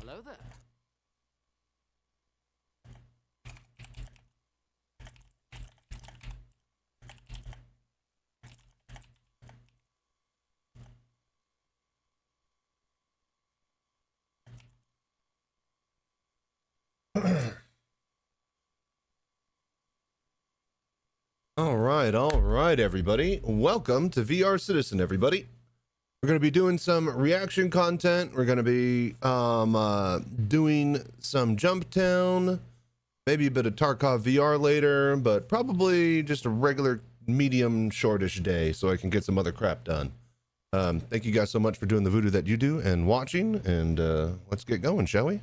Hello there. All right, everybody. Welcome to VR Citizen, everybody. We're going to be doing some reaction content. We're going to be doing some Jumptown, maybe a bit of TarkoVR later, but probably just a regular medium shortish day so I can get some other crap done. Thank you guys so much for doing the voodoo that you do and watching, and let's get going, shall we?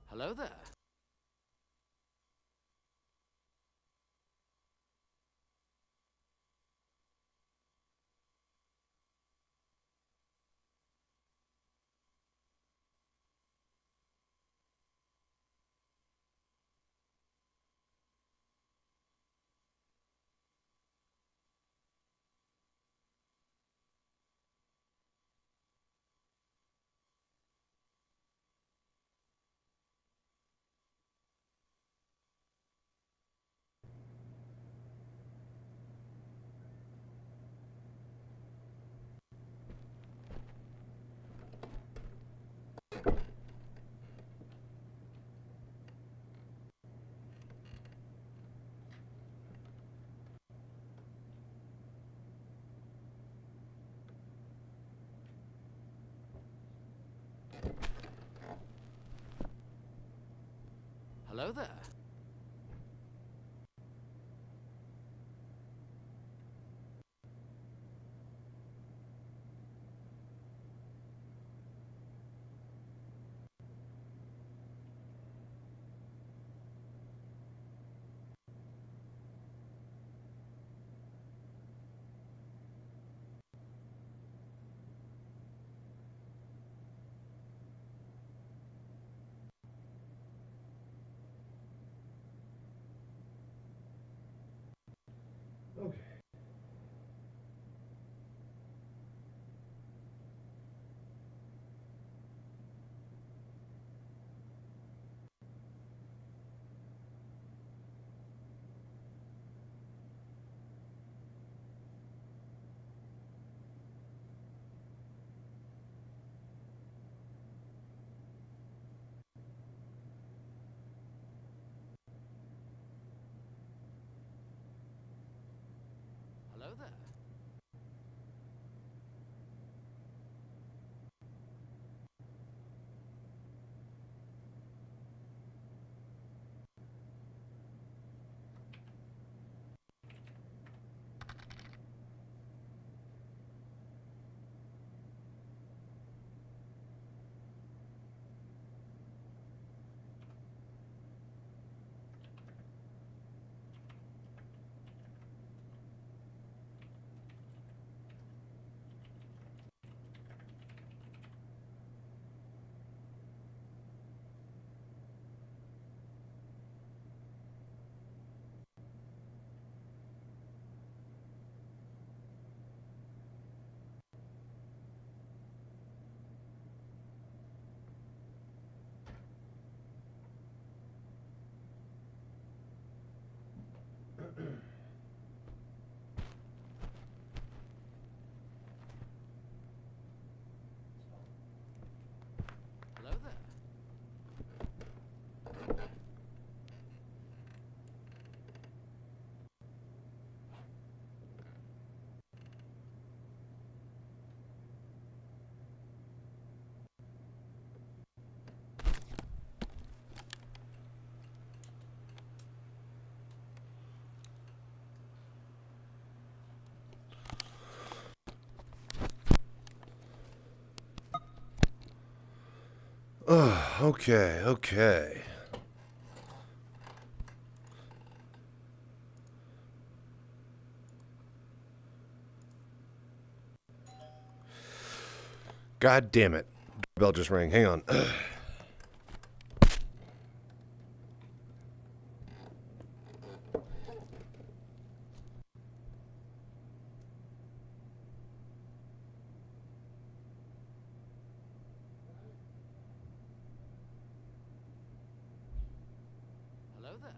Hello there. Hello there. Okay. Hello there. Okay, okay. God damn it. Bell just rang. Hang on. Hello there.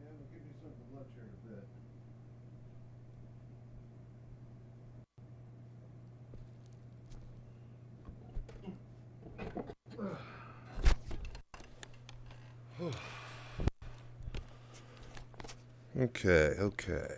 Yeah, we'll give you some for lunch here in a bit. Okay, okay.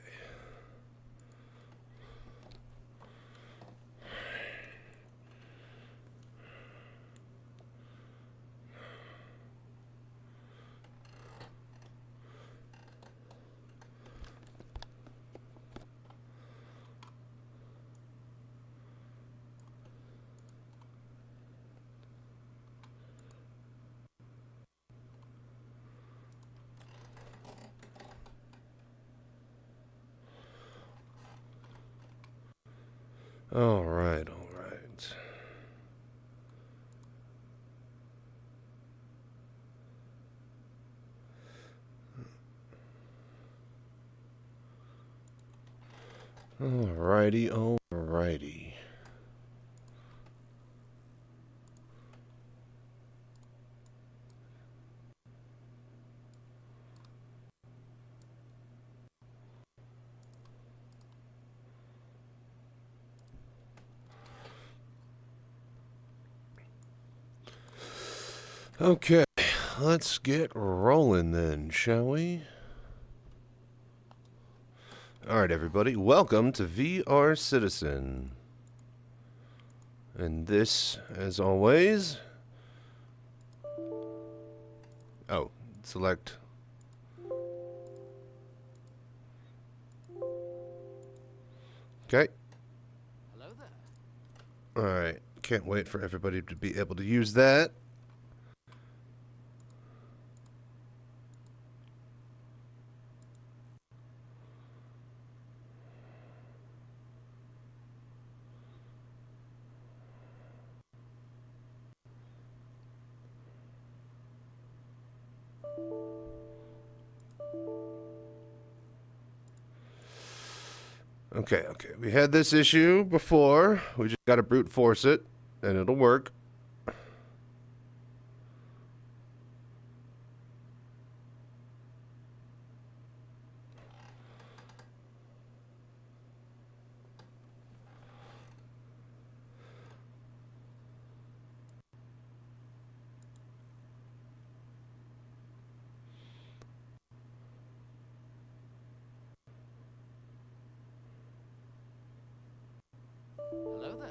All right, all right. Alrighty, alrighty. Okay, let's get rolling then, shall we? Alright, everybody, welcome to VR Citizen. And this, as always... Oh, select... Okay. Hello there. Alright, can't wait for everybody to be able to use that. Okay, okay. We had this issue before. We just gotta brute force it, and it'll work. Hello there.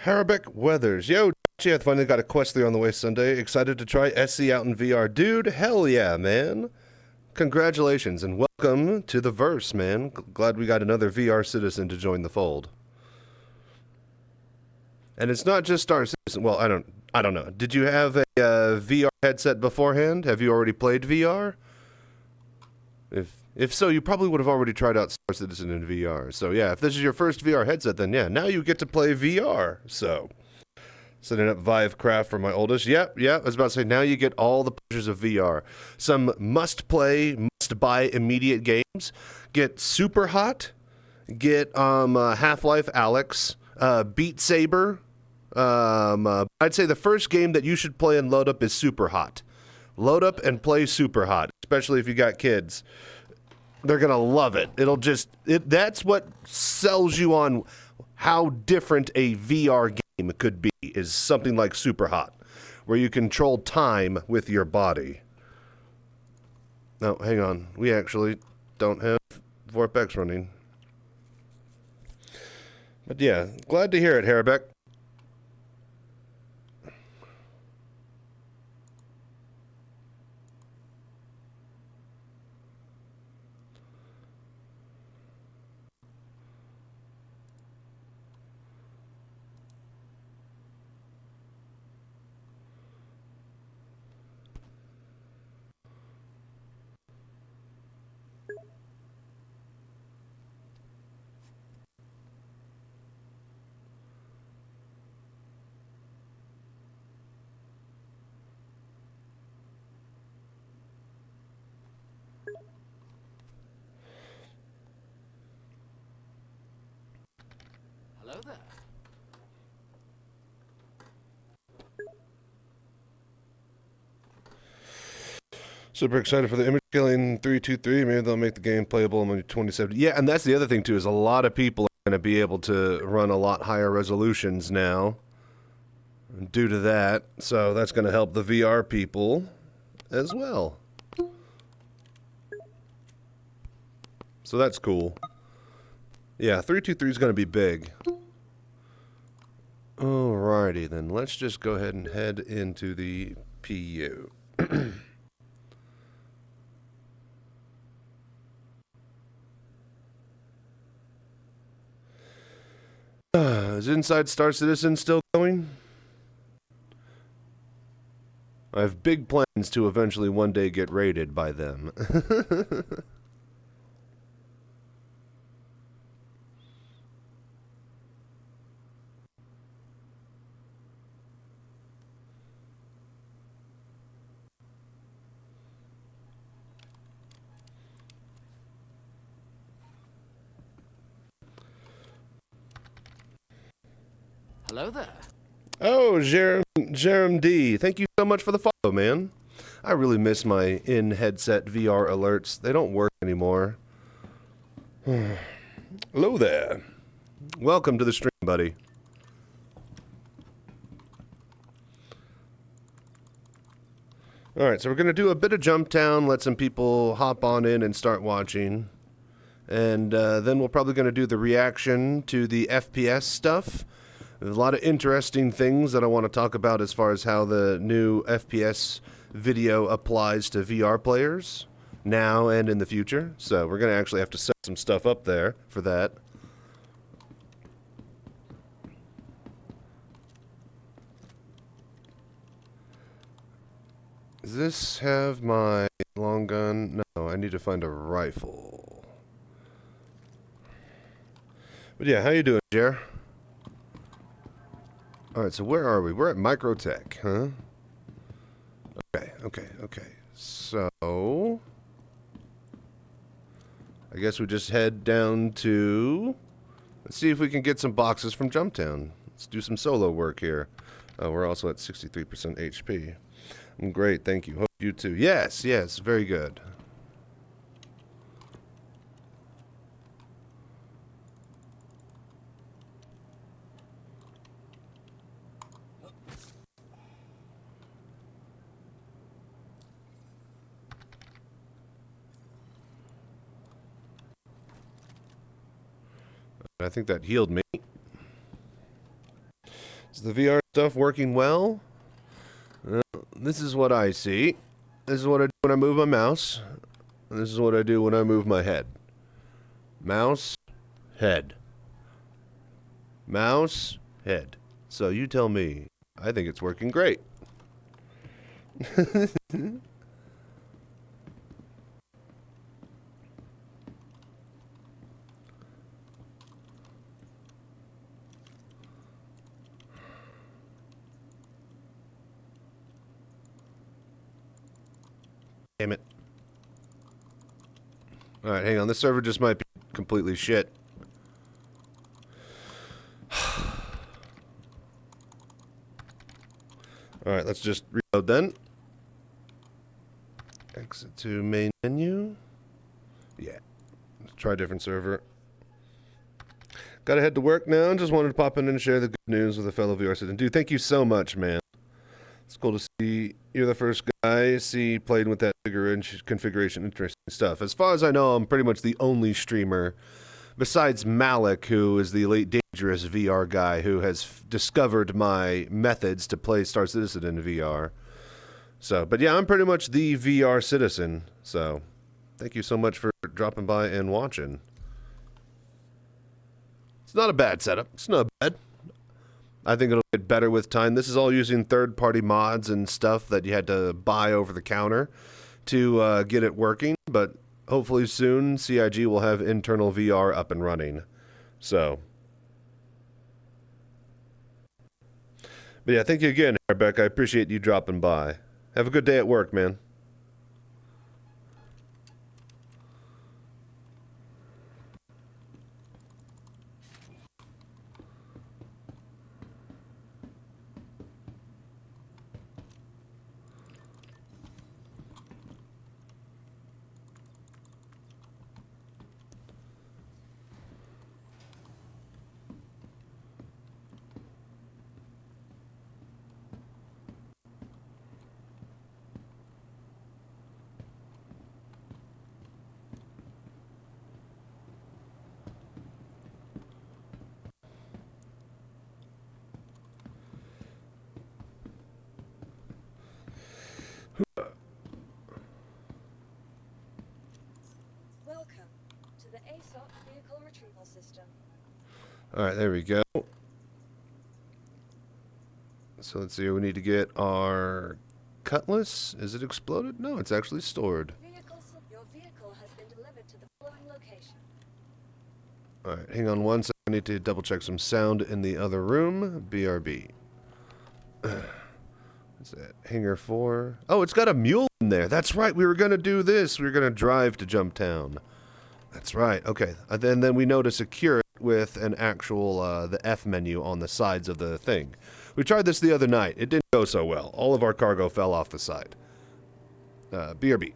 Harbeck Weathers. Yo, Yeah, I finally got a Quest 3 on the way Sunday. Excited to try SC out in VR. Dude, hell yeah, man. Congratulations and welcome to the verse, man. Glad we got another VR citizen to join the fold. And it's not just Star Citizen. Well, I don't know. Did you have a VR headset beforehand? Have you already played VR? If so, you probably would have already tried out Star Citizen in VR. So yeah, if this is your first VR headset, then yeah, now you get to play VR. So, setting up Vivecraft for my oldest. Yep. I was about to say, now you get all the pleasures of VR. Some must-play, must-buy immediate games. Get Super Hot. Get Half-Life Alyx. Beat Saber. I'd say the first game that you should play and load up is Super Hot. Load up and play Super Hot, especially if you got kids. They're going to love it. That's what sells you on how different a VR game could be, is something like Super Hot, where you control time with your body. No, hang on. We actually don't have Vorpex running. But yeah, glad to hear it, Harabeck. Hello there. Super excited for the image scaling 323. Maybe they'll make the game playable in 2070. Yeah, and that's the other thing too, is a lot of people are going to be able to run a lot higher resolutions now due to that. So that's going to help the VR people as well. So that's cool. Yeah, 323 is going to be big. Alrighty then, let's just go ahead and head into the PU. Is Inside Star Citizen still going? I have big plans to eventually one day get raided by them. Hello there. Oh, Jerem D. Thank you so much for the follow, man. I really miss my in-headset VR alerts. They don't work anymore. Hello there. Welcome to the stream, buddy. Alright, so we're going to do a bit of Jumptown, let some people hop on in and start watching. And then we're probably going to do the reaction to the FPS stuff. There's a lot of interesting things that I want to talk about as far as how the new FPS video applies to VR players now and in the future. So we're going to actually have to set some stuff up there for that. Does this have my long gun? No, I need to find a rifle. But yeah, how you doing, Jer? Alright, so where are we? We're at Microtech, huh? Okay. So, I guess we just head down to... Let's see if we can get some boxes from Jumptown. Let's do some solo work here. Oh, we're also at 63% HP. Great, thank you. Hope you too. Yes, very good. I think that healed me. Is the VR stuff working well? This is what I see. This is what I do when I move my mouse. And this is what I do when I move my head. Mouse, head. Mouse, head. So you tell me. I think it's working great. Damn it. Alright, hang on. This server just might be completely shit. Alright, let's just reload then. Exit to main menu. Yeah. Let's try a different server. Gotta head to work now. Just wanted to pop in and share the good news with a fellow VR citizen. Dude, thank you so much, man. It's cool to see you're the first guy I see playing with that configuration. Interesting stuff. As far as I know, I'm pretty much the only streamer besides Malik, who is the Elite Dangerous VR guy who has discovered my methods to play Star Citizen in VR. So, but yeah, I'm pretty much the VR citizen. So, thank you so much for dropping by and watching. It's not a bad setup. It's not bad. I think it'll get better with time. This is all using third-party mods and stuff that you had to buy over the counter to get it working. But hopefully soon, CIG will have internal VR up and running. So. But yeah, thank you again, Rebecca. I appreciate you dropping by. Have a good day at work, man. Alright, there we go. So let's see, we need to get our cutlass. Is it exploded? No, it's actually stored. Your vehicle has been delivered to the following location. Alright, hang on one second. I need to double check some sound in the other room. BRB. What's that? Hangar 4. Oh, it's got a mule in there. That's right, we were going to do this. We were going to drive to Jumptown. That's right. Okay. Then we know to secure it with an actual, the F menu on the sides of the thing. We tried this the other night. It didn't go so well. All of our cargo fell off the side. BRB.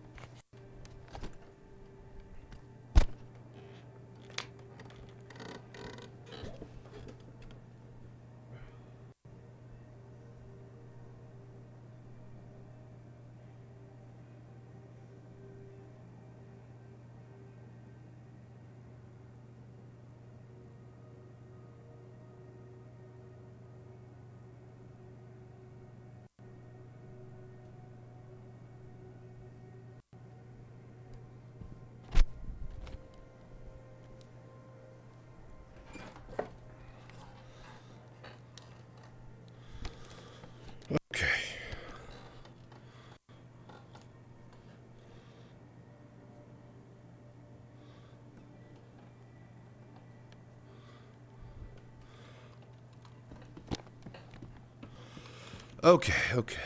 Okay.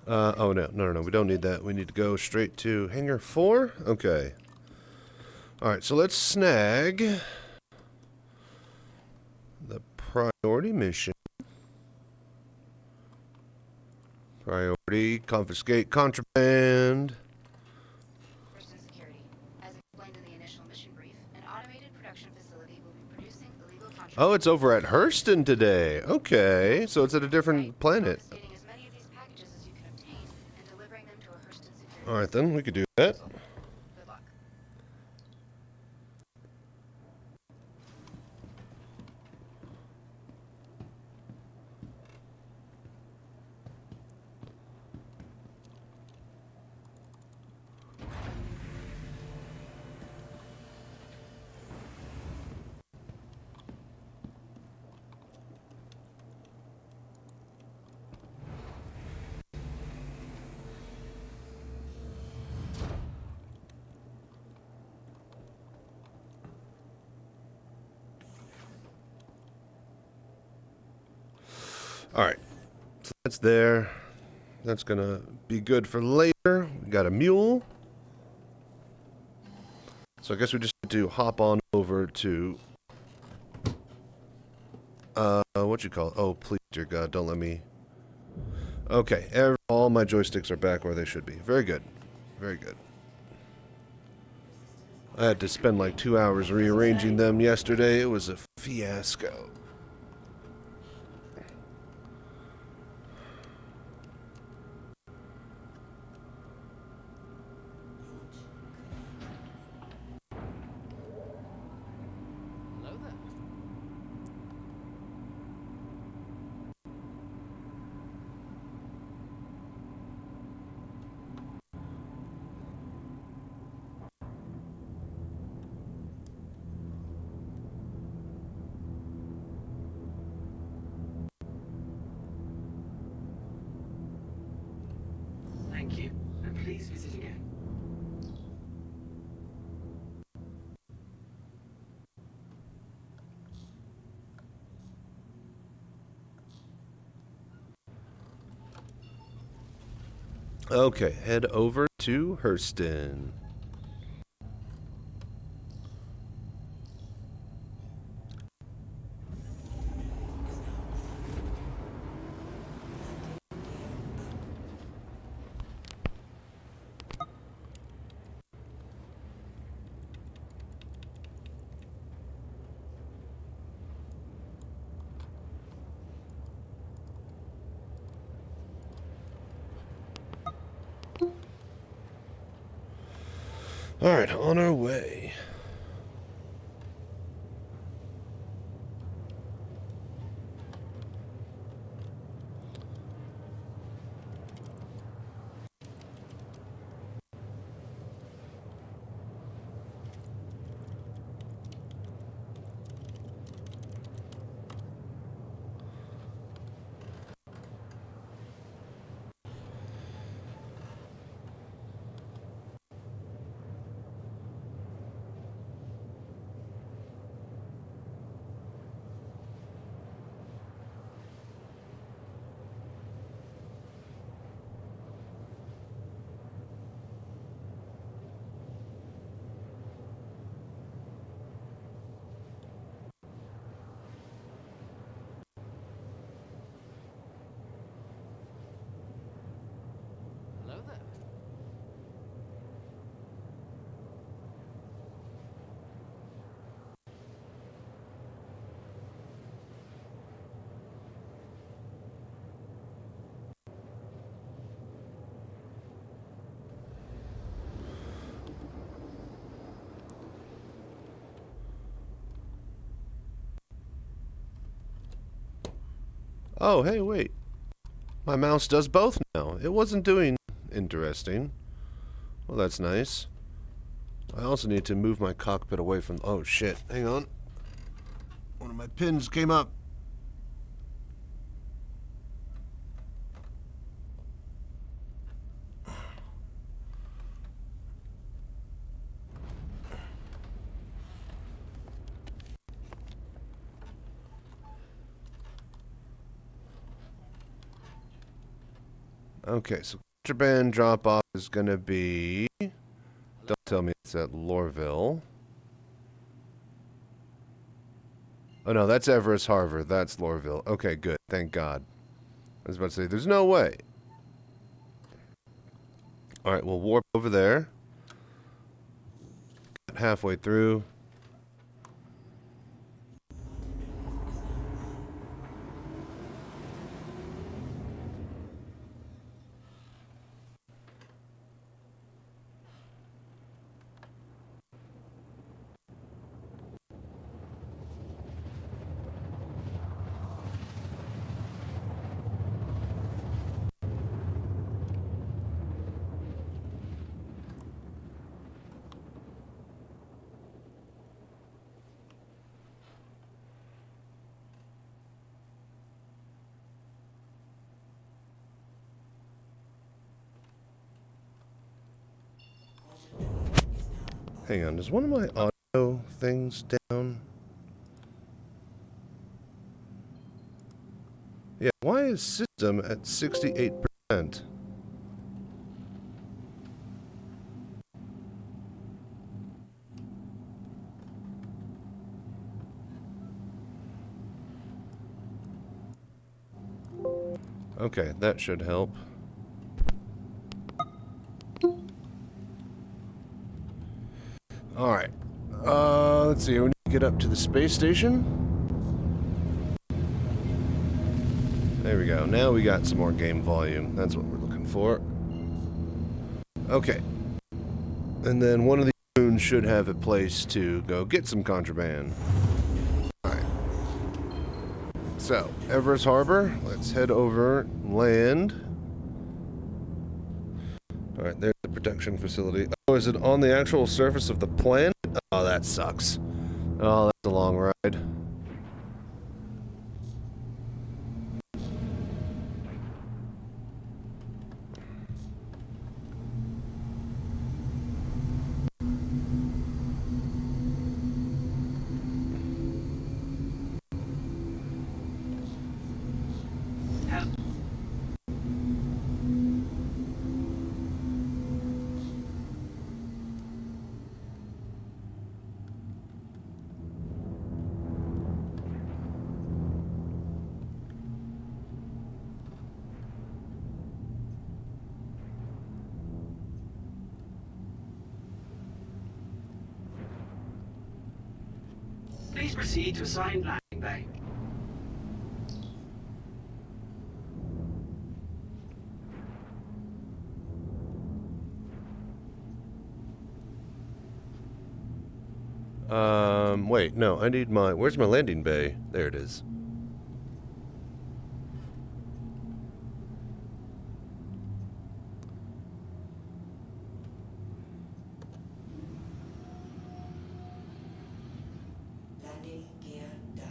Oh, no. We don't need that. We need to go straight to Hangar 4? Okay. Alright, so let's snag the priority mission. Priority, confiscate contraband. First in security. As explained in the initial mission brief, an automated production facility will be producing illegal contraband. Oh, it's over at Hurston today. Okay, so it's at a different planet. Confiscating as many of these packages as you can obtain and delivering them to a Hurston security. Alright then, we could do that. Good luck. Alright. So that's there. That's gonna be good for later. We got a mule. So I guess we just need to hop on over to... what you call it? Oh, please, dear God, don't let me... Okay, all my joysticks are back where they should be. Very good. Very good. I had to spend like 2 hours rearranging them yesterday. It was a fiasco. Hello there. Thank you, and please visit again. Okay, head over to Hurston. Alright, on our way. Hello there. Oh, hey, wait. My mouse does both now. It wasn't doing interesting. Well, that's nice. I also need to move my cockpit away from... Oh, shit. Hang on. One of my pins came up. Okay, so contraband drop-off is going to be... Don't tell me it's at Lorville. Oh, no, that's Everest Harbor. That's Lorville. Okay, good. Thank God. I was about to say, there's no way. Alright, we'll warp over there. Halfway through. Hang on, is one of my audio things down? Yeah, Why is system at 68%? Okay, that should help. Alright. Let's see. We need to get up to the space station. There we go. Now we got some more game volume. That's what we're looking for. Okay. And then one of the moons should have a place to go get some contraband. Alright. So, Everest Harbor. Let's head over, land. Alright, there's the protection facility. Oh, is it on the actual surface of the planet? Oh, that sucks. Oh, that's a long ride. Please proceed to assigned landing bay. Wait, no, I need my... Where's my landing bay? There it is. Landing gear down.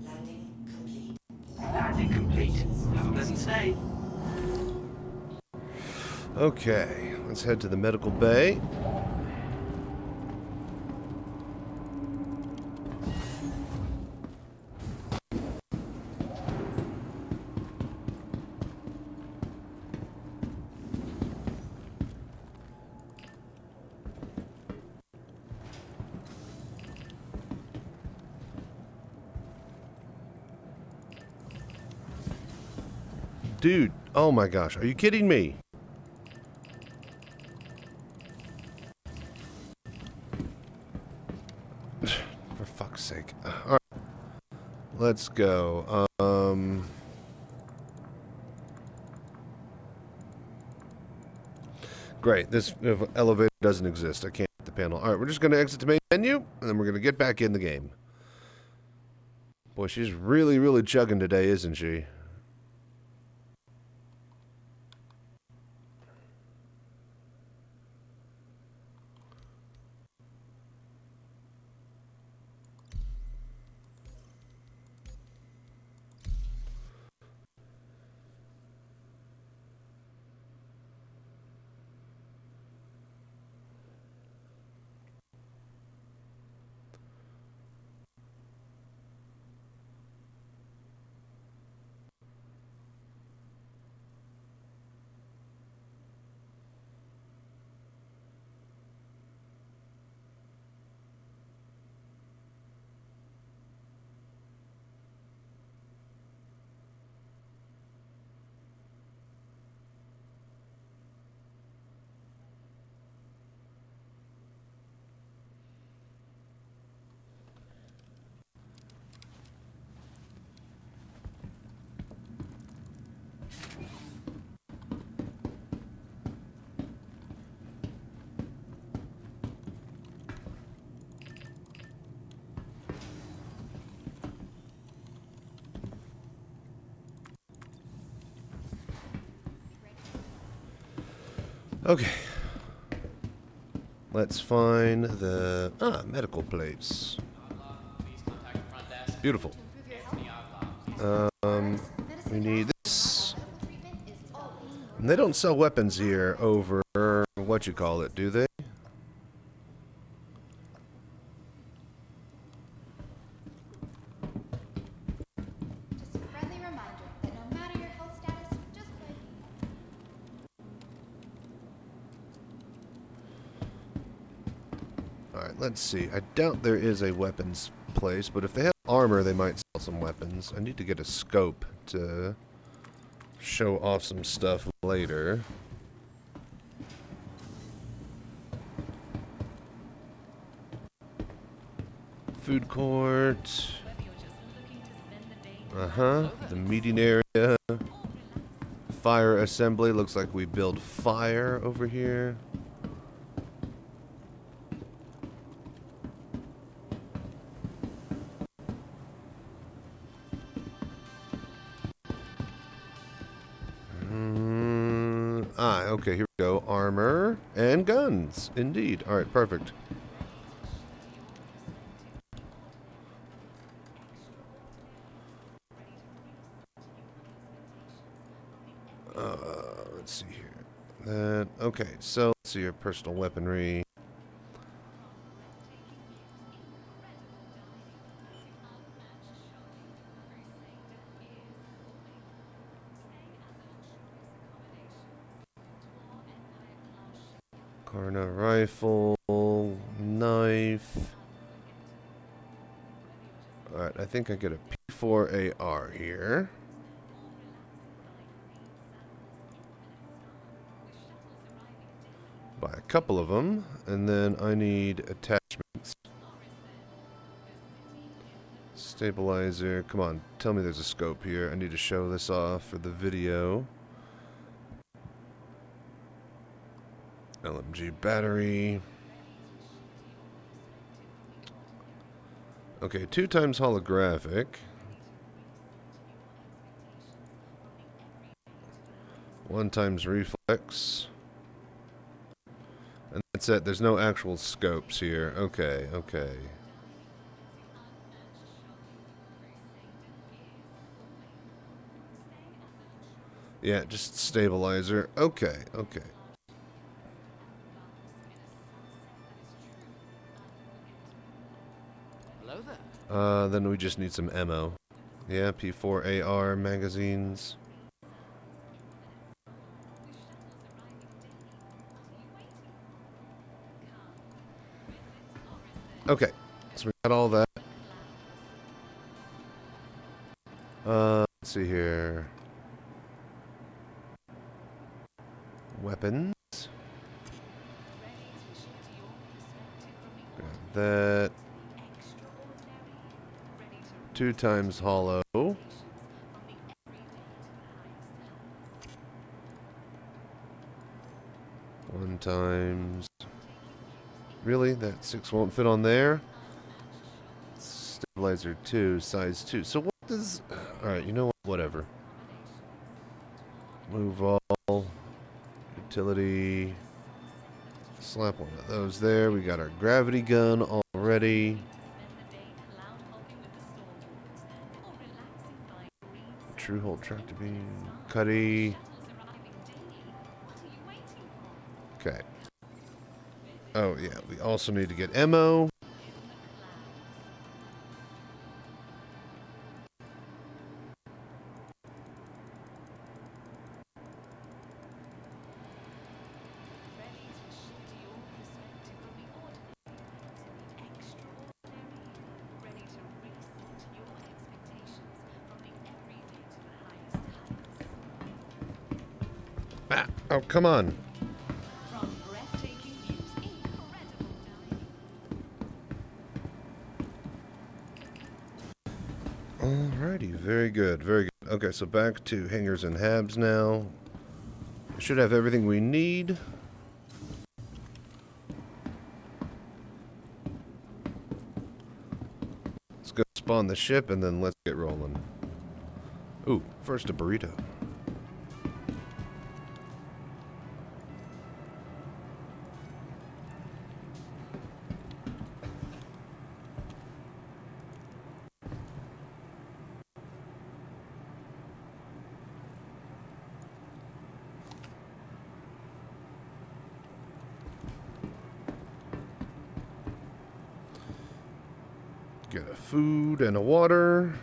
Landing complete. Landing complete. Have a pleasant stay. Okay, let's head to the medical bay. Dude, oh my gosh, are you kidding me? For fuck's sake. Alright. Let's go. Great, this elevator doesn't exist. I can't hit the panel. Alright, we're just going to exit the main menu, and then we're going to get back in the game. Boy, she's really, really chugging today, isn't she? Okay. Let's find the medical place. Beautiful. We need this. And they don't sell weapons here over what you call it, do they? Just a friendly reminder that no matter your health status, just play. Alright, let's see. I doubt there is a weapons place, but if they have armor, they might sell some weapons. I need to get a scope to show off some stuff later. Food court. The meeting area. Fire assembly. Looks like we build fire over here. Okay, here we go. Armor and guns. Indeed. Alright, perfect. Let's see here. Okay, so let's see your personal weaponry. Corner rifle, knife. Alright, I think I get a P4 AR here. Buy a couple of them, and then I need attachments. Stabilizer, come on, tell me there's a scope here. I need to show this off for the video. LMG battery. Okay, 2 times holographic. 1 times reflex. And that's it. There's no actual scopes here. Okay, okay. Yeah, just stabilizer. Okay, okay. Hello there. Then we just need some ammo. Yeah, P4 AR magazines. Okay, so we got all that. Let's see here. Weapons. Grab that. 2 times hollow. 1 times. Really? That 6 won't fit on there? Stabilizer 2, size 2. So what does... Alright, you know what? Whatever. Move all. Utility. Slap one of those there. We got our gravity gun already. True hold tractor beam. Cuddy. Okay. Oh, yeah. We also need to get ammo. Ah, oh, come on. Alrighty, very good, very good. Okay, so back to hangars and habs now. We should have everything we need. Let's go spawn the ship and then let's get rolling. Ooh, first a burrito. Get a food and a water.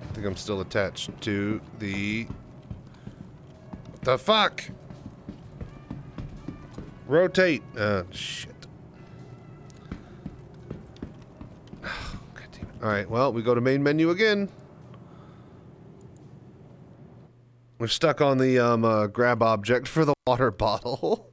I think I'm still attached to the... What the fuck? Rotate. Shit. Oh, God damn it. Alright, well, we go to main menu again. We're stuck on the grab object for the water bottle.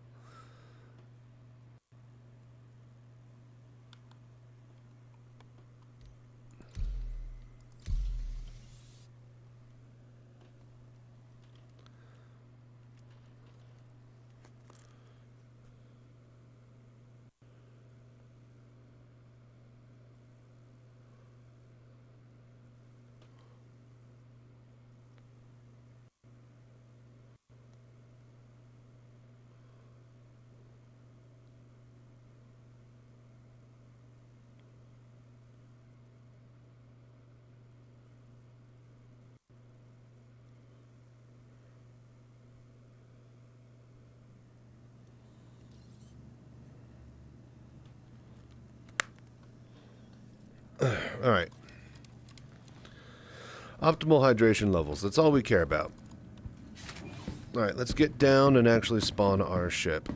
All right. Optimal hydration levels. That's all we care about. All right, let's get down and actually spawn our ship.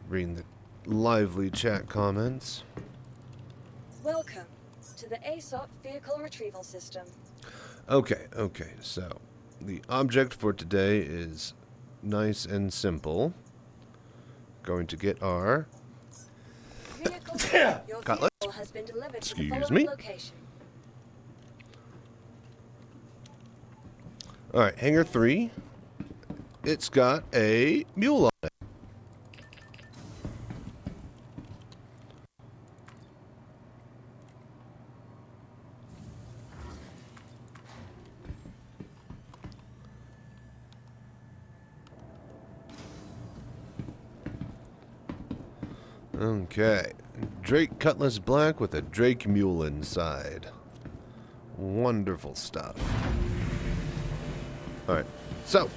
Reading the lively chat comments. Welcome to the ASOP Vehicle Retrieval System. Okay, so the object for today is nice and simple. Going to get our Vehicle, your Cutlet. vehicle has been delivered Excuse to the following me. location. Alright, hangar 3. It's got a mule on it. Okay. Drake Cutlass Black with a Drake Mule inside. Wonderful stuff. Alright, so.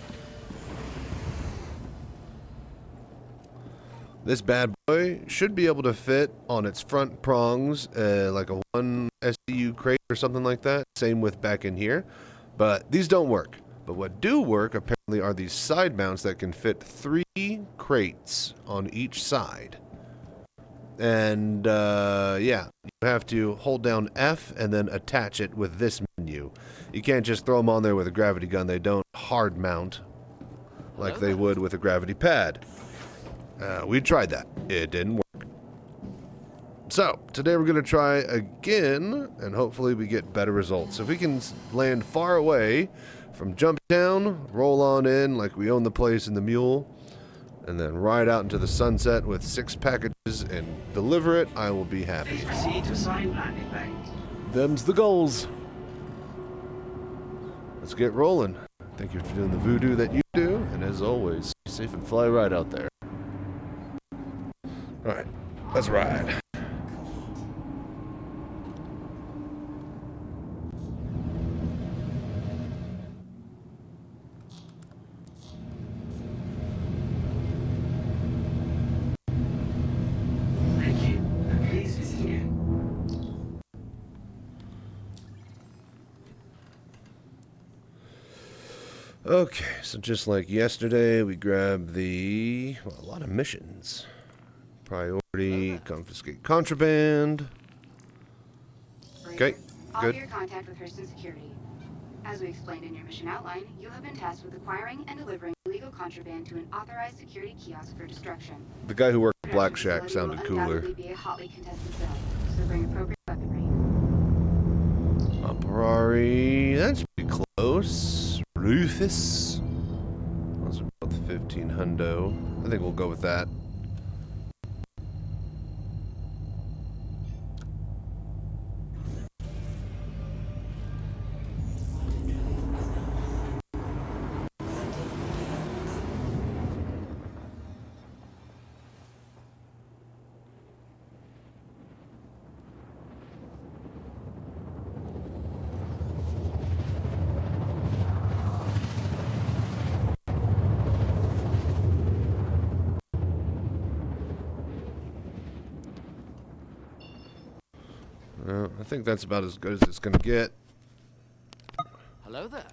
This bad boy should be able to fit on its front prongs like a 1 SCU crate or something like that. Same with back in here. But these don't work. But what do work apparently are these side mounts that can fit 3 crates on each side. And yeah, you have to hold down F and then attach it with this menu. You can't just throw them on there with a gravity gun. They don't hard mount like they would with a gravity pad. We tried that. It didn't work. So, today we're going to try again, and hopefully we get better results. If we can land far away from Jumptown, roll on in like we own the place in the mule, and then ride out into the sunset with 6 packages and deliver it, I will be happy. Please proceed to assign landing bay. Them's the goals. Let's get rolling. Thank you for doing the voodoo that you do, and as always, stay safe and fly right out there. Alright, let's ride. Thank you. And please visit again. Okay, so just like yesterday, we grabbed a lot of missions. Priority, confiscate contraband. Okay, All good. your contact with Hurston Security. As we explained in your mission outline, you have been tasked with acquiring and delivering illegal illegal contraband to an authorized security kiosk for destruction. The guy who worked at Black Production Shack facility sounded will cooler. undoubtedly be a hotly contested zone, so bring appropriate weaponry. Ferrari, that's pretty close. Rufus. That's about the 15 hundo. I think we'll go with that. I think that's about as good as it's gonna get. Hello there.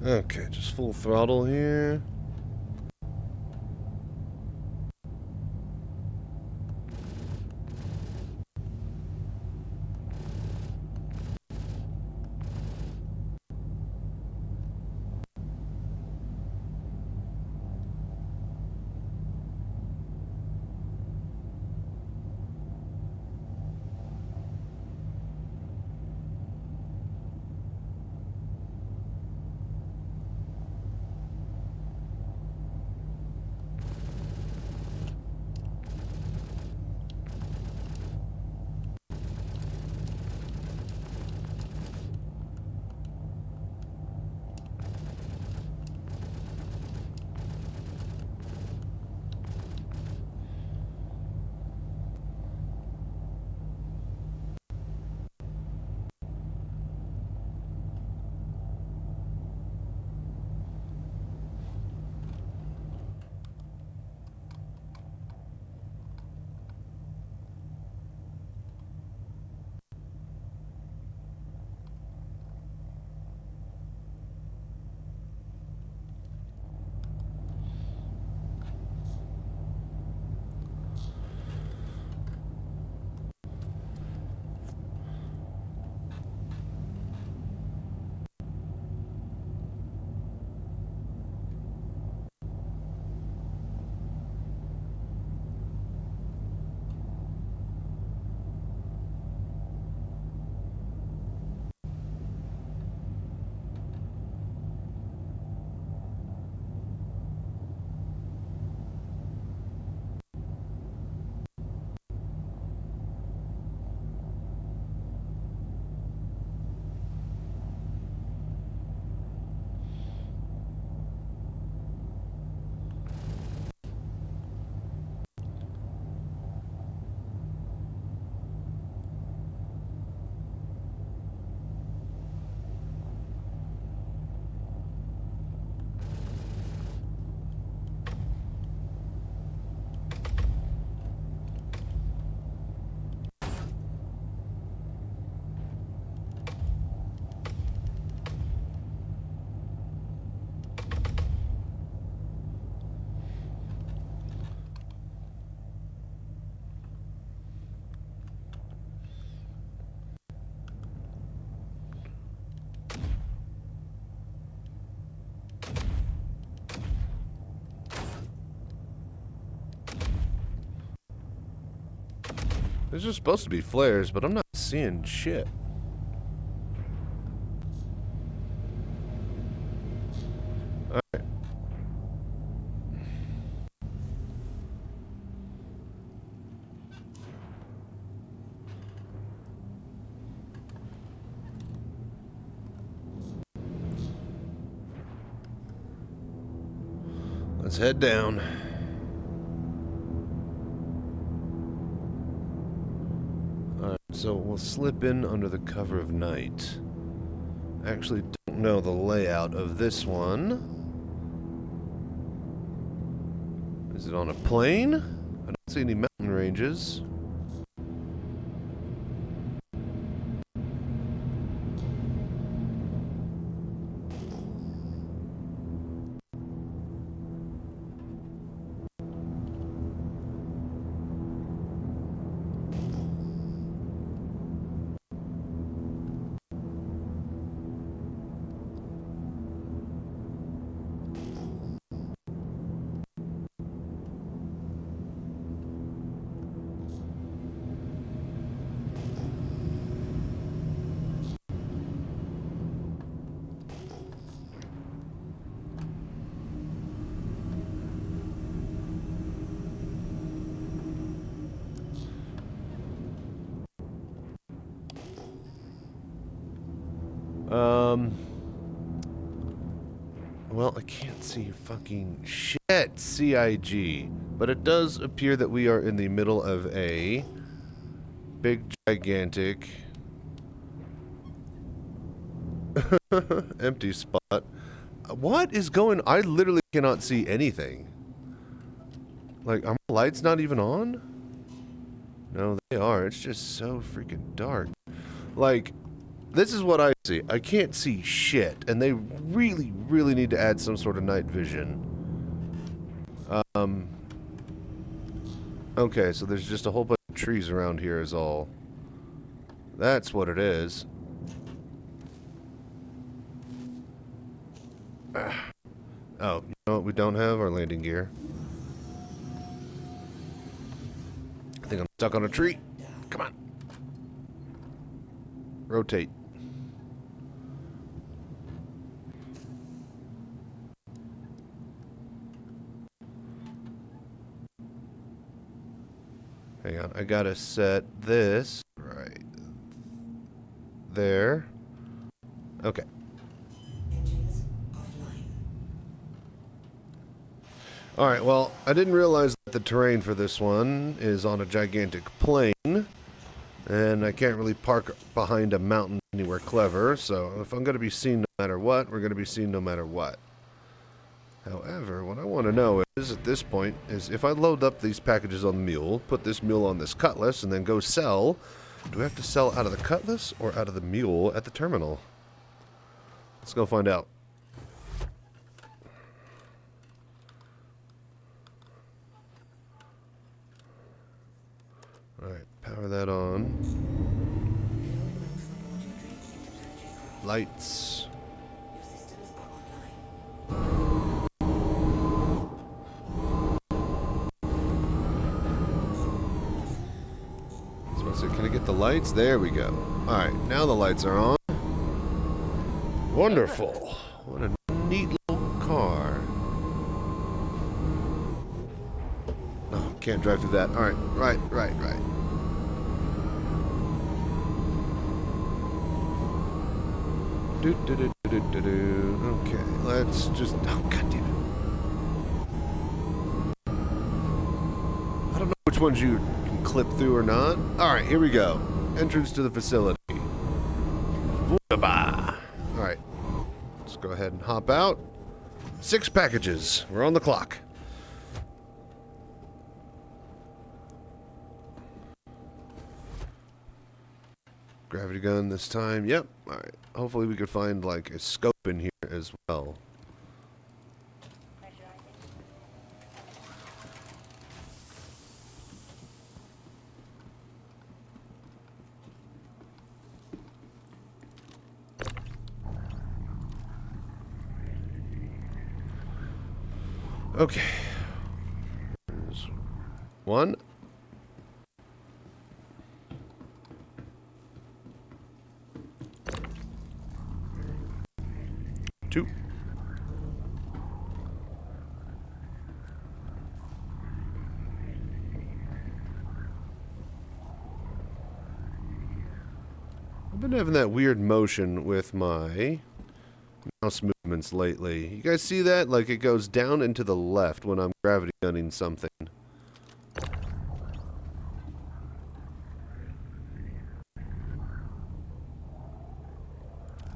Okay, just full throttle here. There's just supposed to be flares, but I'm not seeing shit. Let's head down. Alright, so we'll slip in under the cover of night. I actually don't know the layout of this one. Is it on a plain? I don't see any mountain ranges. Well, I can't see fucking shit, CIG. But it does appear that we are in the middle of a big, gigantic empty spot. What is going... I literally cannot see anything. Like, are my lights not even on? No, they are. It's just so freaking dark. Like... This is what I see. I can't see shit, and they really, really need to add some sort of night vision. Okay, so there's just a whole bunch of trees around here is all. That's what it is. Oh, you know what? We don't have our landing gear. I think I'm stuck on a tree. Come on. Rotate. Hang on, I gotta set this right there. Okay. Engines offline. Alright, well, I didn't realize that the terrain for this one is on a gigantic plain. And I can't really park behind a mountain anywhere clever, so if I'm going to be seen no matter what, we're going to be seen no matter what. However, what I want to know is, at this point, is if I load up these packages on the mule, put this mule on this cutlass, and then go sell, do I have to sell out of the cutlass or out of the mule at the terminal? Let's go find out. Alright, power that on. Lights. Your systems are online. So can I get the lights? There we go. Alright, now the lights are on. Wonderful. What a neat little car. Oh, can't drive through that. Alright, right. Okay, let's just... Oh, god damn it. I don't know which ones you can clip through or not. Alright, here we go. Entrance to the facility. Voodoo. Alright. Let's go ahead and hop out. 6 packages. We're on the clock. Gravity gun this time. Yep. Alright. Hopefully we could find like a scope in here as well. Okay. There's 1. 2. I've been having that weird motion with my mouse movement movements lately. You guys see that? Like, it goes down and to the left when I'm gravity gunning something.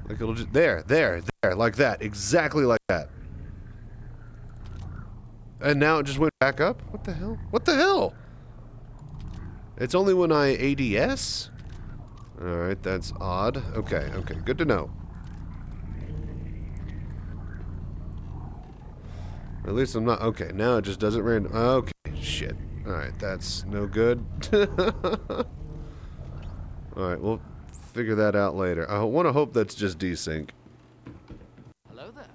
Like, it'll just... There, like that. Exactly like that. And now it just went back up? What the hell? What the hell? It's only when I ADS? Alright, that's odd. Okay, good to know. At least I'm not... Okay, now it just does it random. Okay, shit. Alright, that's no good. Alright, we'll figure that out later. I want to hope that's just desync. Hello there.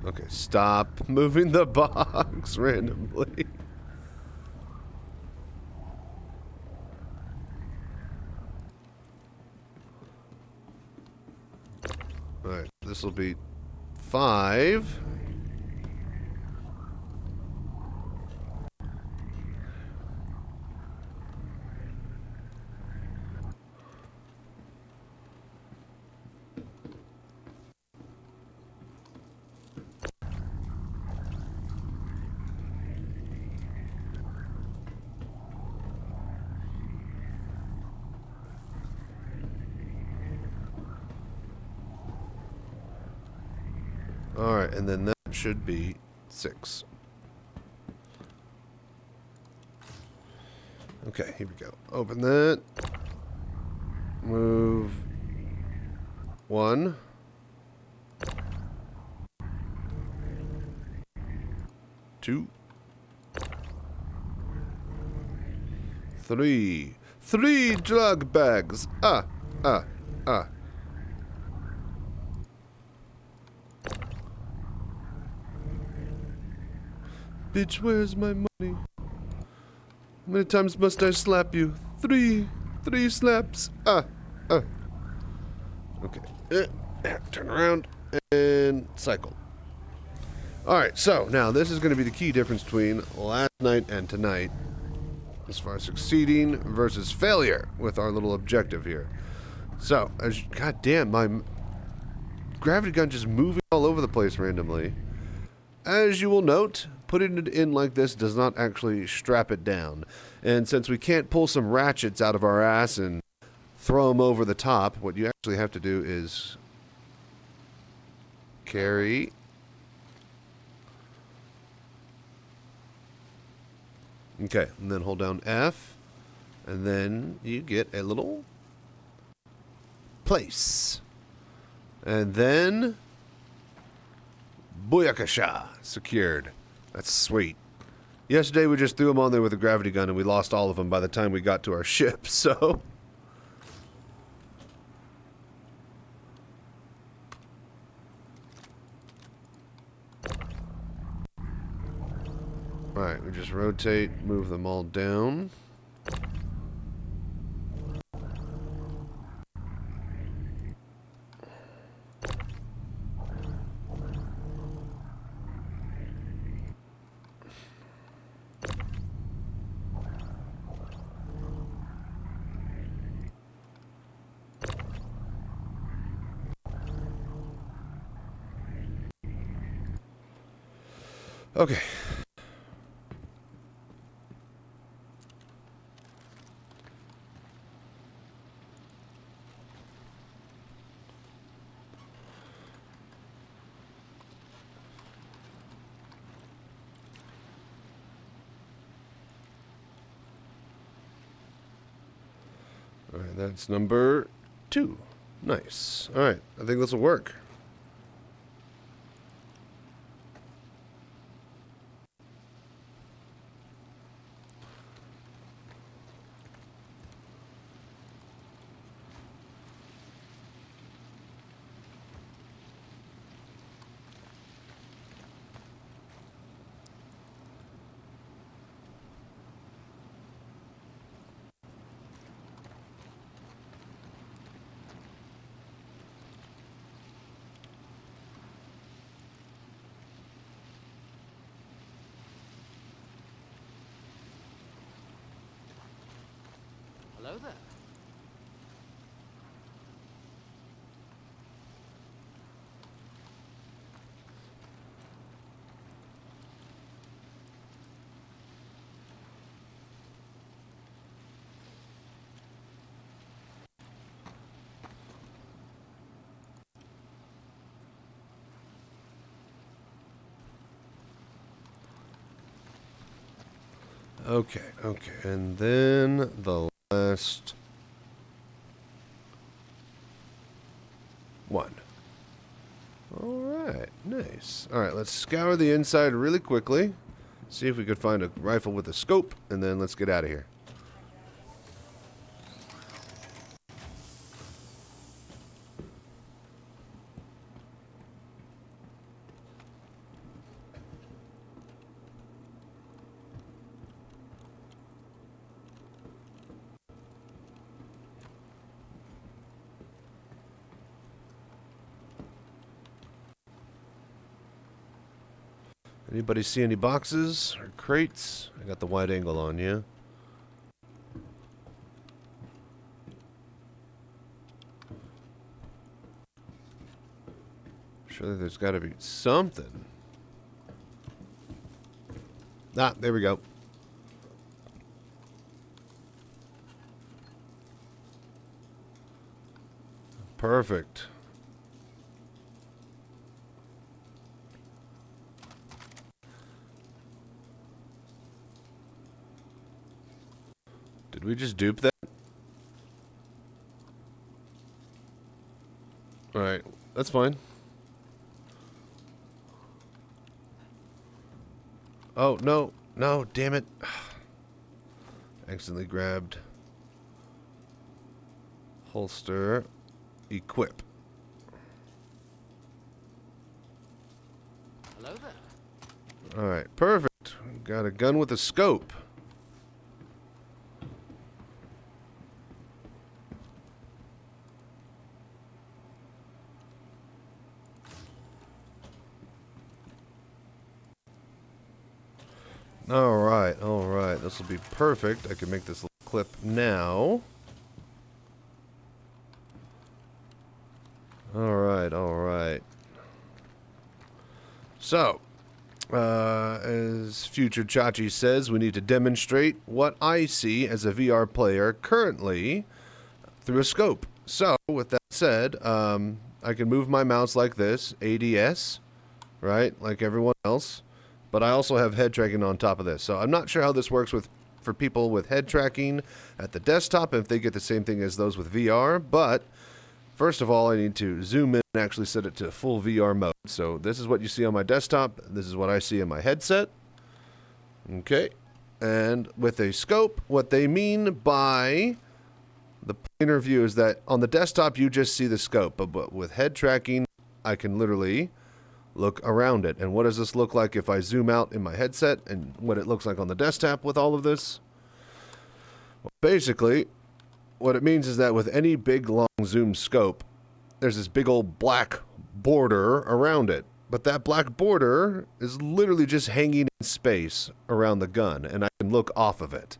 Okay, stop moving the box randomly. Alright, this will be 5. Alright, and then that should be 6. Okay, here we go. Open that. Move 1. 2. 3. 3 drug bags. Bitch, where's my money? How many times must I slap you? 3. 3 slaps. Okay. Turn around and cycle. Alright, so now this is going to be the key difference between last night and tonight as far as succeeding versus failure with our little objective here. So, god damn, my gravity gun just moving all over the place randomly. As you will note, putting it in like this does not actually strap it down. And since we can't pull some ratchets out of our ass and throw them over the top, what you actually have to do is carry. Okay, and then hold down F, and then you get a little place. And then Booyakasha, secured. That's sweet. Yesterday we just threw them on there with a gravity gun and we lost all of them by the time we got to our ship, so... Alright, we just rotate, move them all down. Okay. Alright, that's number 2. Nice. Alright, I think this will work. Hello there. Okay, okay. And then the last one. Alright, nice. Alright, let's scour the inside really quickly. See if we could find a rifle with a scope, and then let's get out of here. Anybody see any boxes or crates? I got the wide angle on you. Surely there's got to be something. Ah, there we go. Perfect. Did we just dupe that? Alright, that's fine. Oh, no, no, damn it. Accidentally grabbed. Holster. Equip. Hello there. Alright, perfect. Got a gun with a scope. Alright, alright. This will be perfect. I can make this little clip now. Alright, alright. So, as Future Chachi says, we need to demonstrate what I see as a VR player currently through a scope. So, with that said, I can move my mouse like this, ADS, right, like everyone else. But I also have head tracking on top of this. So I'm not sure how this works for people with head tracking at the desktop, if they get the same thing as those with VR. But first of all, I need to zoom in and actually set it to full VR mode. So this is what you see on my desktop. This is what I see in my headset. Okay. And with a scope, what they mean by the planar view is that on the desktop, you just see the scope. But with head tracking, I can literally look around it. And what does this look like if I zoom out in my headset and what it looks like on the desktop with all of this? Well, basically, what it means is that with any big long zoom scope, there's this big old black border around it. But that black border is literally just hanging in space around the gun, and I can look off of it.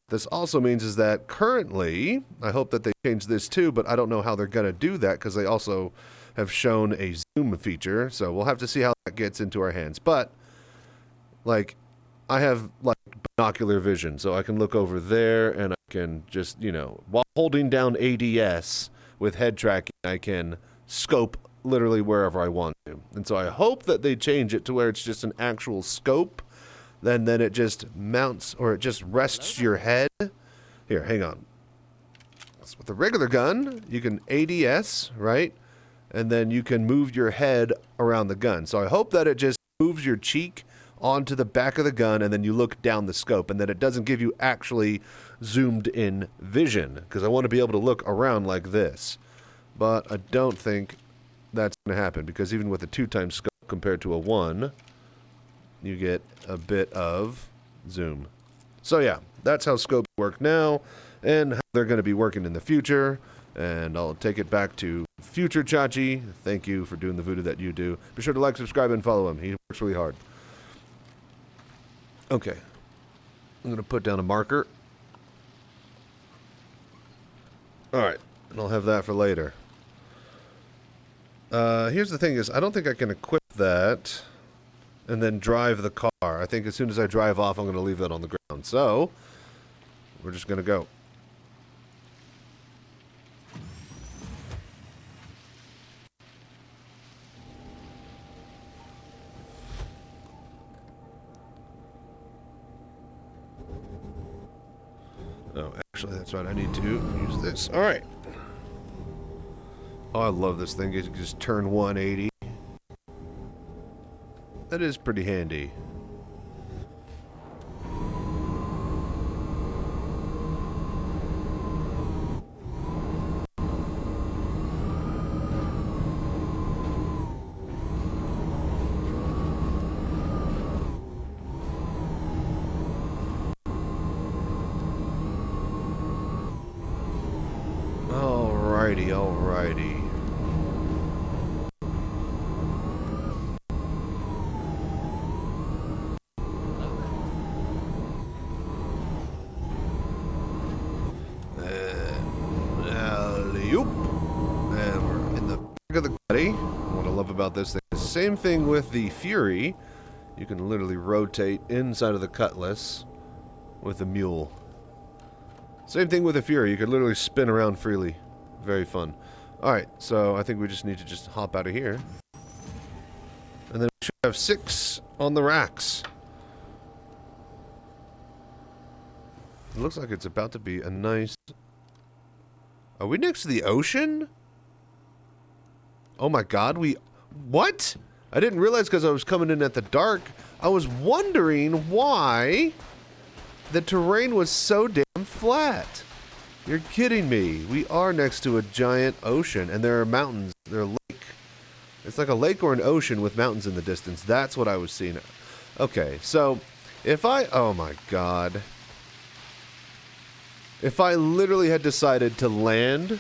This also means is that currently, I hope that they change this too, but I don't know how they're going to do that because they also have shown a zoom feature, so we'll have to see how that gets into our hands. But like, I have like binocular vision, so I can look over there and I can just, you know, while holding down ADS with head tracking, I can scope literally wherever I want to. And so I hope that they change it to where it's just an actual scope, then it just mounts, or it just rests your head. Here, hang on. So with a regular gun, you can ADS, right? And then you can move your head around the gun. So I hope that it just moves your cheek onto the back of the gun, and then you look down the scope, and that it doesn't give you actually zoomed in vision, because I want to be able to look around like this. But I don't think that's going to happen, because even with a 2x scope compared to a 1, you get a bit of zoom. So yeah, that's how scopes work now, and how they're going to be working in the future. And I'll take it back to Future Chachi. Thank you for doing the voodoo that you do. Be sure to like, subscribe, and follow him. He works really hard. Okay. I'm going to put down a marker. Alright, and I'll have that for later. Here's the thing is, I don't think I can equip that and then drive the car. I think as soon as I drive off, I'm going to leave that on the ground. So, we're just going to go. Oh, actually, that's right. I need to use this. All right. Oh, I love this thing. You can just turn 180. That is pretty handy. Alrighty, alrighty. Alley-oop. And we're in the back of the gutty. What I love about this thing is the same thing with the Fury. You can literally rotate inside of the Cutlass with the Mule. Same thing with the Fury. You can literally spin around freely. Very fun. Alright, so I think we just need to just hop out of here. And then we should have 6 on the racks. It looks like it's about to be a nice... Are we next to the ocean? Oh my god, we... What? I didn't realize because I was coming in at the dark. I was wondering why the terrain was so damn flat. You're kidding me. We are next to a giant ocean, and there are mountains. There are lake. It's like a lake or an ocean with mountains in the distance. That's what I was seeing. Okay, so if I... Oh my god. If I literally had decided to land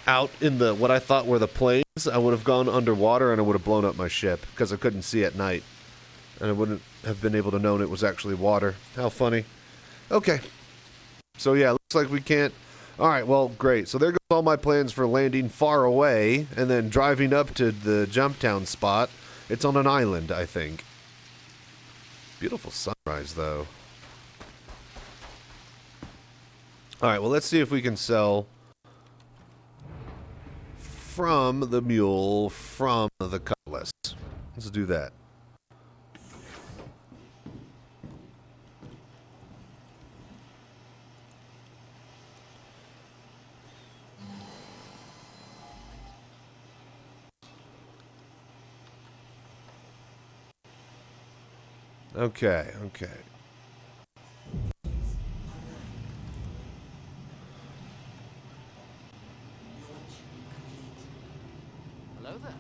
out in the what I thought were the plains, I would have gone underwater and I would have blown up my ship because I couldn't see at night. And I wouldn't have been able to know it was actually water. How funny. Okay. So yeah, looks like we can't... Alright, well, great. So there goes all my plans for landing far away and then driving up to the Jumptown spot. It's on an island, I think. Beautiful sunrise, though. Alright, well, let's see if we can sell from the mule, from the Cutlass. Let's do that. Okay, okay. Hello there.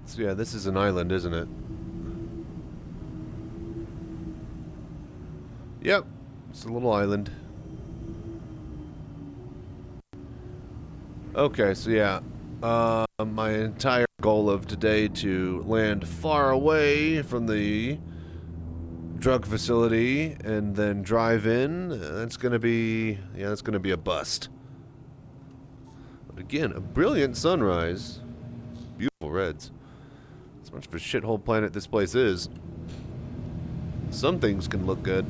So yeah, this is an island, isn't it? Yep, it's a little island. Okay, so yeah, my entire goal of today to land far away from the drug facility and then drive in, that's gonna be, yeah, that's gonna be a bust. But again, a brilliant sunrise. Beautiful reds. As much of a shithole planet this place is, some things can look good.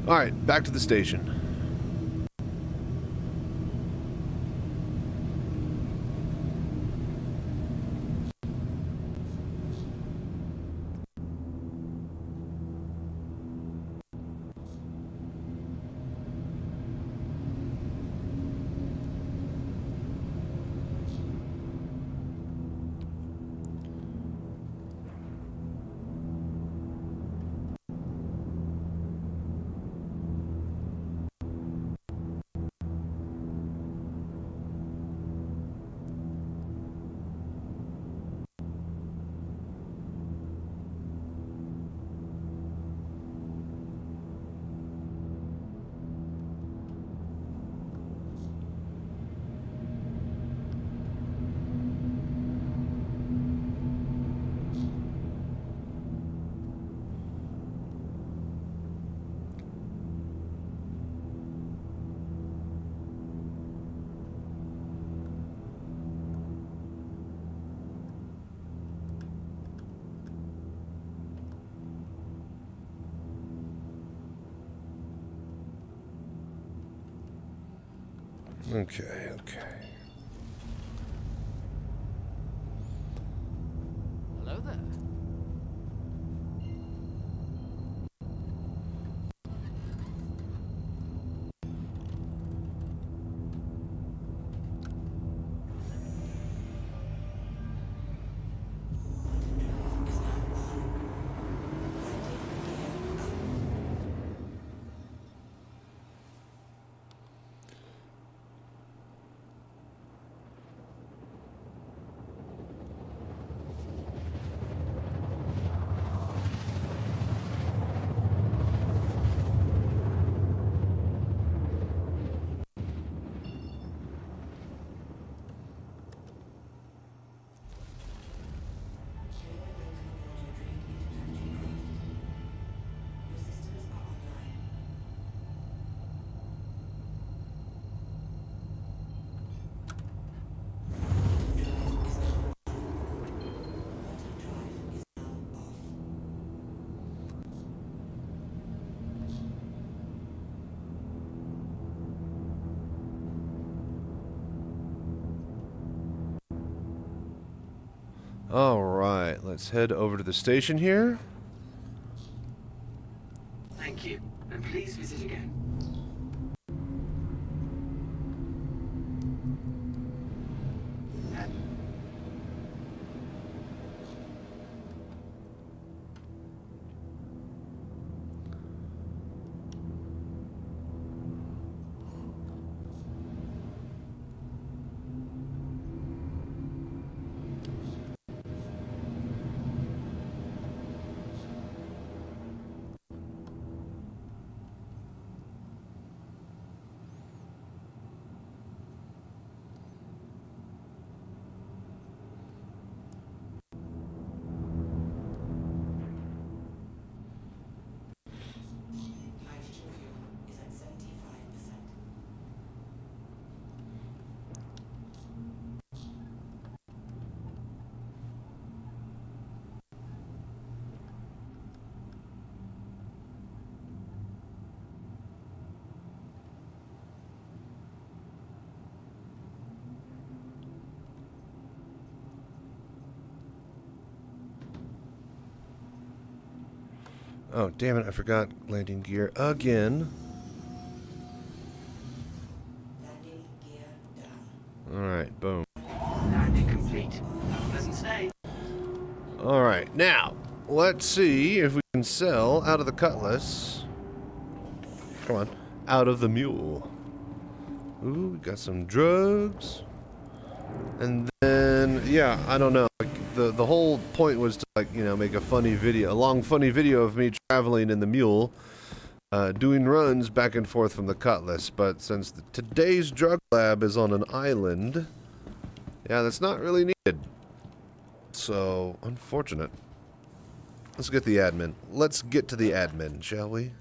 Alright, back to the station. Okay, okay. Hello there. All right, let's head over to the station here. Thank you, and please visit again. Hydrogen fuel is at 75%. Oh, damn it, I forgot landing gear again. Landing gear down. Alright, boom. Landing complete. Have a pleasant stay. Alright, now, let's see if we can sell out of the cutlass. Come on. Out of the mule. Ooh, we got some drugs. And then, yeah, I don't know. Like, the whole point was to, like, you know, make a funny video, a long funny video of me traveling in the mule, doing runs back and forth from the cutlass. But since today's drug lab is on an island, yeah, that's not really needed. So, unfortunate. Let's get the admin. Let's get to the admin, shall we?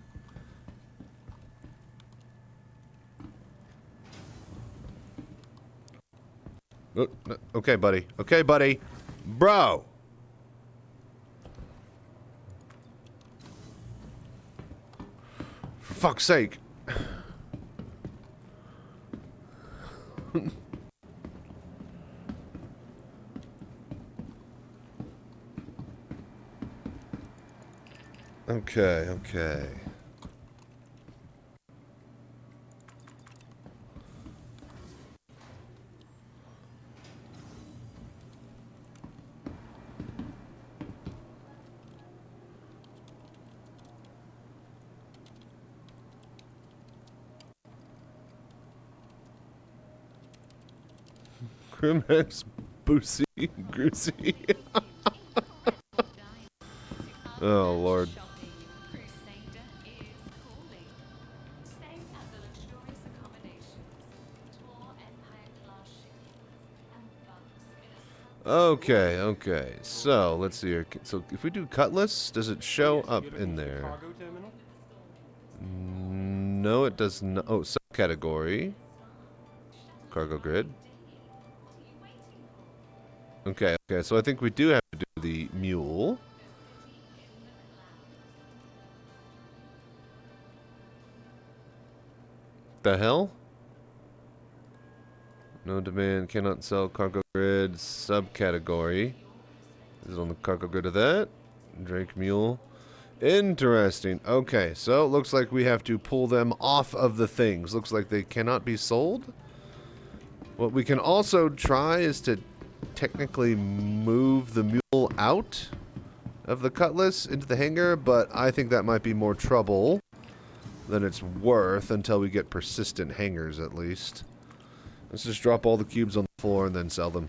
Oh, no, okay, buddy. Okay, buddy. Bro! For fuck's sake. Okay, okay. Grimax, Boosie, Goosey. Oh, Lord. Okay, okay. So, let's see here. So, if we do Cutlass, does it show up in there? No, it does not. Oh, subcategory. Cargo grid. Okay, okay. So, I think we do have to do the mule. The hell? No demand, cannot sell cargo grid subcategory. Is it on the cargo grid of that? Drake Mule. Interesting. Okay, so it looks like we have to pull them off of the things. Looks like they cannot be sold. What we can also try is to technically move the mule out of the cutlass into the hangar, but I think that might be more trouble than it's worth until we get persistent hangars at least. Let's just drop all the cubes on the floor and then sell them.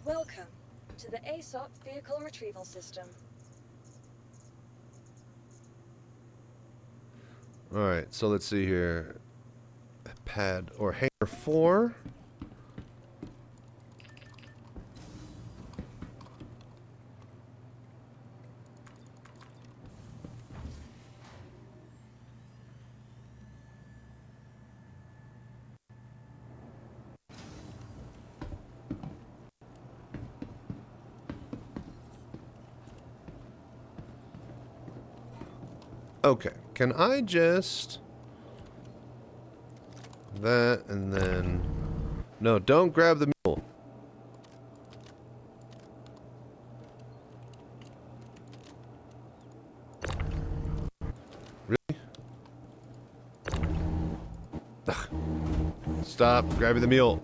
Welcome to the ASOP Vehicle Retrieval System. Alright, so let's see here. Pad or hangar 4. Okay, can I just... that and then... No, don't grab the mule. Really? Ugh. Stop grabbing the mule.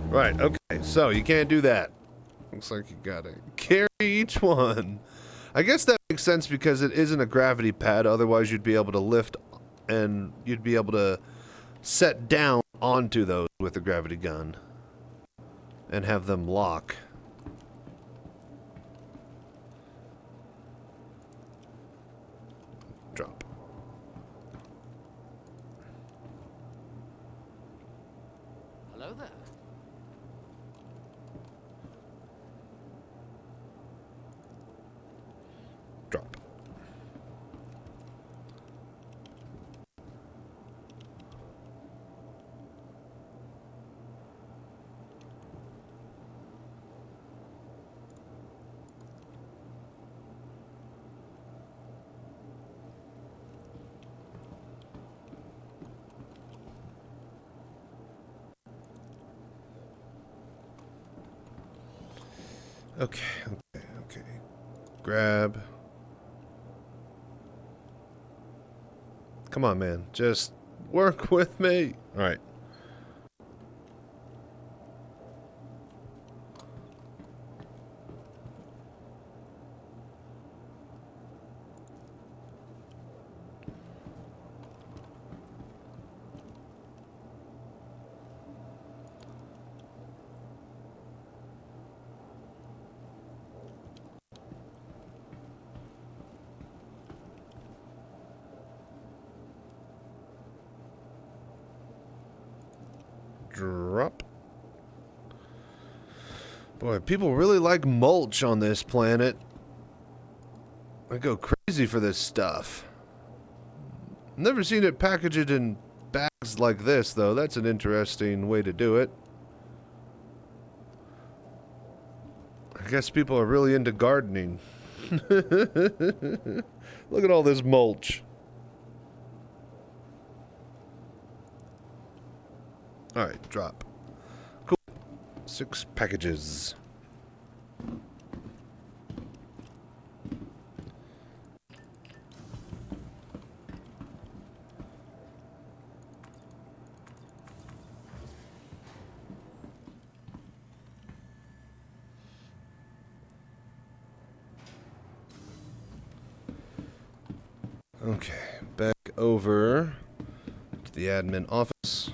Right, okay, so you can't do that. Looks like you gotta carry each one. I guess that makes sense because it isn't a gravity pad. Otherwise, you'd be able to lift and you'd be able to set down onto those with a gravity gun and have them lock. Drop. Hello there. Drop. Okay. Grab. Come on, man. Just work with me. All right. Drop. Boy, people really like mulch on this planet. I go crazy for this stuff. Never seen it packaged in bags like this, though. That's an interesting way to do it. I guess people are really into gardening. Look at all this mulch. Alright, drop. Cool. 6 packages. Okay, back over to the admin office.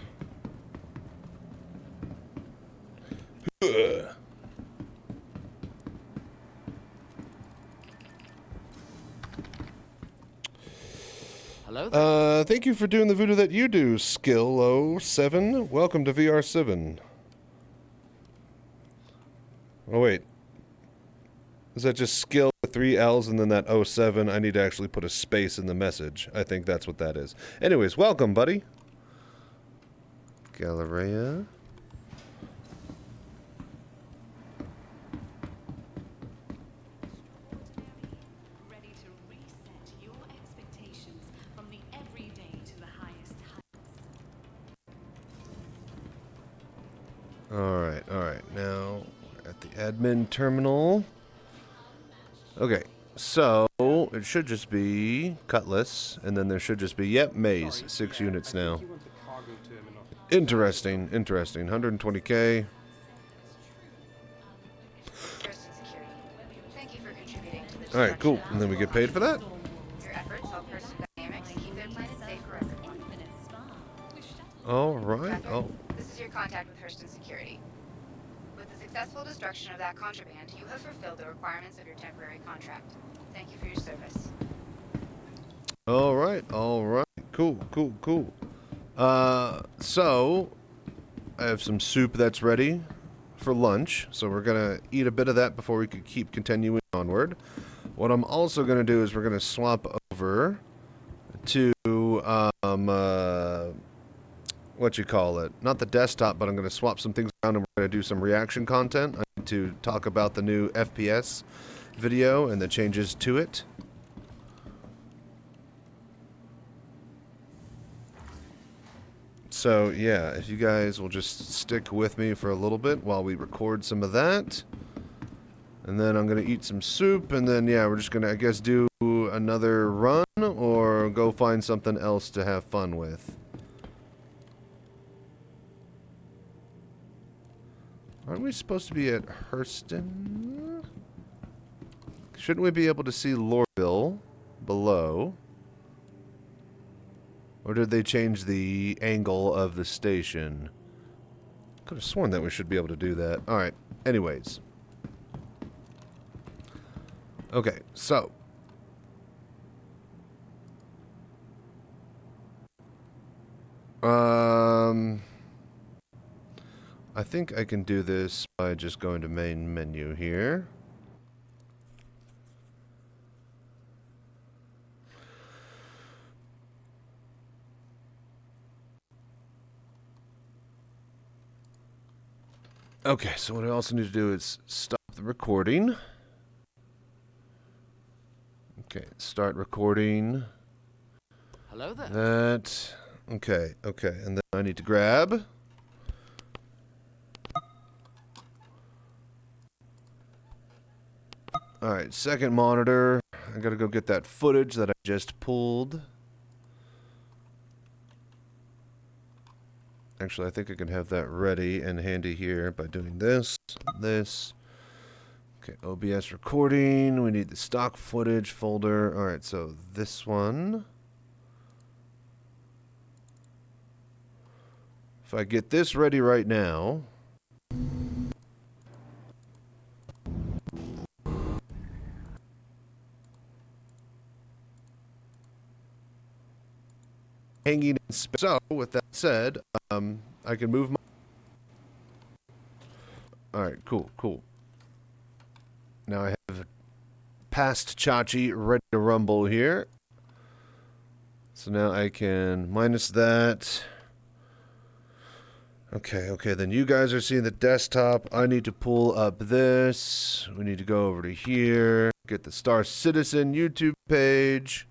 Hello there. Thank you for doing the voodoo that you do, Skill07. Welcome to VR7. Oh, wait. Is that just skill with 3 L's and then that 07? I need to actually put a space in the message. I think that's what that is. Anyways, welcome, buddy. Galleria. Ready to reset your expectations from the everyday to the highest heights. Alright. Now, we're at the admin terminal. Okay, so it should just be Cutlass, and then there should just be, yep, Maze. 6 units now. Interesting. 120K. Thurston Security. Thank you for contributing to the Alright, cool. And then we get paid for that? Your efforts help Person Dynamics keep their planet safe forever. Alright. Oh. This is your contact with Hurston Security. With the successful destruction of that contraband, you have fulfilled the requirements of your temporary contract. Thank you for your service. Alright. Cool. So, I have some soup that's ready for lunch, so we're gonna eat a bit of that before we could keep continuing onward. What I'm also gonna do is we're gonna swap over to, what you call it? Not the desktop, but I'm gonna swap some things around and we're gonna do some reaction content. I need to talk about the new FPS video and the changes to it. So, yeah, if you guys will just stick with me for a little bit while we record some of that. And then I'm going to eat some soup, and then, yeah, we're just going to, I guess, do another run or go find something else to have fun with. Aren't we supposed to be at Hurston? Shouldn't we be able to see Lorville below? Or did they change the angle of the station? Could have sworn that we should be able to do that. Alright, anyways. Okay, so. I think I can do this by just going to main menu here. Okay, so what I also need to do is stop the recording. Okay, start recording. Hello there. That. Okay, and then I need to grab. Alright, second monitor. I gotta go get that footage that I just pulled. Actually, I think I can have that ready and handy here by doing this. Okay, OBS recording. We need the stock footage folder. Alright, so this one. If I get this ready right now. Hanging in space. So, with that said, I can move my... Alright, cool. Now I have past Chachi ready to rumble here. So now I can minus that. Okay, then you guys are seeing the desktop. I need to pull up this. We need to go over to here. Get the Star Citizen YouTube page.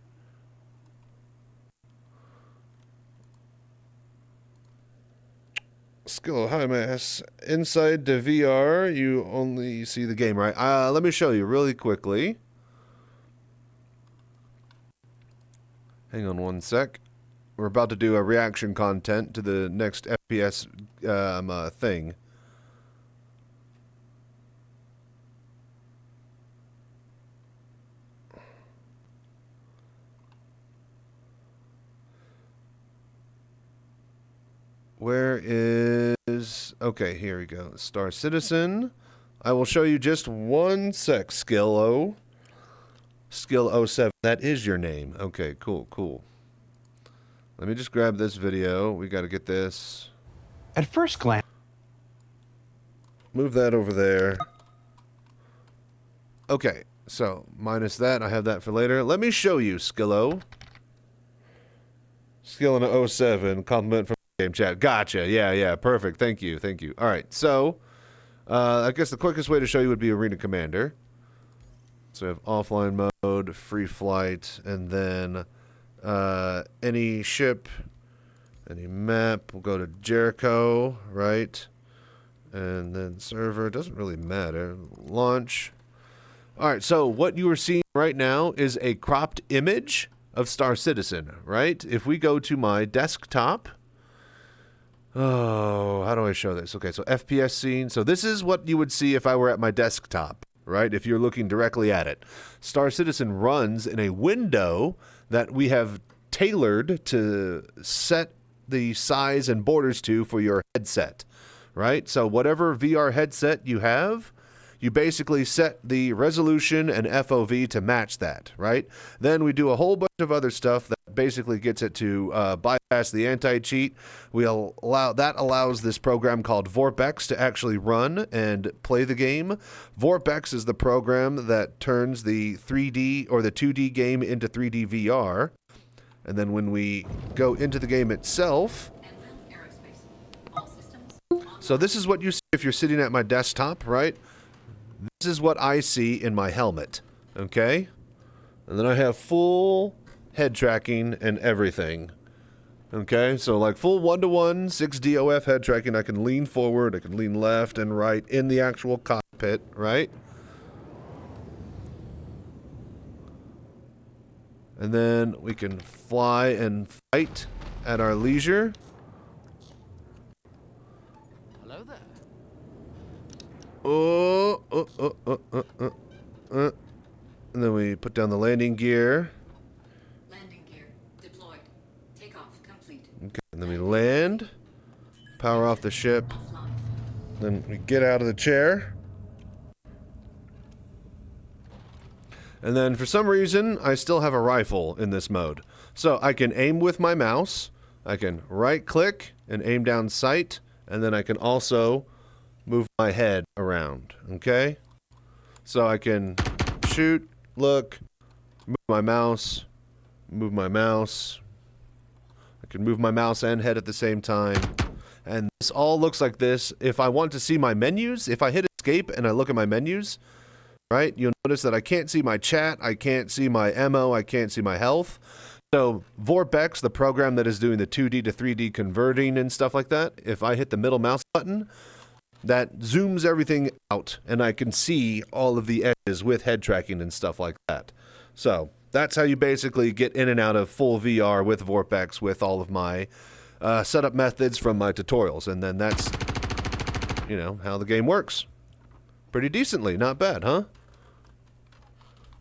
Skill, hi, Mass. Inside the VR, you only see the game, right? Let me show you really quickly. Hang on one sec. We're about to do a reaction content to the next FPS thing. Where is... Okay, here we go. Star Citizen. I will show you just one sec, Skill 07. That is your name. Okay, cool. Let me just grab this video. We got to get this. At first glance, Move that over there. Okay, so minus that. I have that for later. Let me show you, Skillo. Skill in a 07. Compliment from game chat. Gotcha. Yeah. Perfect. Thank you. All right, so I guess the quickest way to show you would be Arena Commander. So we have offline mode, free flight, and then any ship, any map. We'll go to Jericho, right? And then server, doesn't really matter. Launch. All right, so what you are seeing right now is a cropped image of Star Citizen, right? If we go to my desktop, oh, how do I show this? Okay, so FPS scene. So this is what you would see if I were at my desktop, right? If you're looking directly at it. Star Citizen runs in a window that we have tailored to set the size and borders to for your headset, right? So whatever VR headset you have, you basically set the resolution and FOV to match that, right? Then we do a whole bunch of other stuff that basically gets it to bypass the anti-cheat. That allows this program called VorpX to actually run and play the game. VorpX is the program that turns the 3D or the 2D game into 3D VR. And then when we go into the game itself, so this is what you see if you're sitting at my desktop, right? This is what I see in my helmet, okay? And then I have full head tracking and everything, okay? So like full 1-to-1, 6 DOF head tracking. I can lean forward, I can lean left and right in the actual cockpit, right? And then we can fly and fight at our leisure. Hello there. And then we put down the landing gear. Landing gear deployed. Takeoff complete. Okay, and then we land. Power off the ship. Offline. Then we get out of the chair. And then for some reason, I still have a rifle in this mode. So I can aim with my mouse. I can right click and aim down sight. And then I can also move my head around, okay? So I can shoot, look, move my mouse. I can move my mouse and head at the same time. And this all looks like this. If I want to see my menus, if I hit escape and I look at my menus, right, you'll notice that I can't see my chat, I can't see my ammo, I can't see my health. So VorpX, the program that is doing the 2D to 3D converting and stuff like that, if I hit the middle mouse button, that zooms everything out, and I can see all of the edges with head tracking and stuff like that. So that's how you basically get in and out of full VR with VorpX with all of my setup methods from my tutorials. And then that's, you know, how the game works. Pretty decently, not bad, huh?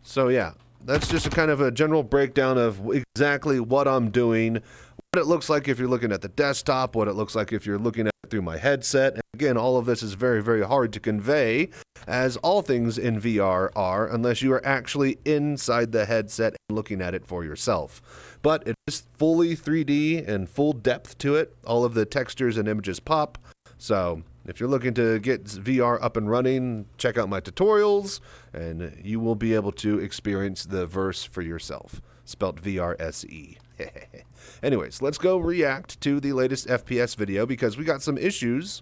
So yeah, that's just a kind of a general breakdown of exactly what I'm doing, what it looks like if you're looking at the desktop, what it looks like if you're looking at it through my headset. And again, all of this is very, very hard to convey, as all things in VR are, unless you are actually inside the headset and looking at it for yourself. But it is fully 3D and full depth to it. All of the textures and images pop. So if you're looking to get VR up and running, check out my tutorials, and you will be able to experience the verse for yourself. Spelt VRSE. Anyways, let's go react to the latest FPS video, because we got some issues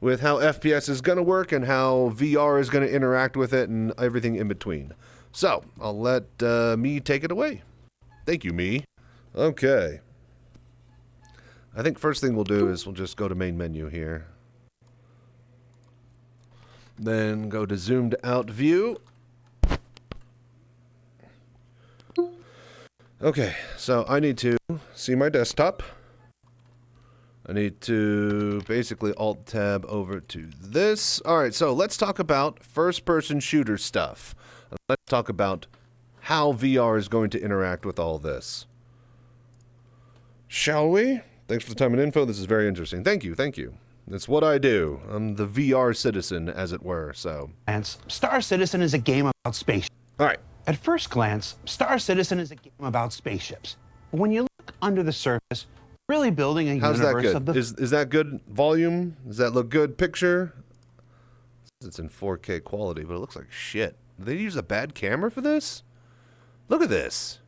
with how FPS is going to work and how VR is going to interact with it and everything in between. So I'll let me take it away. Thank you, me. Okay. I think first thing we'll do is we'll just go to main menu here. Then go to zoomed out view. Okay, so I need to see my desktop. I need to basically alt tab over to this. All right, so let's talk about first person shooter stuff. Let's talk about how VR is going to interact with all this. Shall we? Thanks for the time and info. This is very interesting. Thank you, thank you. That's what I do. I'm the VR citizen, as it were, so. Star Citizen is a game about space. All right. At first glance, Star Citizen is a game about spaceships. But when you look under the surface, really building a How's that universe good? of the... Is that good volume? Does that look good picture? It's in 4K quality, but it looks like shit. Did they use a bad camera for this? Look at this.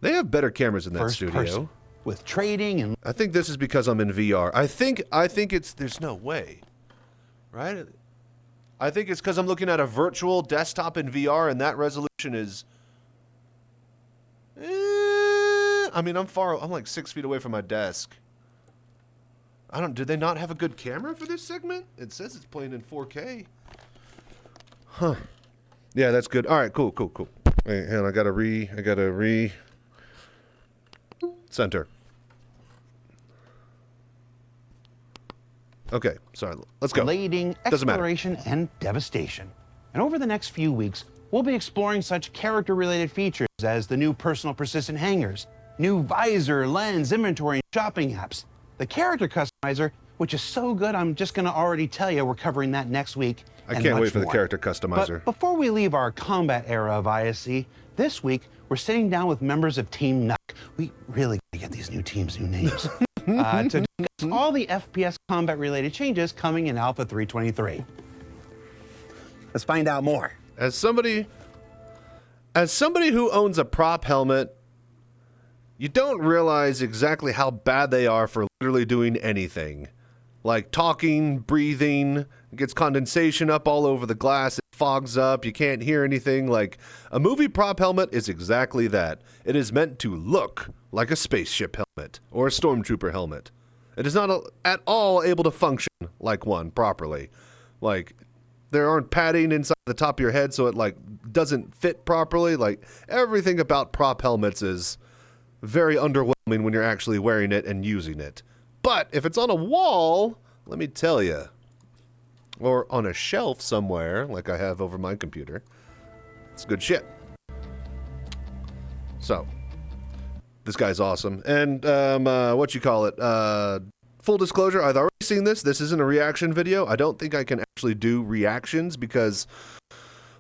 They have better cameras in that First studio. person, with trading and... I think this is because I'm in VR. I think it's... There's no way. Right? I think it's because I'm looking at a virtual desktop in VR, and that resolution is... I mean, I'm like 6 feet away from my desk. Did they not have a good camera for this segment? It says it's playing in 4K. Huh. Yeah, that's good. All right, cool. Wait, hang on, I gotta re center. Okay, sorry, let's go. Relating, Doesn't matter. exploration, and devastation. And over the next few weeks, we'll be exploring such character-related features as the new personal persistent hangers, new visor, lens, inventory, and shopping apps. The character customizer, which is so good, I'm just going to already tell you we're covering that next week. I can't wait for the character customizer. But before we leave our combat era of ISC, this week we're sitting down with members of Team NUC. We really gotta get these new teams new names. To discuss all the FPS combat-related changes coming in Alpha 323. Let's find out more. As somebody who owns a prop helmet, you don't realize exactly how bad they are for literally doing anything. Like talking, breathing, it gets condensation up all over the glass, it fogs up, you can't hear anything. Like, a movie prop helmet is exactly that. It is meant to look like a spaceship helmet or a stormtrooper helmet. It is not at all able to function like one properly. Like, there aren't padding inside the top of your head, so it like doesn't fit properly. Like, everything about prop helmets is very underwhelming when you're actually wearing it and using it. But if it's on a wall, let me tell you, or on a shelf somewhere, like I have over my computer, it's good shit. So, this guy's awesome. And, full disclosure, I've already seen this. This isn't a reaction video. I don't think I can actually do reactions because,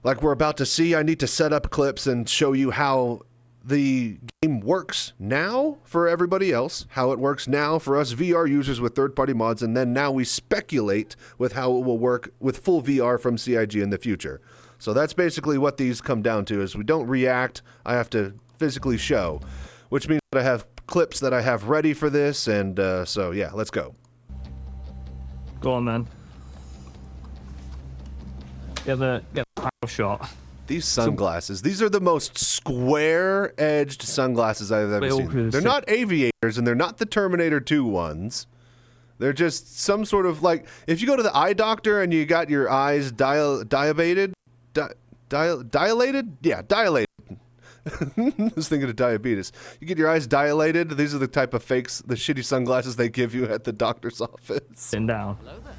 like we're about to see, I need to set up clips and show you how the game works now for everybody else, how it works now for us VR users with third-party mods, and then now we speculate with how it will work with full VR from CIG in the future. So that's basically what these come down to, is we don't react, I have to physically show, which means that I have clips that I have ready for this, and so yeah, let's go. Go on then. Get the power shot. These sunglasses, these are the most square-edged sunglasses I've ever seen. They're not aviators, and they're not the Terminator 2 ones. They're just some sort of, like, if you go to the eye doctor and you got your eyes dilated? Yeah, dilated. I was thinking of diabetes. You get your eyes dilated. These are the type of fakes, the shitty sunglasses they give you at the doctor's office. Sitting down. Hello there.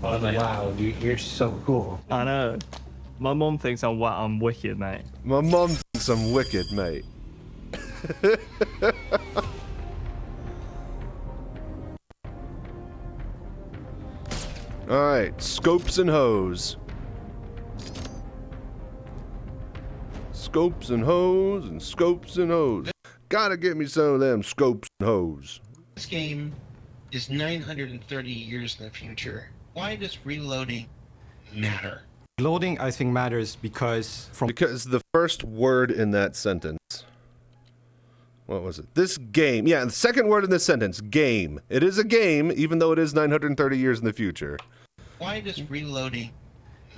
Oh, wow, dude, you're so cool. I know. My mom thinks I'm wicked, mate. My mom thinks I'm wicked, mate. Alright, scopes and hose. Scopes and hose and scopes and hose. Gotta get me some of them scopes and hose. This game is 930 years in the future. Why does reloading matter? Reloading, I think, matters because the first word in that sentence. What was it? This game. Yeah, the second word in this sentence. Game. It is a game, even though it is 930 years in the future. Why does reloading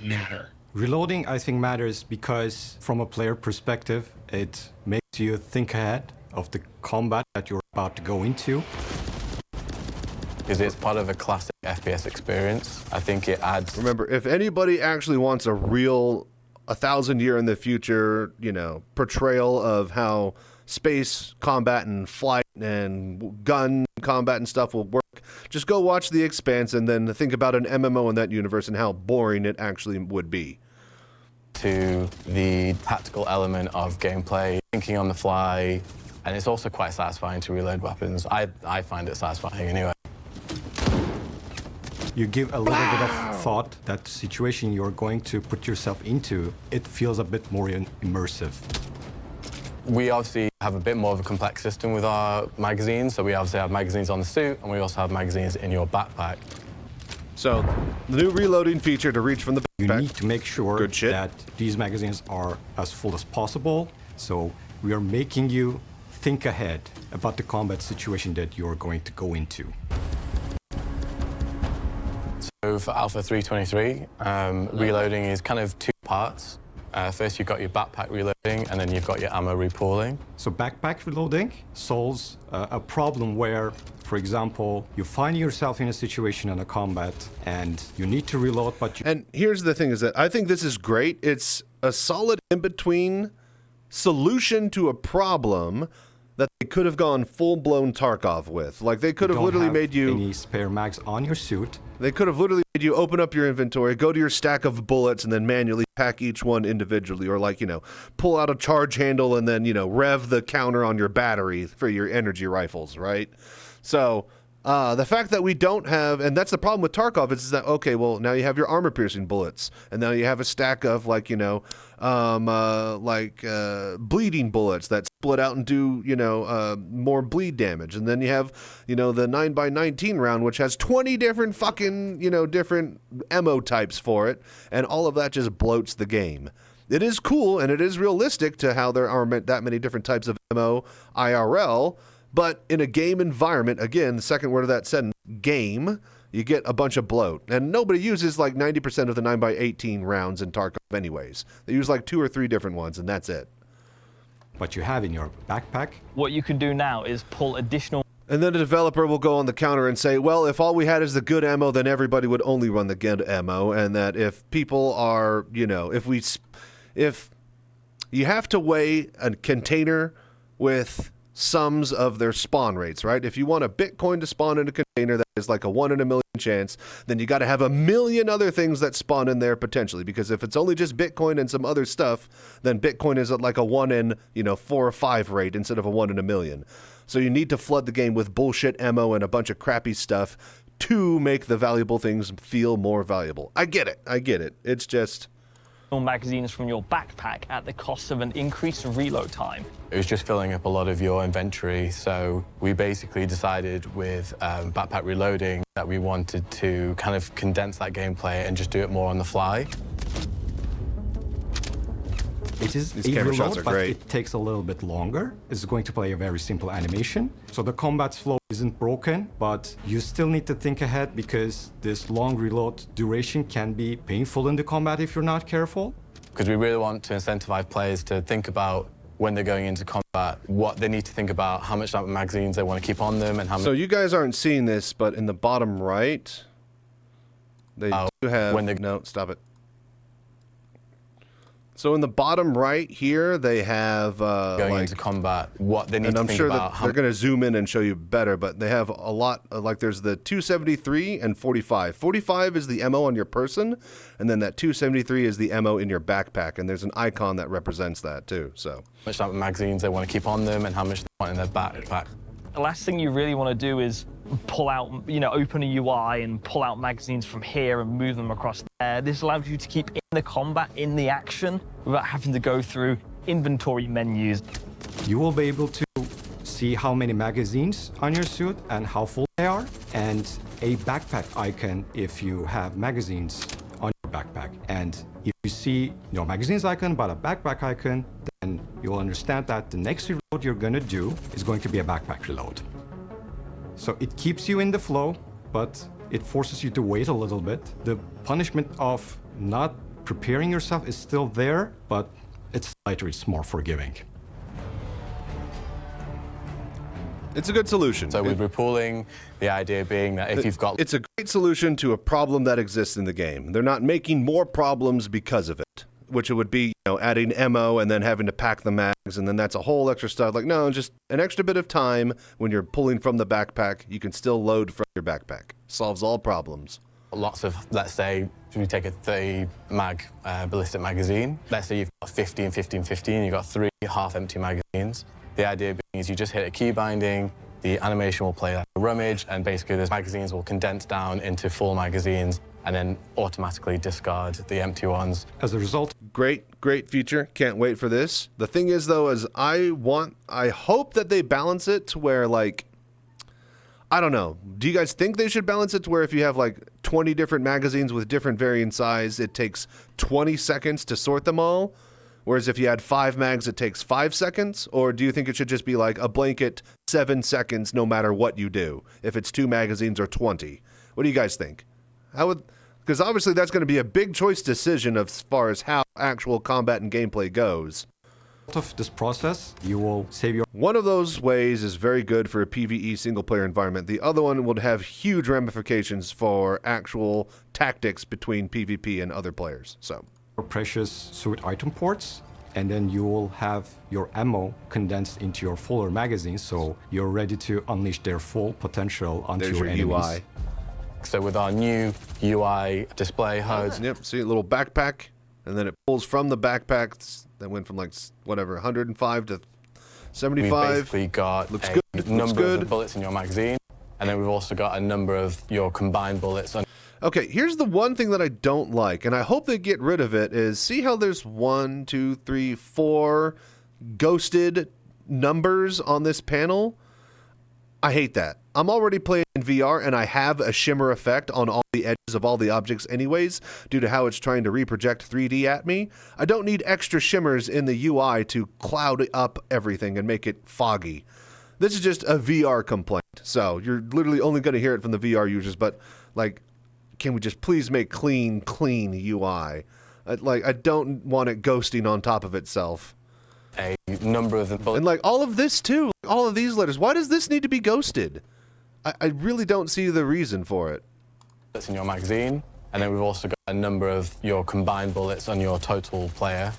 matter? Reloading, I think, matters because from a player perspective, it makes you think ahead of the combat that you're about to go into. Because it's part of a classic FPS experience. I think it adds... Remember, if anybody actually wants a real 1,000-year in the future, you know, portrayal of how space combat and flight and gun combat and stuff will work, just go watch The Expanse and then think about an MMO in that universe and how boring it actually would be. To the tactical element of gameplay, thinking on the fly, and it's also quite satisfying to reload weapons. I find it satisfying anyway. You give a little bit of thought that the situation you're going to put yourself into, it feels a bit more immersive. We obviously have a bit more of a complex system with our magazines. So we obviously have magazines on the suit, and we also have magazines in your backpack. So the new reloading feature to reach from the backpack. You need to make sure that these magazines are as full as possible. So we are making you think ahead about the combat situation that you're going to go into. So for Alpha 323, reloading is kind of two parts. First, you've got your backpack reloading, and then you've got your ammo repooling. So backpack reloading solves a problem where, for example, you find yourself in a situation in a combat and you need to reload, but And here's the thing is that I think this is great. It's a solid in-between solution to a problem that they could have gone full-blown Tarkov with. Like, they could have literally made you... any spare mags on your suit. They could have literally made you open up your inventory, go to your stack of bullets, and then manually pack each one individually. Or, like, you know, pull out a charge handle and then, you know, rev the counter on your battery for your energy rifles, right? So... the fact that we don't have, and that's the problem with Tarkov, is that, okay, well, now you have your armor-piercing bullets, and now you have a stack of, like, you know, bleeding bullets that split out and do, you know, more bleed damage. And then you have, you know, the 9x19 round, which has 20 different fucking, you know, different ammo types for it, and all of that just bloats the game. It is cool, and it is realistic to how there are that many different types of ammo IRL, but in a game environment, again, the second word of that sentence, game, you get a bunch of bloat. And nobody uses like 90% of the 9x18 rounds in Tarkov anyways. They use like 2 or 3 different ones, and that's it. But you have in your backpack. What you can do now is pull additional... And then the developer will go on the counter and say, well, if all we had is the good ammo, then everybody would only run the good ammo. And that if people are, you know, if you have to weigh a container with sums of their spawn rates, right? If you want a Bitcoin to spawn in a container that is like a 1 in a million chance, then you got to have a million other things that spawn in there potentially. Because if it's only just Bitcoin and some other stuff, then Bitcoin is at like a 1 in, you know, 4 or 5 rate instead of a 1 in a million. So you need to flood the game with bullshit ammo and a bunch of crappy stuff to make the valuable things feel more valuable. I get it. It's just... magazines from your backpack at the cost of an increased reload time. It was just filling up a lot of your inventory, so we basically decided with backpack reloading that we wanted to kind of condense that gameplay and just do it more on the fly. It is These a camera reload, shots are but great. it takes a little bit longer. It's going to play a very simple animation. So the combat flow isn't broken, but you still need to think ahead because this long reload duration can be painful in the combat if you're not careful. Because we really want to incentivize players to think about when they're going into combat, what they need to think about, how much magazines they want to keep on them, and how much... So you guys aren't seeing this, but in the bottom right, they do have... No, stop it. So in the bottom right here, they have going into combat, what they need to think about. And I'm sure that they're going to zoom in and show you better, but they have a lot, like there's the 273 and 45. 45 is the ammo on your person, and then that 273 is the ammo in your backpack, and there's an icon that represents that too, so. How much magazines they want to keep on them and how much they want in their backpack. The last thing you really want to do is pull out, you know, open a UI and pull out magazines from here and move them across there. This allows you to keep in the combat, in the action, without having to go through inventory menus. You will be able to see how many magazines on your suit and how full they are, and a backpack icon if you have magazines on your backpack. And if you see no magazines icon but a backpack icon, then you'll understand that the next reload you're going to do is going to be a backpack reload. So it keeps you in the flow, but it forces you to wait a little bit. The punishment of not preparing yourself is still there, but it's lighter, it's more forgiving. It's a good solution. So with repooling, the idea being that if you've got... It's a great solution to a problem that exists in the game. They're not making more problems because of it, which it would be, you know, adding ammo and then having to pack the mags, and then that's a whole extra stuff. Like, no, just an extra bit of time when you're pulling from the backpack, you can still load from your backpack. Solves all problems. Lots of, let's say, we take a 30 mag ballistic magazine. Let's say you've got 15, 15, 15, you've got 3 half-empty magazines. The idea being is you just hit a key binding, the animation will play like a rummage, and basically those magazines will condense down into full magazines and then automatically discard the empty ones. As a result, great feature. Can't wait for this. The thing is, though, is I hope that they balance it to where, like, I don't know. Do you guys think they should balance it to where if you have like 20 different magazines with different varying size, it takes 20 seconds to sort them all? Whereas if you had 5 mags, it takes 5 seconds? Or do you think it should just be like a blanket 7 seconds no matter what you do, if it's 2 magazines or 20? What do you guys think? Because obviously that's going to be a big choice decision as far as how actual combat and gameplay goes. Of this process, you will save your... One of those ways is very good for a PvE single-player environment. The other one would have huge ramifications for actual tactics between PvP and other players. So, precious suit item ports, and then you will have your ammo condensed into your fuller magazine, so you're ready to unleash their full potential onto your enemies. UI. So with our new UI display HUD... Yep, see a little backpack, and then it pulls from the backpack. That went from like, whatever, 105 to 75. We've basically got Looks a good. number of the bullets in your magazine, and then we've also got a number of your combined bullets. Okay, here's the one thing that I don't like, and I hope they get rid of it, is see how there's 1, 2, 3, 4 ghosted numbers on this panel? I hate that. I'm already playing in VR, and I have a shimmer effect on all the edges of all the objects anyways, due to how it's trying to reproject 3D at me. I don't need extra shimmers in the UI to cloud up everything and make it foggy. This is just a VR complaint, so you're literally only going to hear it from the VR users, but, like, can we just please make clean UI? I don't want it ghosting on top of itself. A number of the bullets. And, like, all of this, too. All of these letters. Why does this need to be ghosted? I really don't see the reason for it. That's in your magazine, and then we've also got a number of your combined bullets on your total player.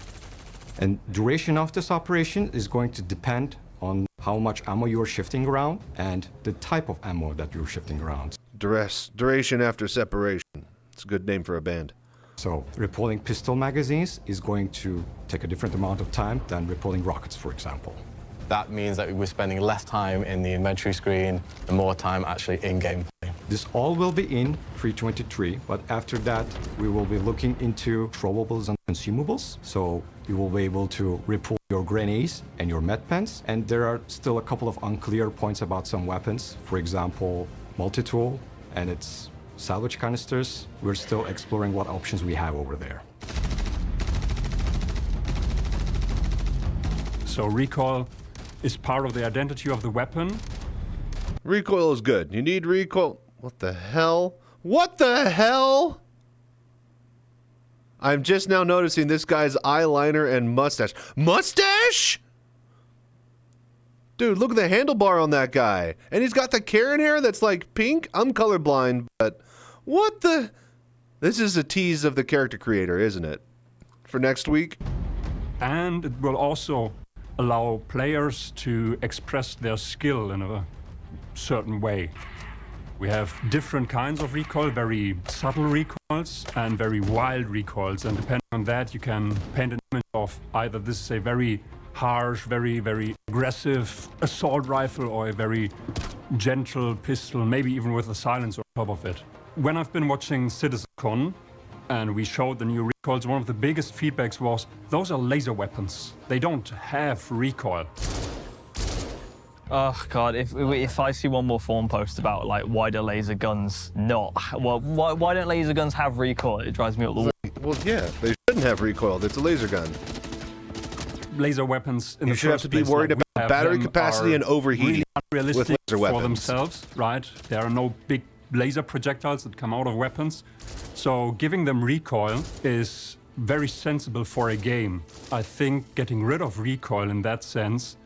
And duration of this operation is going to depend on how much ammo you're shifting around and the type of ammo that you're shifting around. Duration after separation. It's a good name for a band. So repulling pistol magazines is going to take a different amount of time than repulling rockets, for example. That means that we're spending less time in the inventory screen and more time actually in gameplay. This all will be in 3.23, but after that, we will be looking into throwables and consumables. So you will be able to repull your grenades and your med pens. And there are still a couple of unclear points about some weapons. For example, multi-tool and its salvage canisters. We're still exploring what options we have over there. So recoil is part of the identity of the weapon. Recoil is good. You need recoil. What the hell? What the hell? I'm just now noticing this guy's eyeliner and mustache. Mustache? Dude, look at the handlebar on that guy. And he's got the Karen hair that's like pink. I'm colorblind, but what the? This is a tease of the character creator, isn't it? For next week. And it will also allow players to express their skill in a certain way. We have different kinds of recoil, very subtle recoils and very wild recoils. And depending on that, you can paint an image of either this is a very harsh, very, very aggressive assault rifle or a very gentle pistol, maybe even with a silencer on top of it. When I've been watching CitizenCon and we showed the new recoils, one of the biggest feedbacks was, those are laser weapons. They don't have recoil. Oh God! If I see one more forum post about like why do laser guns not? Well, why don't laser guns have recoil? It drives me up the wall. Well, yeah, they shouldn't have recoil. It's a laser gun. Laser weapons in you the should have to be worried about battery capacity and overheating really with laser weapons. For themselves, right? There are no big laser projectiles that come out of weapons, so giving them recoil is very sensible for a game. I think getting rid of recoil in that sense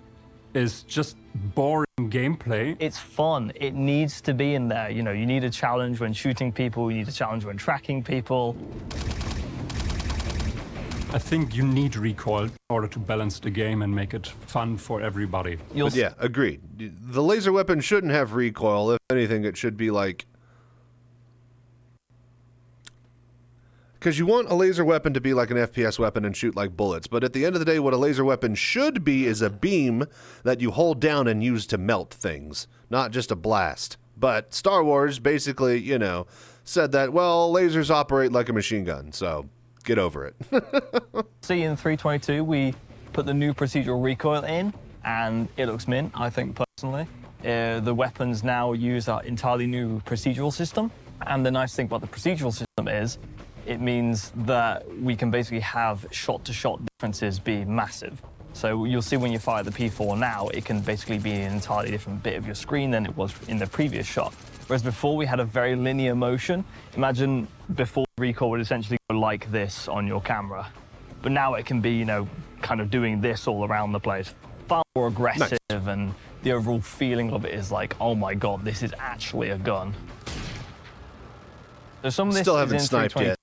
is just boring gameplay. It's fun. It needs to be in there. You know, you need a challenge when shooting people. You need a challenge when tracking people. I think you need recoil in order to balance the game and make it fun for everybody. But yeah, agreed. The laser weapon shouldn't have recoil. If anything, it should be like... Because you want a laser weapon to be like an FPS weapon and shoot like bullets. But at the end of the day, what a laser weapon should be is a beam that you hold down and use to melt things, not just a blast. But Star Wars basically, you know, said that, well, lasers operate like a machine gun. So get over it. See, in 322, we put the new procedural recoil in, and it looks mint, I think, personally. The weapons now use our entirely new procedural system. And the nice thing about the procedural system is it means that we can basically have shot-to-shot differences be massive. So you'll see when you fire the P4 now, it can basically be an entirely different bit of your screen than it was in the previous shot. Whereas before we had a very linear motion. Imagine before recoil would essentially go like this on your camera. But now it can be, you know, kind of doing this all around the place. Far more aggressive, nice. And the overall feeling of it is like, oh my God, this is actually a gun. So some of this still is haven't in sniped yet,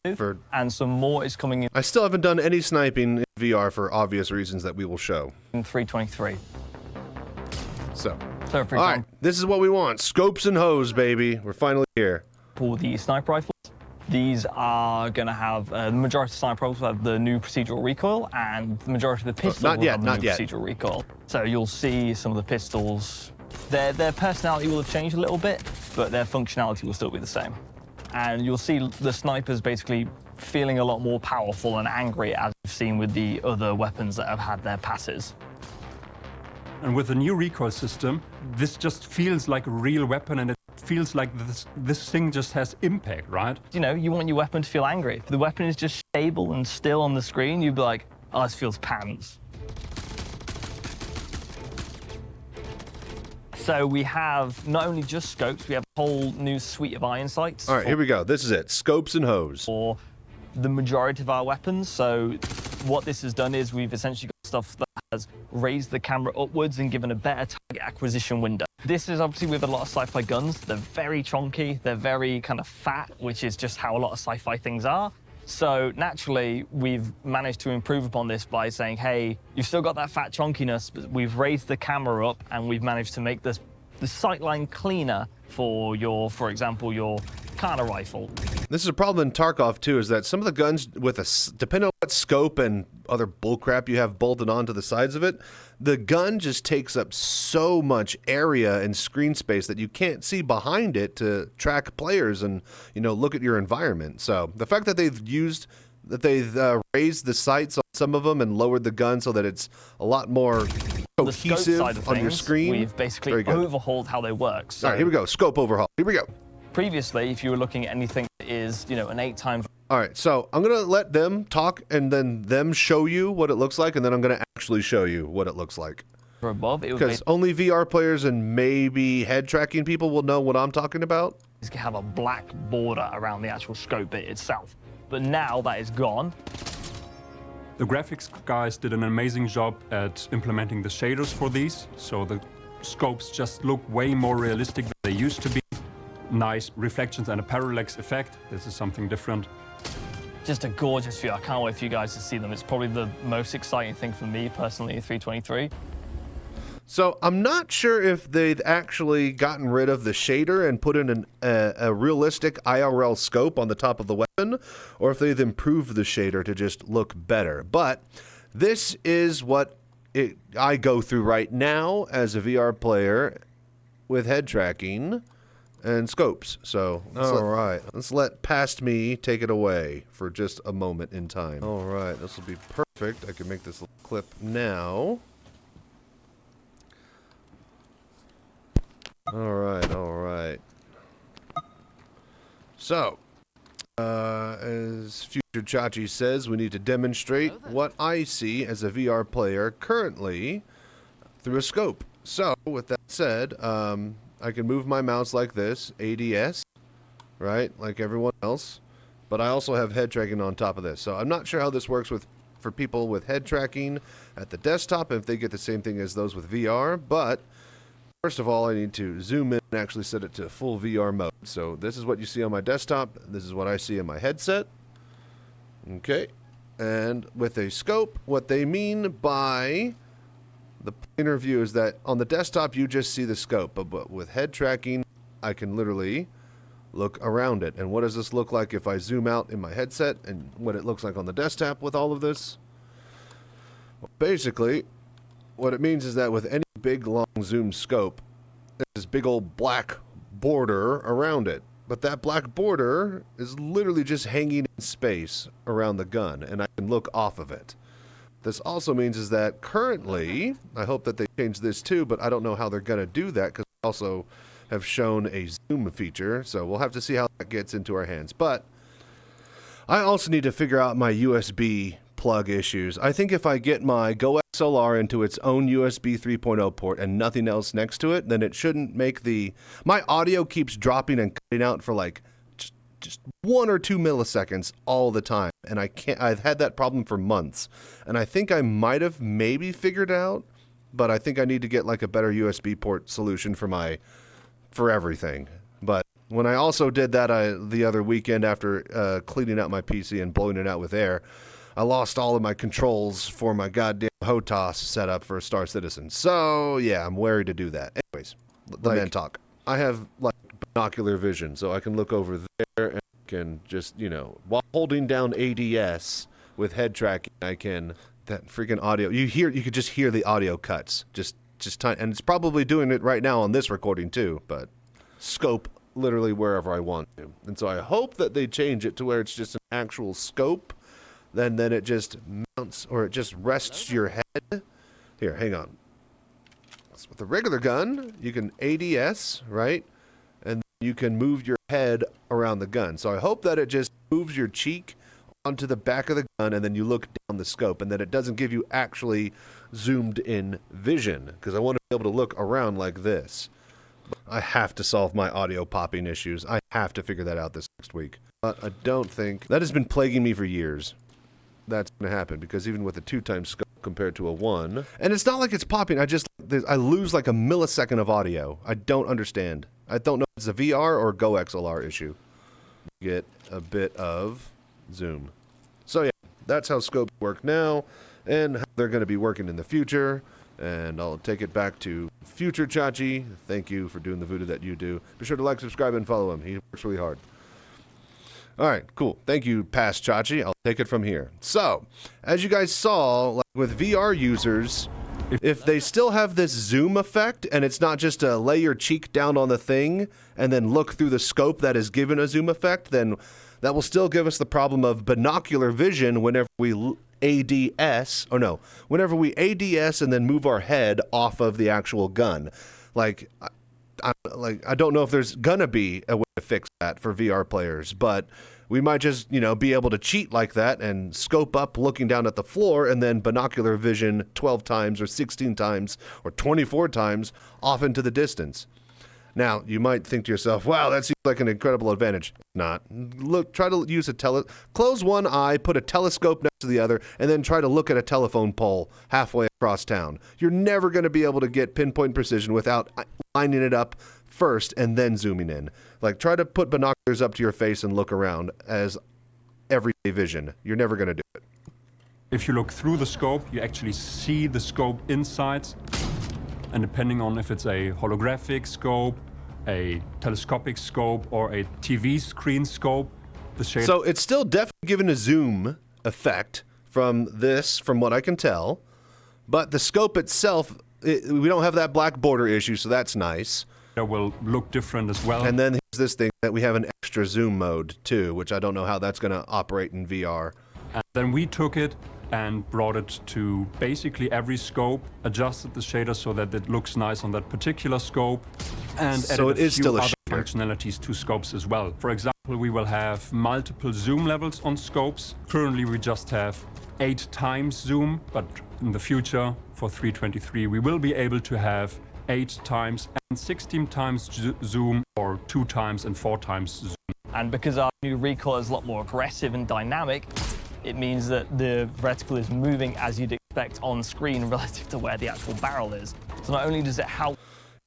and some more is coming in. I still haven't done any sniping in VR for obvious reasons that we will show. In 323. So for all example, right, this is what we want. Scopes and hose, baby. We're finally here. For the sniper rifles, these are going to have, the majority of sniper rifles have the new procedural recoil, and the majority of the pistols will have the new procedural recoil. So you'll see some of the pistols, their personality will have changed a little bit, but their functionality will still be the same. And you'll see the snipers basically feeling a lot more powerful and angry, as we've seen with the other weapons that have had their passes. And with the new recoil system, this just feels like a real weapon, and it feels like this thing just has impact, right? You know, you want your weapon to feel angry. If the weapon is just stable and still on the screen, you'd be like, oh, this feels pants. So we have not only just scopes, we have a whole new suite of iron sights. All right, here we go. This is it. Scopes and hose. For the majority of our weapons. So what this has done is we've essentially got stuff that has raised the camera upwards and given a better target acquisition window. This is obviously with a lot of sci-fi guns. They're very chonky. They're very kind of fat, which is just how a lot of sci-fi things are. So naturally, we've managed to improve upon this by saying, hey, you've still got that fat chonkiness, but we've raised the camera up and we've managed to make the sightline cleaner for your, for example, your Kana rifle. This is a problem in Tarkov too, is that some of the guns with depending on what scope and other bullcrap you have bolted onto the sides of it, the gun just takes up so much area and screen space that you can't see behind it to track players and, you know, look at your environment. So the fact that they've raised the sights on some of them and lowered the gun so that it's a lot more cohesive on your screen. We've basically overhauled how they work. So all right, here we go. Scope overhaul. Here we go. Previously, if you were looking at anything that is, you know, an 8x. All right, so I'm gonna let them talk and then them show you what it looks like, and then I'm gonna actually show you what it looks like. For above, it would because only VR players and maybe head tracking people will know what I'm talking about. It's gonna have a black border around the actual scope bit itself, but now that is gone. The graphics guys did an amazing job at implementing the shaders for these, so the scopes just look way more realistic than they used to be. Nice reflections and a parallax effect. This is something different. Just a gorgeous view. I can't wait for you guys to see them. It's probably the most exciting thing for me personally in 323. So I'm not sure if they've actually gotten rid of the shader and put in a realistic IRL scope on the top of the weapon, or if they've improved the shader to just look better. But this is what I go through right now as a VR player with head tracking and scopes. So let's let past me take it away for just a moment in time. All right, this will be perfect. I can make this little clip now. All right. So, as Future Chachi says, we need to demonstrate what I see as a VR player currently through a scope. So, with that said, I can move my mouse like this, ADS, right, like everyone else, but I also have head tracking on top of this. So I'm not sure how this works for people with head tracking at the desktop, if they get the same thing as those with VR, but first of all, I need to zoom in and actually set it to full VR mode. So this is what you see on my desktop. This is what I see in my headset. Okay, and with a scope, what they mean by the planar view is that on the desktop, you just see the scope, but with head tracking, I can literally look around it. And what does this look like if I zoom out in my headset and what it looks like on the desktop with all of this? Well, basically, what it means is that with any big, long zoom scope, there's this big old black border around it. But that black border is literally just hanging in space around the gun, and I can look off of it. This also means is that currently, I hope that they change this too, but I don't know how they're going to do that because they also have shown a zoom feature, so we'll have to see how that gets into our hands. But I also need to figure out my USB plug issues. I think if I get my Go XLR into its own USB 3.0 port and nothing else next to it, then it shouldn't make my audio keeps dropping and cutting out for like just 1 or 2 milliseconds all the time, and I've had that problem for months, and I think I might have maybe figured it out, but I think I need to get like a better USB port solution for everything. But when I also did that the other weekend after cleaning out my PC and blowing it out with air, I lost all of my controls for my goddamn HOTAS setup for Star Citizen. So, yeah, I'm wary to do that. Anyways, the man talk. I have, like, binocular vision, so I can look over there and can just, while holding down ADS with head tracking, I can, that freaking audio, you could just hear the audio cuts. Just tiny, and it's probably doing it right now on this recording, too, but scope literally wherever I want to. And so I hope that they change it to where it's just an actual scope. Then it just mounts, or it just rests your head. Here, hang on. So with a regular gun, you can ADS, right? And you can move your head around the gun. So I hope that it just moves your cheek onto the back of the gun, and then you look down the scope, and that it doesn't give you actually zoomed in vision, because I want to be able to look around like this. I have to solve my audio popping issues. I have to figure that out this next week. But I don't think that has been plaguing me for years. That's going to happen, because even with a 2x scope compared to a 1, and it's not like it's popping, I lose like a millisecond of audio. I don't understand. I don't know if it's a VR or Go XLR issue. Get a bit of zoom. So yeah, that's how scopes work now, and how they're going to be working in the future. And I'll take it back to future Chachi. Thank you for doing the voodoo that you do. Be sure to like, subscribe, and follow him. He works really hard. All right, cool. Thank you, past Chachi. I'll take it from here. So, as you guys saw, like with VR users, if they still have this zoom effect, and it's not just to lay your cheek down on the thing and then look through the scope that is given a zoom effect, then that will still give us the problem of binocular vision whenever we whenever we ADS and then move our head off of the actual gun. I don't know if there's gonna be a way to fix that for VR players, but we might just, be able to cheat like that and scope up looking down at the floor and then binocular vision 12 times or 16 times or 24 times off into the distance. Now, you might think to yourself, wow, that seems like an incredible advantage. Not. Look, try to use close one eye, put a telescope next to the other, and then try to look at a telephone pole halfway across town. You're never going to be able to get pinpoint precision without lining it up first and then zooming in. Like, try to put binoculars up to your face and look around as everyday vision. You're never going to do it. If you look through the scope, you actually see the scope inside. And depending on if it's a holographic scope, a telescopic scope, or a TV screen scope, the shape. So it's still definitely given a zoom effect from what I can tell. But the scope itself, we don't have that black border issue, so that's nice. It will look different as well. And then here's this thing that we have an extra zoom mode too, which I don't know how that's going to operate in VR. And then we took it and brought it to basically every scope, adjusted the shader so that it looks nice on that particular scope, and so added it is few still a other shader. Functionalities to scopes as well. For example, we will have multiple zoom levels on scopes. Currently we just have 8 times zoom, but in the future for 323 we will be able to have 8 times and 16 times zoom, or 2 times and 4 times zoom. And because our new recoil is a lot more aggressive and dynamic, it means that the reticle is moving as you'd expect on screen relative to where the actual barrel is. So not only does it help...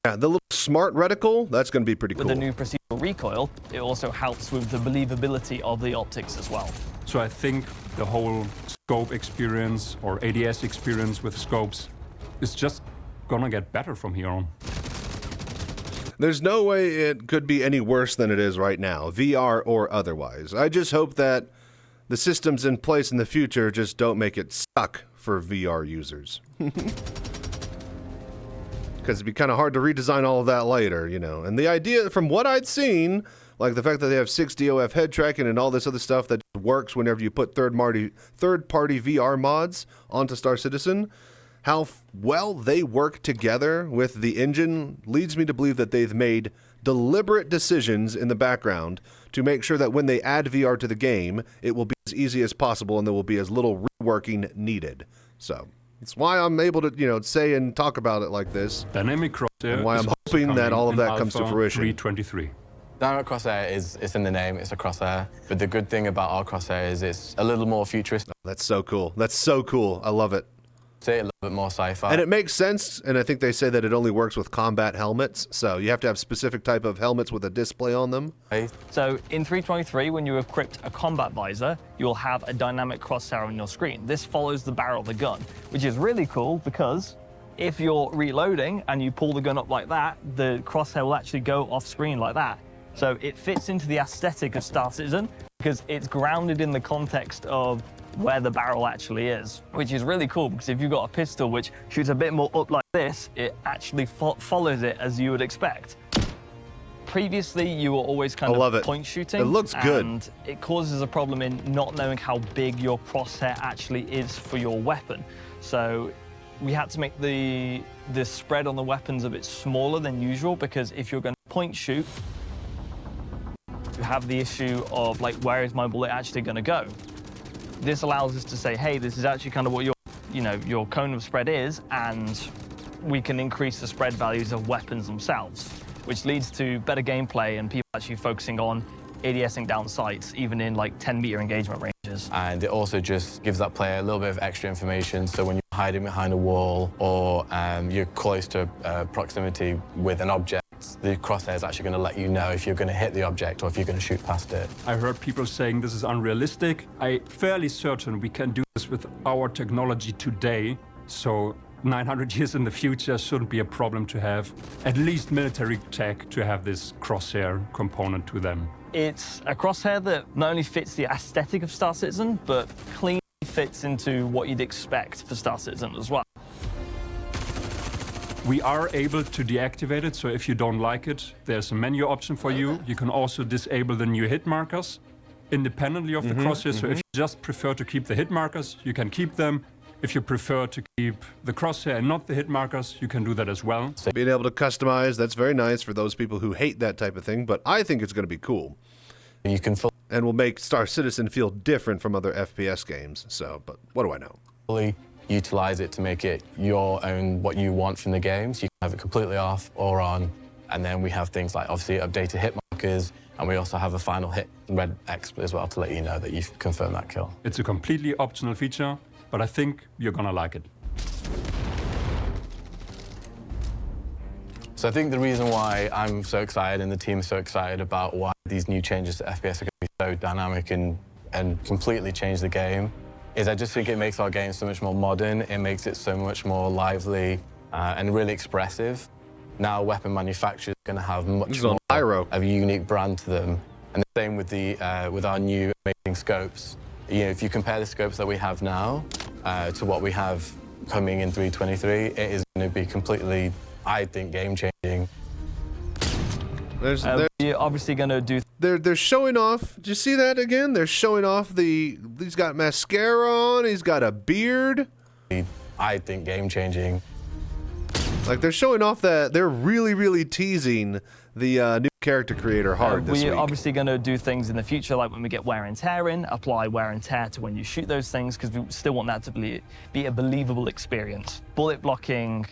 Yeah, the little smart reticle, that's going to be pretty cool. With the new procedural recoil, it also helps with the believability of the optics as well. So I think the whole scope experience, or ADS experience with scopes, is just gonna get better from here on. There's no way it could be any worse than it is right now, VR or otherwise. I just hope that the systems in place in the future just don't make it suck for VR users. because it'd be kind of hard to redesign all of that later, you know. And the idea, from what I'd seen, like the fact that they have 6 DOF head tracking and all this other stuff that works whenever you put third-party VR mods onto Star Citizen, how well they work together with the engine leads me to believe that they've made deliberate decisions in the background to make sure that when they add VR to the game, it will be as easy as possible and there will be as little reworking needed. So that's why I'm able to, you know, say and talk about it like this. Dynamic crosshair. And why I'm hoping that all of that comes to fruition. 3.23. Dynamic crosshair it's in the name, it's a crosshair. But the good thing about our crosshair is it's a little more futuristic. Oh, that's so cool. That's so cool. I love it. Say a little bit more sci-fi. And it makes sense, and I think they say that it only works with combat helmets, so you have to have specific type of helmets with a display on them. So in 3.23, when you equip a combat visor, you'll have a dynamic crosshair on your screen. This follows the barrel of the gun, which is really cool because if you're reloading and you pull the gun up like that, the crosshair will actually go off screen like that. So it fits into the aesthetic of Star Citizen because it's grounded in the context of where the barrel actually is, which is really cool because if you've got a pistol which shoots a bit more up like this, it actually follows it as you would expect. Previously, you were always kind of point shooting. It looks good. And it causes a problem in not knowing how big your crosshair actually is for your weapon. So we had to make the spread on the weapons a bit smaller than usual because if you're going to point shoot, you have the issue of like, where is my bullet actually going to go? This allows us to say, hey, this is actually kind of what your cone of spread is, and we can increase the spread values of weapons themselves, which leads to better gameplay and people actually focusing on ADSing down sights, even in like 10-meter engagement ranges. And it also just gives that player a little bit of extra information, so when you're hiding behind a wall or you're close to proximity with an object, the crosshair is actually going to let you know if you're going to hit the object or if you're going to shoot past it. I heard people saying this is unrealistic. I'm fairly certain we can do this with our technology today, so 900 years in the future shouldn't be a problem to have at least military tech to have this crosshair component to them. It's a crosshair that not only fits the aesthetic of Star Citizen, but cleanly fits into what you'd expect for Star Citizen as well. We are able to deactivate it, so if you don't like it, there's a menu option for you. You can also disable the new hit markers independently of the crosshair, so if you just prefer to keep the hit markers, you can keep them. If you prefer to keep the crosshair and not the hit markers, you can do that as well. Being able to customize, that's very nice for those people who hate that type of thing, but I think it's going to be cool. You can and will make Star Citizen feel different from other FPS games, so, but what do I know? Fully utilize it to make it your own, what you want from the game. So you can have it completely off or on. And then we have things like, obviously, updated hit markers, and we also have a final hit red X as well to let you know that you've confirmed that kill. It's a completely optional feature, but I think you're gonna like it. So I think the reason why I'm so excited and the team is so excited about why these new changes to FPS are going to be so dynamic and completely change the game is I just think it makes our game so much more modern. It makes it so much more lively and really expressive. Now weapon manufacturers are going to have much more of a unique brand to them. And the same with with our new amazing scopes. You know, if you compare the scopes that we have now to what we have coming in 3.23, it is going to be completely, I think, game-changing. You're obviously going to do... They're showing off. Did you see that again? They're showing off he's got mascara on, he's got a beard. I think game-changing. Like, they're showing off that they're really, really teasing the new character creator hard this week. We're obviously going to do things in the future, like when we get wear and tear in, apply wear and tear to when you shoot those things, because we still want that to be a believable experience. Bullet blocking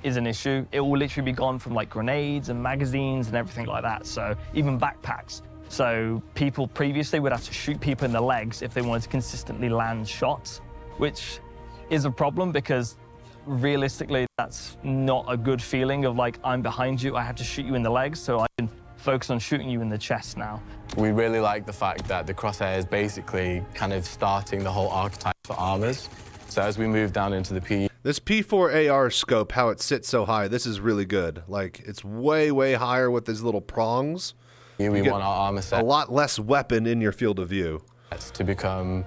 is an issue. It will literally be gone from like grenades and magazines and everything like that, so even backpacks. So people previously would have to shoot people in the legs if they wanted to consistently land shots, which is a problem because realistically, that's not a good feeling of like, I'm behind you, I have to shoot you in the legs, so I can focus on shooting you in the chest now. We really like the fact that the crosshair is basically kind of starting the whole archetype for armors. So as we move down into the P... This P4AR scope, how it sits so high, this is really good. Like, it's way, way higher with these little prongs. We want our armor set a lot less weapon in your field of view. to become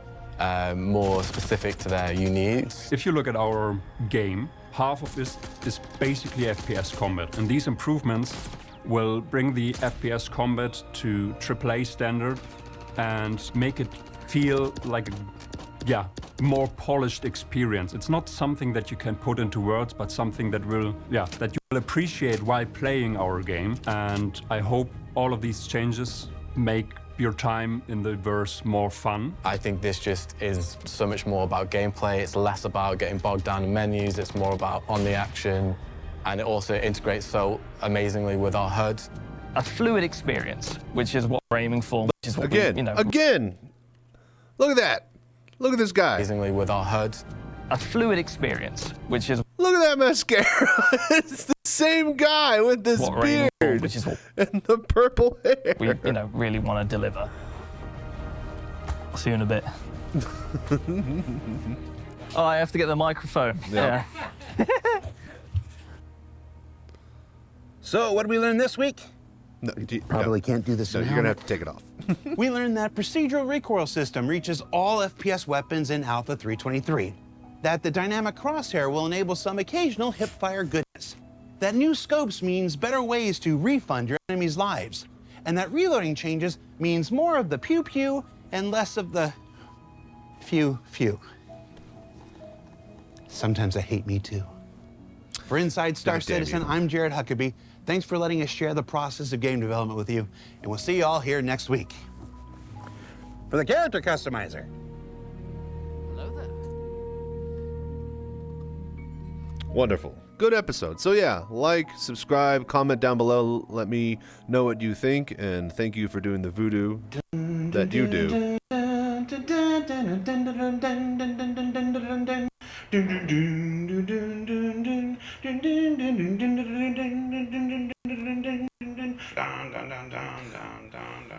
more specific to their needs. If you look at our game, half of this is basically FPS combat. And these improvements will bring the FPS combat to AAA standard and make it feel like a more polished experience. It's not something that you can put into words, but something that that you will appreciate while playing our game. And I hope all of these changes make your time in the verse more fun. I think this just is so much more about gameplay. It's less about getting bogged down in menus. It's more about on the action. And it also integrates so amazingly with our HUD. A fluid experience, which is what we're aiming for. Which is what Again! Look at that! Look at this guy. Amazingly with our HUD. A fluid experience, which is... Look at that mascara! It's the same guy with this beard which is what and the purple hair. we, really want to deliver. I'll see you in a bit. Oh, I have to get the microphone. Yeah. So, what did we learn this week? No, Probably can't do this No, now. you're gonna have to take it off. We learned that procedural recoil system reaches all FPS weapons in Alpha 323. That the dynamic crosshair will enable some occasional hipfire goodness. That new scopes means better ways to refund your enemies' lives. And that reloading changes means more of the pew-pew and less of the few. Sometimes I hate me too. For Inside Star Citizen, I'm Jared Huckabee. Thanks for letting us share the process of game development with you, and we'll see you all here next week. For the character customizer. Hello there. Wonderful. Good episode. So yeah, like, subscribe, comment down below, let me know what you think, and thank you for doing the voodoo that you do.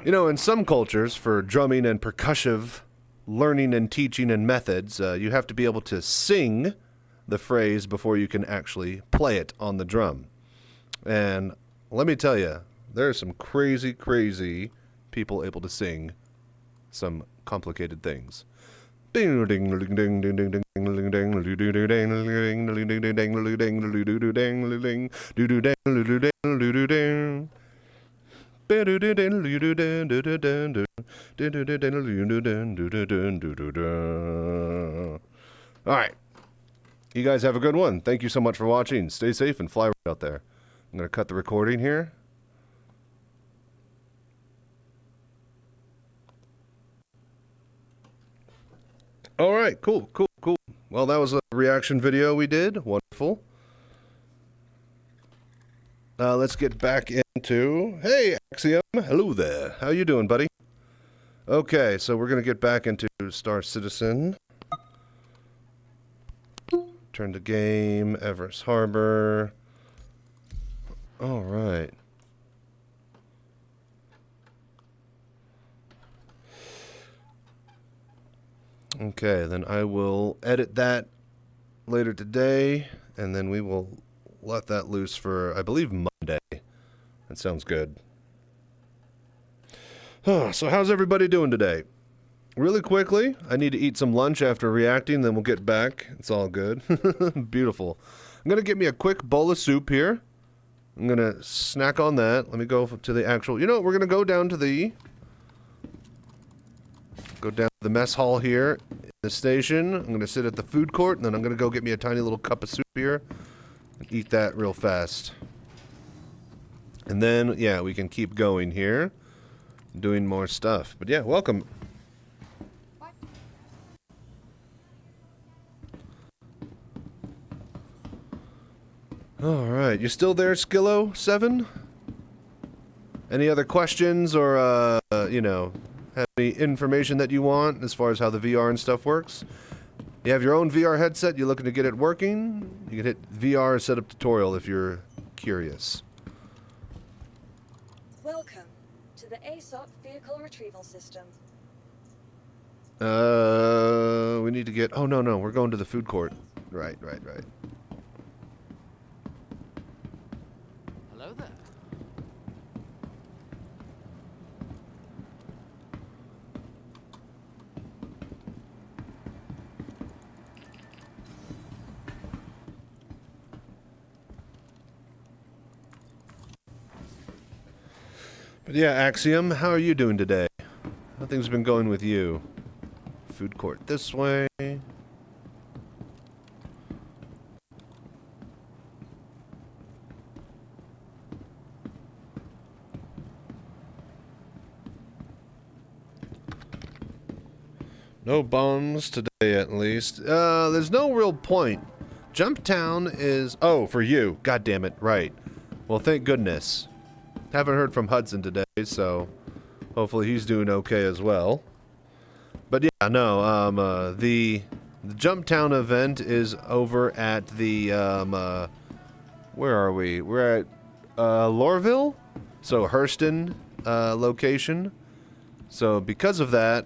You know, in some cultures, for drumming and percussive learning and teaching and methods, you have to be able to sing the phrase before you can actually play it on the drum. And let me tell you, there are some crazy, crazy people able to sing some complicated things. All right. You guys have a good one. Thank you so much for watching. Stay safe and fly right out there. I'm going to cut the recording here. All right, cool. Well, that was a reaction video we did. Wonderful. Let's get back into... Hey, Ixion. Hello there. How you doing, buddy? Okay, so we're going to get back into Star Citizen. Turn to game, Everest Harbor. All right. Okay, then I will edit that later today, and then we will let that loose for, I believe, Monday. That sounds good. So how's everybody doing today? Really quickly, I need to eat some lunch after reacting, then we'll get back. It's all good. Beautiful. I'm going to get me a quick bowl of soup here. I'm going to snack on that. Let me go to the actual... You know what? We're going to go down to the... Go down to the mess hall here in the station. I'm going to sit at the food court, and then I'm going to go get me a tiny little cup of soup here and eat that real fast. And then, yeah, we can keep going here, doing more stuff. But yeah, welcome. All right, you still there, Skillo7? Any other questions or, you know, have any information that you want as far as how the VR and stuff works? You have your own VR headset, you're looking to get it working? You can hit VR setup tutorial if you're curious. Welcome to the ASOP Vehicle Retrieval System. We need to get... Oh, no, we're going to the food court. Right. Hello there. But yeah, Axiom, how are you doing today? How things been going with you? Food court this way. No bombs today, at least. There's no real point. Jumptown is... Oh, for you. God damn it. Right. Well, thank goodness. Haven't heard from Hudson today, so hopefully he's doing okay as well. But yeah, no, the Jumptown event is over at the, where are we? We're at, Lorville? So, Hurston, location. So, because of that,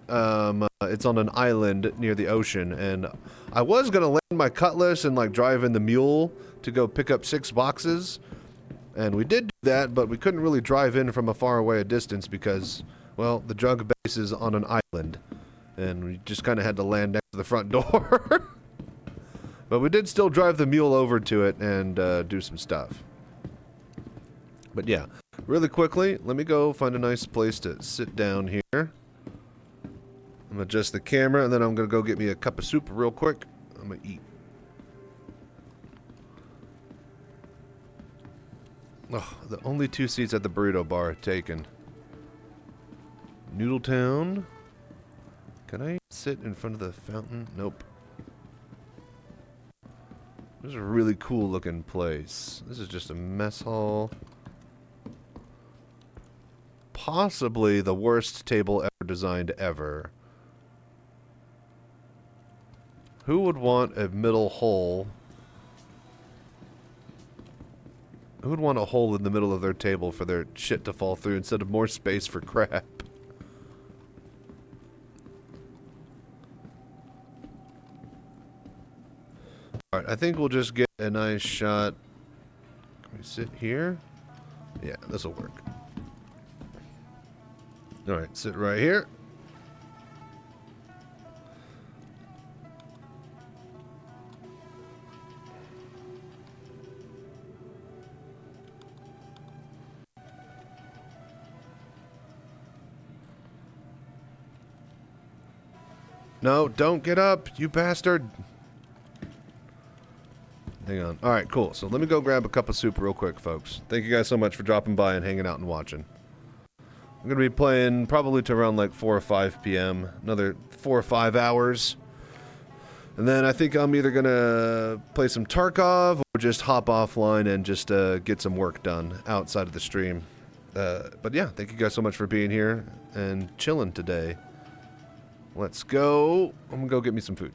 it's on an island near the ocean, and I was gonna land my cutlass and, like, drive in the mule to go pick up 6 boxes, and we did do that, but we couldn't really drive in from a far away a distance because, well, the drug base is on an island, and we just kind of had to land next to the front door. But we did still drive the mule over to it and do some stuff. But yeah, really quickly, let me go find a nice place to sit down here. I'm gonna adjust the camera, and then I'm gonna go get me a cup of soup real quick. I'm gonna eat. Oh, the only 2 seats at the burrito bar are taken. Noodletown. Can I sit in front of the fountain? Nope. This is a really cool looking place. This is just a mess hall. Possibly the worst table ever designed ever. Who would want a middle hole? Who would want a hole in the middle of their table for their shit to fall through instead of more space for crap? Alright, I think we'll just get a nice shot. Can we sit here? Yeah, this'll work. Alright, sit right here. No, don't get up, you bastard. Hang on. Alright, cool. So let me go grab a cup of soup real quick, folks. Thank you guys so much for dropping by and hanging out and watching. I'm going to be playing probably to around like 4 or 5 p.m. Another 4 or 5 hours. And then I think I'm either going to play some Tarkov or just hop offline and just get some work done outside of the stream. But yeah, thank you guys so much for being here and chilling today. Let's go. I'm going to go get me some food.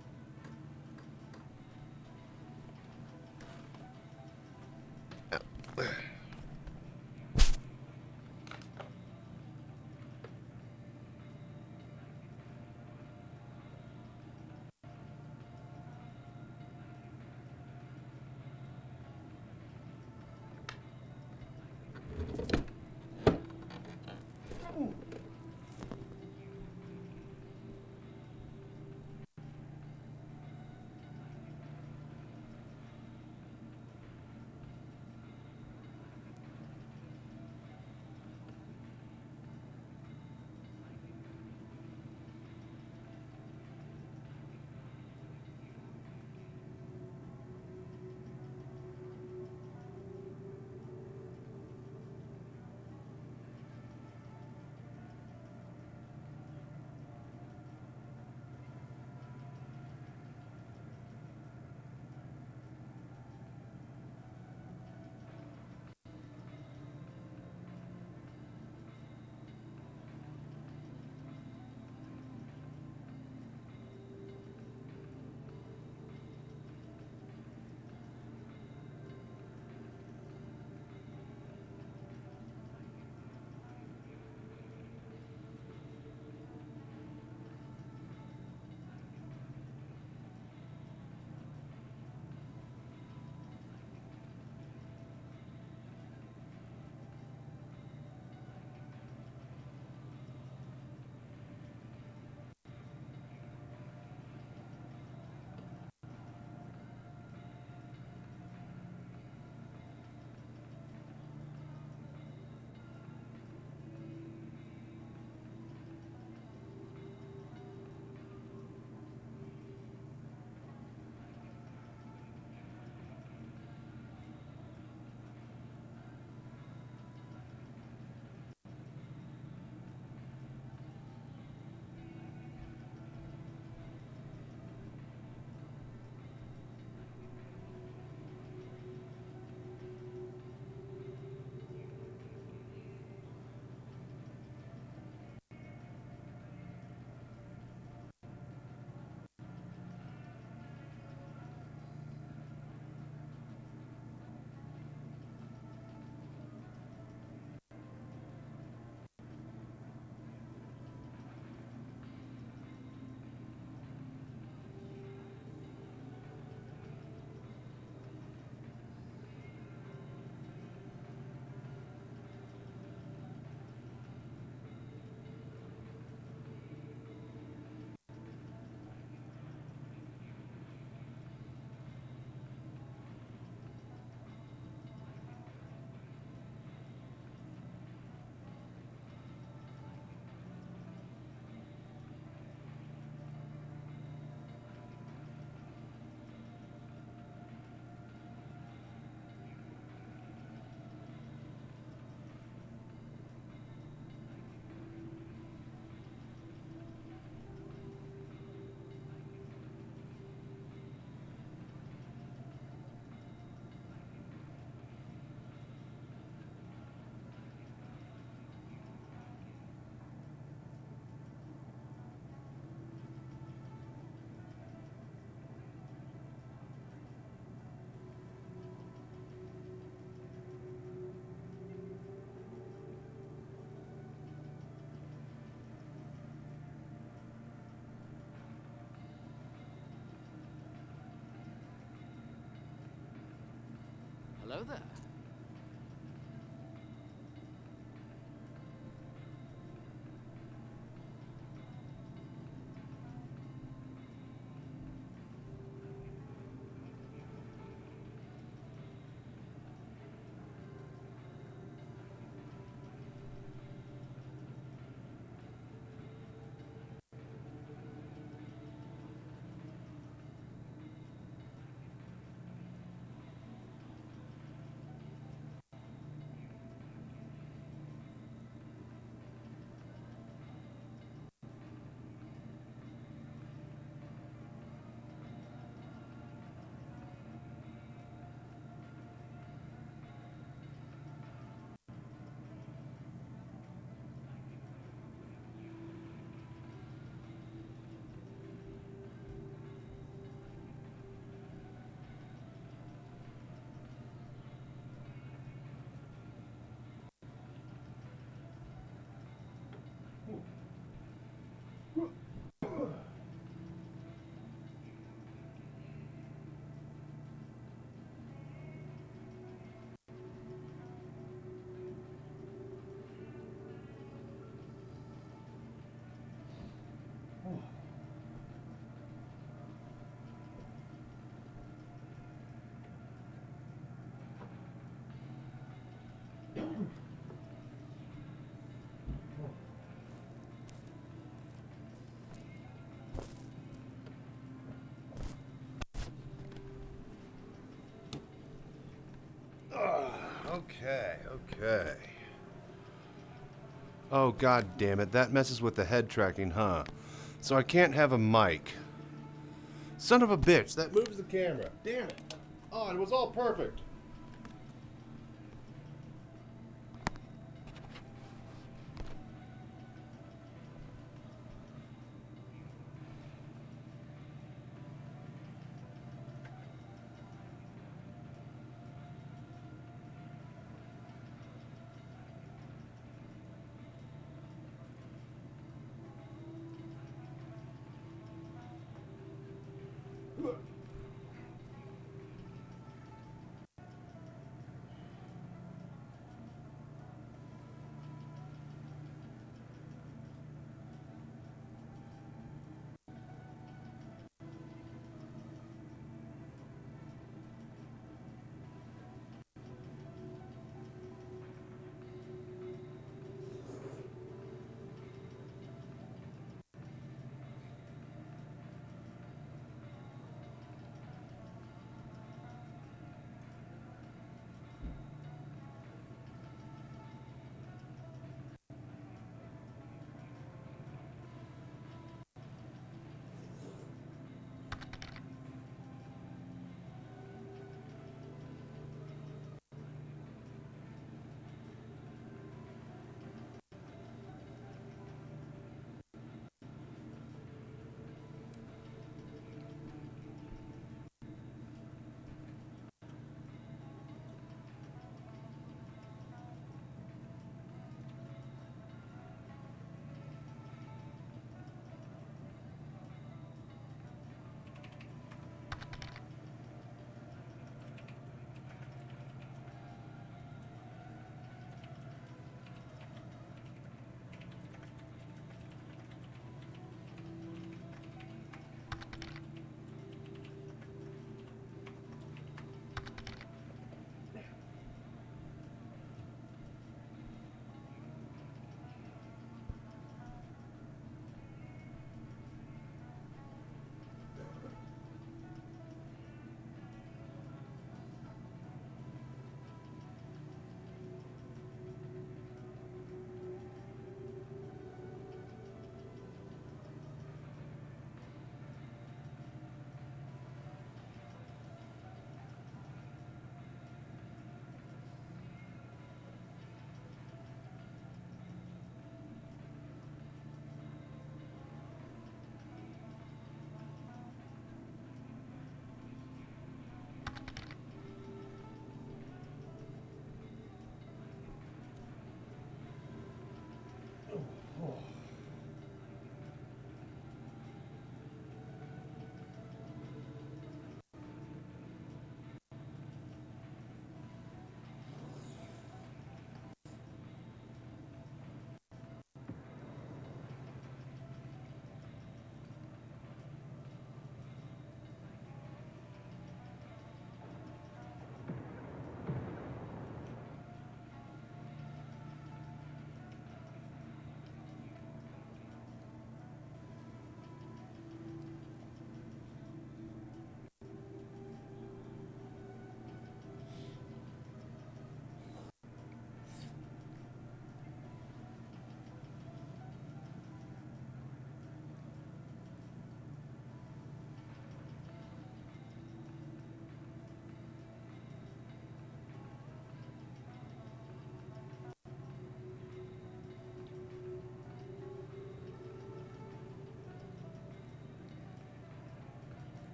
Hello there. Okay. Oh, god damn it. That messes with the head tracking, huh? So I can't have a mic. Son of a bitch, that moves the camera. Damn it. Oh, it was all perfect.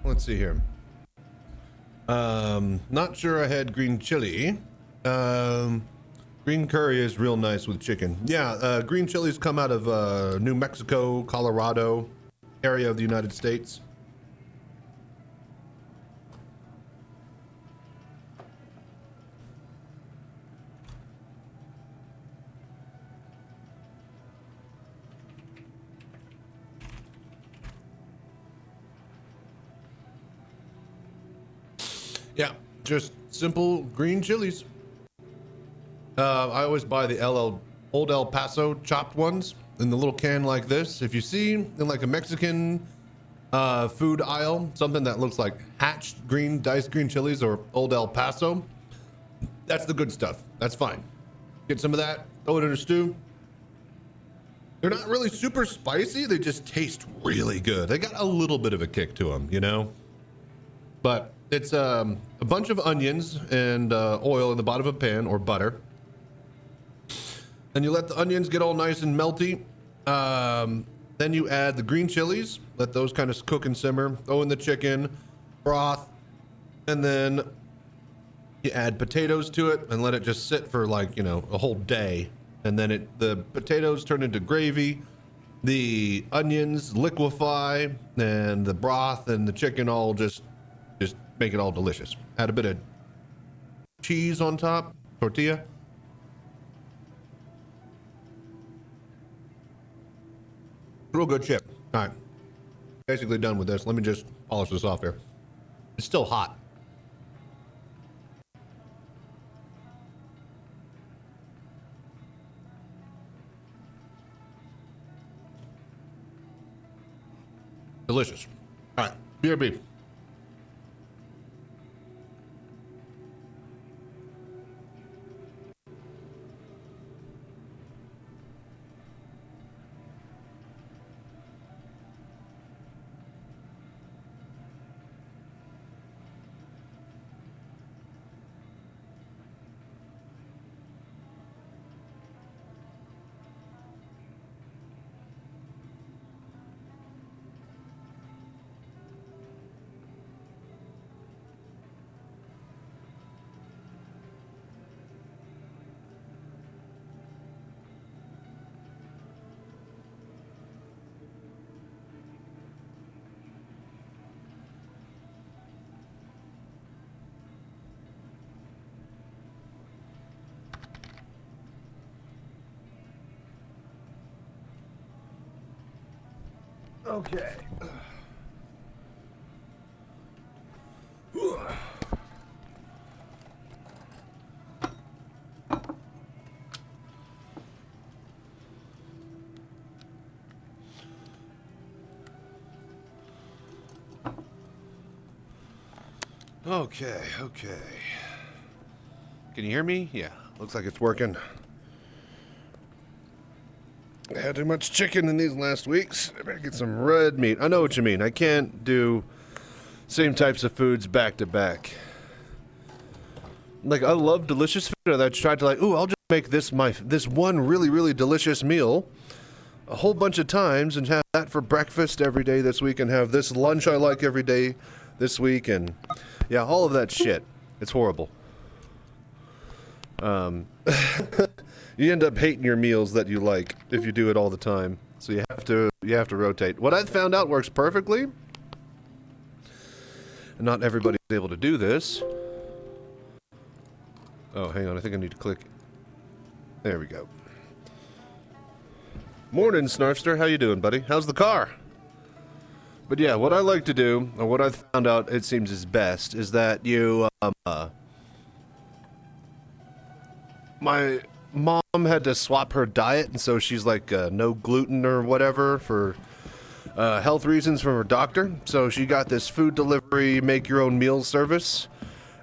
Let's see here. Not sure I had green chili. Green curry is real nice with chicken. Yeah, green chilies come out of New Mexico, Colorado area of the United States. Yeah, just simple green chilies. I always buy the Old El Paso chopped ones in the little can like this. If you see in like a Mexican food aisle, something that looks like hatched green, diced green chilies or Old El Paso, that's the good stuff. That's fine. Get some of that, throw it in a stew. They're not really super spicy. They just taste really good. They got a little bit of a kick to them, you know? But it's a bunch of onions and oil in the bottom of a pan or butter. Then you let the onions get all nice and melty. Then you add the green chilies, let those kind of cook and simmer. Throw in the chicken, broth, and then you add potatoes to it and let it just sit for like, you know, a whole day. And then the potatoes turn into gravy. The onions liquefy and the broth and the chicken all just make it all delicious. Add a bit of cheese on top, tortilla. Real good chip. All right, basically done with this. Let me just polish this off here. It's still hot. Delicious. All right, BRB. Okay. Okay. Can you hear me? Yeah, looks like it's working. I had too much chicken in these last weeks. I better get some red meat. I know what you mean. I can't do same types of foods back to back. Like, I love delicious food, and I tried to I'll just make this one really, really delicious meal a whole bunch of times and have that for breakfast every day this week and have this lunch I like every day this week, and yeah, all of that shit. It's horrible. You end up hating your meals that you like if you do it all the time. So you have to rotate. What I've found out works perfectly, and not everybody's able to do this. Oh, hang on, I think I need to click. There we go. Morning, Snarfster. How you doing, buddy? How's the car? But yeah, what I like to do, or what I've found out it seems is best, is that you, my mom had to swap her diet, and so she's like no gluten or whatever for health reasons from her doctor. So she got this food delivery, make your own meals service,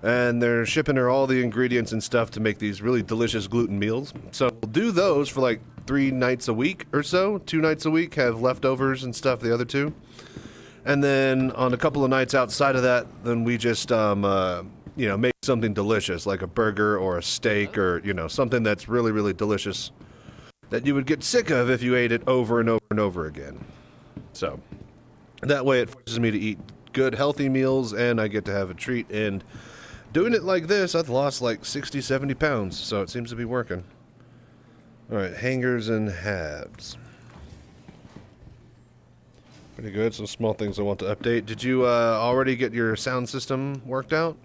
and they're shipping her all the ingredients and stuff to make these really delicious gluten meals. So we'll do those for like 3 nights a week or so, 2 nights a week, have leftovers and stuff the other 2. And then on a couple of nights outside of that, then we just, make something delicious, like a burger or a steak or, something that's really, really delicious that you would get sick of if you ate it over and over and over again. So that way it forces me to eat good, healthy meals, and I get to have a treat. And doing it like this, I've lost like 60, 70 pounds, so it seems to be working. All right, hangers and halves. Pretty good. Some small things I want to update. Did you already get your sound system worked out?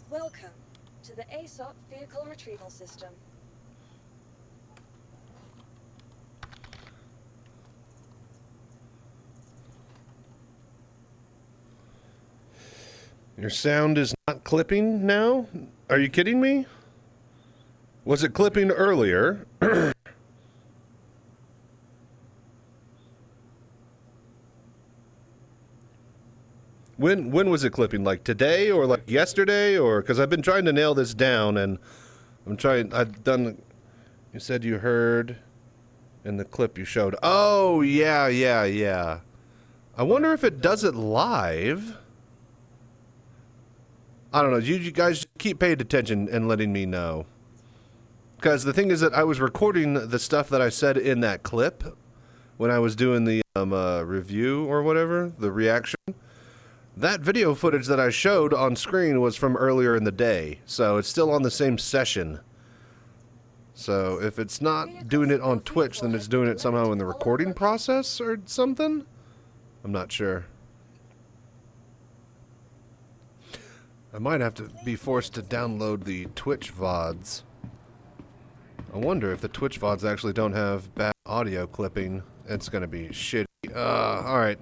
Welcome to the ASOP Vehicle Retrieval System. Your sound is not clipping now? Are you kidding me? Was it clipping earlier? When was it clipping? Like today or like yesterday? Or because I've been trying to nail this down, and I've done. You said you heard in the clip you showed. Oh yeah. I wonder if it does it live. I don't know. You guys keep paying attention and letting me know. Because the thing is that I was recording the stuff that I said in that clip when I was doing the review or whatever, the reaction. That video footage that I showed on screen was from earlier in the day, so it's still on the same session. So if it's not doing it on Twitch, then it's doing it somehow in the recording process or something? I'm not sure. I might have to be forced to download the Twitch VODs. I wonder if the Twitch VODs actually don't have bad audio clipping. It's gonna be shitty. Alright.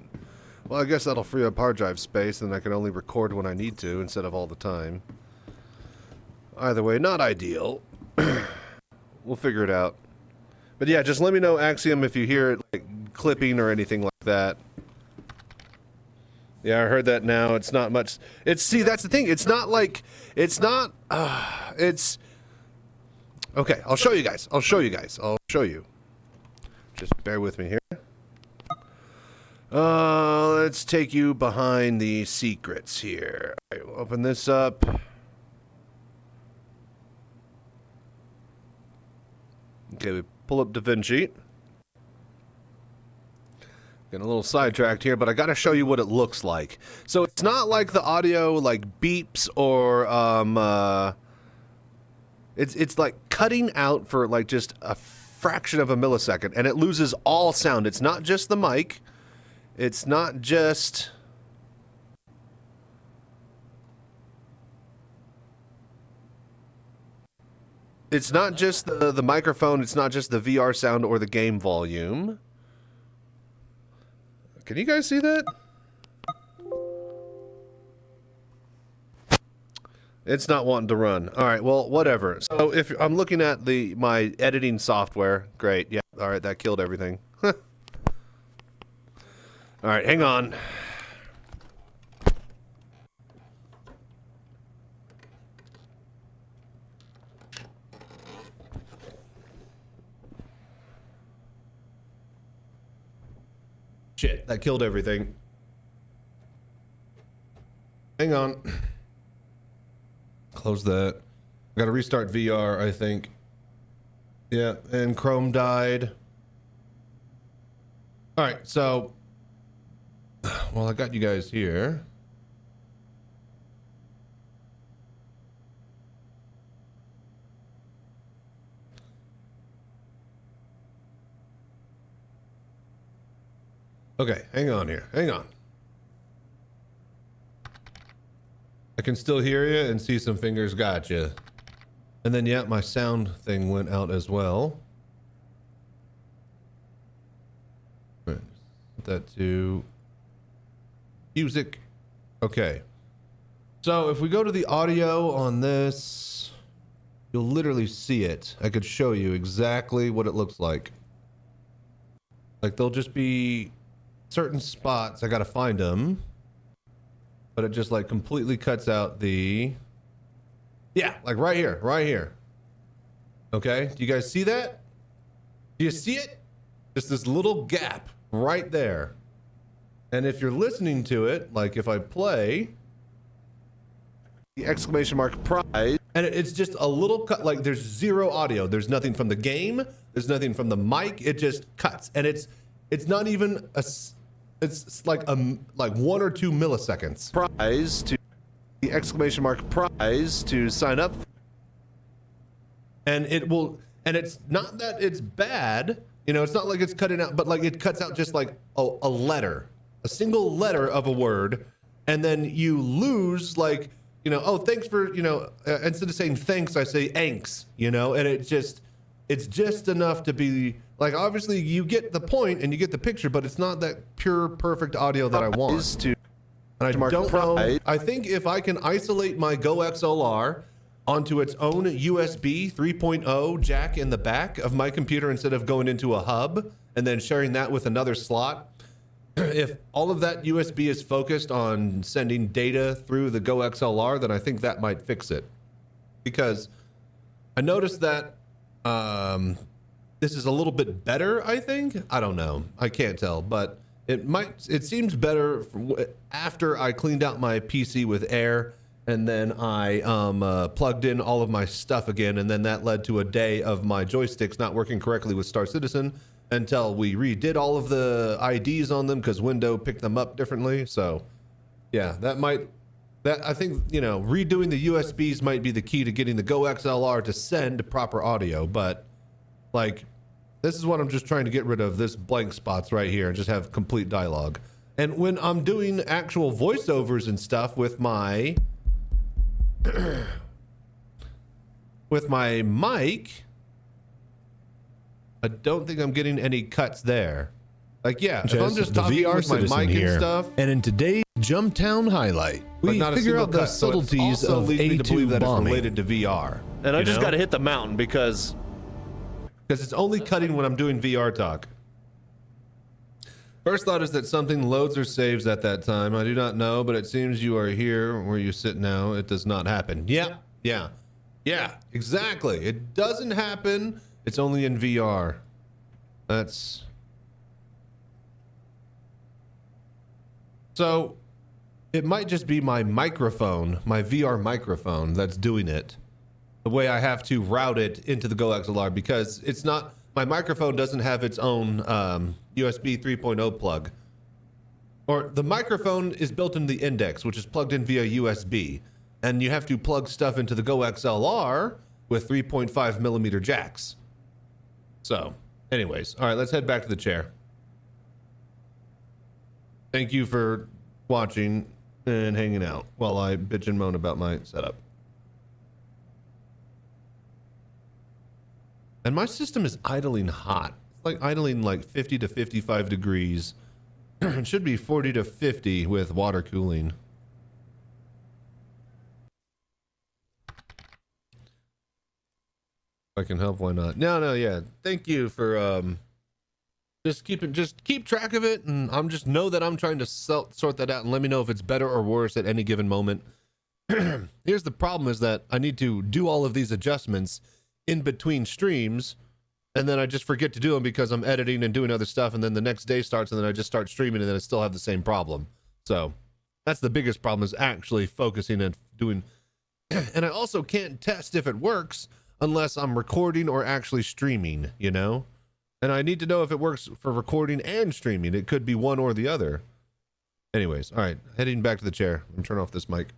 Well, I guess that'll free up hard drive space, and I can only record when I need to instead of all the time. Either way, not ideal. We'll figure it out. But yeah, just let me know, Axiom, if you hear it like clipping or anything like that. Yeah, I heard that now. It's not much. See, that's the thing. It's not like, it's okay, I'll show you guys. I'll show you. Just bear with me here. Let's take you behind the secrets here. All right, we'll open this up. Okay, we pull up DaVinci. Getting a little sidetracked here, but I gotta show you what it looks like. So it's not like the audio like beeps or it's like cutting out for like just a fraction of a millisecond, and it loses all sound. It's not just the mic. It's not just the microphone. It's not just the VR sound or the game volume. Can you guys see that? It's not wanting to run. All right, well, whatever. So if I'm looking at my editing software, great. Yeah, all right, that killed everything. All right, hang on. Shit, that killed everything. Hang on. Close that. Got to restart VR, I think. Yeah, and Chrome died. All right, so, well, I got you guys here. Okay, hang on here. Hang on. I can still hear you and see some fingers. Gotcha. And then, yeah, my sound thing went out as well. All right, set that to music. Okay. So if we go to the audio on this, you'll literally see it. I could show you exactly what it looks like. Like there'll just be certain spots. I gotta find them. But it just like completely cuts out the, yeah, like right here, right here. Okay, do you guys see that? Do you see it? Just this little gap right there. And if you're listening to it, like if I play the exclamation mark prize, and it's just a little cut, like there's zero audio. There's nothing from the game. There's nothing from the mic. It just cuts. And it's not even it's like 1 or 2 milliseconds. Prize to the exclamation mark prize to sign up. And it will, and it's not that it's bad, you know, it's not like it's cutting out, but like it cuts out just like a letter, a single letter of a word. And then you lose like, you know, oh, thanks for, you know, instead of saying thanks, I say anks, you know, and it's just enough to be like, obviously you get the point and you get the picture, but it's not that pure, perfect audio that I want. And I don't know, I think if I can isolate my Go XLR onto its own USB 3.0 jack in the back of my computer instead of going into a hub and then sharing that with another slot, if all of that USB is focused on sending data through the Go XLR, then I think that might fix it. Because I noticed that this is a little bit better, I think. I don't know. I can't tell, but it seems better after I cleaned out my PC with air and then I plugged in all of my stuff again, and then that led to a day of my joysticks not working correctly with Star Citizen until we redid all of the IDs on them because Windows picked them up differently. So yeah, I think, you know, redoing the USBs might be the key to getting the Go XLR to send proper audio. But like, this is what I'm just trying to get rid of, this blank spots right here, and just have complete dialogue. And when I'm doing actual voiceovers and stuff with my mic, I don't think I'm getting any cuts there. Like, yeah, if I'm just talking with my mic and stuff. And in today's Jumptown highlight, we figure out the subtleties of A2 bombing. Related to VR. And I just got to hit the mountain because it's only cutting when I'm doing VR talk. First thought is that something loads or saves at that time. I do not know, but it seems you are here where you sit now. It does not happen. Yeah, exactly. It doesn't happen. It's only in VR. So it might just be my microphone, my VR microphone, that's doing it. The way I have to route it into the Go XLR, because it's not, my microphone doesn't have its own USB 3.0 plug. Or the microphone is built into the index, which is plugged in via USB. And you have to plug stuff into the Go XLR with 3.5 millimeter jacks. So, anyways, all right, let's head back to the chair. Thank you for watching and hanging out while I bitch and moan about my setup. And my system is idling hot. It's like idling like 50 to 55 degrees. It should be 40 to 50 with water cooling. If I can help, why not? No, yeah. Thank you for just keep track of it, and I'm just know that I'm trying to sort that out, and let me know if it's better or worse at any given moment. Here's the problem, is that I need to do all of these adjustments in between streams, and then I just forget to do them because I'm editing and doing other stuff, and then the next day starts, and then I just start streaming, and then I still have the same problem. So that's the biggest problem, is actually focusing and doing. And I also can't test if it works unless I'm recording or actually streaming, you know? And I need to know if it works for recording and streaming. It could be one or the other. Anyways, all right, heading back to the chair. I'm turning off this mic.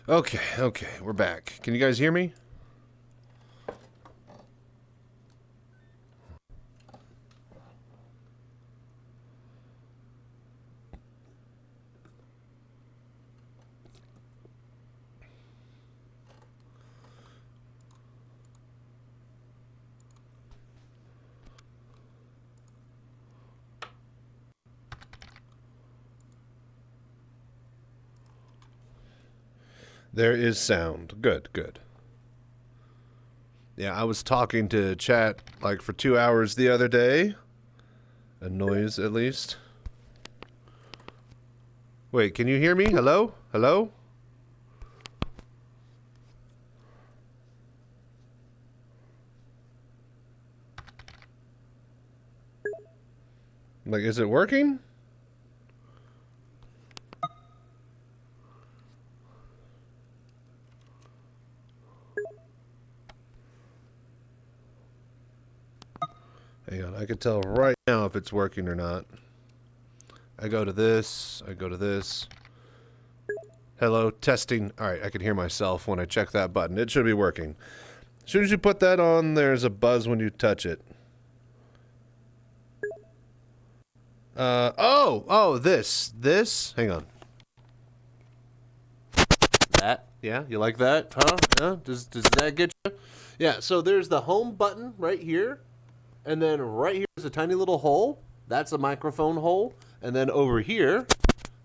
Okay, we're back. Can you guys hear me? There is sound. Good, good. Yeah, I was talking to chat like for 2 hours the other day. A noise, at least. Wait, can you hear me? Hello? Hello? Like, is it working? Hang on, I can tell right now if it's working or not. I go to this, I go to this. Hello, testing. Alright, I can hear myself when I check that button. It should be working. As soon as you put that on, there's a buzz when you touch it. This. Hang on. That? Yeah, you like that? Huh? Huh? Does that get you? Yeah, so there's the home button right here. And then right here is a tiny little hole. That's a microphone hole. And then over here,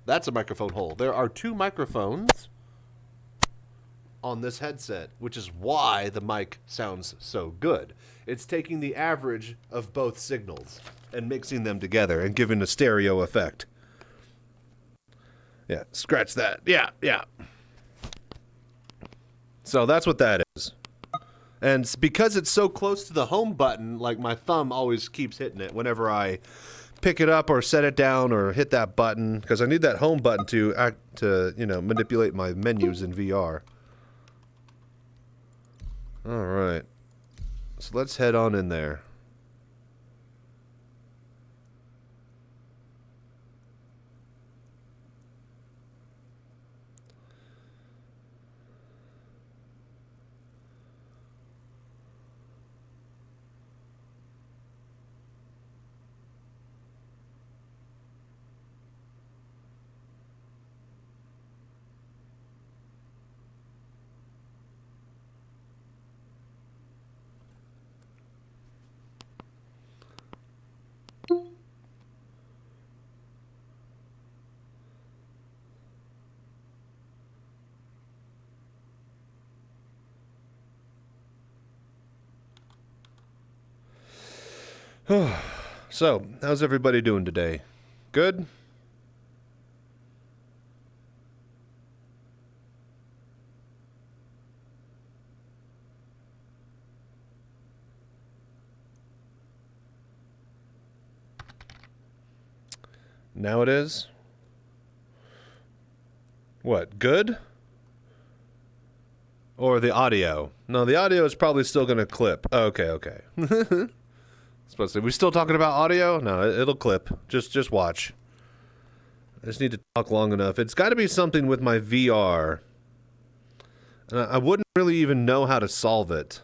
that's a microphone hole. There are 2 microphones on this headset, which is why the mic sounds so good. It's taking the average of both signals and mixing them together and giving a stereo effect. Yeah, scratch that. Yeah. So that's what that is. And because it's so close to the home button, like my thumb always keeps hitting it whenever I pick it up or set it down or hit that button, because I need that home button to manipulate my menus in VR. All right. So let's head on in there. So, how's everybody doing today? Good? Now it is? What, good? Or the audio? No, the audio is probably still going to clip. Okay. Supposed to. We still talking about audio? No, it'll clip. Just watch. I just need to talk long enough. It's got to be something with my VR. And I wouldn't really even know how to solve it.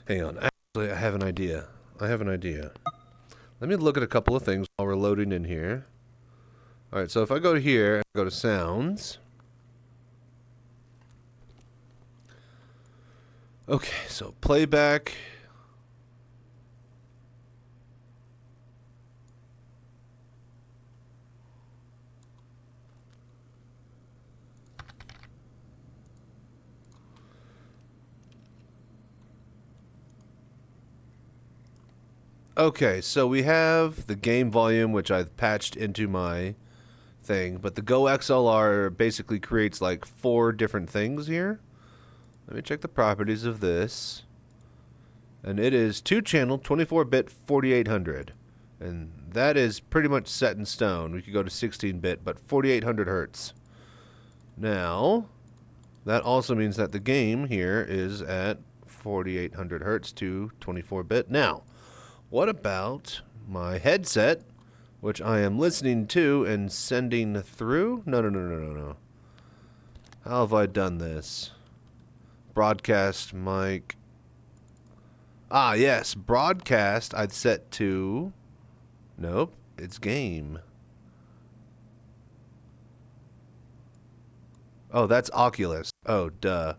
Hang on. Actually, I have an idea. Let me look at a couple of things while we're loading in here. Alright, so if I go to here and go to sounds. Okay, so playback. Okay, so we have the game volume, which I've patched into my thing, but the Go XLR basically creates like 4 different things here. Let me check the properties of this. And it is 2-channel, 24-bit, 4800. And that is pretty much set in stone. We could go to 16-bit, but 4800 hertz. Now, that also means that the game here is at 4800 hertz to 24-bit. Now, what about my headset, which I am listening to and sending through? No. How have I done this? Broadcast mic. Ah, yes, broadcast I'd set to... Nope, it's game. Oh, that's Oculus. Oh, duh.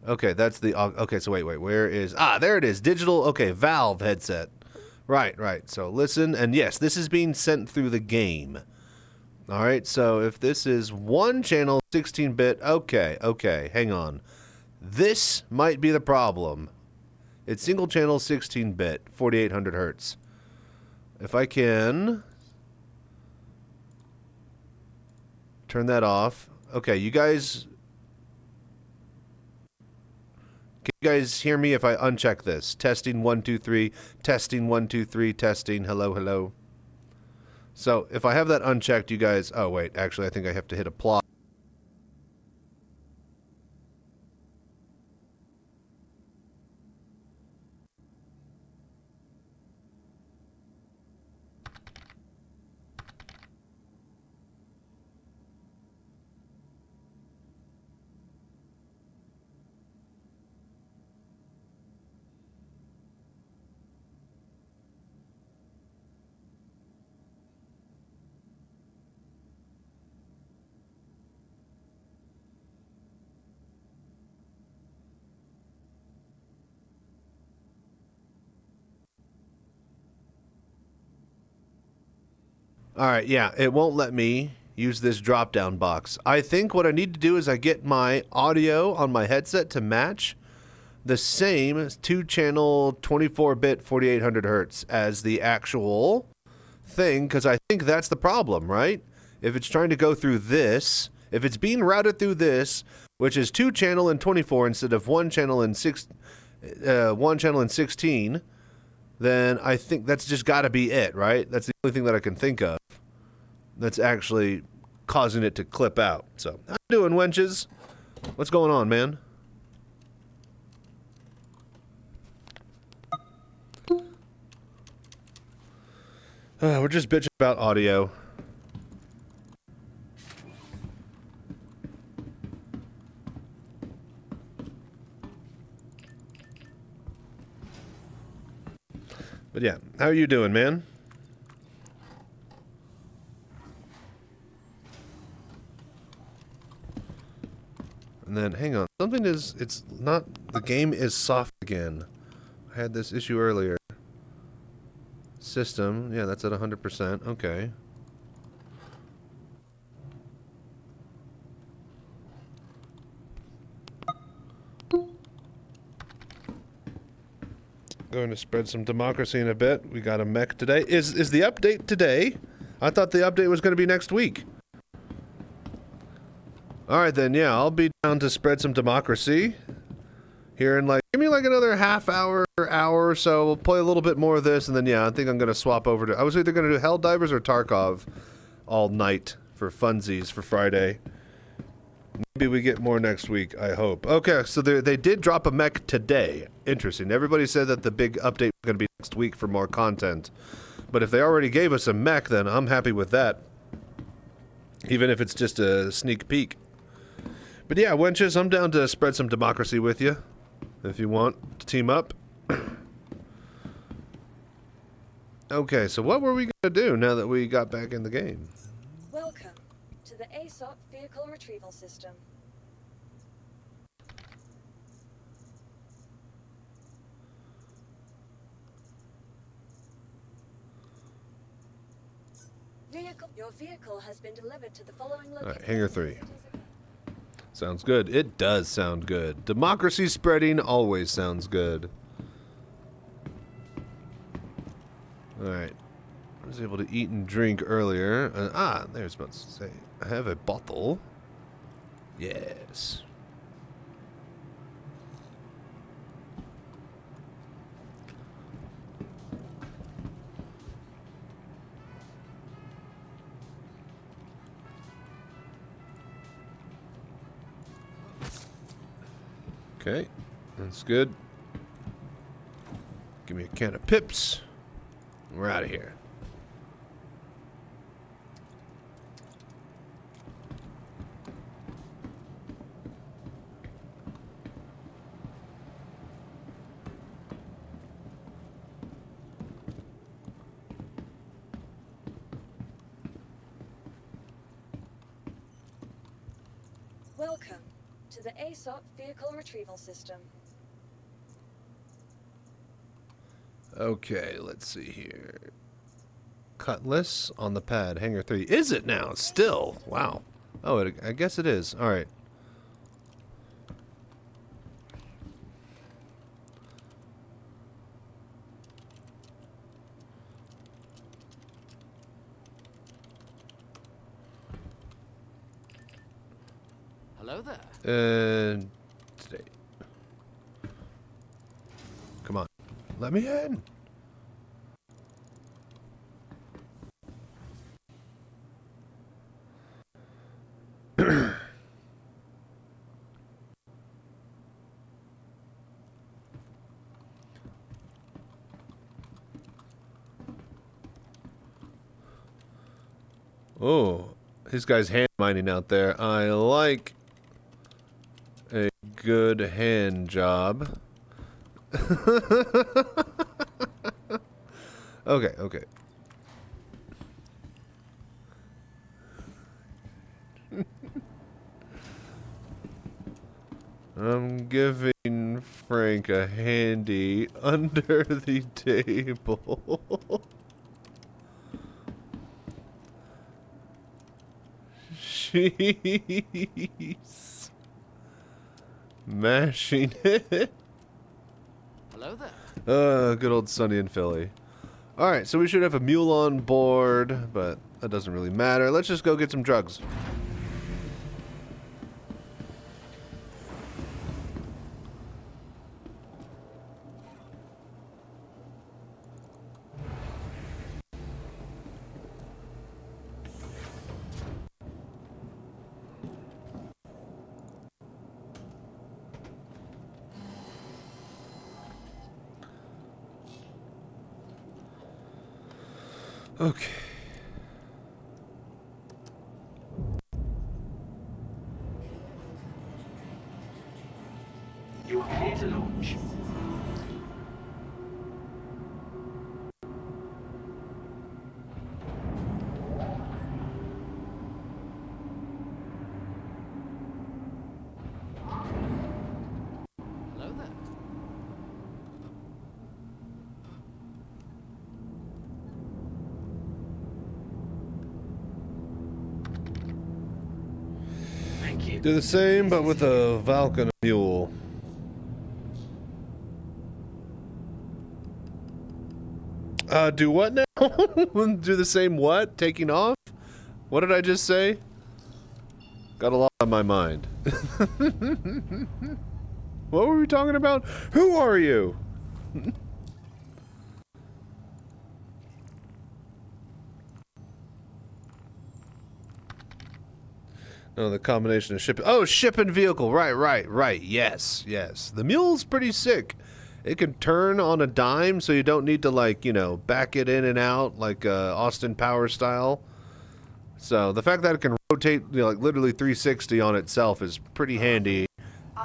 Okay, that's the... Okay, so wait, where is... Ah, there it is. Digital, okay, Valve headset. Right. So listen, and yes, this is being sent through the game. All right, so if this is one channel, 16-bit, okay, hang on. This might be the problem. It's single channel, 16-bit, 4800 hertz. If I can turn that off. Okay, you guys... Can you guys hear me if I uncheck this? Testing 1 2 3, testing 1 2 3, testing. Hello. So if I have that unchecked, you guys... Oh wait, actually I think I have to hit apply. All right, yeah, it won't let me use this drop-down box. I think what I need to do is I get my audio on my headset to match the same 2-channel 24-bit 4800 hertz as the actual thing, because I think that's the problem, right? If it's trying to go through this, if it's being routed through this, which is 2-channel and 24 instead of 1-channel and 16, then I think that's just got to be it, right? That's the only thing that I can think of that's actually causing it to clip out. So, how you doing, wenches? What's going on, man? We're just bitching about audio. But yeah, how are you doing, man? And then, hang on. It's not, the game is soft again. I had this issue earlier. System, yeah, that's at 100%. Okay. Going to spread some democracy in a bit. We got a mech today. Is the update today? I thought the update was going to be next week. Alright then, yeah, I'll be down to spread some democracy. Here in give me another half hour or so. We'll play a little bit more of this, and then yeah, I think I'm going to swap over to... I was either going to do Helldivers or Tarkov all night for funsies for Friday. Maybe we get more next week, I hope. Okay, so they did drop a mech today. Interesting. Everybody said that the big update was going to be next week for more content. But if they already gave us a mech, then I'm happy with that. Even if it's just a sneak peek. But yeah, wenches, I'm down to spread some democracy with you. If you want to team up. Okay, so what were we going to do now that we got back in the game? Welcome to the ASOP Vehicle Retrieval System. Your vehicle has been delivered to the following location. Alright, Hangar 3. Sounds good. It does sound good. Democracy spreading always sounds good. Alright. I was able to eat and drink earlier. There's about to say. I have a bottle. Yes. Okay, that's good. Give me a can of Pips. We're out of here. Welcome to the ASOP Vehicle Retrieval System. Okay, let's see here. Cutlass on the pad, hangar 3. Is it now? Still? Wow. Oh, I guess it is. All right. Hello there. Today. Come on. Let me in. Oh, this guy's hand mining out there. I like a good hand job. Okay. I'm giving Frank a handy under the table. Jeez. Mashing it. Hello there. Good old Sonny and Philly. Alright, so we should have a mule on board, but that doesn't really matter. Let's just go get some drugs. Okay. You are clear to launch. Hello there. Thank you. Do the same, but with a Valken mule. Do what now? Do the same what? Taking off? What did I just say? Got a lot on my mind. What were we talking about? Who are you? No, the combination of ship. Oh, ship and vehicle. Right. Yes. The mule's pretty sick. It can turn on a dime, so you don't need to, like, you know, back it in and out like Austin Power style. So the fact that it can rotate, you know, like literally 360 on itself is pretty handy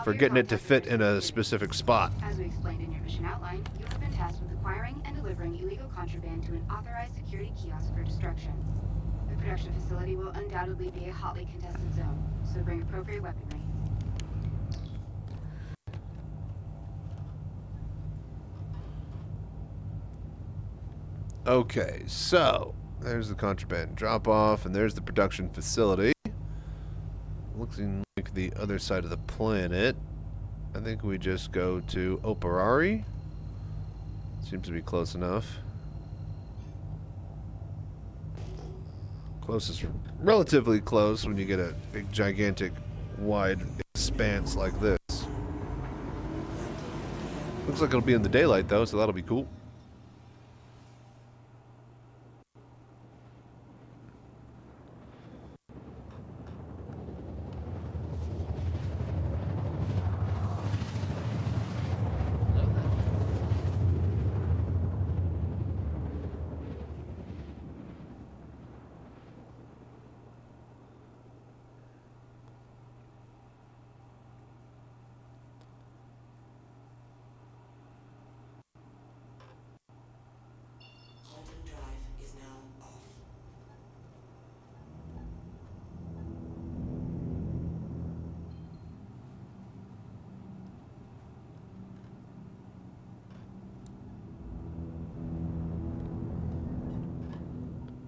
for getting it to fit in a specific spot. As we explained in your mission outline, you have been tasked with acquiring and delivering illegal contraband to an authorized security kiosk for destruction. The production facility will undoubtedly be a hotly contested zone, so bring appropriate weaponry. Okay, so there's the contraband drop-off, and there's the production facility. Looking like the other side of the planet. I think we just go to Operari. Seems to be close enough. Close is relatively close when you get a big, gigantic, wide expanse like this. Looks like it'll be in the daylight, though, so that'll be cool.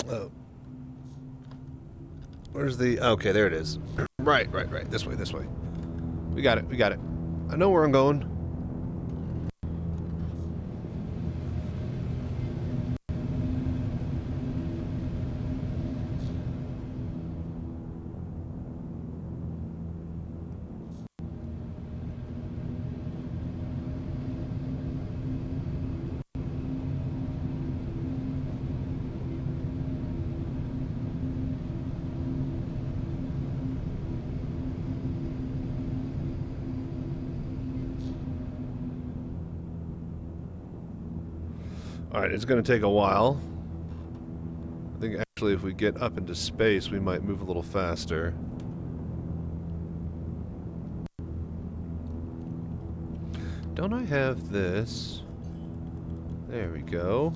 Oh. Where's the... Okay, there it is. Right. This way. We got it. I know where I'm going. Alright, it's going to take a while. I think actually if we get up into space, we might move a little faster. Don't I have this? There we go.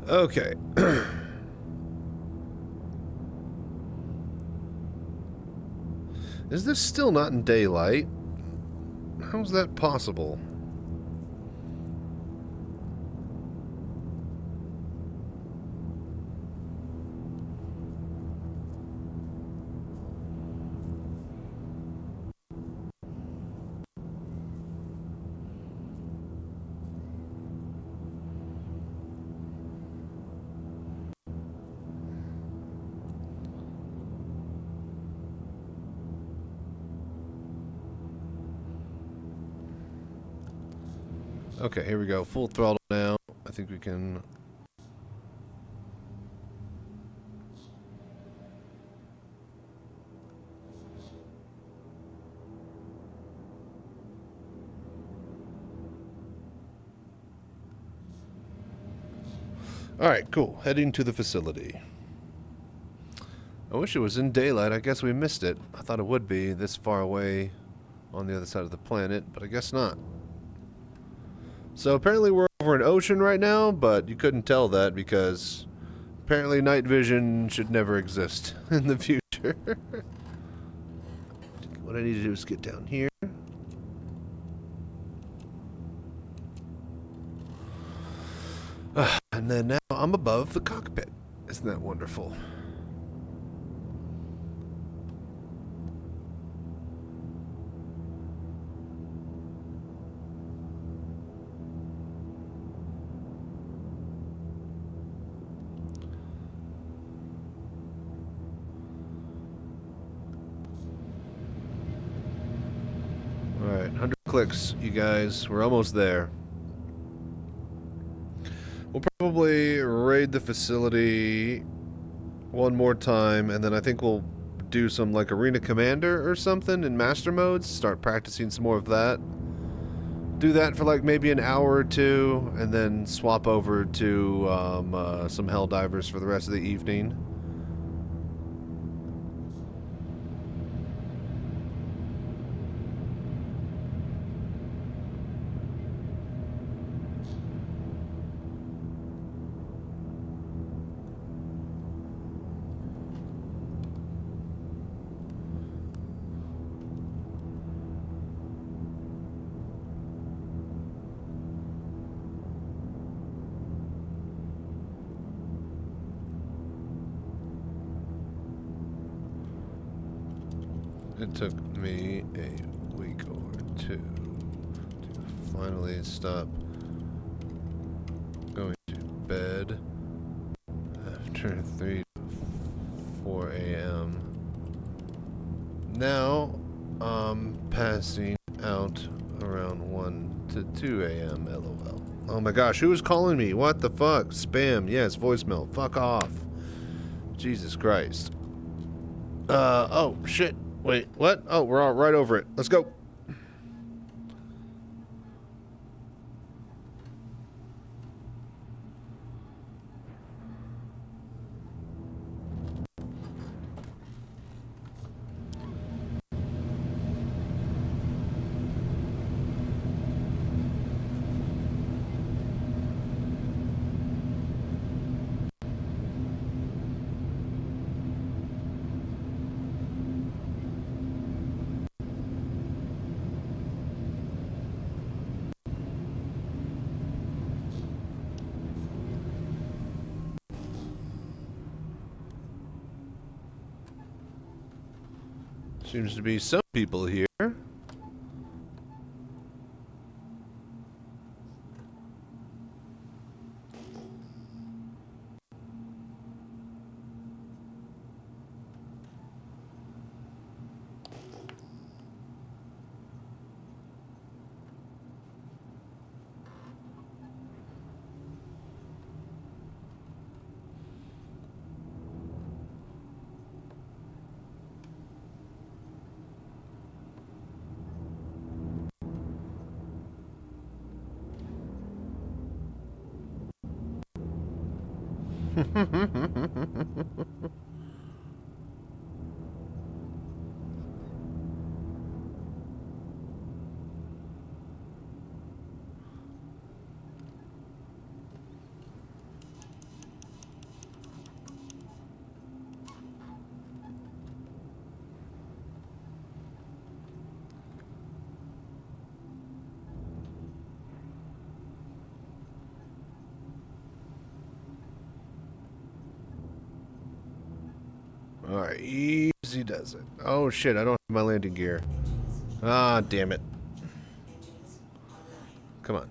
Okay. Is this still not in daylight? How's that possible? Okay, here we go. Full throttle now. I think we can... Alright, cool. Heading to the facility. I wish it was in daylight. I guess we missed it. I thought it would be this far away on the other side of the planet, but I guess not. So apparently we're over an ocean right now, but you couldn't tell that because apparently night vision should never exist in the future. What I need to do is get down here. And then now I'm above the cockpit. Isn't that wonderful? Alright, 100 clicks, you guys. We're almost there. We'll probably raid the facility one more time, and then I think we'll do some, like, Arena Commander or something in Master Modes. Start practicing some more of that. Do that for, like, maybe an hour or two, and then swap over to some Helldivers for the rest of the evening. It took me a week or two to finally stop going to bed after 3 to 4 a.m. Now I'm passing out around 1 to 2 a.m. LOL. Oh my gosh, who is calling me? What the fuck? Spam. Yes, voicemail. Fuck off. Jesus Christ. Oh, shit. Wait, what? Oh, we're all right over it. Let's go. Seems to be some people here. Alright, easy does it. Oh shit, I don't have my landing gear. Ah, damn it. Come on.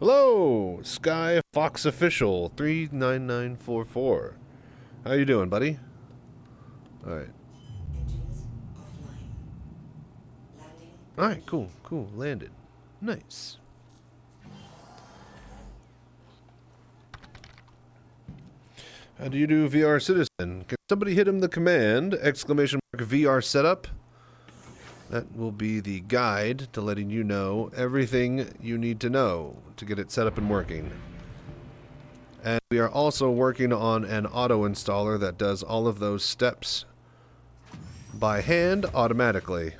Hello, Sky Fox Official 39944. How you doing, buddy? Alright. Alright, cool, cool. Landed. Nice. How do you do, VR Citizen? Can somebody hit him the command, exclamation mark VR setup? That will be the guide to letting you know everything you need to know to get it set up and working. And we are also working on an auto installer that does all of those steps by hand automatically.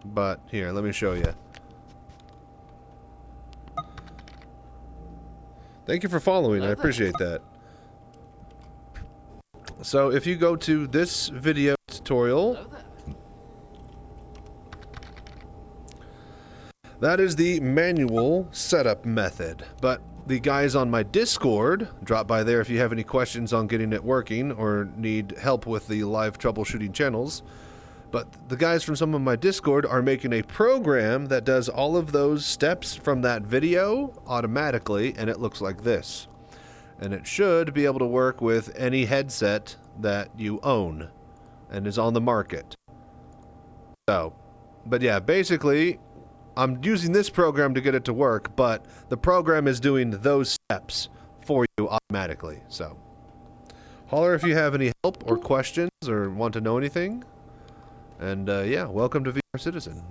But here, let me show you. Thank you for following, I appreciate that. So if you go to this video tutorial, that is the manual setup method. But the guys on my Discord, drop by there if you have any questions on getting it working or need help with the live troubleshooting channels. But the guys from some of my Discord are making a program that does all of those steps from that video automatically, and it looks like this. And it should be able to work with any headset that you own and is on the market. So, but yeah, basically, I'm using this program to get it to work, but the program is doing those steps for you automatically. So, holler if you have any help or questions or want to know anything. And yeah, welcome to VR Citizen.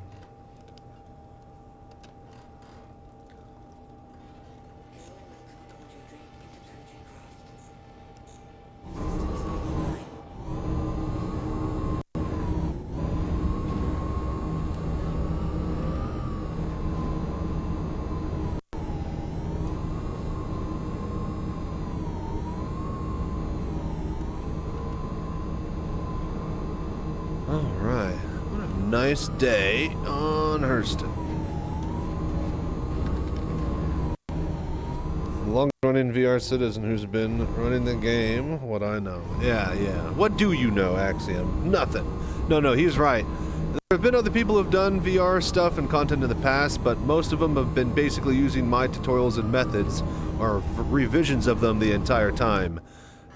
Alright, what a nice day on Hurston. Long running VR Citizen who's been running the game, what I know. Yeah. What do you know, Axiom? Nothing. No, he's right. There have been other people who've done VR stuff and content in the past, but most of them have been basically using my tutorials and methods, or revisions of them the entire time.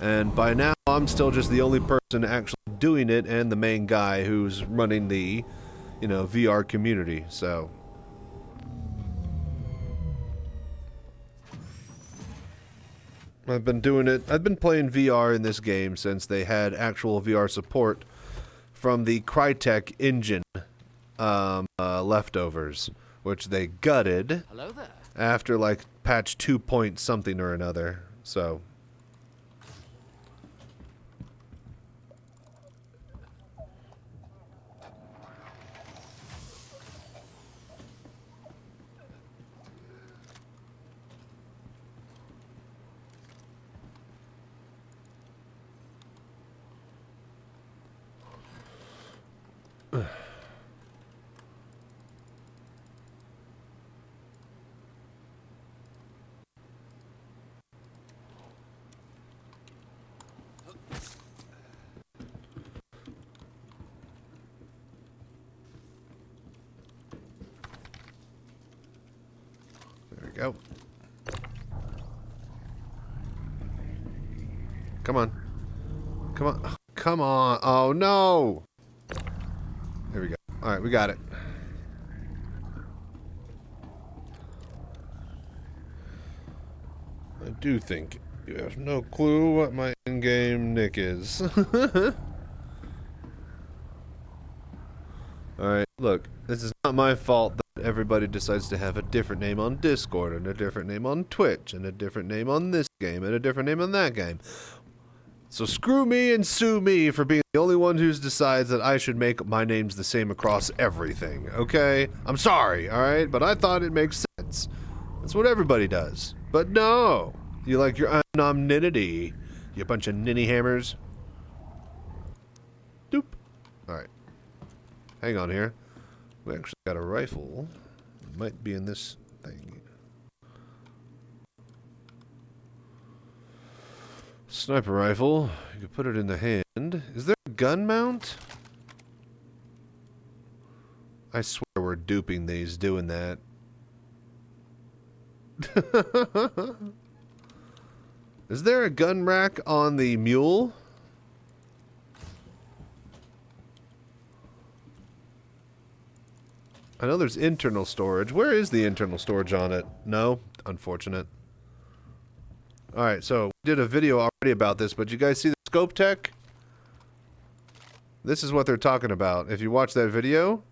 And by now, I'm still just the only person actually doing it and the main guy who's running the, you know, VR community, so. I've been doing it, I've been playing VR in this game since they had actual VR support from the Crytek engine leftovers, which they gutted after like patch 2 point something or another, so. go. Come on. Come on. Oh, come on. Oh, no. There we go. All right, we got it. I do think you have no clue what my in-game nick is. Alright, look, this is not my fault that everybody decides to have a different name on Discord, and a different name on Twitch, and a different name on this game, and a different name on that game. So screw me and sue me for being the only one who decides that I should make my names the same across everything, okay? I'm sorry, alright? But I thought it makes sense. That's what everybody does. But no! You like your anonymity, you bunch of ninny hammers. Doop. Alright. Hang on here. We actually got a rifle. It might be in this thing. Sniper rifle. You can put it in the hand. Is there a gun mount? I swear we're duping these doing that. Is there a gun rack on the mule? I know there's internal storage. Where is the internal storage on it? No? Unfortunate. Alright, so we did a video already about this, but you guys see the scope tech? This is what they're talking about. If you watch that video,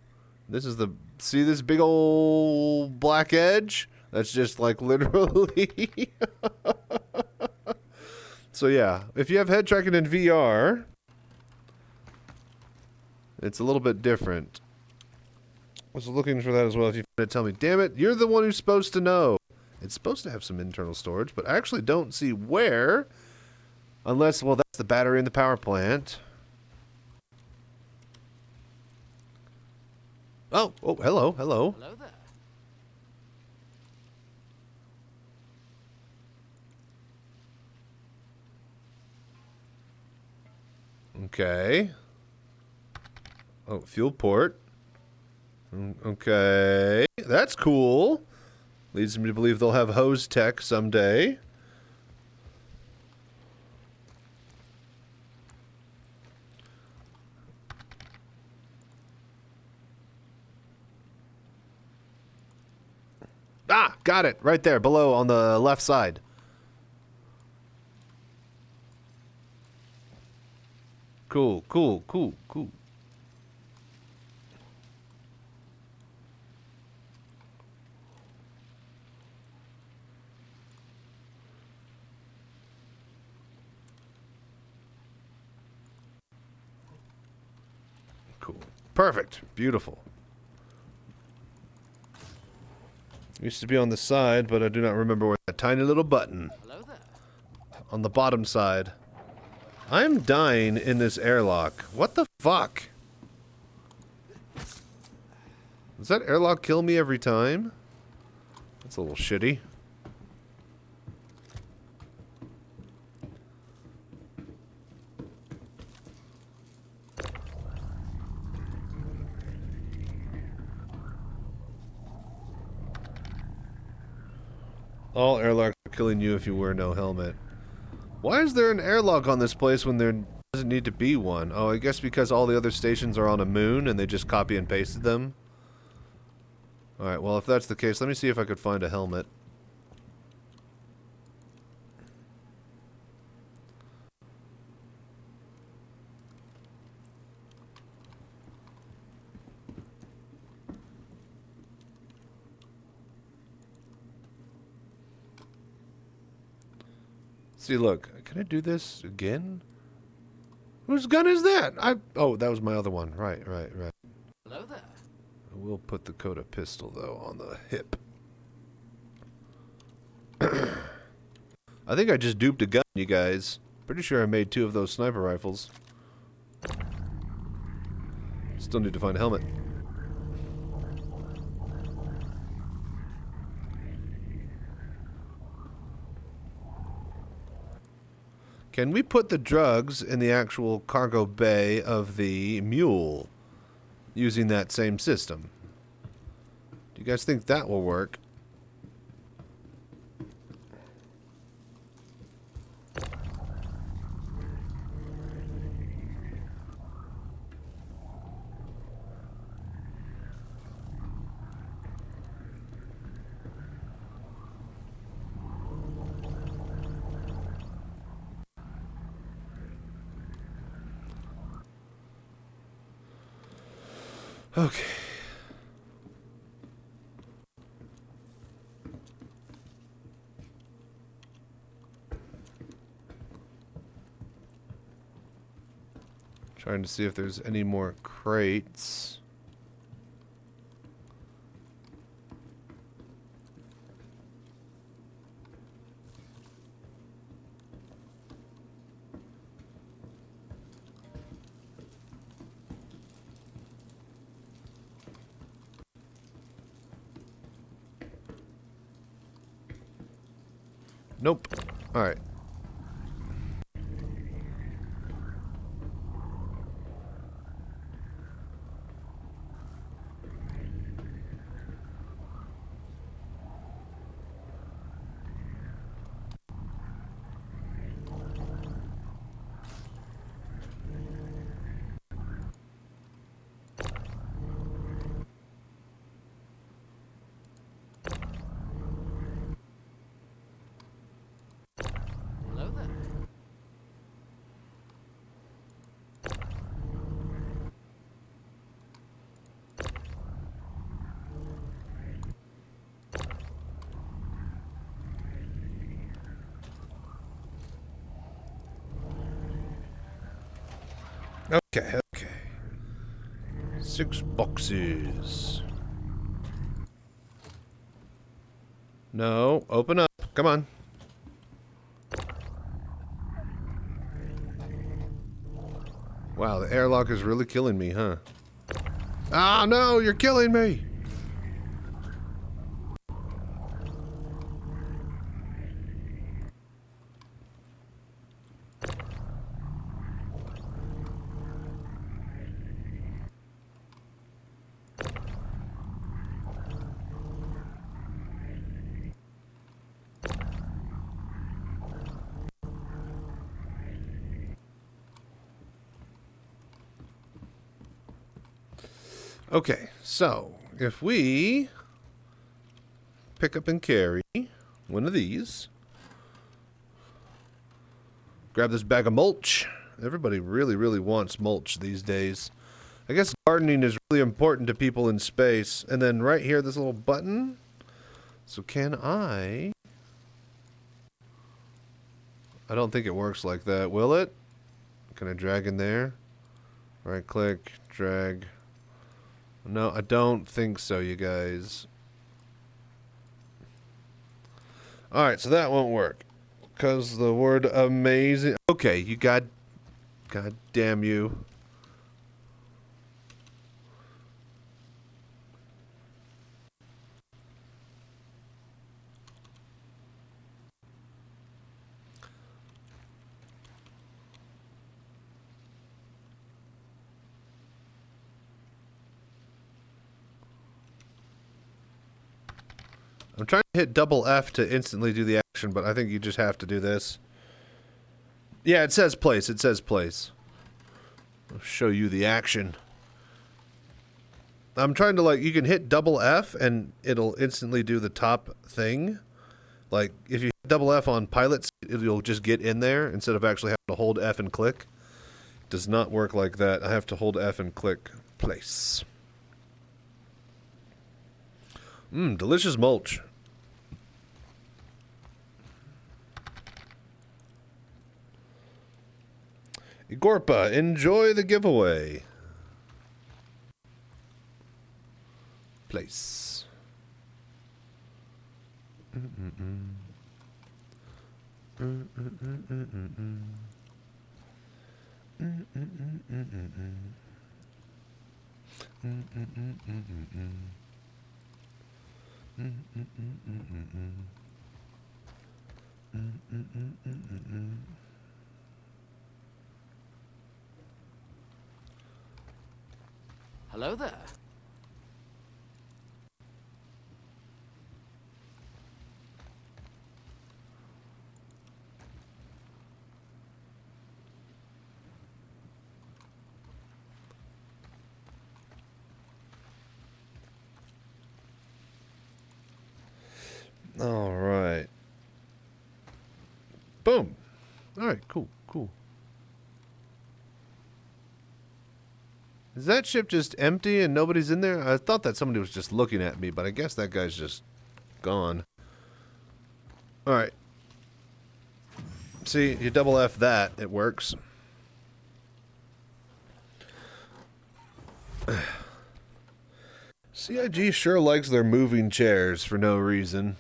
this is the... See this big old black edge? That's just like literally... So yeah, if you have head tracking in VR, it's a little bit different. I was looking for that as well. If you want to tell me, damn it, you're the one who's supposed to know. It's supposed to have some internal storage, but I actually don't see where. Unless, well, that's the battery in the power plant. Oh, hello, hello. Hello there. Okay. Oh, fuel port. Okay. That's cool. Leads me to believe they'll have hose tech someday. Ah, got it. Right there, below on the left side. Cool, cool, cool, cool. Cool. Perfect. Beautiful. Used to be on the side, but I do not remember where that tiny little button. Hello there. On the bottom side. I'm dying in this airlock. What the fuck? Does that airlock kill me every time? That's a little shitty. All airlocks are killing you if you wear no helmet. Why is there an airlock on this place when there doesn't need to be one? Oh, I guess because all the other stations are on a moon and they just copy and pasted them. Alright, well if that's the case, let me see if I could find a helmet. See, look, can I do this again? Whose gun is that? Oh, that was my other one. Right. Hello there. I will put the Coda pistol, though, on the hip. I think I just duped a gun, you guys. Pretty sure I made 2 of those sniper rifles. Still need to find a helmet. Can we put the drugs in the actual cargo bay of the mule using that same system? Do you guys think that will work? Okay. Trying to see if there's any more crates. Nope. All right. Hello there. Okay, okay. 6 boxes. No, open up. Come on. Wow, the airlock is really killing me, huh? Ah, no, you're killing me! Okay, so if we pick up and carry one of these, grab this bag of mulch. Everybody really wants mulch these days. I guess gardening is really important to people in space. And then right here, this little button. So can I don't think it works like that, will it? Can I drag in there? Right click, drag. No, I don't think so, you guys. Alright, so that won't work. Because the word amazing... Okay, you got... God damn you. I'm trying to hit double F to instantly do the action, but I think you just have to do this. Yeah, it says place. It says place. I'll show you the action. I'm trying to, like, you can hit double F and it'll instantly do the top thing. Like, if you hit double F on pilots, it'll just get in there instead of actually having to hold F and click. It does not work like that. I have to hold F and click place. Delicious mulch. Igorpa, enjoy the giveaway. Place. Hello there. All right. Boom. All right, cool, cool. Is that ship just empty and nobody's in there? I thought that somebody was just looking at me, but I guess that guy's just gone. Alright. See, you double F that, it works. CIG sure likes their moving chairs for no reason.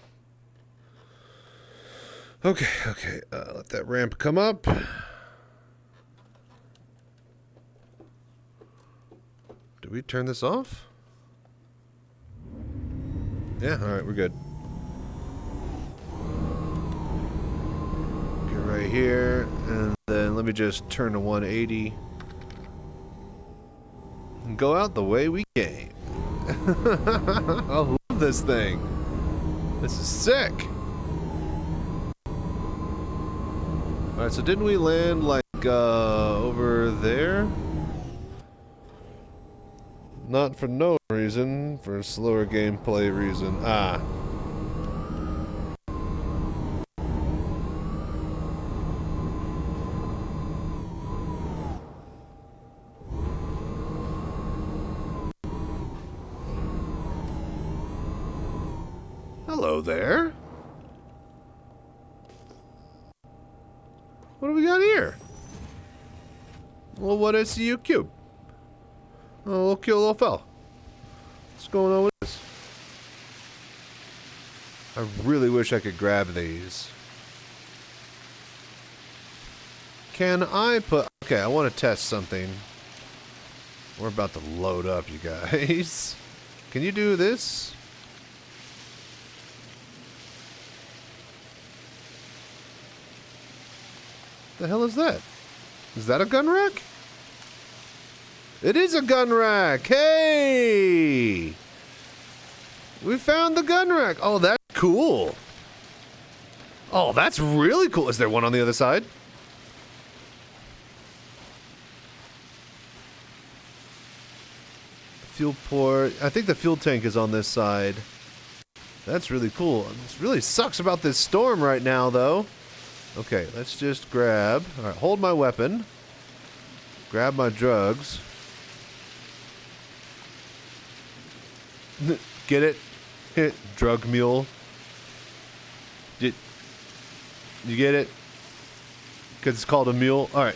Okay, let that ramp come up. Do we turn this off? Yeah, alright, we're good. Get right here, and then let me just turn to 180. And go out the way we came. I love this thing. This is sick. Alright, so didn't we land like over there? Not for no reason, for a slower gameplay reason. Ah. Hello there. What do we got here? Well, what SCU cube? Oh, cute little fella. What's going on with this? I really wish I could grab these. Can I put... Okay, I want to test something. We're about to load up, you guys. Can you do this? The hell is that? Is that a gun rack? It is a gun rack! Hey! We found the gun rack! Oh, that's cool! Oh, that's really cool! Is there one on the other side? Fuel port. I think the fuel tank is on this side. That's really cool. This really sucks about this storm right now, though. Okay, let's just grab... Alright, hold my weapon. Grab my drugs. Get it? Hit drug mule. You get it? Because it's called a mule? Alright.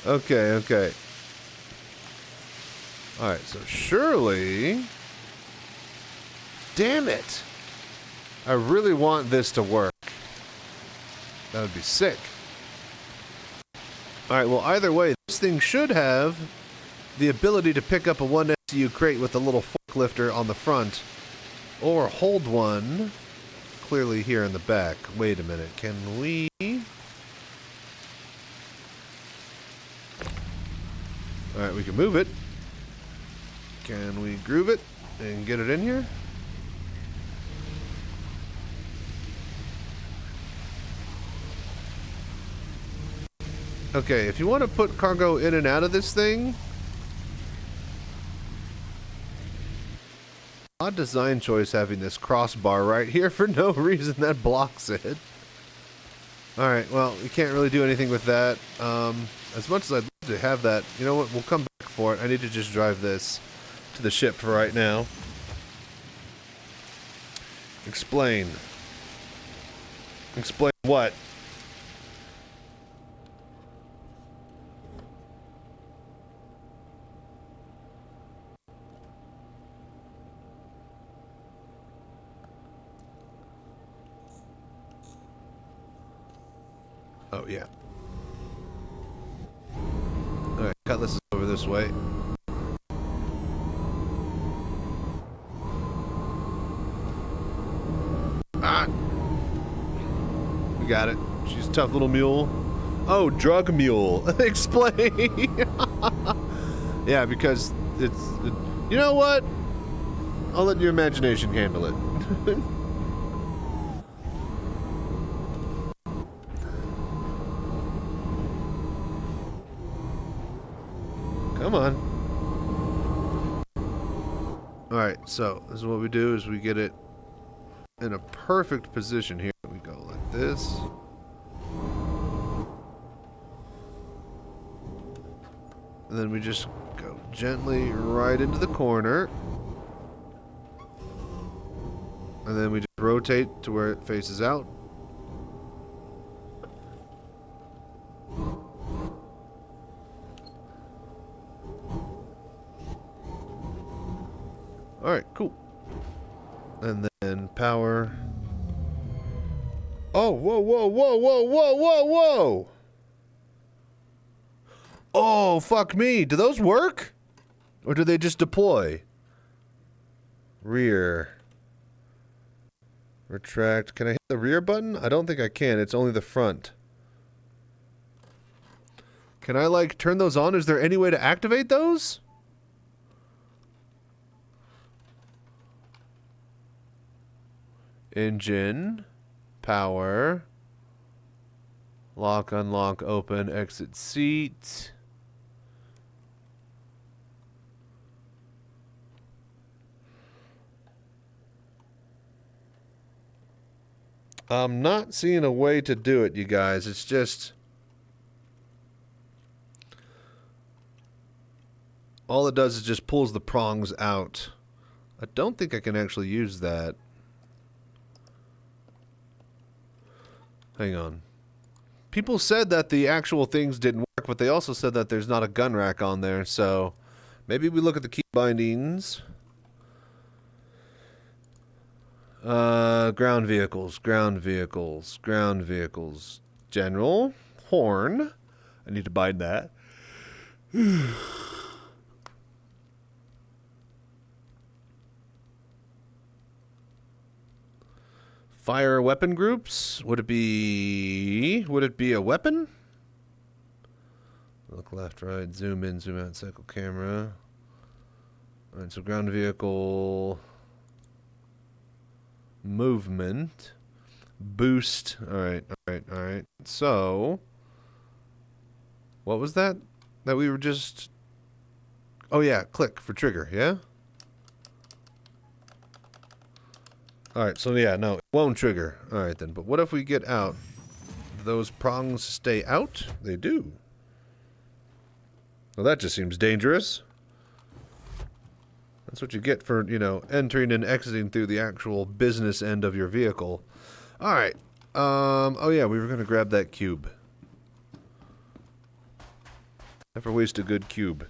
Okay. Alright, so surely... Damn it! I really want this to work. That would be sick. Alright, well, either way, this thing should have the ability to pick up a 1 SCU crate with a little forklifter on the front, or hold one clearly here in the back. Wait a minute, can we... Alright, we can move it. Can we groove it and get it in here? Okay, if you want to put cargo in and out of this thing... Odd design choice having this crossbar right here for no reason that blocks it. Alright, well, we can't really do anything with that. As much as I'd love to have that, you know what, we'll come back for it. I need to just drive this to the ship for right now. Explain. Explain what? Oh, yeah. Alright, Cutlass is over this way. Ah! We got it. She's a tough little mule. Oh, drug mule. Explain! Yeah, because it's... you know what? I'll let your imagination handle it. Come on. Alright, so this is what we do is we get it in a perfect position here. We go like this. And then we just go gently right into the corner. And then we just rotate to where it faces out. Alright, cool. And then power. Oh, whoa, whoa, whoa, whoa, whoa, whoa, whoa! Oh, fuck me. Do those work? Or do they just deploy? Rear. Retract. Can I hit the rear button? I don't think I can. It's only the front. Can I, like, turn those on? Is there any way to activate those? Engine. Power. Lock, unlock, open, exit seat. I'm not seeing a way to do it, you guys. It's just... all it does is just pulls the prongs out. I don't think I can actually use that. Hang on. People said that the actual things didn't work, but they also said that there's not a gun rack on there, so maybe we look at the key bindings. Ground vehicles, ground vehicles, ground vehicles. General, horn. I need to bind that. Fire weapon groups. Would it be a weapon? Look left, right, zoom in, zoom out, cycle camera. Alright, so ground vehicle movement. Boost. Alright, alright, alright. So what was that? That we were just... oh yeah, click for trigger, yeah? Alright, so yeah, no, it won't trigger. Alright then, but what if we get out? Do those prongs stay out? They do. Well, that just seems dangerous. That's what you get for, you know, entering and exiting through the actual business end of your vehicle. Alright. Oh yeah, we were going to grab that cube. Never waste a good cube.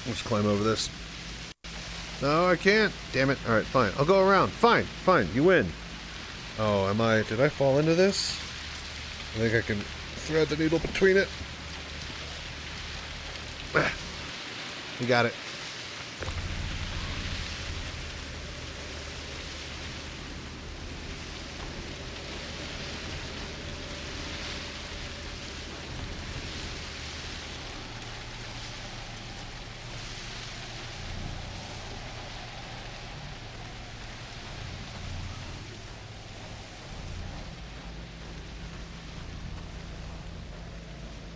Let's climb over this. No, I can't. Damn it. Alright, fine. I'll go around. Fine, fine. You win. Oh, am I... did I fall into this? I think I can thread the needle between it. You got it.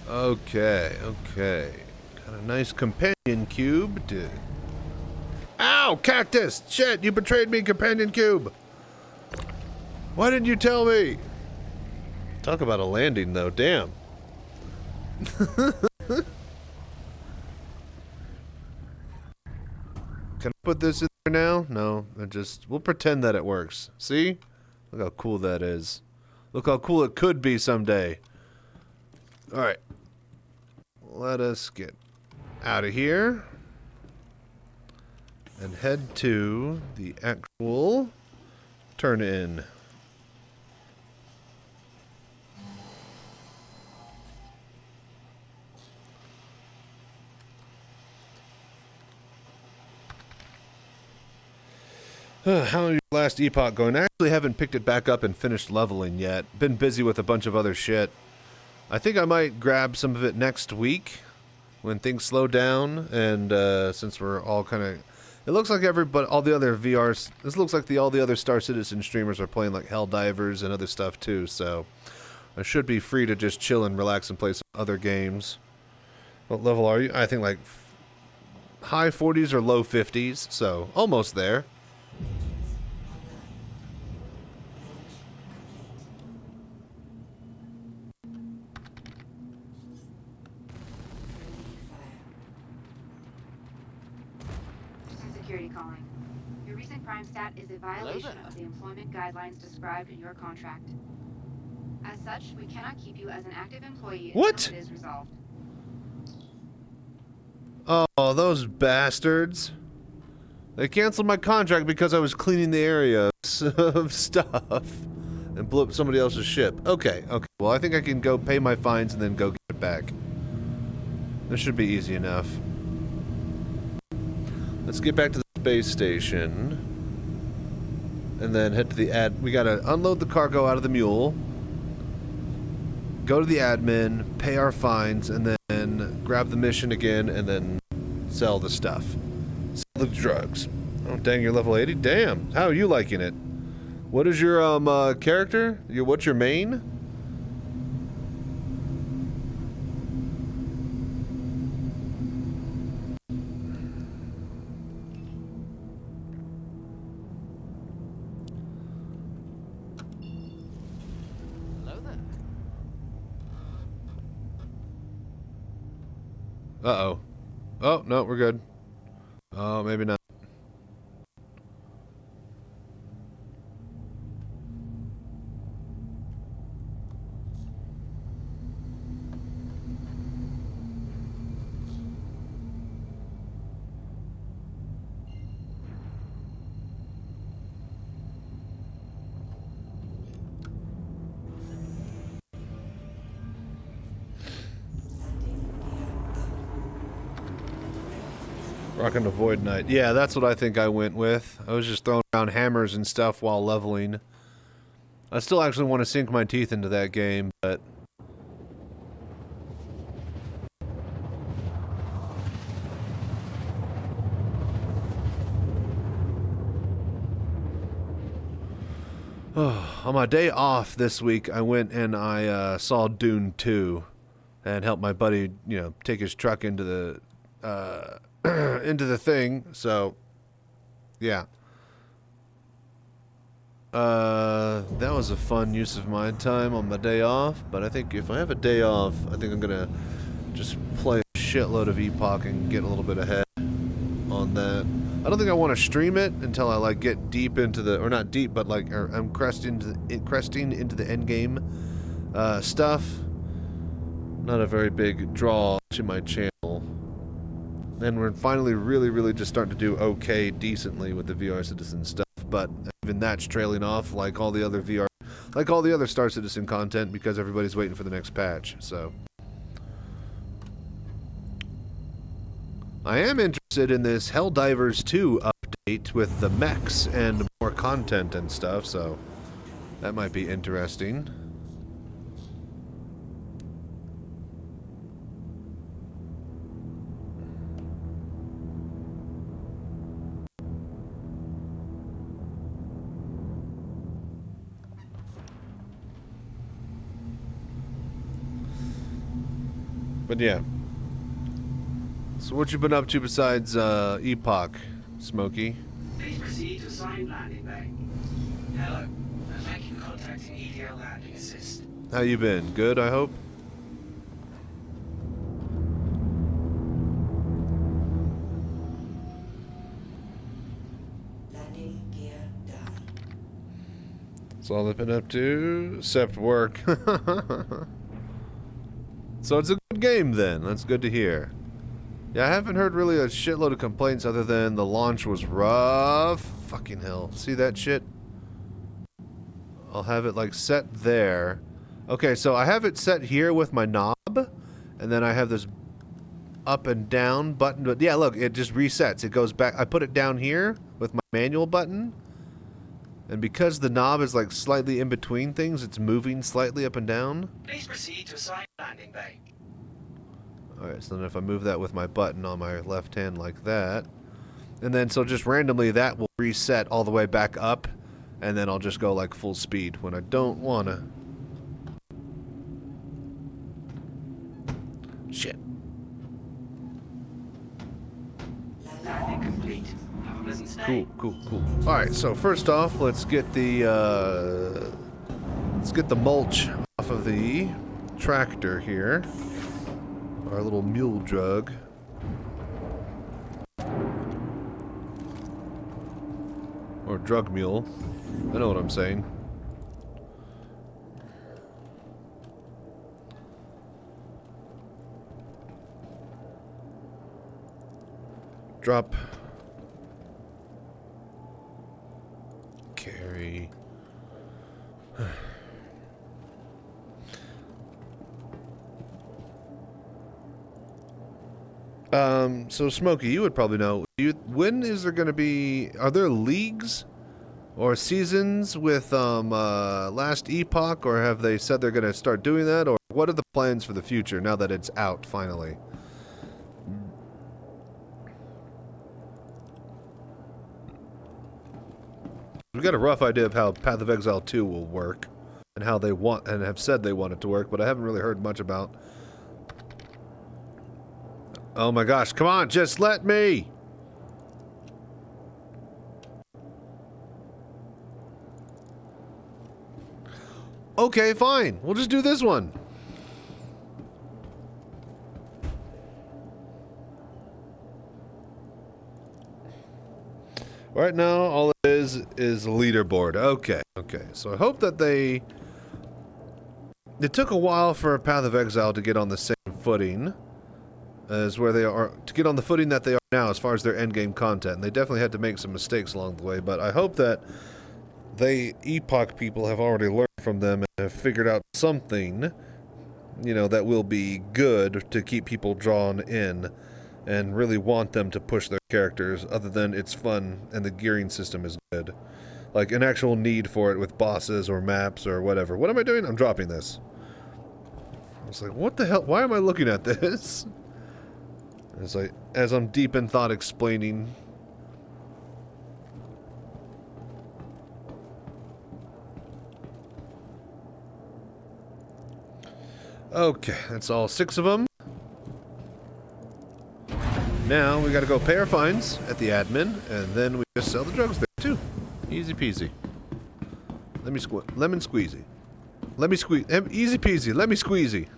Okay, okay. Got a nice companion cube to... Ow! Cactus! Shit, you betrayed me, companion cube! Why didn't you tell me? Talk about a landing, though. Damn. Can I put this in there now? No, we'll pretend that it works. See? Look how cool that is. Look how cool it could be someday. Alright. Let us get out of here and head to the actual turn-in. How your last epoch going? I actually haven't picked it back up and finished leveling yet. Been busy with a bunch of other shit. I think I might grab some of it next week when things slow down, and since we're all kind of, it looks like all the other VRs. This looks like all the other Star Citizen streamers are playing like Helldivers and other stuff too. So I should be free to just chill and relax and play some other games. What level are you? I think like high 40s or low 50s, so almost there. Security calling. Your recent crime stat is a violation of the employment guidelines described in your contract. As such, we cannot keep you as an active employee until it is resolved. Oh, those bastards. They canceled my contract because I was cleaning the area of stuff and blew up somebody else's ship. Okay. Well, I think I can go pay my fines and then go get it back. This should be easy enough. Let's get back to the space station. And then head to the we gotta unload the cargo out of the mule. Go to the admin, pay our fines, and then grab the mission again, and then sell the stuff. Sell the drugs. Oh, dang, you're level 80? Damn. How are you liking it? What is your, character? What's your main? Uh-oh. Oh, no, we're good. Oh, maybe not. Rocking the Void Knight. Yeah, that's what I think I went with. I was just throwing around hammers and stuff while leveling. I still actually want to sink my teeth into that game, but... on my day off this week, I went and I saw Dune 2 and helped my buddy, take his truck into the into the thing. So yeah, that was a fun use of my time on my day off. But I think if I have a day off, I think I'm gonna just play a shitload of Epoch and get a little bit ahead on that. I don't think I want to stream it until I get deep into the, or not deep, but I'm cresting into the end game stuff. Not a very big draw to my channel. And we're finally really just starting to do okay decently with the VR Citizen stuff, but even that's trailing off like all the other Star Citizen content because everybody's waiting for the next patch. So I am interested in this Helldivers 2 update with the mechs and more content and stuff, so that might be interesting. But yeah. So what you been up to besides Epoch, Smokey? Please proceed to assigned landing bay. Hello, and thank you for contacting EDL Landing Assist. How you been? Good, I hope? Landing gear down. That's all I've been up to, except work. So it's a good game then. That's good to hear. Yeah, I haven't heard really a shitload of complaints other than the launch was rough. Fucking hell. See that shit? I'll have it set there. Okay, so I have it set here with my knob, and then I have this up and down button. But yeah, look, it just resets. It goes back. I put it down here with my manual button, And because the knob is like slightly in between things, it's moving slightly up and down. Please proceed to assigned landing bay. Alright, so then if I move that with my button on my left hand like that, and then so just randomly that will reset all the way back up, and then I'll just go like full speed when I don't wanna. Shit. Landing complete. Have a pleasant stay. Cool. Alright, so first off, let's get the mulch off of the tractor here. Our little mule drug. Or drug mule. I know what I'm saying. Drop. Carry. So Smokey, you would probably know. When is there going to be? Are there leagues or seasons with Last Epoch, or have they said they're going to start doing that, or what are the plans for the future now that it's out finally? We've got a rough idea of how Path of Exile 2 will work, and how they want and have said they want it to work, but I haven't really heard much about. Oh my gosh, come on, just let me! Okay, fine. We'll just do this one. Right now, all it is a leaderboard. Okay. So I hope that they... It took a while for Path of Exile to get on the same footing as where they are, to get on the footing that they are now as far as their endgame content. And they definitely had to make some mistakes along the way, but I hope that Epoch people have already learned from them and have figured out something, you know, that will be good to keep people drawn in and really want them to push their characters, other than it's fun and the gearing system is good. Like an actual need for it with bosses or maps or whatever. What am I doing? I'm dropping this. I was like, what the hell? Why am I looking at this? It's like, as I'm deep in thought explaining. Okay, that's all 6 of them. Now we gotta go pay our fines at the admin, and then we just sell the drugs there too. Easy peasy. Lemon squeezy. Let me squeeze. Easy peasy. Let me squeezy.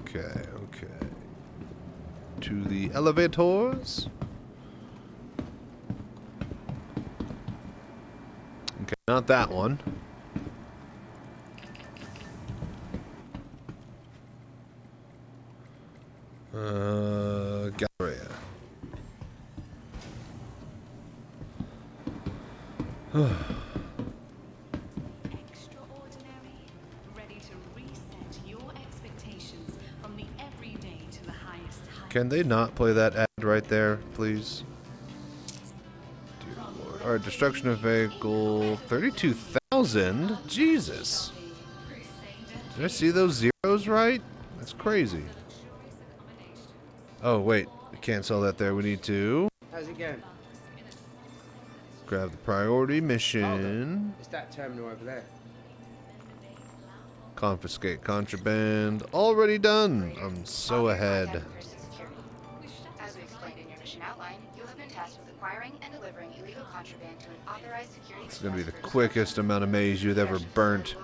Okay. To the elevators. Okay, not that one. Galleria. Can they not play that ad right there, please? Dear Lord. Alright, destruction of vehicle. 32,000? Jesus. Did I see those zeros right? That's crazy. Oh, wait. We can't sell that there. We need to How's it going? grab the priority mission. It's that terminal over there. Confiscate contraband. Already done. I'm so ahead. As we explained in your mission outline, you have been tasked with acquiring and delivering illegal contraband to an authorized security. It's going to be the quickest amount of maize you've ever burnt.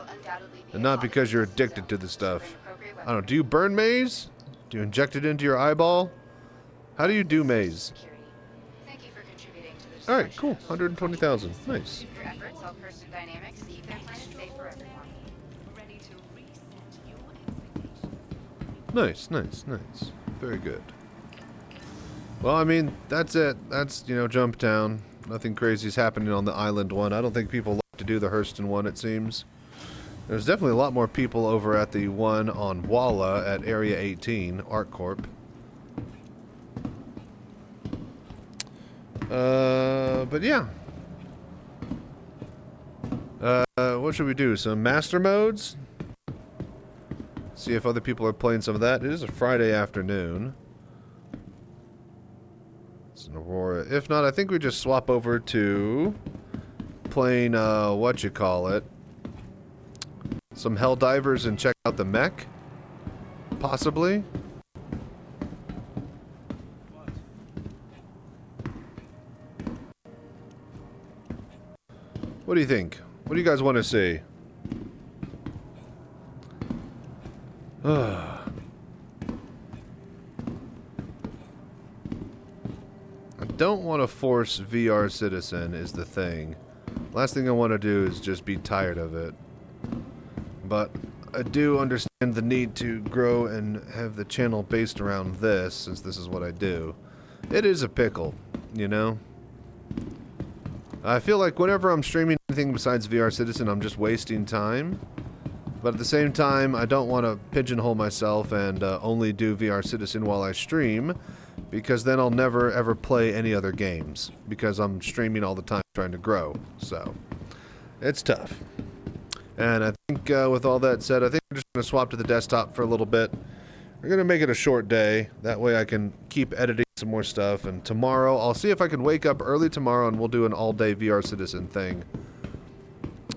And not because you're addicted to the stuff. I don't know. Do you burn maize? Do you inject it into your eyeball? How do you do maize? Alright, cool. 120,000. Nice. Your efforts help person dynamics see their plan is safe for everyone. Nice, nice, nice. Very good. Well, I mean, that's it. That's, you know, Jumptown. Nothing crazy is happening on the island one. I don't think people like to do the Hurston one, it seems. There's definitely a lot more people over at the one on Walla at Area 18, ArcCorp. But yeah. What should we do? Some master modes? See if other people are playing some of that. It is a Friday afternoon. It's an Aurora. If not, I think we just swap over to playing, whatchamacallit. Some Helldivers and check out the mech? Possibly? What do you think? What do you guys want to see? I don't want to force VR Citizen is the thing. Last thing I want to do is just be tired of it. But I do understand the need to grow and have the channel based around this, since this is what I do. It is a pickle, you know? I feel like whenever I'm streaming anything besides VR Citizen, I'm just wasting time. But at the same time, I don't want to pigeonhole myself and only do VR Citizen while I stream, because then I'll never ever play any other games, because I'm streaming all the time trying to grow. So, it's tough. And I think with all that said, I think I'm just going to swap to the desktop for a little bit. We're going to make it a short day. That way I can keep editing some more stuff. And tomorrow, I'll see if I can wake up early tomorrow and we'll do an all-day VR Citizen thing.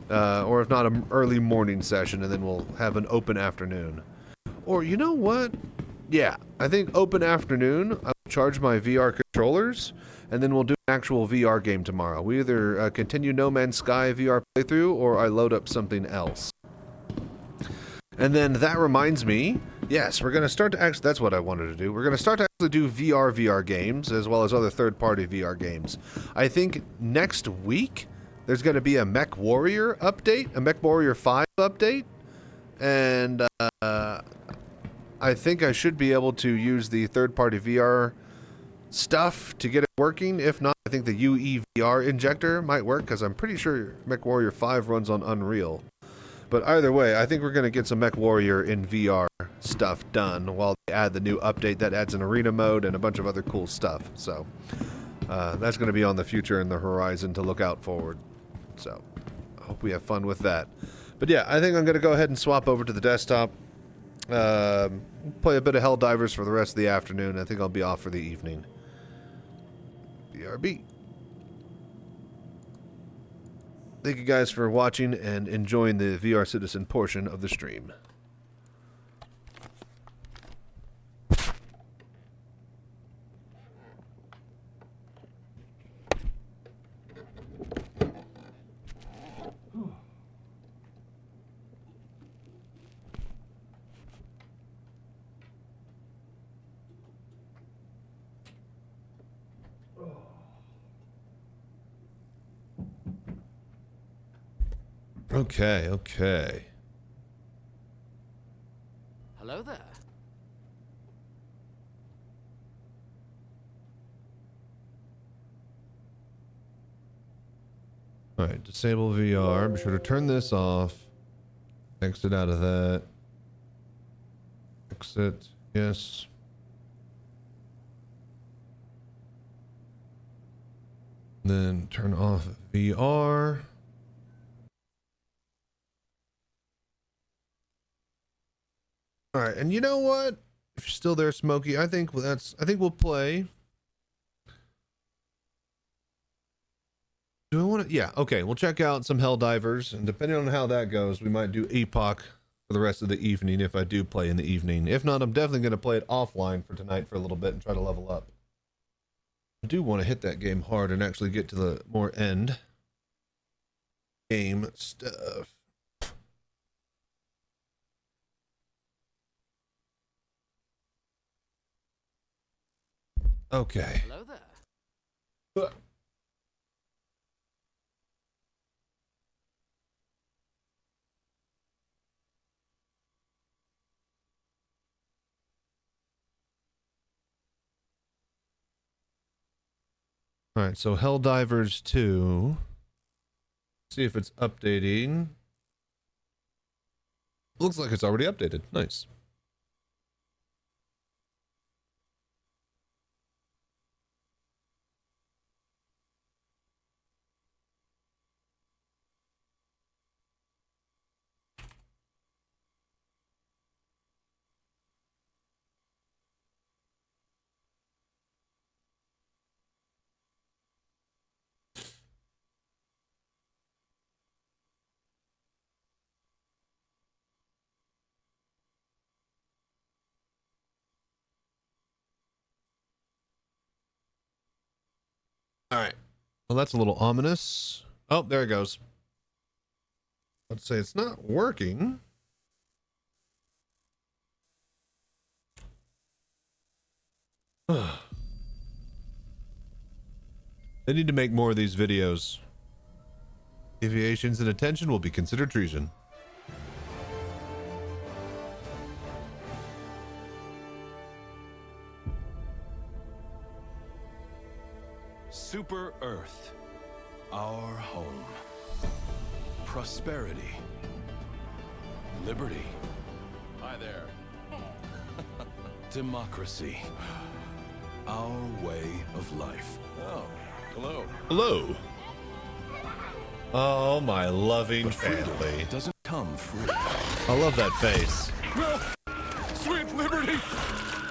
Or if not, an early morning session, and then we'll have an open afternoon. Or, you know what? Yeah, I think open afternoon, I'll charge my VR controllers, and then we'll do an actual VR game tomorrow. We either continue No Man's Sky VR playthrough, or I load up something else. And then that reminds me, yes, we're going to start to actually, that's what I wanted to do. We're going to start to actually do VR games, as well as other third-party VR games. I think next week, there's going to be a Mech Warrior update, a Mech Warrior 5 update, and I think I should be able to use the third-party VR stuff to get it working. If not, I think the UEVR injector might work, because I'm pretty sure Mech Warrior 5 runs on Unreal. But either way, I think we're going to get some Mech Warrior in VR stuff done while they add the new update that adds an arena mode and a bunch of other cool stuff. So that's going to be on the future and the horizon to look out forward. So I hope we have fun with that. But yeah, I think I'm going to go ahead and swap over to the desktop. Play a bit of Helldivers for the rest of the afternoon. I think I'll be off for the evening. BRB. Thank you guys for watching and enjoying the VR Citizen portion of the stream. Okay. Hello there. Alright, disable VR. Be sure to turn this off. Exit out of that. Exit. Yes. Then turn off VR. All right, and you know what? If you're still there, Smokey, I think we'll play. Do I want to? Yeah, okay. We'll check out some Helldivers, and depending on how that goes, we might do Epoch for the rest of the evening if I do play in the evening. If not, I'm definitely going to play it offline for tonight for a little bit and try to level up. I do want to hit that game hard and actually get to the more end game stuff. Okay. Hello there. All right, so Helldivers 2. See if it's updating. Looks like it's already updated. Nice. All right. Well, that's a little ominous. Oh, there it goes. Let's say it's not working. They need to make more of these videos. Deviations in attention will be considered treason. Super Earth, our home. Prosperity. Liberty. Hi there. Democracy. Our way of life. Oh, hello. Hello. Oh, my loving family. Doesn't come free. I love that face. No! Sweet liberty!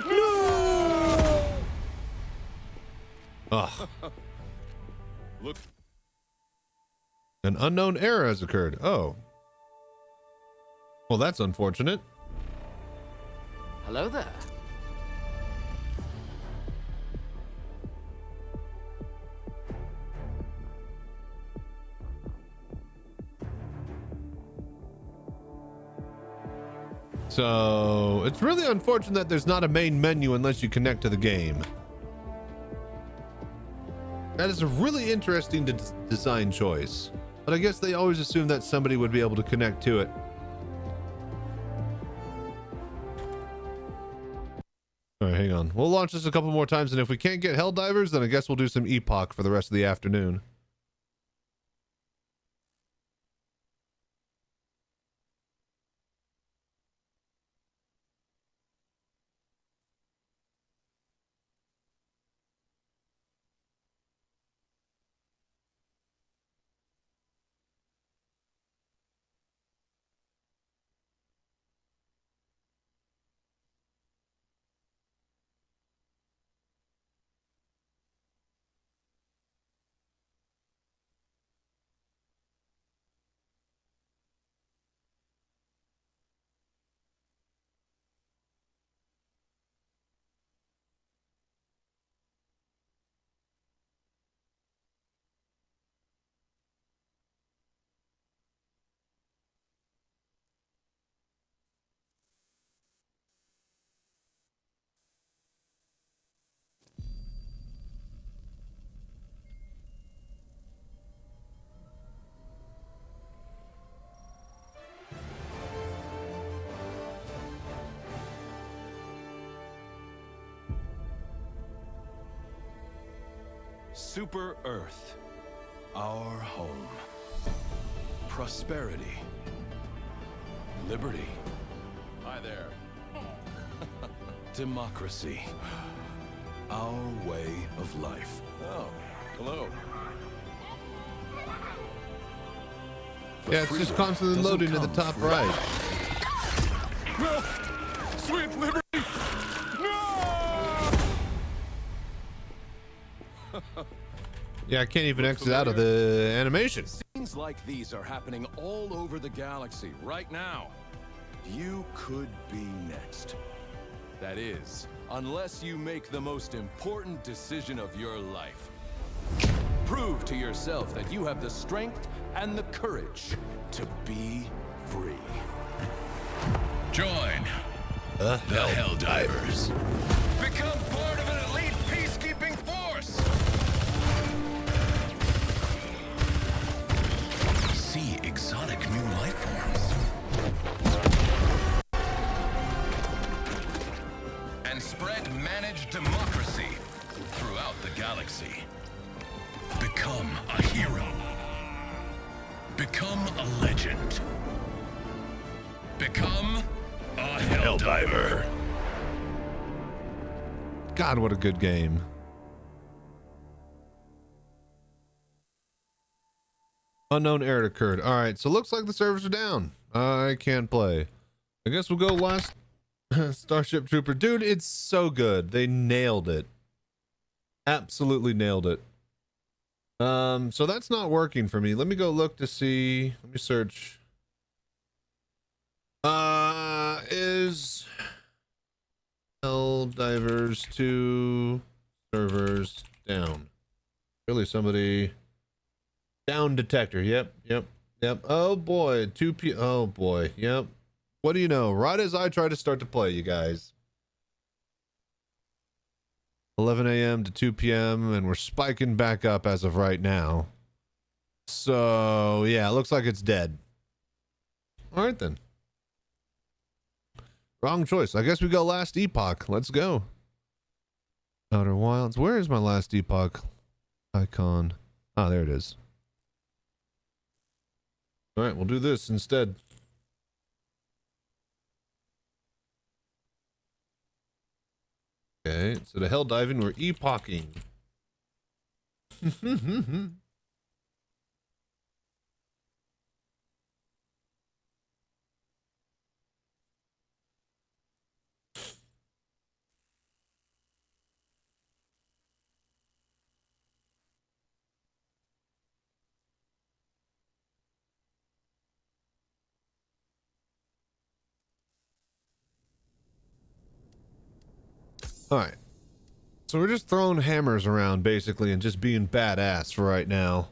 No! Ugh. Look. An unknown error has occurred. Oh. Well, that's unfortunate. Hello there. So, it's really unfortunate that there's not a main menu unless you connect to the game. That is a really interesting design choice. But I guess they always assume that somebody would be able to connect to it. All right, hang on. We'll launch this a couple more times, and if we can't get Helldivers, then I guess we'll do some Epoch for the rest of the afternoon. Super Earth, our home. Prosperity. Liberty. Hi there. Democracy. Our way of life. Oh, hello. Yeah, it's just constantly loading to the top right. No! Sweet liberty! Yeah, I can't even exit out of the animation. Scenes like these are happening all over the galaxy right now. You could be next. That is, unless you make the most important decision of your life. Prove to yourself that you have the strength and the courage to be free. Join the Helldivers. Become part of an elite peacekeeping force. See exotic new life forms. And spread managed democracy throughout the galaxy. Become a legend. Become a Helldiver. God, what a good game. Unknown error occurred. All right, so looks like the servers are down. I can't play. I guess we'll go last. Starship Trooper. Dude, it's so good. They nailed it. Absolutely nailed it. So that's not working for me. Let me go look to see. Let me search. Is Helldivers 2 servers down? Really, somebody down detector. Yep. Oh boy, 2 p. Oh boy, yep. What do you know? Right as I try to start to play, you guys. 11 a.m. to 2 p.m. and we're spiking back up as of right now. So yeah, it looks like it's dead. All right then. Wrong choice. I guess we go last epoch. Let's go. Outer Wilds. Where is my last epoch icon? Ah, there it is. All right, we'll do this instead. Okay, so the hell diving, we're epoching. All right. So we're just throwing hammers around basically and just being badass for right now.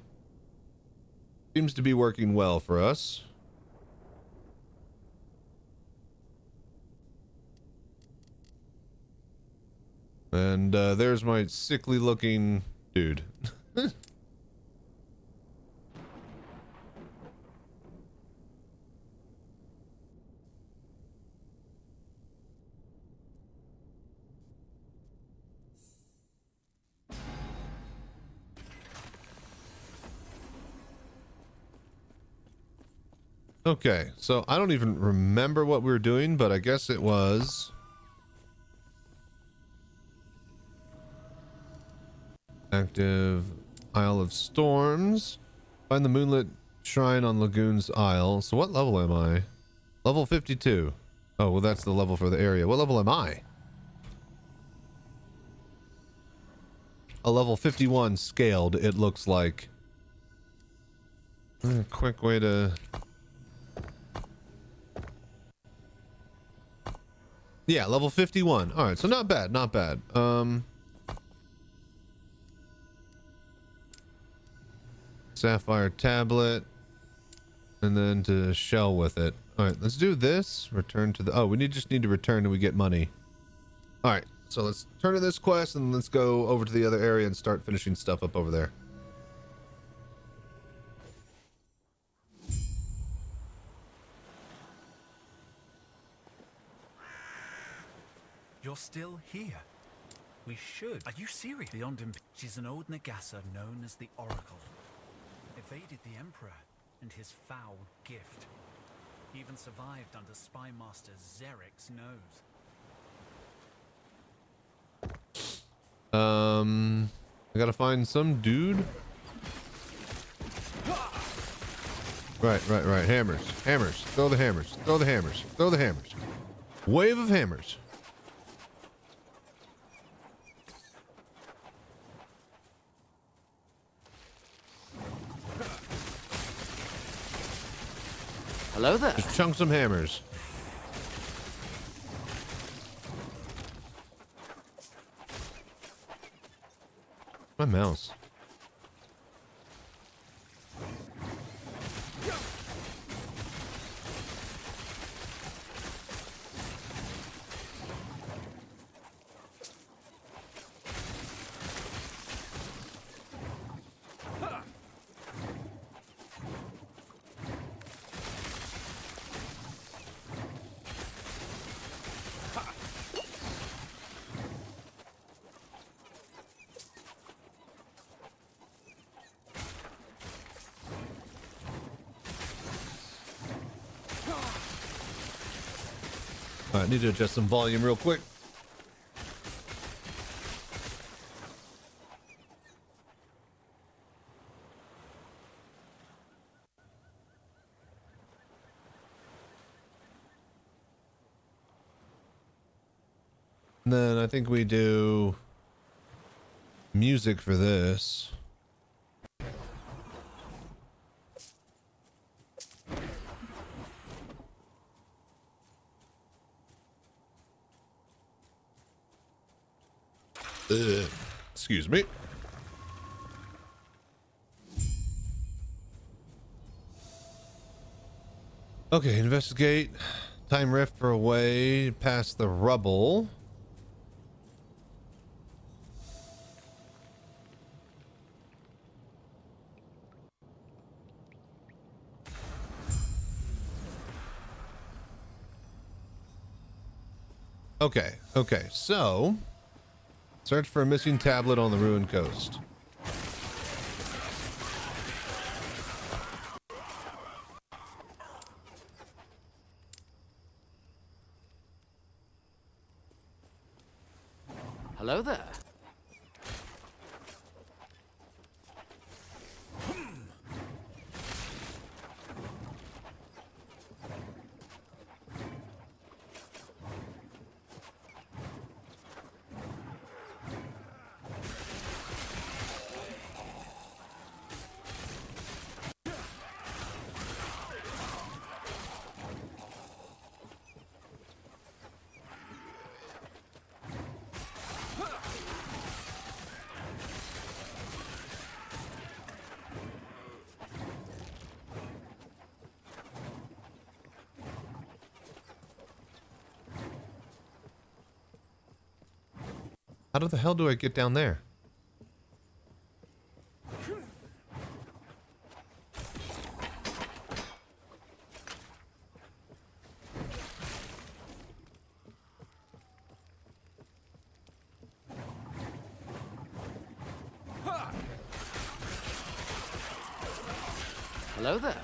Seems to be working well for us. And there's my sickly looking dude. Okay, so I don't even remember what we were doing, but I guess it was active Isle of Storms. Find the moonlit shrine on Lagoon's Isle. So what level am I? Level 52. Oh, well that's the level for the area. What level am I? A level 51 scaled, it looks like. Quick way to... Yeah, level 51. All right, so not bad, not bad. Sapphire tablet, and then to shell with it. All right, let's do this. Return to the. Oh, we just need to return and we get money. All right, so let's turn to this quest and let's go over to the other area and start finishing stuff up over there. You're still here. We should. Are you serious? Beyond him, she's an old Nagasa known as the Oracle. Evaded the Emperor and his foul gift. Even survived under Spy Master Zerek's nose. I gotta find some dude. Right. Hammers. Throw the hammers. Throw the hammers. Wave of hammers. Hello there. Just chunk some hammers. My mouse. All right, need to adjust some volume real quick. And then I think we do music for this. Excuse me. Okay, investigate. Time rift for a way past the rubble. Okay, so search for a missing tablet on the ruined coast. Hello there. How the hell do I get down there? Hello there.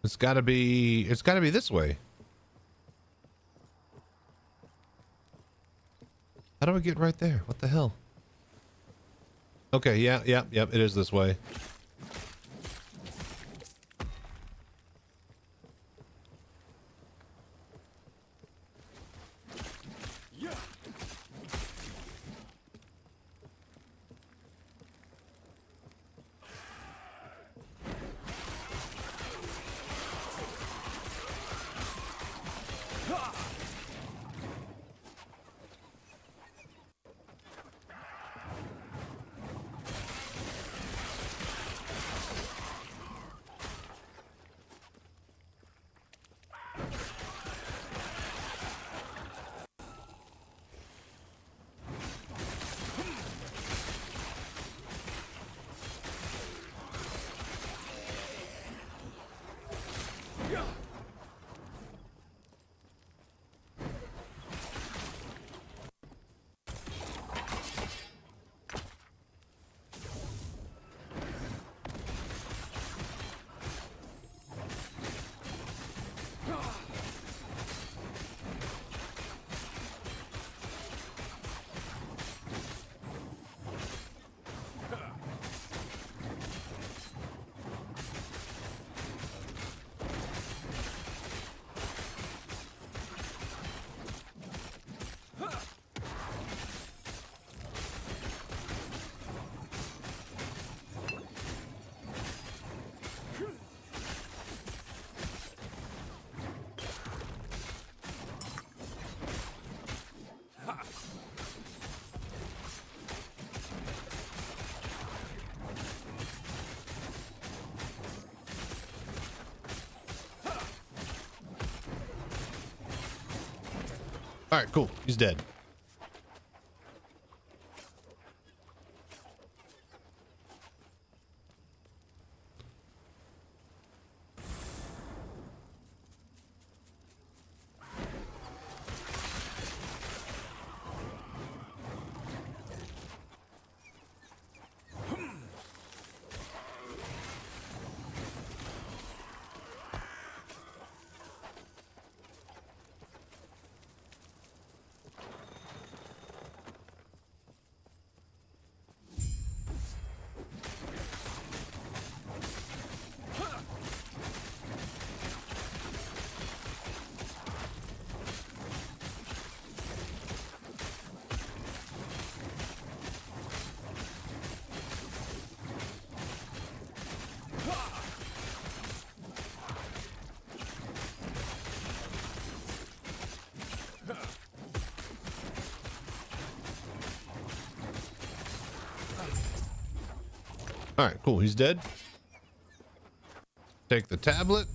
It's gotta be this way. How do I get right there? What the hell? Okay, yep, it is this way. All right, cool. He's dead. All right, cool. He's dead. Take the tablet.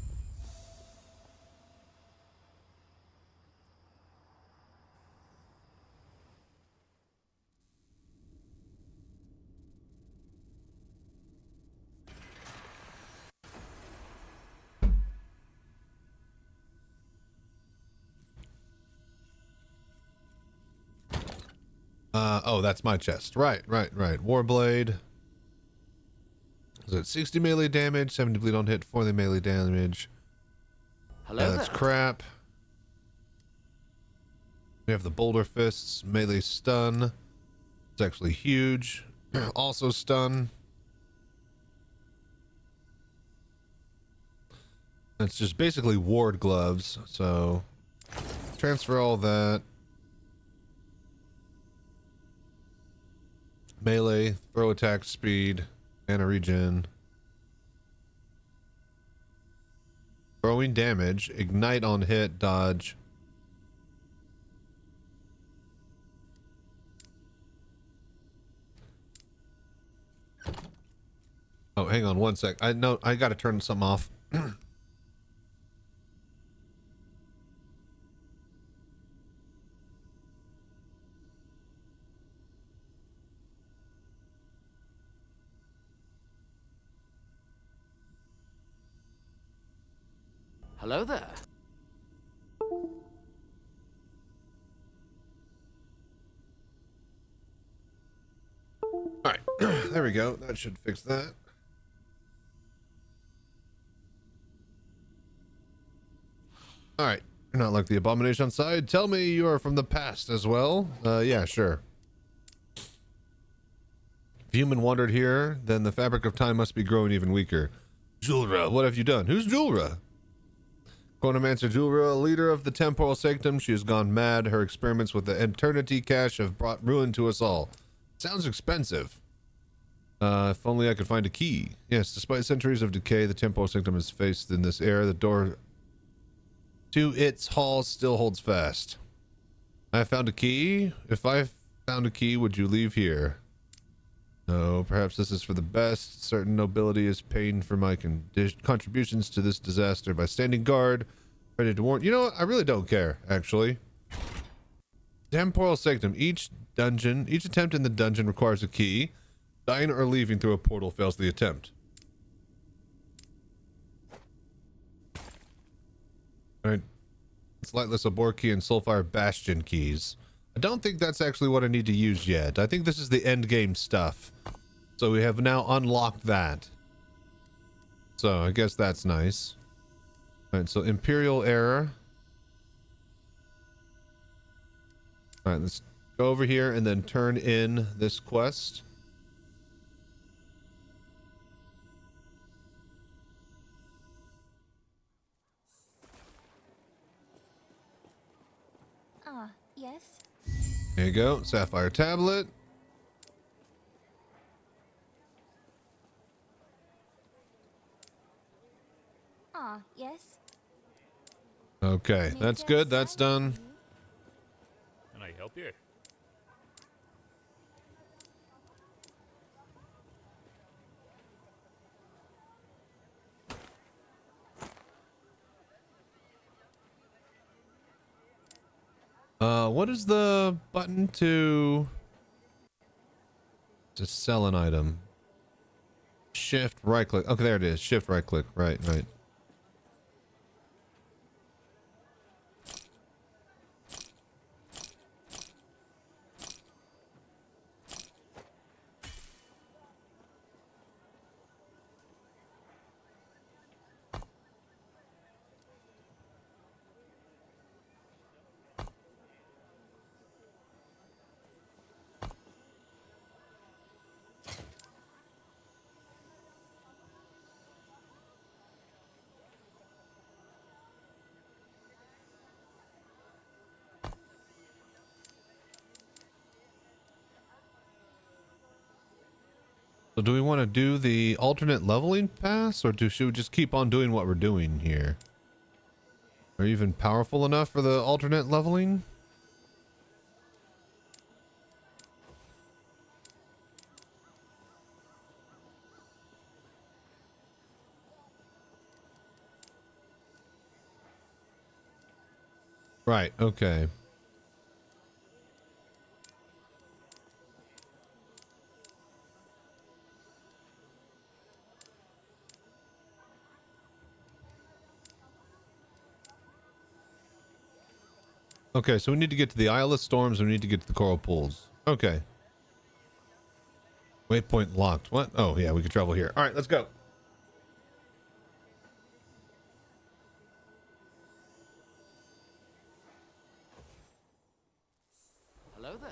Oh, that's my chest. Right. Warblade. Is it 60 melee damage, 70 bleed on hit, 40 melee damage? Hello That's there. crap. We have the Boulder Fists, melee stun. It's actually huge. Also stun. It's just basically ward gloves, so transfer all that. Melee, throw attack speed, and a regen. Throwing damage, ignite on hit, dodge. Oh, hang on one sec. I gotta turn something off. Hello there. Alright, there we go. That should fix that. Alright, you're not like the abomination outside. Tell me you are from the past as well. Yeah, sure. If human wandered here, then the fabric of time must be growing even weaker. Julra, what have you done? Who's Julra? Chronomancer Julra, leader of the temporal sanctum. She has gone mad. Her experiments with the eternity cache have brought ruin to us all. Sounds expensive. If only I could find a key. Yes, despite centuries of decay, the temporal sanctum is faced in this era. The door to its hall still holds fast. I found a key. If I found a key, would you leave here? No, perhaps this is for the best. Certain nobility is paying for my contributions to this disaster by standing guard, ready to warn. You know what? I really don't care, actually. Temporal sanctum. Each attempt in the dungeon requires a key. Dying or leaving through a portal fails the attempt. Alright. It's Lightless Abor key and Soulfire Bastion keys. I don't think that's actually what I need to use yet. I think this is the end game stuff. So we have now unlocked that. So I guess that's nice. Alright, so Imperial Error. Alright, let's go over here and then turn in this quest. Yes? There you go. Sapphire tablet. Yes? Okay, that's good. That's done. Can I help you? What is the button to sell an item? Shift right click. Okay, there it is. Shift right click. Right. So do we want to do the alternate leveling pass, or should we just keep on doing what we're doing here? Are you even powerful enough for the alternate leveling? Right. Okay. Okay, so we need to get to the Isle of Storms and we need to get to the Coral Pools. Okay. Waypoint locked. What? Oh, yeah, we can travel here. All right, let's go. Hello there.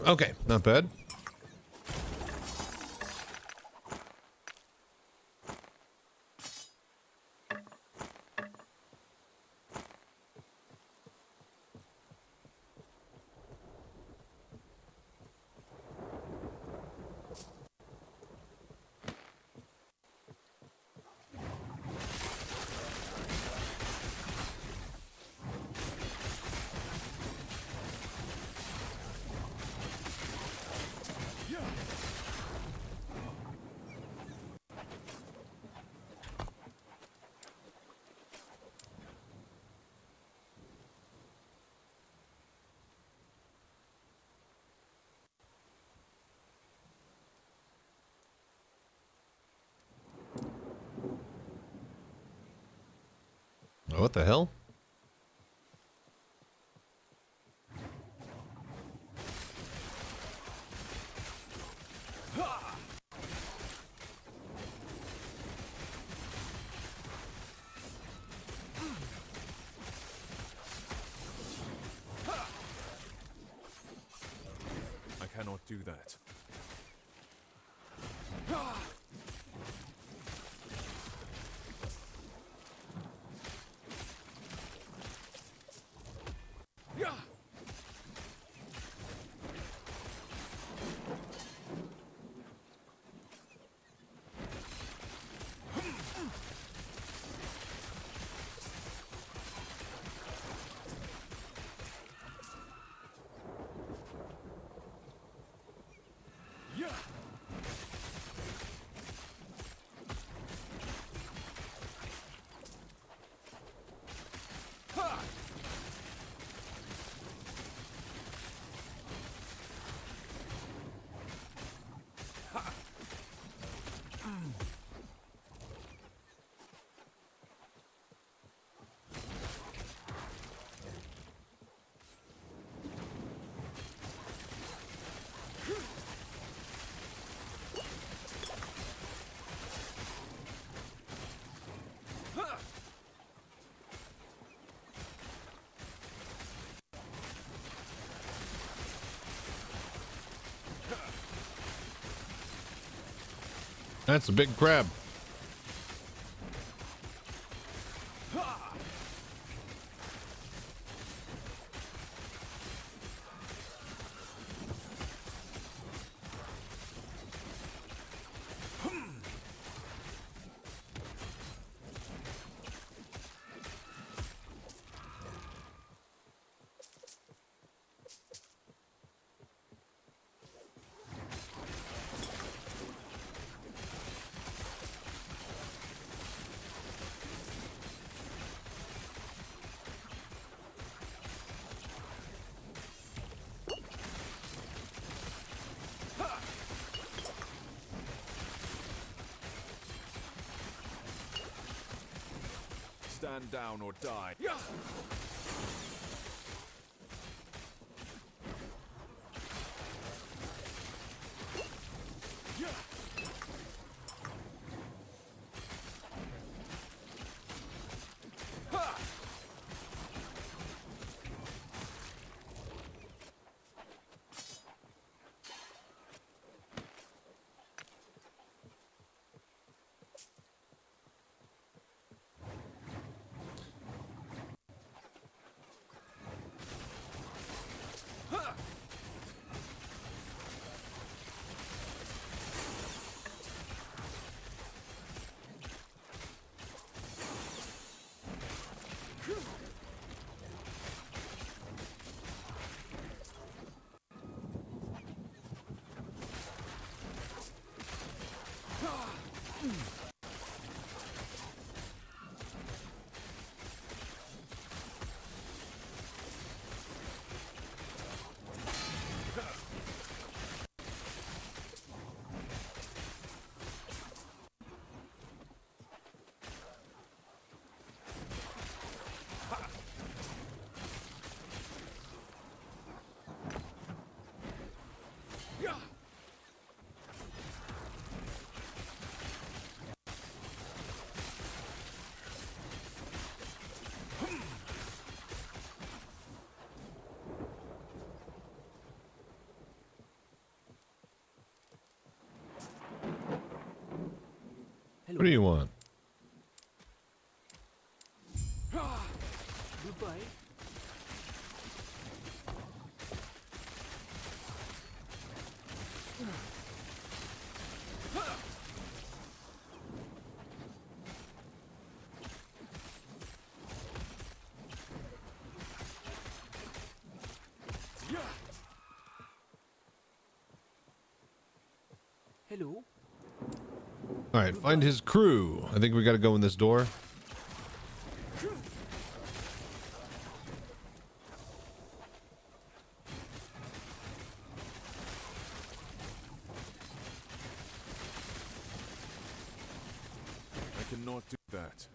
Okay, not bad. What the hell? I cannot do that. That's a big crab. Stand down or die. What do you want? Goodbye. Hello. All right, find his crew. I think we got to go in this door. I cannot do that.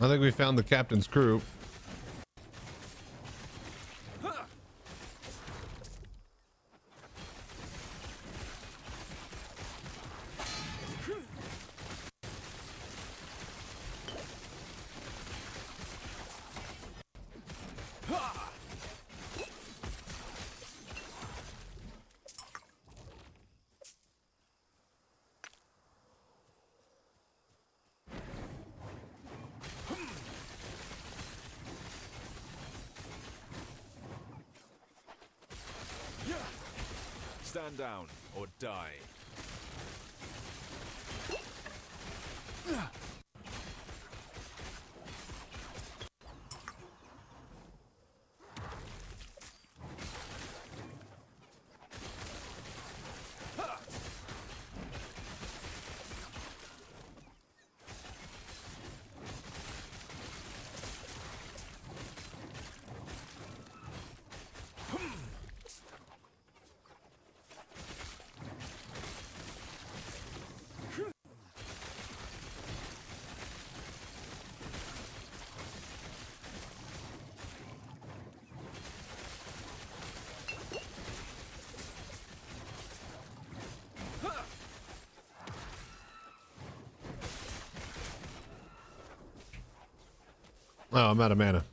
I think we found the captain's crew. Stand down or die. Oh, I'm out of mana.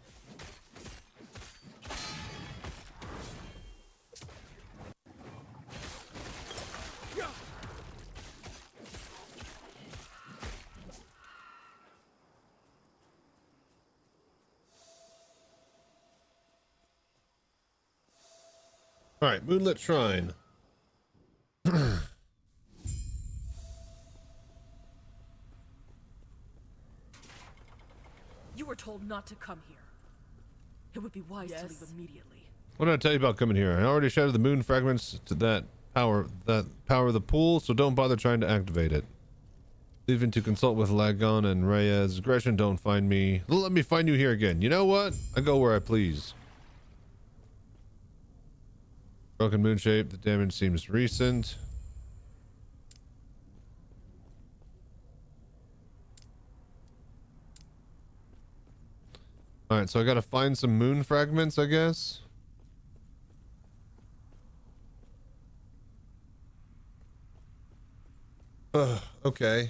All right, Moonlit Shrine. You were told not to come here. It would be wise to leave immediately. What did I tell you about coming here? I already shattered the moon fragments to that power of the pool, so don't bother trying to activate it. Leaving to consult with Lagon and Reyes. Aggression, don't find me. Let me find you here again. You know what? I go where I please. Broken moon shape. The damage seems recent. Alright, so I gotta find some moon fragments, I guess. Okay.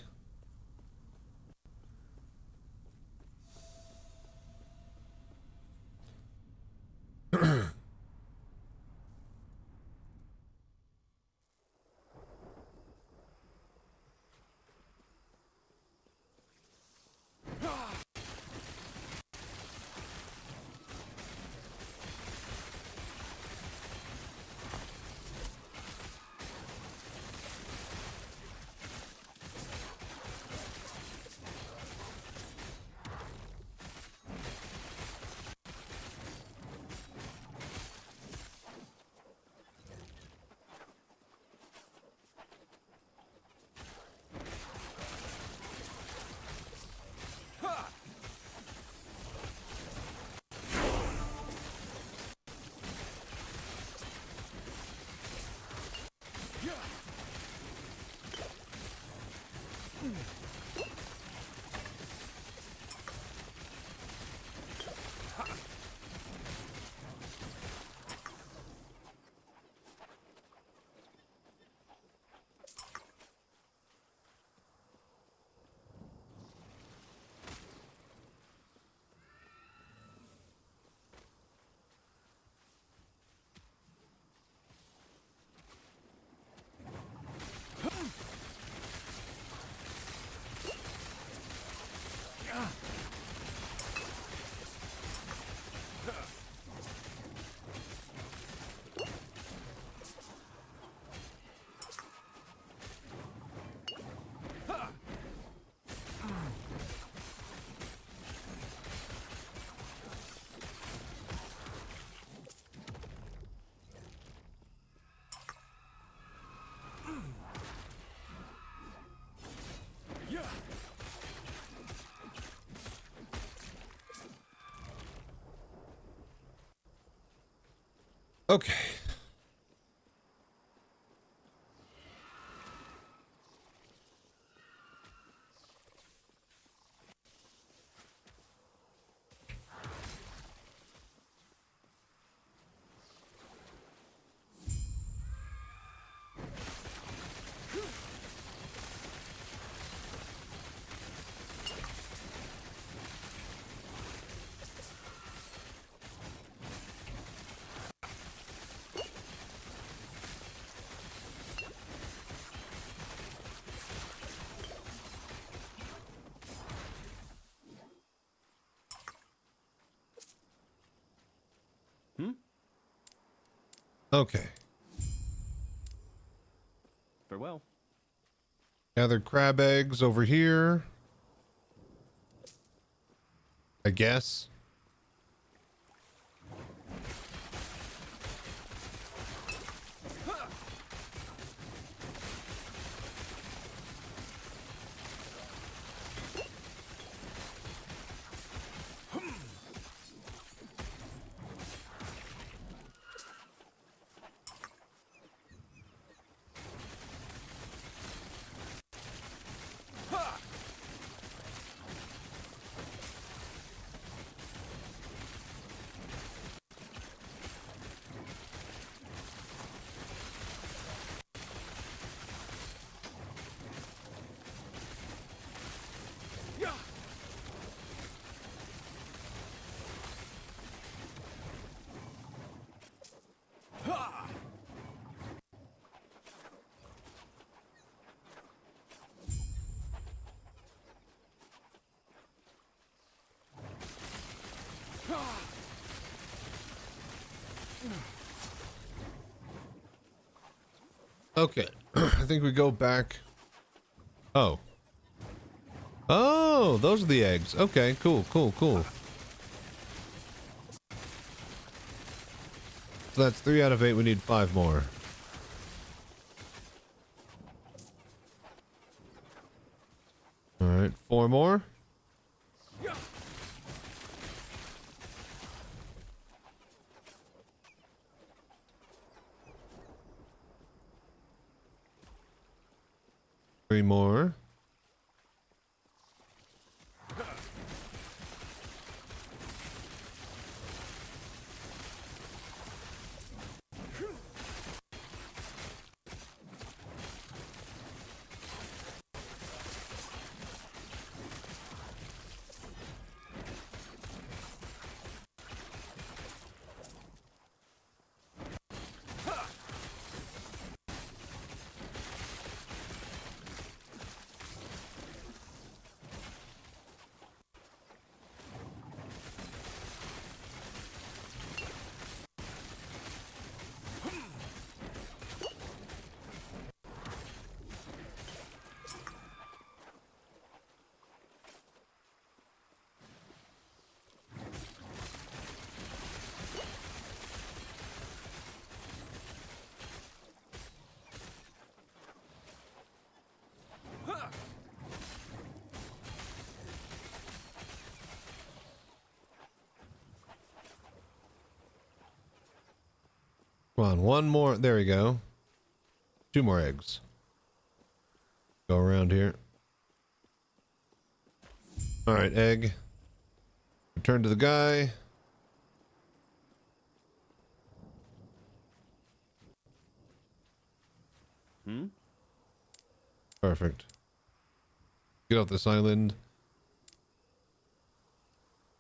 Okay. Okay. Gather crab eggs over here, I guess. Okay, I think we go back. Oh. Oh, those are the eggs. Okay, cool, cool, cool. So that's 3 out of 8. We need 5 more. All right, 4 more. Three more. Come on, one more. There we go. 2 more eggs. Go around here. All right, egg. Return to the guy. Perfect. Get off this island.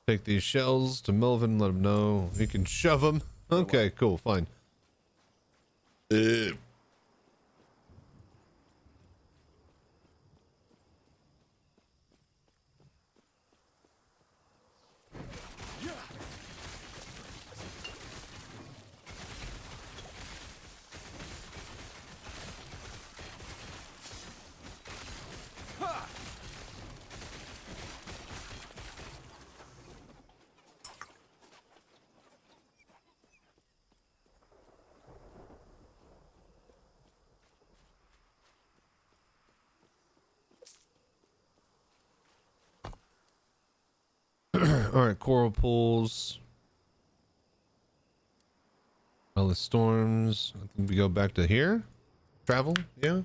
Take these shells to Melvin, let him know. He can shove them. Okay, cool, fine. All right, coral pools. All the storms. I think we go back to here. Travel, yeah.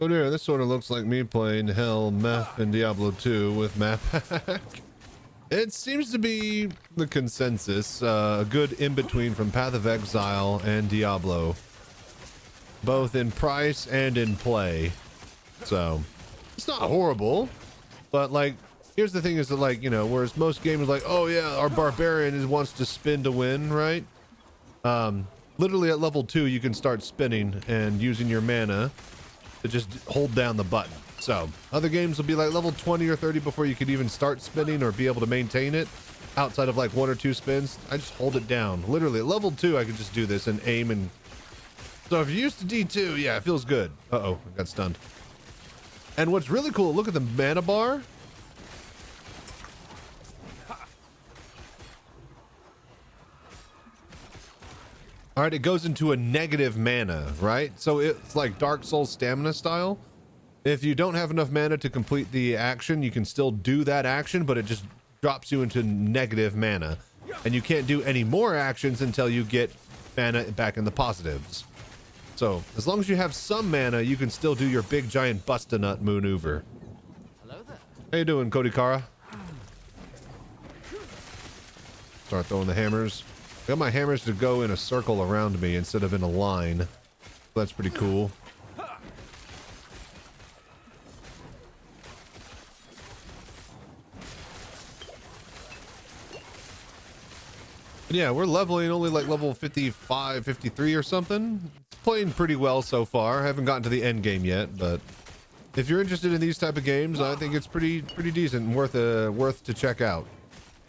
Oh dear, this sort of looks like me playing Hell, Meth, and Diablo 2 with map hack. It seems to be the consensus, a good in-between from Path of Exile and Diablo. Both in price and in play. So, it's not horrible, but like, here's the thing is that like, you know, whereas most games like, oh yeah, our barbarian wants to spin to win, right? literally at level 2, you can start spinning and using your mana to just hold down the button. So other games will be like level 20 or 30 before you could even start spinning or be able to maintain it outside of like 1 or 2 spins. I just hold it down. Literally at level 2, I can just do this and aim. And so if you're used to D2, yeah, it feels good. Uh-oh, I got stunned. And what's really cool, look at the mana bar. All right, it goes into a negative mana, right? So it's like Dark Souls stamina style. If you don't have enough mana to complete the action, you can still do that action, but it just drops you into negative mana. And you can't do any more actions until you get mana back in the positives. So as long as you have some mana, you can still do your big giant bust-a-nut maneuver. Hello there. How you doing, Cody Kara? Start throwing the hammers. I got my hammers to go in a circle around me instead of in a line. That's pretty cool. But yeah, we're leveling only like level 55, 53 or something. It's playing pretty well so far. I haven't gotten to the end game yet, but if you're interested in these type of games, I think it's pretty decent and worth to check out.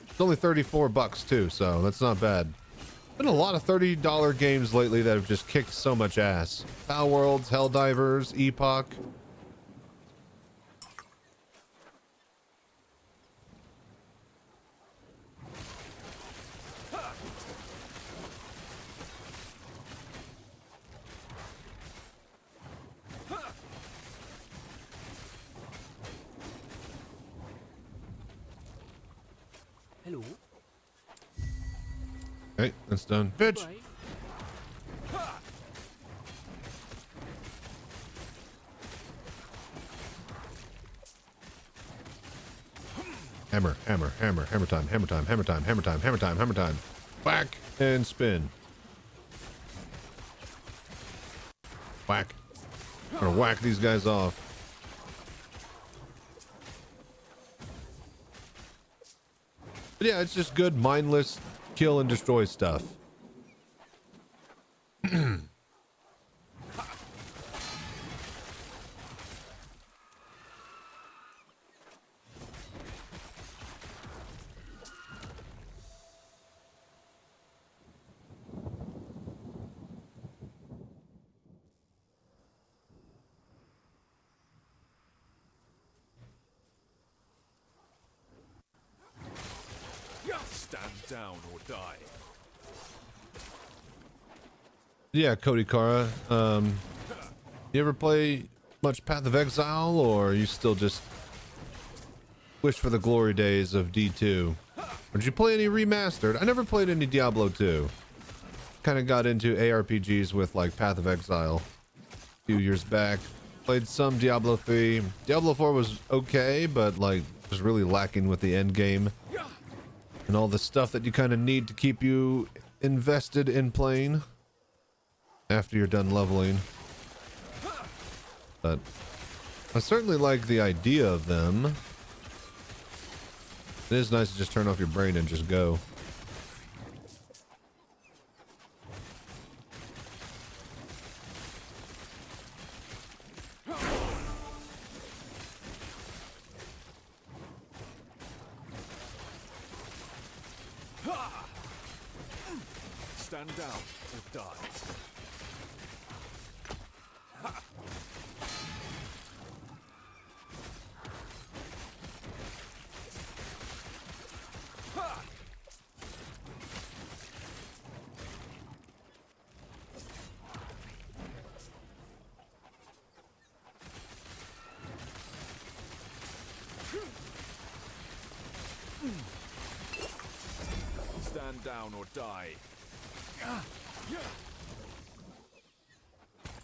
It's only $34 too, so that's not bad. Been a lot of $30 games lately that have just kicked so much ass. Power Worlds, Helldivers, Epoch. Hello. Okay, that's done. Bitch! Hammer, hammer, hammer, hammer time, hammer time, hammer time, hammer time, hammer time, hammer time. Whack and spin. Whack. Or whack these guys off. But yeah, it's just good, mindless, kill and destroy stuff. Stand down or die. Yeah, Cody Kara. You ever play much Path of Exile, or are you still just wish for the glory days of D2? Or did you play any remastered? I never played any Diablo 2. Kind of got into ARPGs with like Path of Exile a few years back. Played some Diablo 3. Diablo 4 was okay, but like was really lacking with the end game and all the stuff that you kind of need to keep you invested in playing after you're done leveling. But I certainly like the idea of them. It is nice to just turn off your brain and just go. Stand down or die. Stand down or die.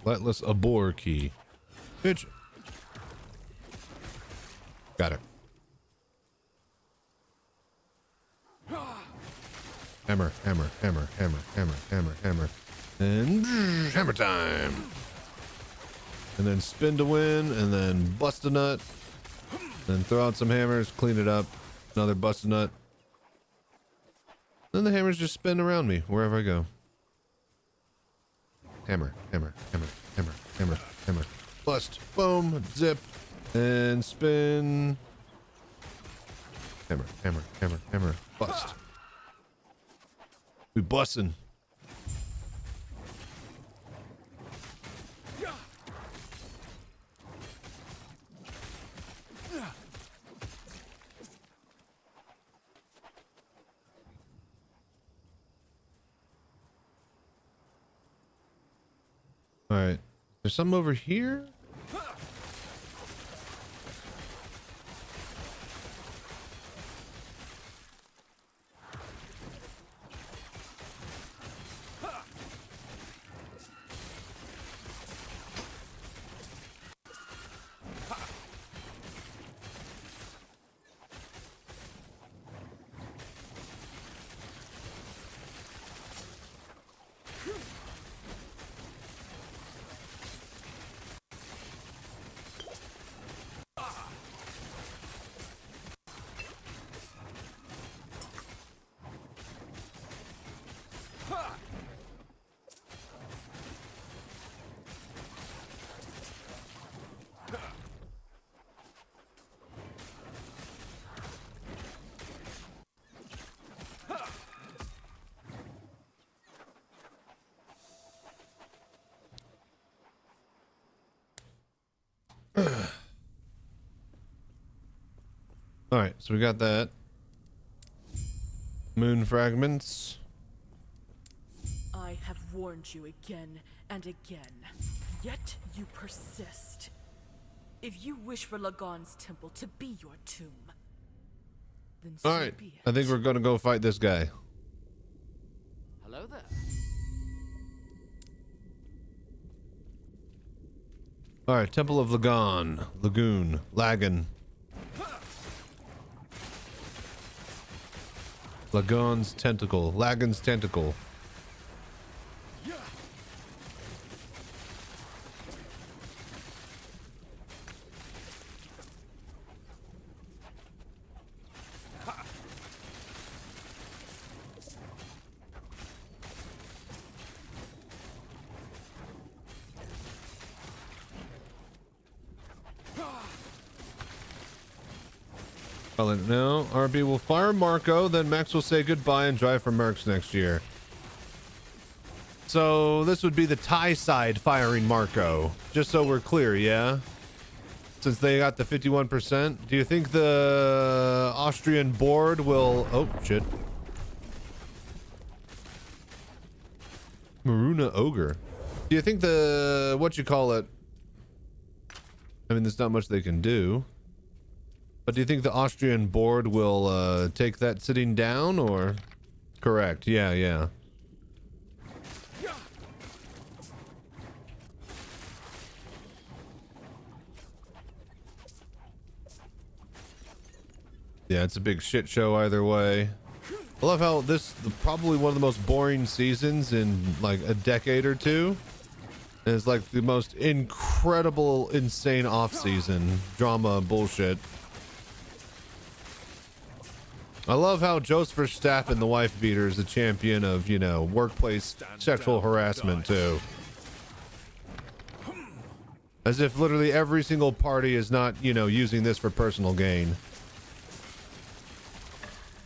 Flightless abort key. Bitch. Got it. Hammer, hammer, hammer, hammer, hammer, hammer, hammer. And hammer time. And then spin to win, and then bust a nut. Then throw out some hammers, clean it up. Another bust a nut. Then the hammers just spin around me wherever I go. Hammer, hammer, hammer, hammer, hammer, hammer. Bust. Boom. Zip. And spin. Hammer, hammer, hammer, hammer. Bust. We bussin'. All right. There's some over here. All right, so we got that. Moon fragments. I have warned you again and again, yet you persist. If you wish for Lagon's temple to be your tomb, then so All right, be it. I think we're gonna go fight this guy. Hello there. All right, Temple of Lagon, Lagon. Lagon's tentacle, Lagon's tentacle. Well, no, RB will fire Marco, then Max will say goodbye and drive for Mercs next year. So this would be the Thai side firing Marco, just so we're clear, yeah? Since they got the 51%, do you think the Austrian board will... Oh, shit. Maruna Ogre. Do you think the... what you call it? I mean, there's not much they can do. But do you think the Austrian board will take that sitting down, or? Correct. Yeah, yeah. Yeah, it's a big shit show either way. I love how this probably one of the most boring seasons in like a decade or two. And it's like the most incredible, insane off-season drama bullshit. I love how Joseph Verstappen, the wife beater, is the champion of, you know, workplace sexual harassment too. As if literally every single party is not, you know, using this for personal gain.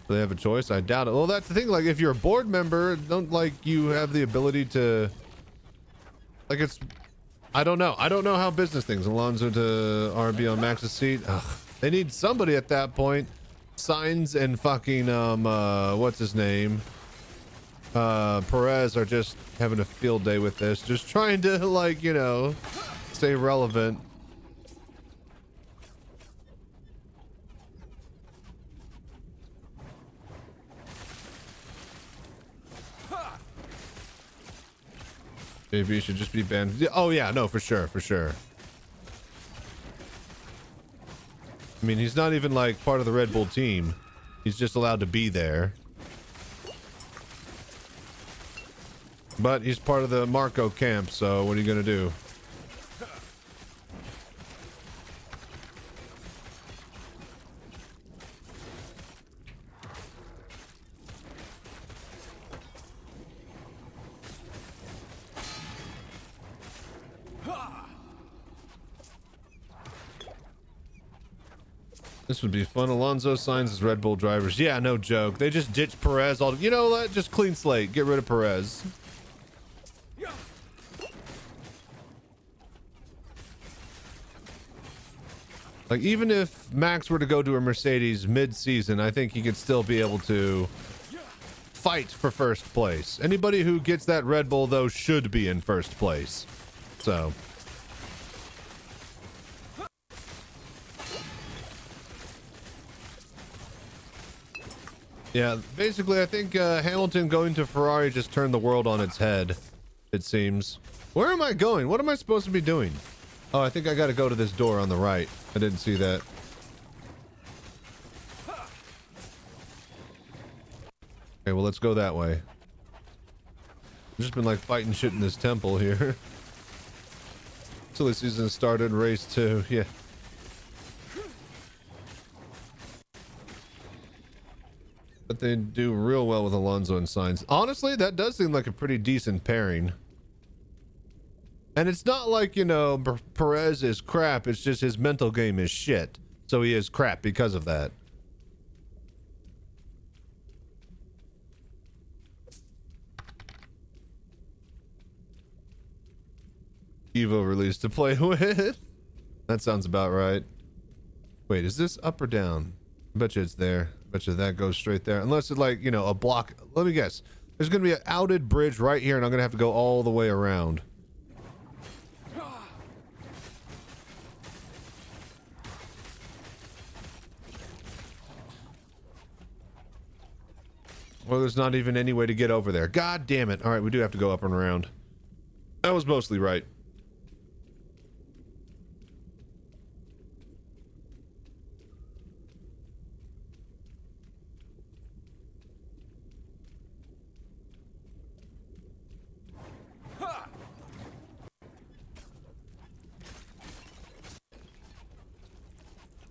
Do they have a choice? I doubt it. Well, that's the thing. Like, if you're a board member, don't like you have the ability to, like, it's, I don't know. I don't know how business things. Alonso to RB on Max's seat. Ugh. They need somebody at that point. Signs and fucking what's his name, Perez are just having a field day with this, just trying to, like, you know, stay relevant. Maybe he should just be banned. Oh yeah, no, for sure, for sure. I mean, he's not even like part of the Red Bull team. He's just allowed to be there. But he's part of the Marco camp, so what are you gonna do? This would be fun. Alonso signs as Red Bull drivers. Yeah, no joke. They just ditched Perez. You know what? Just clean slate. Get rid of Perez. Like, even if Max were to go to a Mercedes mid-season, I think he could still be able to fight for first place. Anybody who gets that Red Bull, though, should be in first place. So... yeah, basically, I think Hamilton going to Ferrari just turned the world on its head, it seems. Where am I going? What am I supposed to be doing? Oh, I think I gotta go to this door on the right. I didn't see that. Okay, well, let's go that way. I've just been, like, fighting shit in this temple here. Silly season started, race 2, yeah. But they do real well with Alonso and Sainz. Honestly, that does seem like a pretty decent pairing. And it's not like, you know, Perez is crap. It's just his mental game is shit. So he is crap because of that. Evo release to play with. That sounds about right. Wait, is this up or down? I bet you it's there. I bet you that goes straight there. Unless it's like, you know, a block. Let me guess. There's going to be an outed bridge right here, and I'm going to have to go all the way around. Well, there's not even any way to get over there. God damn it. All right, we do have to go up and around. That was mostly right.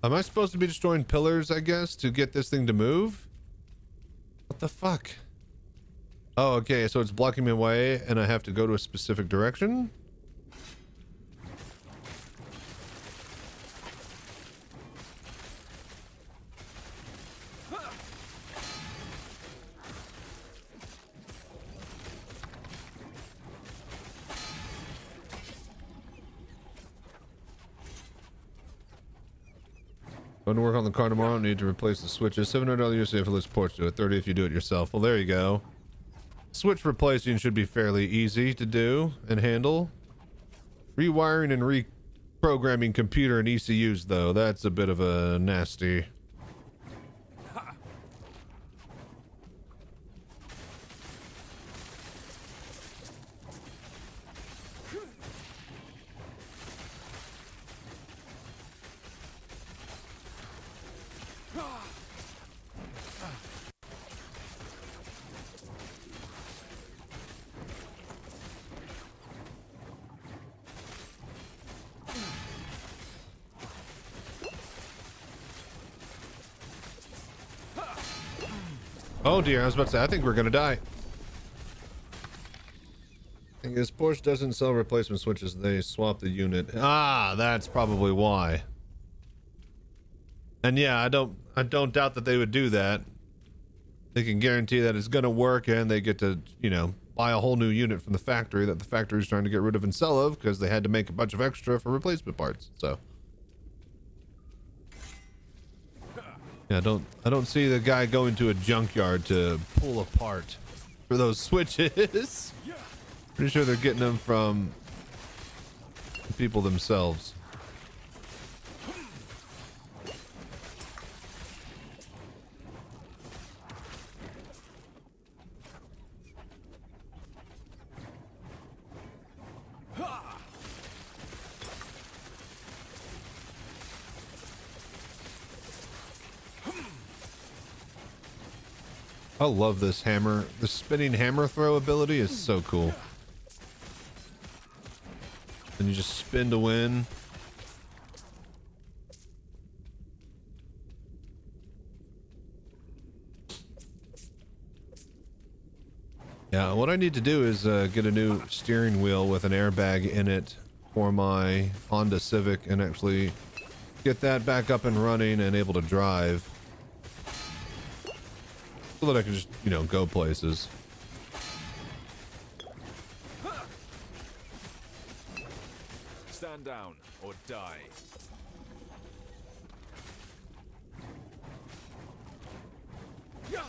Am I supposed to be destroying pillars, I guess, to get this thing to move? What the fuck? Oh, okay, so it's blocking me away and I have to go to a specific direction? Going to work on the car tomorrow. Need to replace the switches. $700 USD for list ports to it. $30 if you do it yourself. Well, there you go. Switch replacing should be fairly easy to do and handle. Rewiring and reprogramming computer and ECUs, though, that's a bit of a nasty. Oh dear, I was about to say, I think we're gonna die. I think this Porsche doesn't sell replacement switches, they swap the unit. Ah, that's probably why. And yeah, I don't doubt that they would do that. They can guarantee that it's gonna work and they get to, you know, buy a whole new unit from the factory that the factory's trying to get rid of and sell of because they had to make a bunch of extra for replacement parts, so. Yeah, I don't see the guy going to a junkyard to pull apart for those switches. Pretty sure they're getting them from the people themselves. I love this hammer. The spinning hammer throw ability is so cool. And you just spin to win. Yeah, what I need to do is get a new steering wheel with an airbag in it for my Honda Civic and actually get that back up and running and able to drive so that I can just, you know, go places. Stand down or die. Yeah.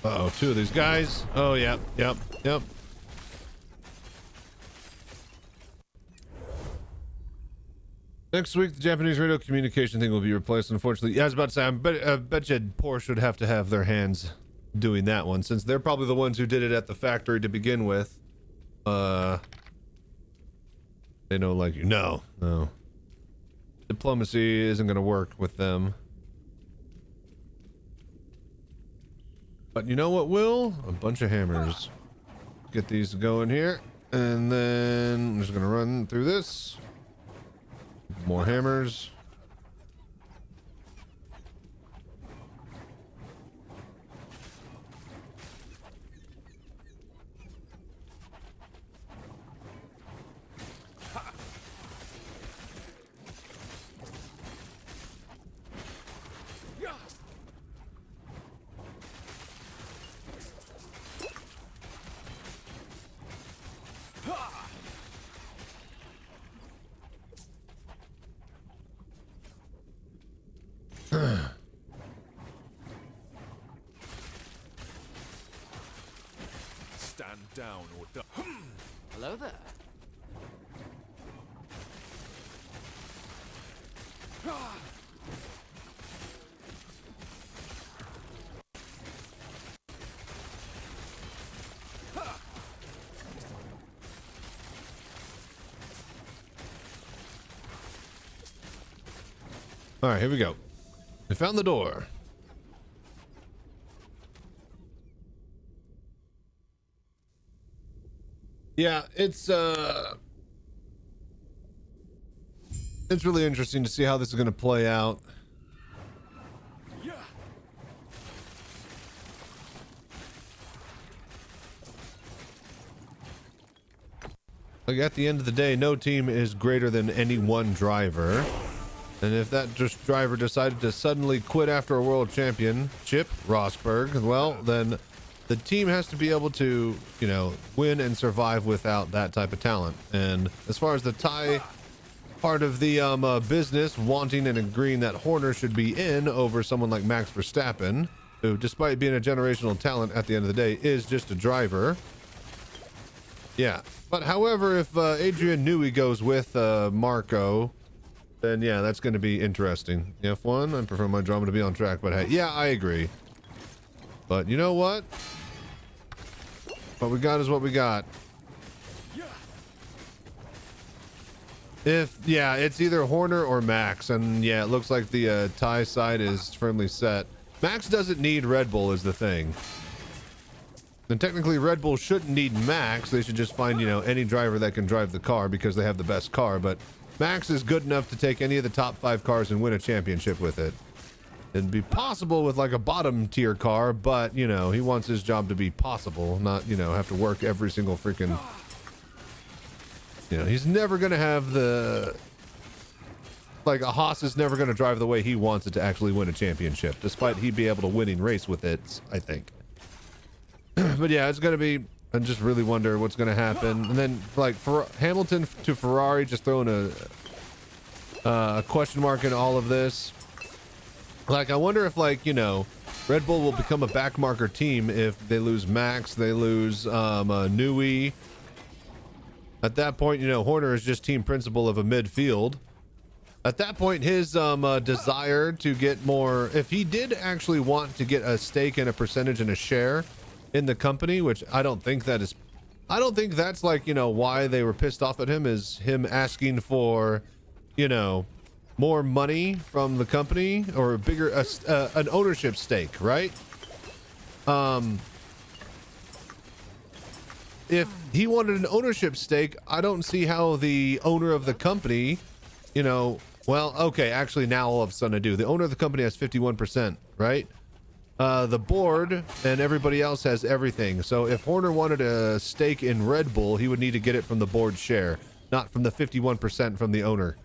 Uh-oh, two of these guys. Oh, yep. Next week, the Japanese radio communication thing will be replaced, unfortunately. Yeah, I was about to say, I bet you Porsche would have to have their hands doing that one, since they're probably the ones who did it at the factory to begin with. They don't like you. No. Diplomacy isn't going to work with them. But you know what will? A bunch of hammers. Get these going here. And then I'm just going to run through this. More hammers. Stand down or die. Hello there. All right, here we go. We found the door. Yeah, it's really interesting to see how this is going to play out. Like, at the end of the day, no team is greater than any one driver. And if that just driver decided to suddenly quit after a world championship, Rosberg, well, then the team has to be able to, you know, win and survive without that type of talent. And as far as the tie part of the business, wanting and agreeing that Horner should be in over someone like Max Verstappen, who, despite being a generational talent at the end of the day, is just a driver. Yeah. But however, if Adrian Newey goes with Marco, then yeah, that's going to be interesting. F1, I prefer my drama to be on track, but hey, yeah, I agree. But you know what? What we got is what we got. Yeah, it's either Horner or Max, and yeah, it looks like the tie side is firmly set. Max doesn't need Red Bull is the thing. And technically Red Bull shouldn't need Max. They should just find, you know, any driver that can drive the car because they have the best car, but Max is good enough to take any of the top 5 cars and win a championship with it. It'd be possible with like a bottom tier car, but you know, he wants his job to be possible, not, you know, have to work every single freaking, you know, he's never going to have the, like a Haas is never going to drive the way he wants it to actually win a championship, despite he be able to winning race with it, I think. But yeah, it's going to be, I just really wonder what's going to happen. And then like for Hamilton to Ferrari, just throwing a question mark in all of this. Like, I wonder if, like, you know, Red Bull will become a backmarker team if they lose Max, they lose Newey. At that point, you know, Horner is just team principal of a midfield. At that point, his desire to get more, if he did actually want to get a stake and a percentage and a share in the company, which I don't think that's like, you know, why they were pissed off at him, is him asking for, you know, more money from the company or a bigger, an ownership stake, right? If he wanted an ownership stake, I don't see how the owner of the company, you know, well, okay, actually now all of a sudden I do. The owner of the company has 51%, right? The board and everybody else has everything. So if Horner wanted a stake in Red Bull, he would need to get it from the board share, not from the 51% from the owner.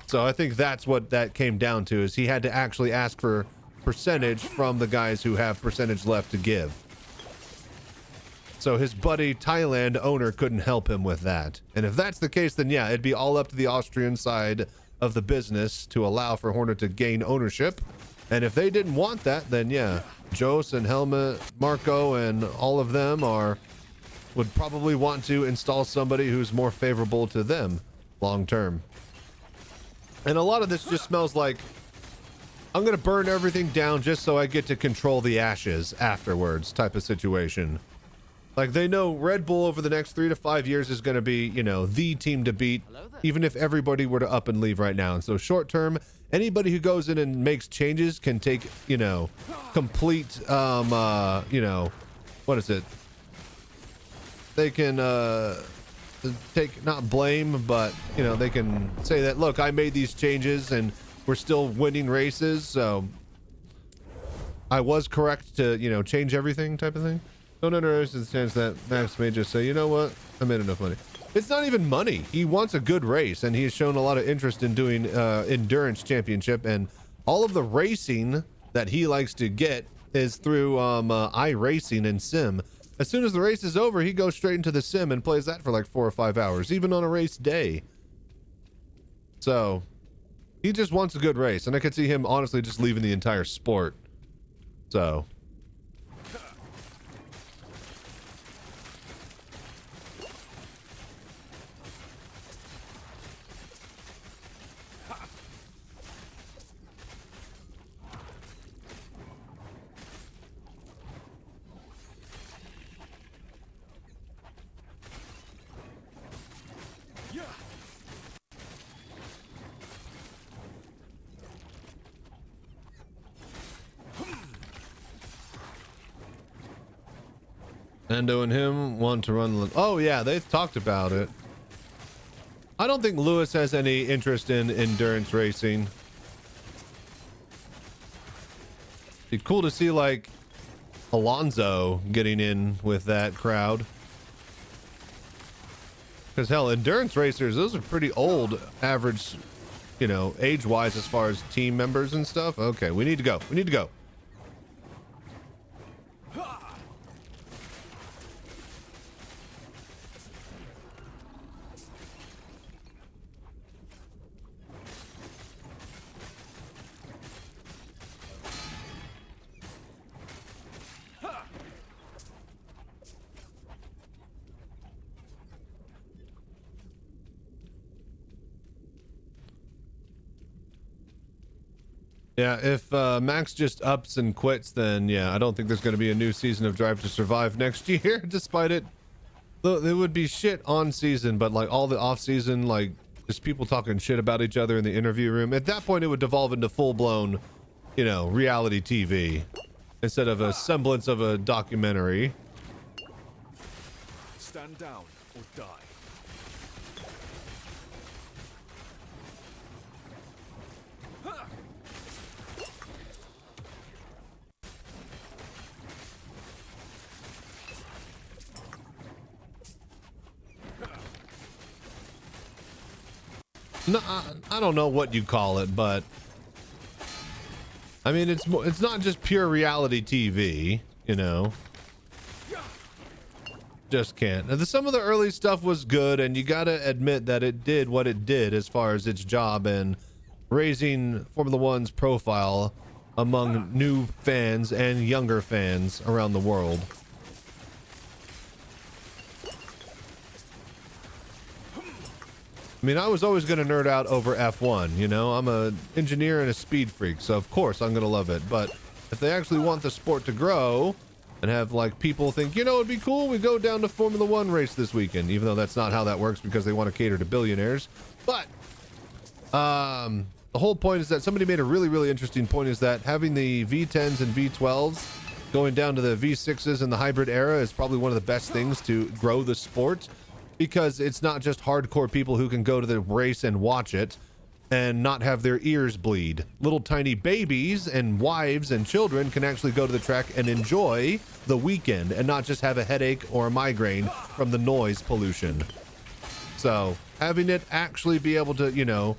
So I think that's what that came down to, is he had to actually ask for percentage from the guys who have percentage left to give. So his buddy Thailand owner couldn't help him with that. And if that's the case, then yeah, it'd be all up to the Austrian side of the business to allow for Horner to gain ownership. And if they didn't want that, then yeah, Jos and Helmut, Marco, and all of them would probably want to install somebody who's more favorable to them long term. And a lot of this just smells like, I'm going to burn everything down just so I get to control the ashes afterwards type of situation. Like, they know Red Bull over the next 3 to 5 years is going to be, you know, the team to beat, even if everybody were to up and leave right now. And so short term, anybody who goes in and makes changes can take, you know, complete, you know, what is it? They can take, not blame, but, you know, they can say that, look, I made these changes and we're still winning races, so I was correct to, you know, change everything type of thing. Don't underestimate the chance that Max may just say, you know what, I made enough money. It's not even money. He wants a good race, and he has shown a lot of interest in doing endurance championship, and all of the racing that he likes to get is through iRacing and sim. As soon as the race is over, he goes straight into the sim and plays that for like 4 or 5 hours, even on a race day. So he just wants a good race, and I could see him honestly just leaving the entire sport. So Endo and him want to run. Oh yeah, they've talked about it. I don't think Lewis has any interest in endurance racing. Be cool to see like Alonso getting in with that crowd. Because hell, endurance racers, those are pretty old average, you know, age-wise as far as team members and stuff. Okay, we need to go. We need to go. Yeah, if Max just ups and quits, then yeah, I don't think there's going to be a new season of Drive to Survive next year, despite it. It would be shit on season, but like all the off season, like just people talking shit about each other in the interview room. At that point, it would devolve into full-blown, you know, reality TV instead of a semblance of a documentary. Stand down or die. No, I don't know what you call it, but I mean, it's not just pure reality TV, you know. Just can't. Now, some of the early stuff was good, and you gotta admit that it did what it did as far as its job and raising Formula One's profile among new fans and younger fans around the world. I mean, I was always going to nerd out over F1, you know? I'm a engineer and a speed freak, so of course I'm going to love it. But if they actually want the sport to grow and have, like, people think, you know, it'd be cool, we go down to Formula 1 race this weekend, even though that's not how that works because they want to cater to billionaires. But the whole point is that somebody made a really, really interesting point, is that having the V10s and V12s going down to the V6s in the hybrid era is probably one of the best things to grow the sport, because it's not just hardcore people who can go to the race and watch it and not have their ears bleed. Little tiny babies and wives and children can actually go to the track and enjoy the weekend and not just have a headache or a migraine from the noise pollution. So having it actually be able to, you know,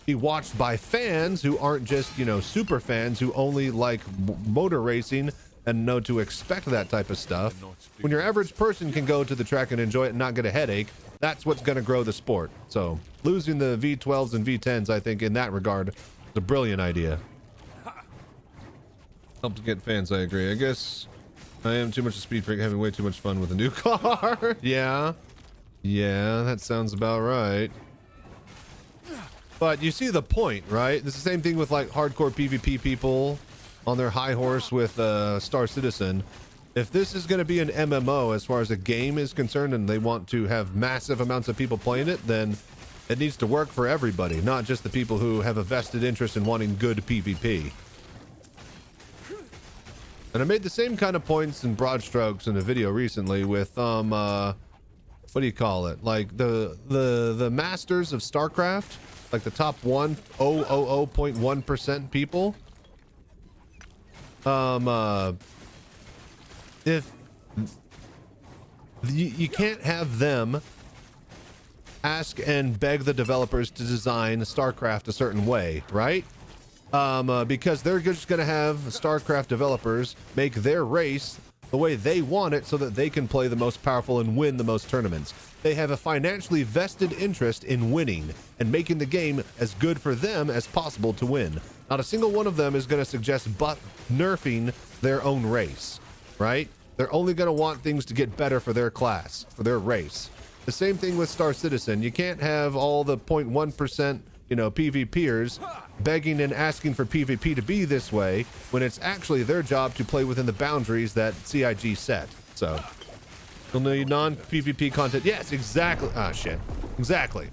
be watched by fans who aren't just, you know, super fans who only like motor racing and know to expect that type of stuff. When your average person can go to the track and enjoy it and not get a headache, that's what's going to grow the sport. So losing the V12s and V10s, I think in that regard, is a brilliant idea. Help to get fans, I agree. I guess I am too much a speed freak, having way too much fun with a new car. Yeah, that sounds about right. But you see the point, right? It's the same thing with like hardcore PvP people on their high horse with Star Citizen. If this is going to be an MMO as far as a game is concerned, and they want to have massive amounts of people playing it, then it needs to work for everybody, not just the people who have a vested interest in wanting good PvP. And I made the same kind of points in broad strokes in a video recently with what do you call it? Like the masters of StarCraft, like the top 0.1% people. If you can't have them ask and beg the developers to design StarCraft a certain way, right? Because they're just going to have StarCraft developers make their race the way they want it so that they can play the most powerful and win the most tournaments. They have a financially vested interest in winning and making the game as good for them as possible to win. Not a single one of them is going to suggest nerfing their own race, right? They're only going to want things to get better for their class, for their race. The same thing with Star Citizen. You can't have all the 0.1%, you know, PvPers begging and asking for PvP to be this way when it's actually their job to play within the boundaries that CIG set. So, you'll need non-PvP content. Yes, exactly. Ah, shit. Exactly.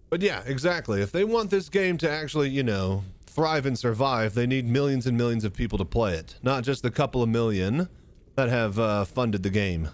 But yeah, exactly. If they want this game to actually, you know, thrive and survive, they need millions and millions of people to play it. Not just the couple of million that have funded the game.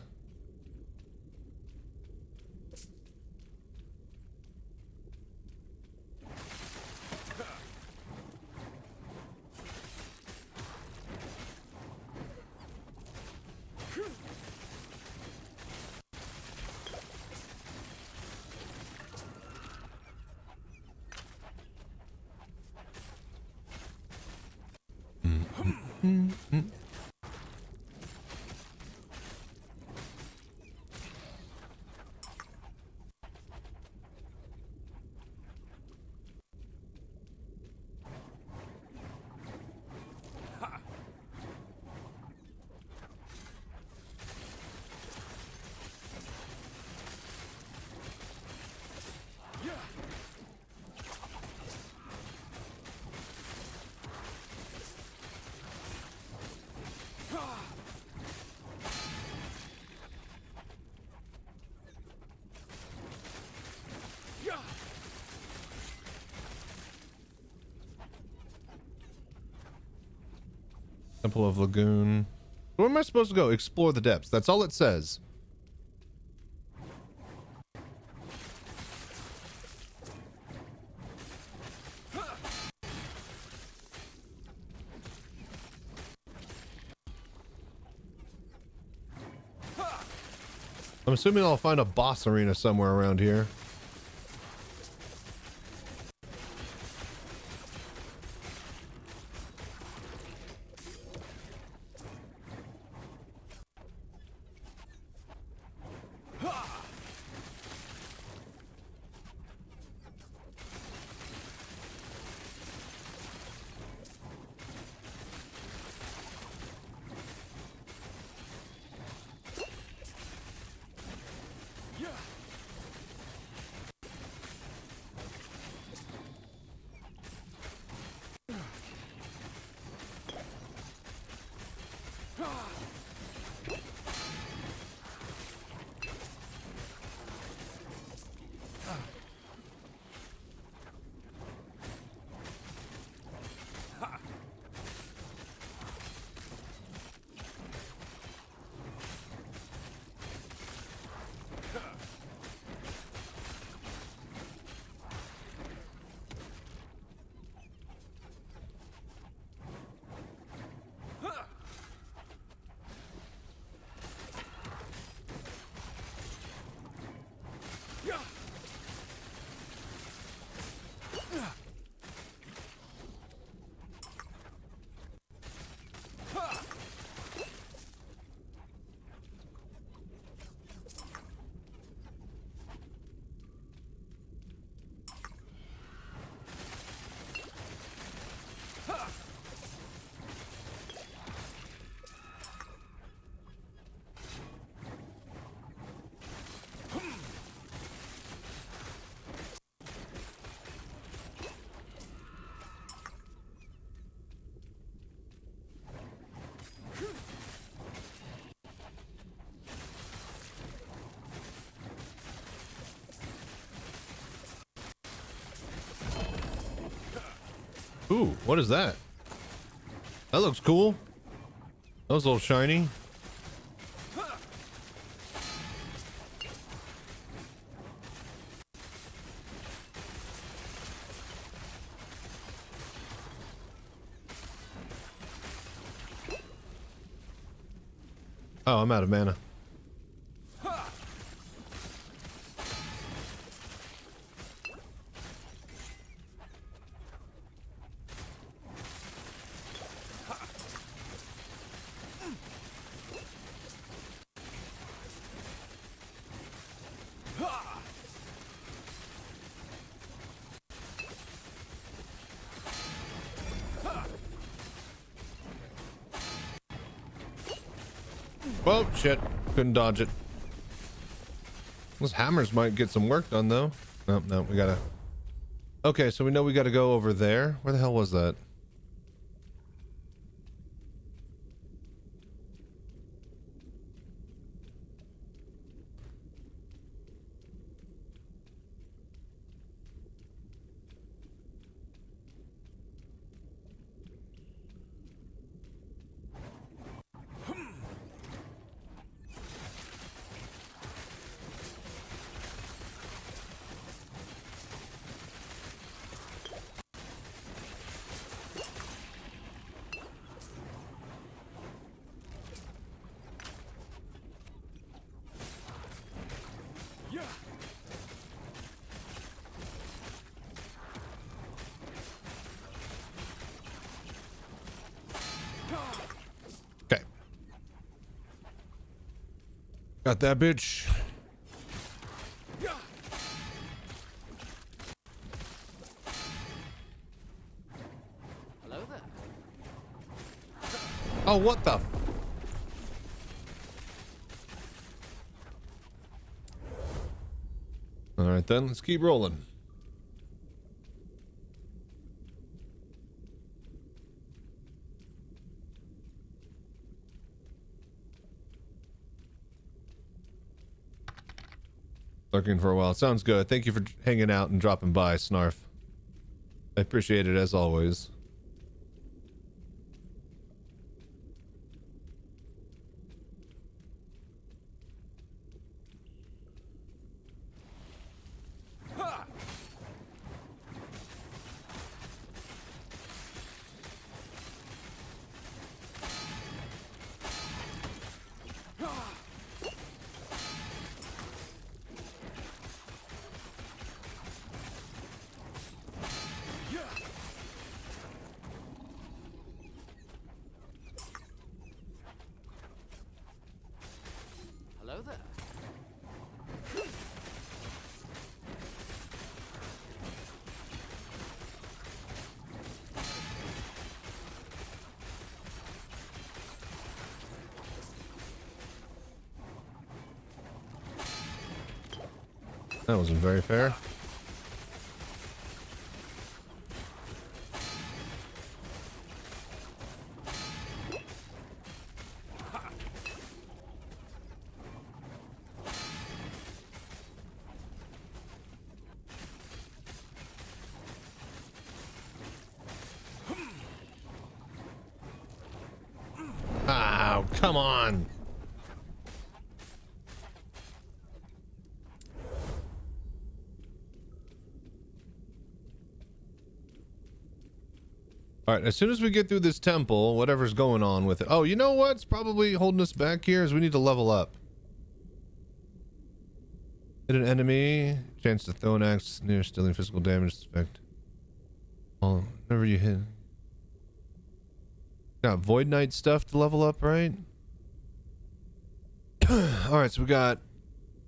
Temple of Lagoon. Where am I supposed to go? Explore the depths. That's all it says. I'm assuming I'll find a boss arena somewhere around here. Ooh, what is that? That looks cool. That was a little shiny. Oh, I'm out of mana. Oh shit, couldn't dodge it. Those hammers might get some work done though. No, no, we gotta. Okay, so we know we gotta go over there. Where the hell was that? Got that bitch. Hello there. Oh, what the? All right, then let's keep rolling. Lurking for a while. Sounds good. Thank you for hanging out and dropping by, Snarf. I appreciate it as always. That wasn't very fair. Oh, come on. All right, as soon as we get through this temple, whatever's going on with it. Oh, you know what's probably holding us back here is we need to level up. Hit an enemy, chance to throw an axe near dealing physical damage effect. Oh, whenever you hit. Got Void Knight stuff to level up, right? All right, so we got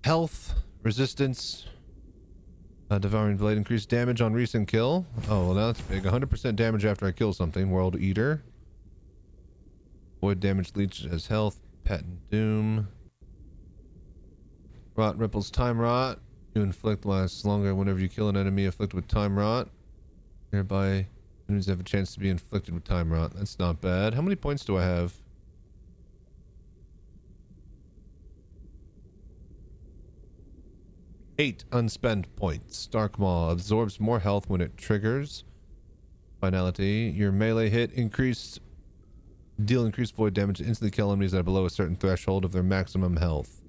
health, resistance, devouring blade, increased damage on recent kill. Oh, well, now that's big. 100% damage after I kill something. World Eater. Void damage leech as health. Patent Doom. Rot ripples time rot. You inflict lasts longer whenever you kill an enemy afflicted with time rot. Hereby, enemies have a chance to be inflicted with time rot. That's not bad. How many points do I have? 8 unspent points. Dark Maw absorbs more health when it triggers. Finality. Your melee hit deal increased void damage to instantly kill enemies that are below a certain threshold of their maximum health.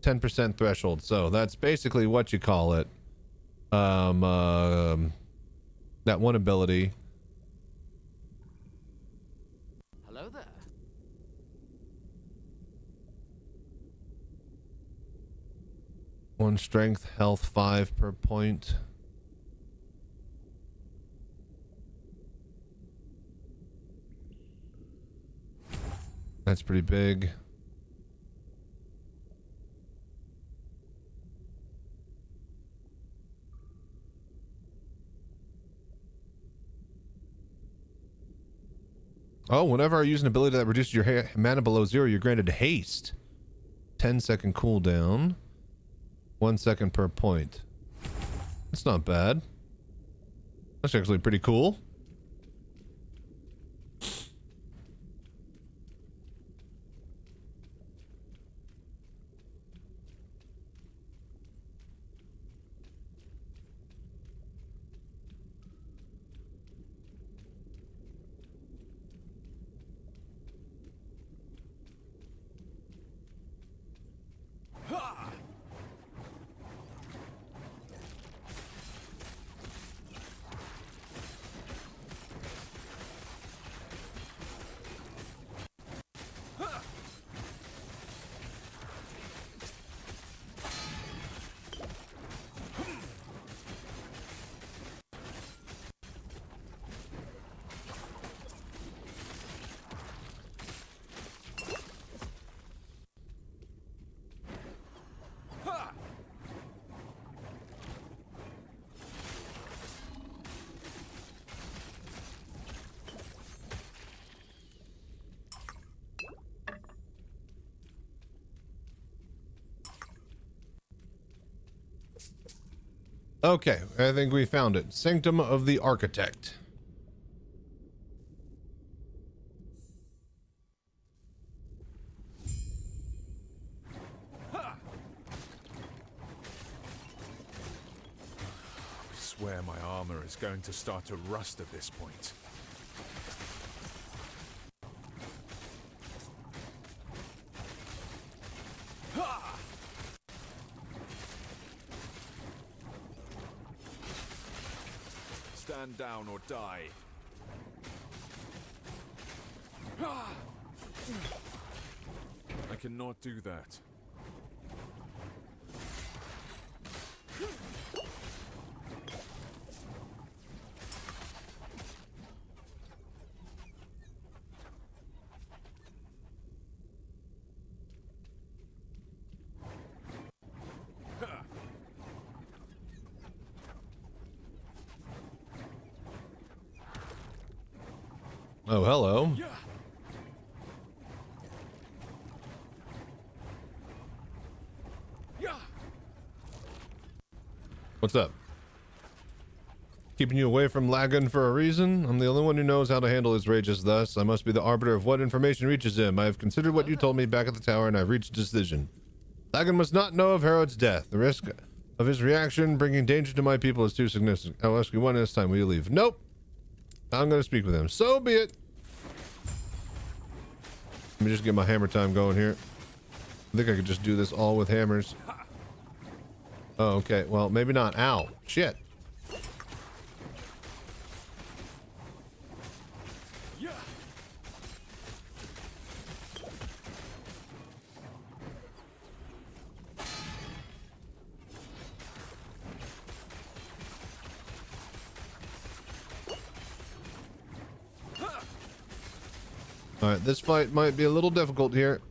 10% threshold. So that's basically what you call it. That one ability. Hello there. One strength, health 5 per point. That's pretty big. Oh, whenever I use an ability that reduces your mana below 0, you're granted haste. 10-second cooldown. 1 second per point. That's not bad. That's actually pretty cool. Okay, I think we found it. Sanctum of the Architect. I swear my armor is going to start to rust at this point. Stand down or die. I cannot do that. Oh, hello. What's up? Keeping you away from Lagan for a reason? I'm the only one who knows how to handle his rages, thus I must be the arbiter of what information reaches him. I have considered what you told me back at the tower, and I've reached a decision. Lagan must not know of Harold's death. The risk of his reaction bringing danger to my people is too significant. I'll ask you one last time. Will you leave? Nope. I'm going to speak with him. So be it. Let me just get my hammer time going here. I think I could just do this all with hammers. Oh, okay. Well, maybe not. Ow. Shit. Alright, this fight might be a little difficult here.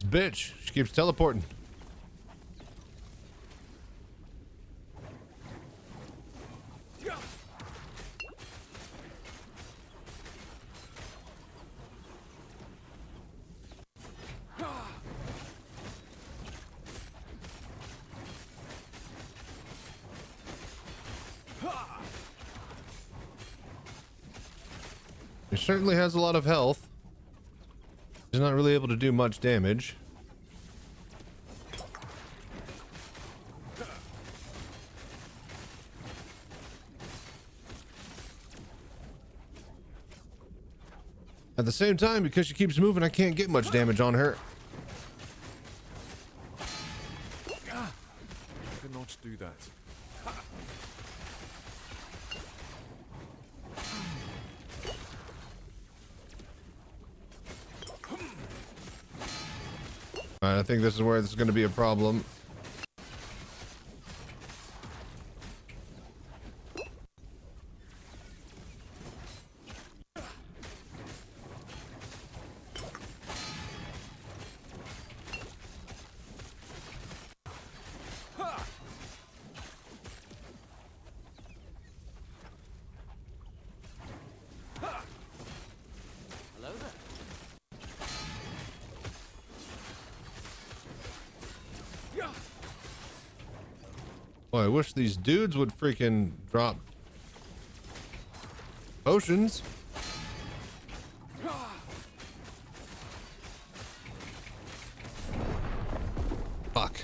Bitch, she keeps teleporting. He certainly has a lot of health. He's not really able to do much damage. At the same time, because she keeps moving, I can't get much damage on her. I cannot do that. Alright, I think this is where this is going to be a problem. Boy, I wish these dudes would freaking drop potions. Fuck.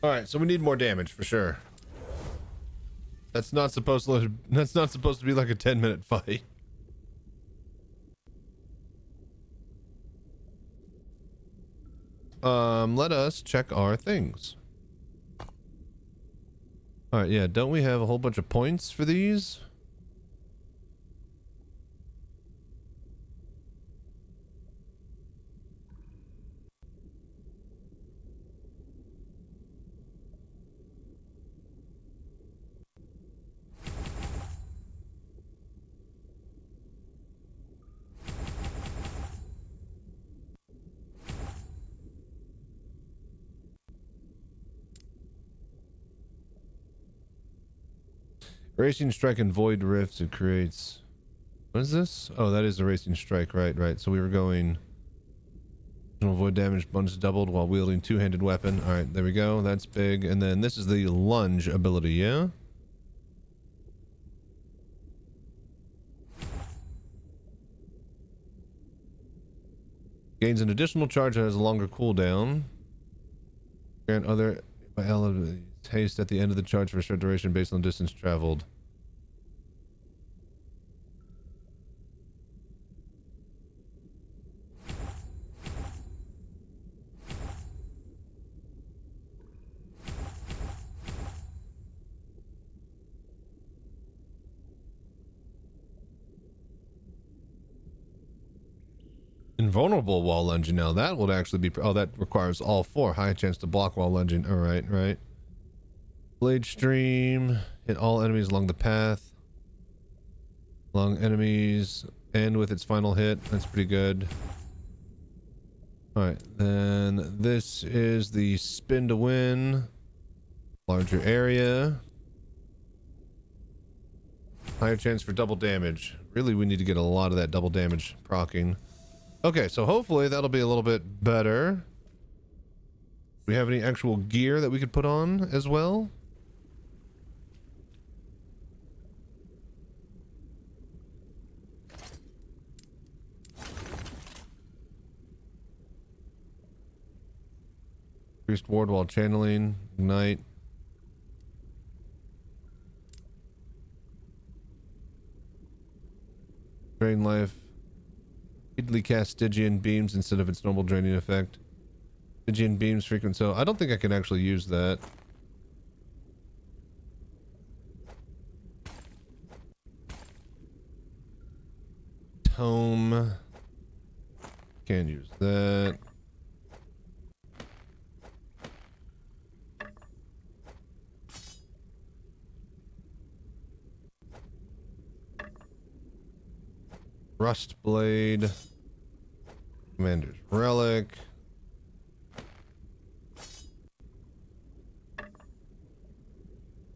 Alright, so we need more damage for sure. That's not supposed to be like a 10-minute fight. Let us check our things. Alright, yeah, don't we have a whole bunch of points for these? Racing strike and void rifts, it creates... What is this? Oh, that is the racing strike, right. So we were going... Void damage bonus doubled while wielding two-handed weapon. Alright, there we go. That's big. And then this is the lunge ability, yeah? Gains an additional charge that has a longer cooldown. Grant other haste at the end of the charge for a short duration based on distance traveled. invulnerable while lunging. Now that would actually be, oh, that requires all 4. High chance to block while lunging. All right, right. Blade stream, hit all enemies along the path. Along enemies, and with its final hit. That's pretty good. All right, then this is the spin to win. Larger area. Higher chance for double damage. Really, we need to get a lot of that double damage proccing. Okay, so hopefully that'll be a little bit better. Do we have any actual gear that we could put on as well? Increased ward while channeling. Ignite. Drain life. Repeatedly cast Stygian beams instead of its normal draining effect. Stygian beams frequent, so I don't think I can actually use that. Tome. Can't use that. Rust Blade. Commander's Relic.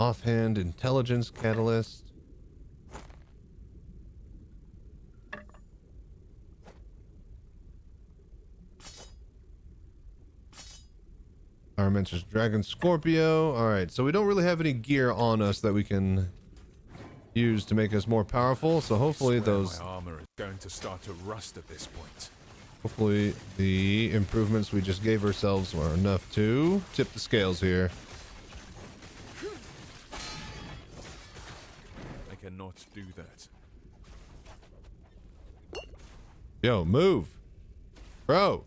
Offhand Intelligence Catalyst. Armentor's Dragon Scorpio. Alright, so we don't really have any gear on us that we can use to make us more powerful, so hopefully those... My armor is going to start to rust at this point. Hopefully the improvements we just gave ourselves were enough to tip the scales here. I cannot do that. Yo, move! Bro!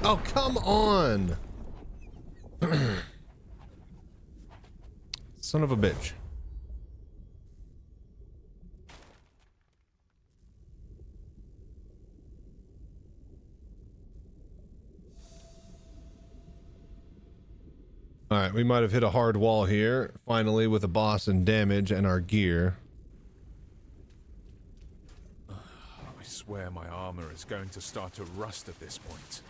Oh, come on. Son of a bitch. All right, we might have hit a hard wall here, finally, with a boss and damage and our gear. I swear my armor is going to start to rust at this point.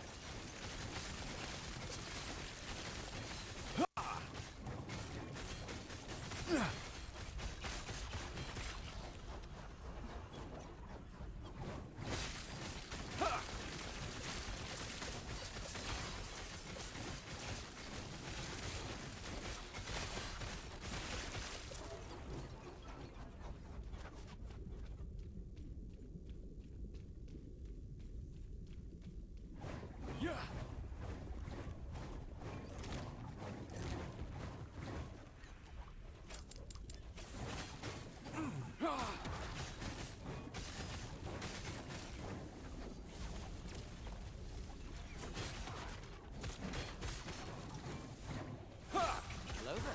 Hello there.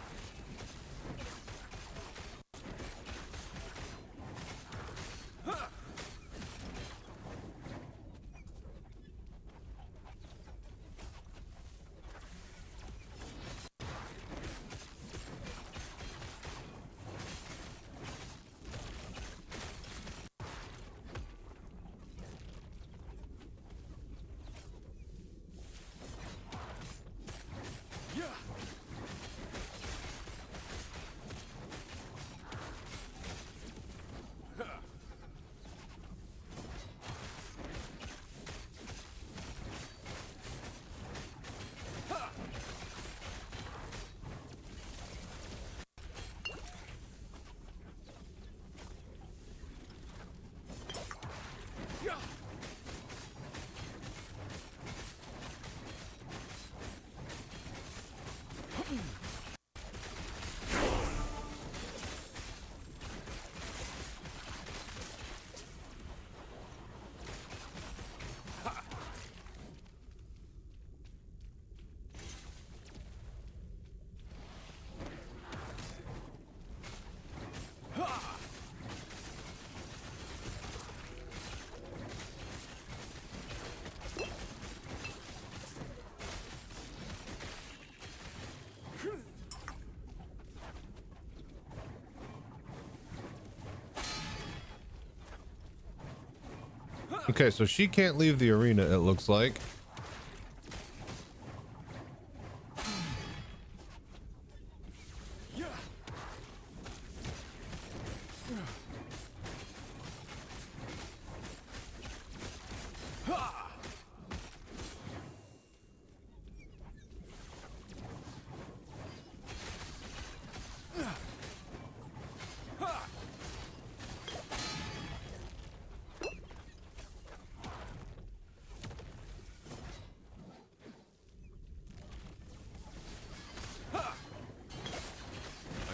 Okay, so she can't leave the arena, it looks like.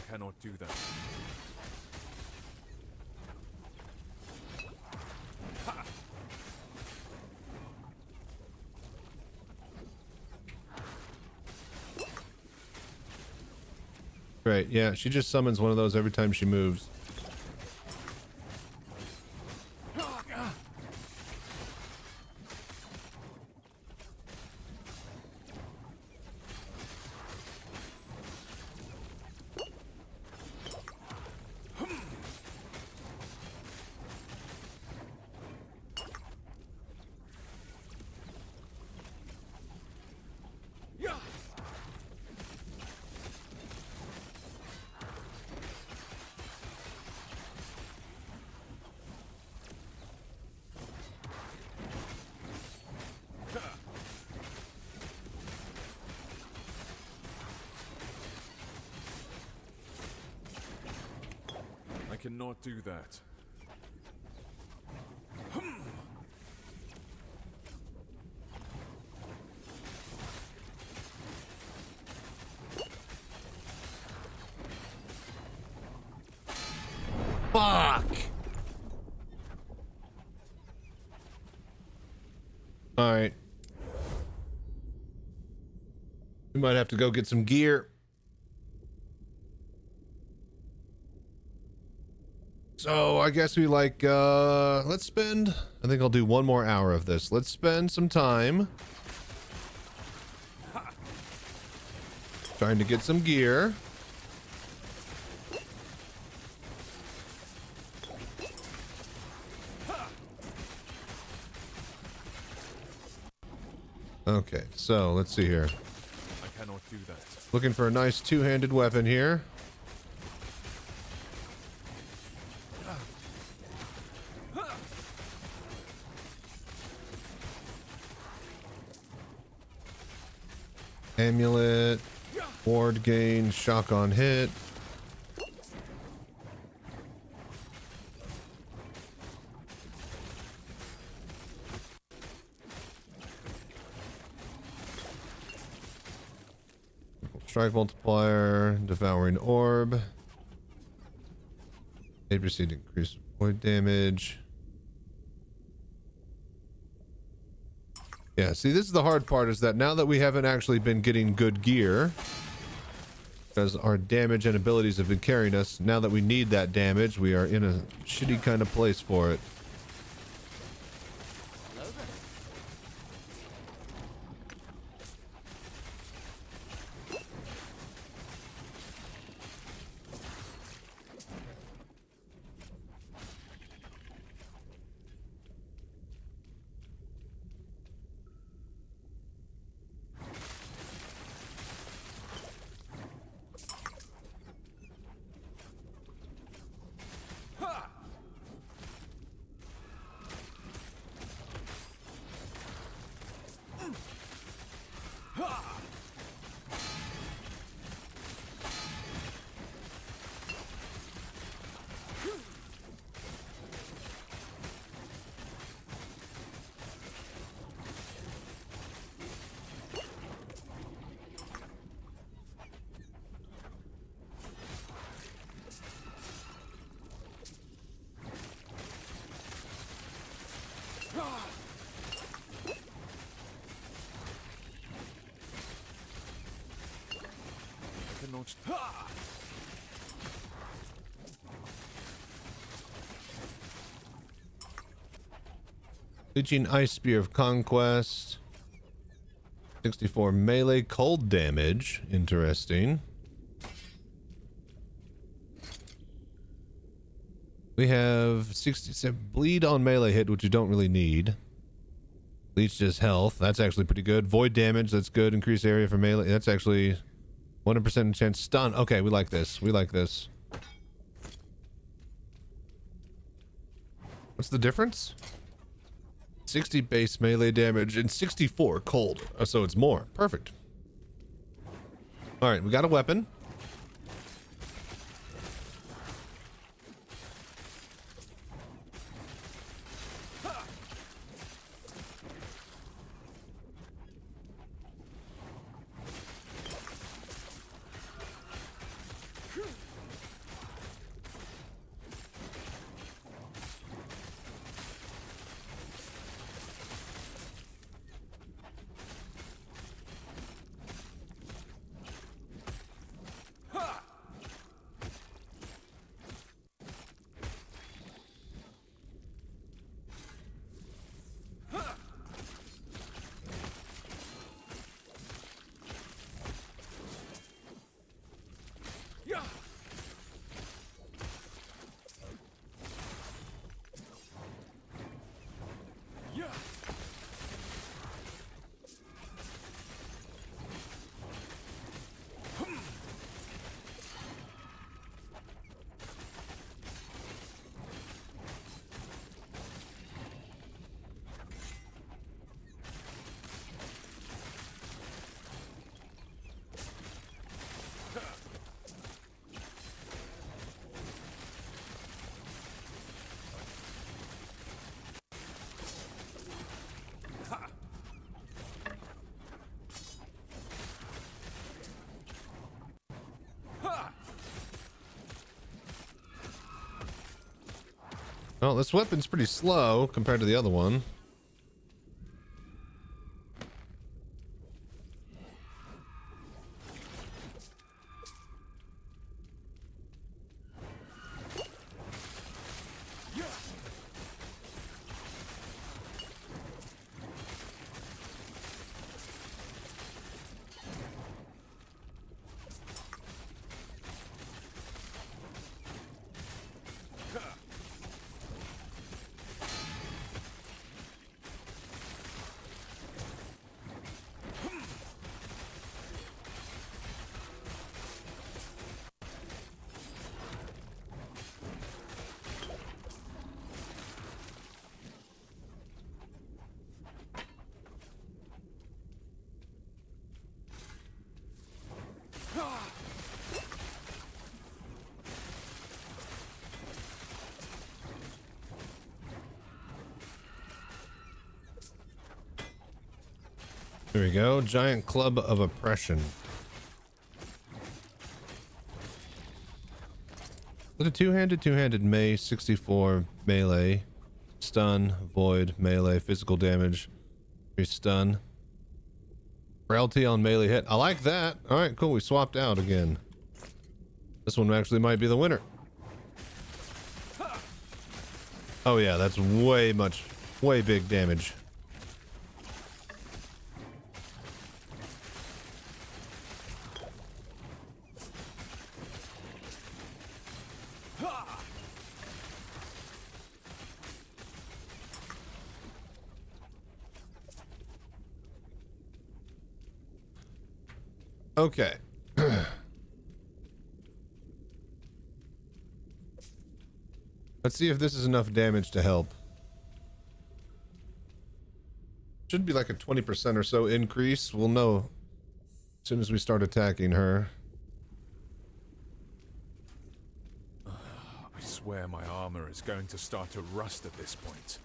Cannot do that. Right, yeah, she just summons one of those every time she moves. I cannot do that. Fuck! Alright. We might have to go get some gear. So I guess we like, let's spend, I think I'll do 1 more hour of this. Let's spend some time trying to get some gear. Okay, so let's see here. I cannot do that. Looking for a nice two-handed weapon here. Amulet, ward gain, shock on hit. Strike multiplier, devouring orb. 8% increased void damage. Yeah, see, this is the hard part, is that now that we haven't actually been getting good gear, because our damage and abilities have been carrying us, now that we need that damage, we are in a shitty kind of place for it. Leeching Ice Spear of Conquest. 64 melee cold damage. Interesting. We have 67 bleed on melee hit, which you don't really need. Leech just health. That's actually pretty good. Void damage. That's good. Increase area for melee. That's actually 100% chance stun. Okay, we like this. We like this. What's the difference? 60 base melee damage and 64 cold. So it's more. Perfect. All right, we got a weapon. Well, this weapon's pretty slow compared to the other one. There we go. Giant club of oppression. With a two-handed mace, 64 melee, stun, void, melee, physical damage, stun. Frailty on melee hit. I like that. All right, cool. We swapped out again. This one actually might be the winner. Oh yeah, that's way big damage. Okay. Let's see if this is enough damage to help. Should be like a 20% or so increase. We'll know as soon as we start attacking her. I swear my armor is going to start to rust at this point.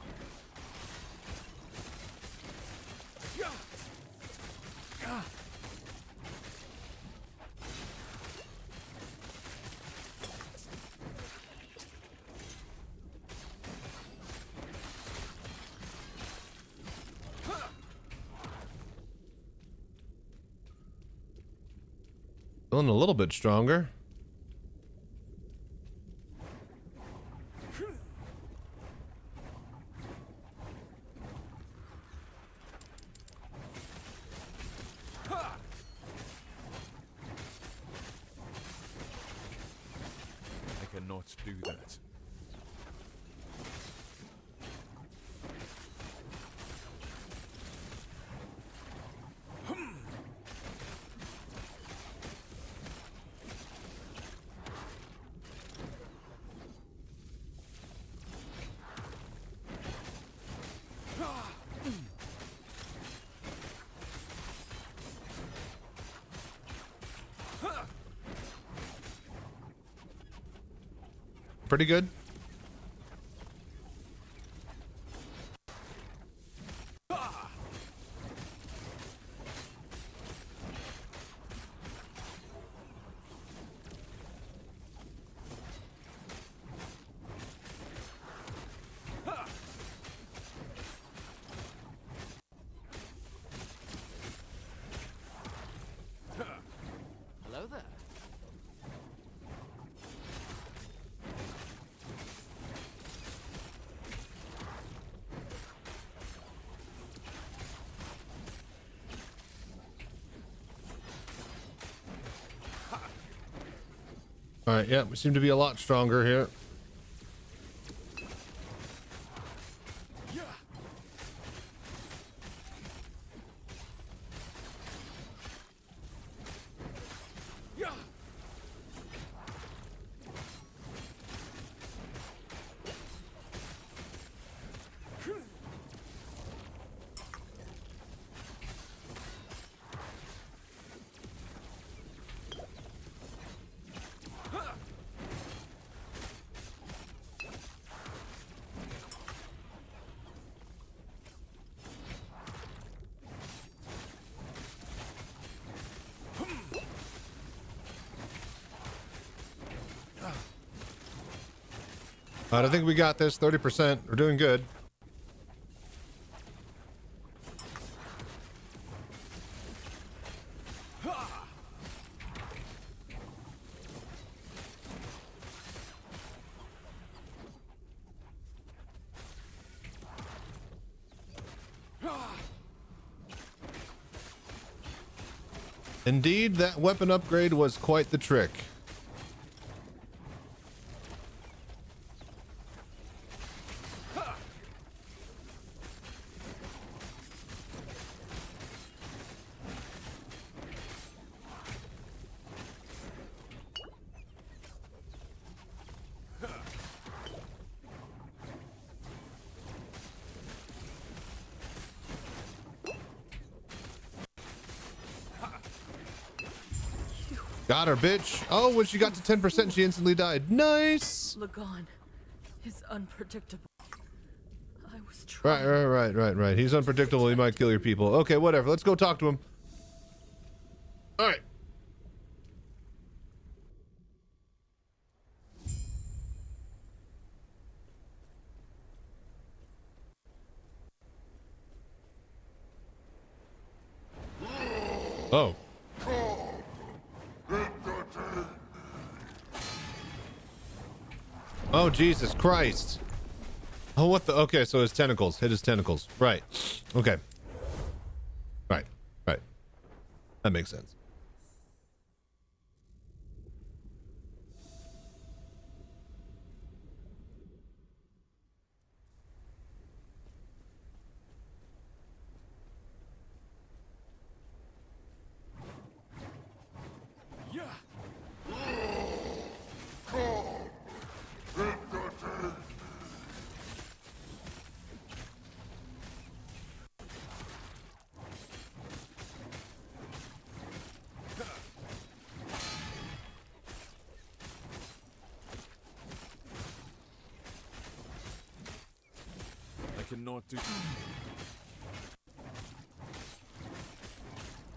Feeling a little bit stronger. I cannot do that. Pretty good. Hello there. All right, yeah, we seem to be a lot stronger here. All right, I think we got this. 30%. We're doing good. Indeed, that weapon upgrade was quite the trick. Got her, bitch. Oh, when she got to 10%, she instantly died. Nice. Lagon is unpredictable. I was trying. Right. He's unpredictable. He might kill your people. Okay, whatever. Let's go talk to him. All right. Oh. Oh, Jesus Christ. Oh, what the? Okay, so his tentacles. Hit his tentacles. Right. Okay. Right. That makes sense. I cannot do.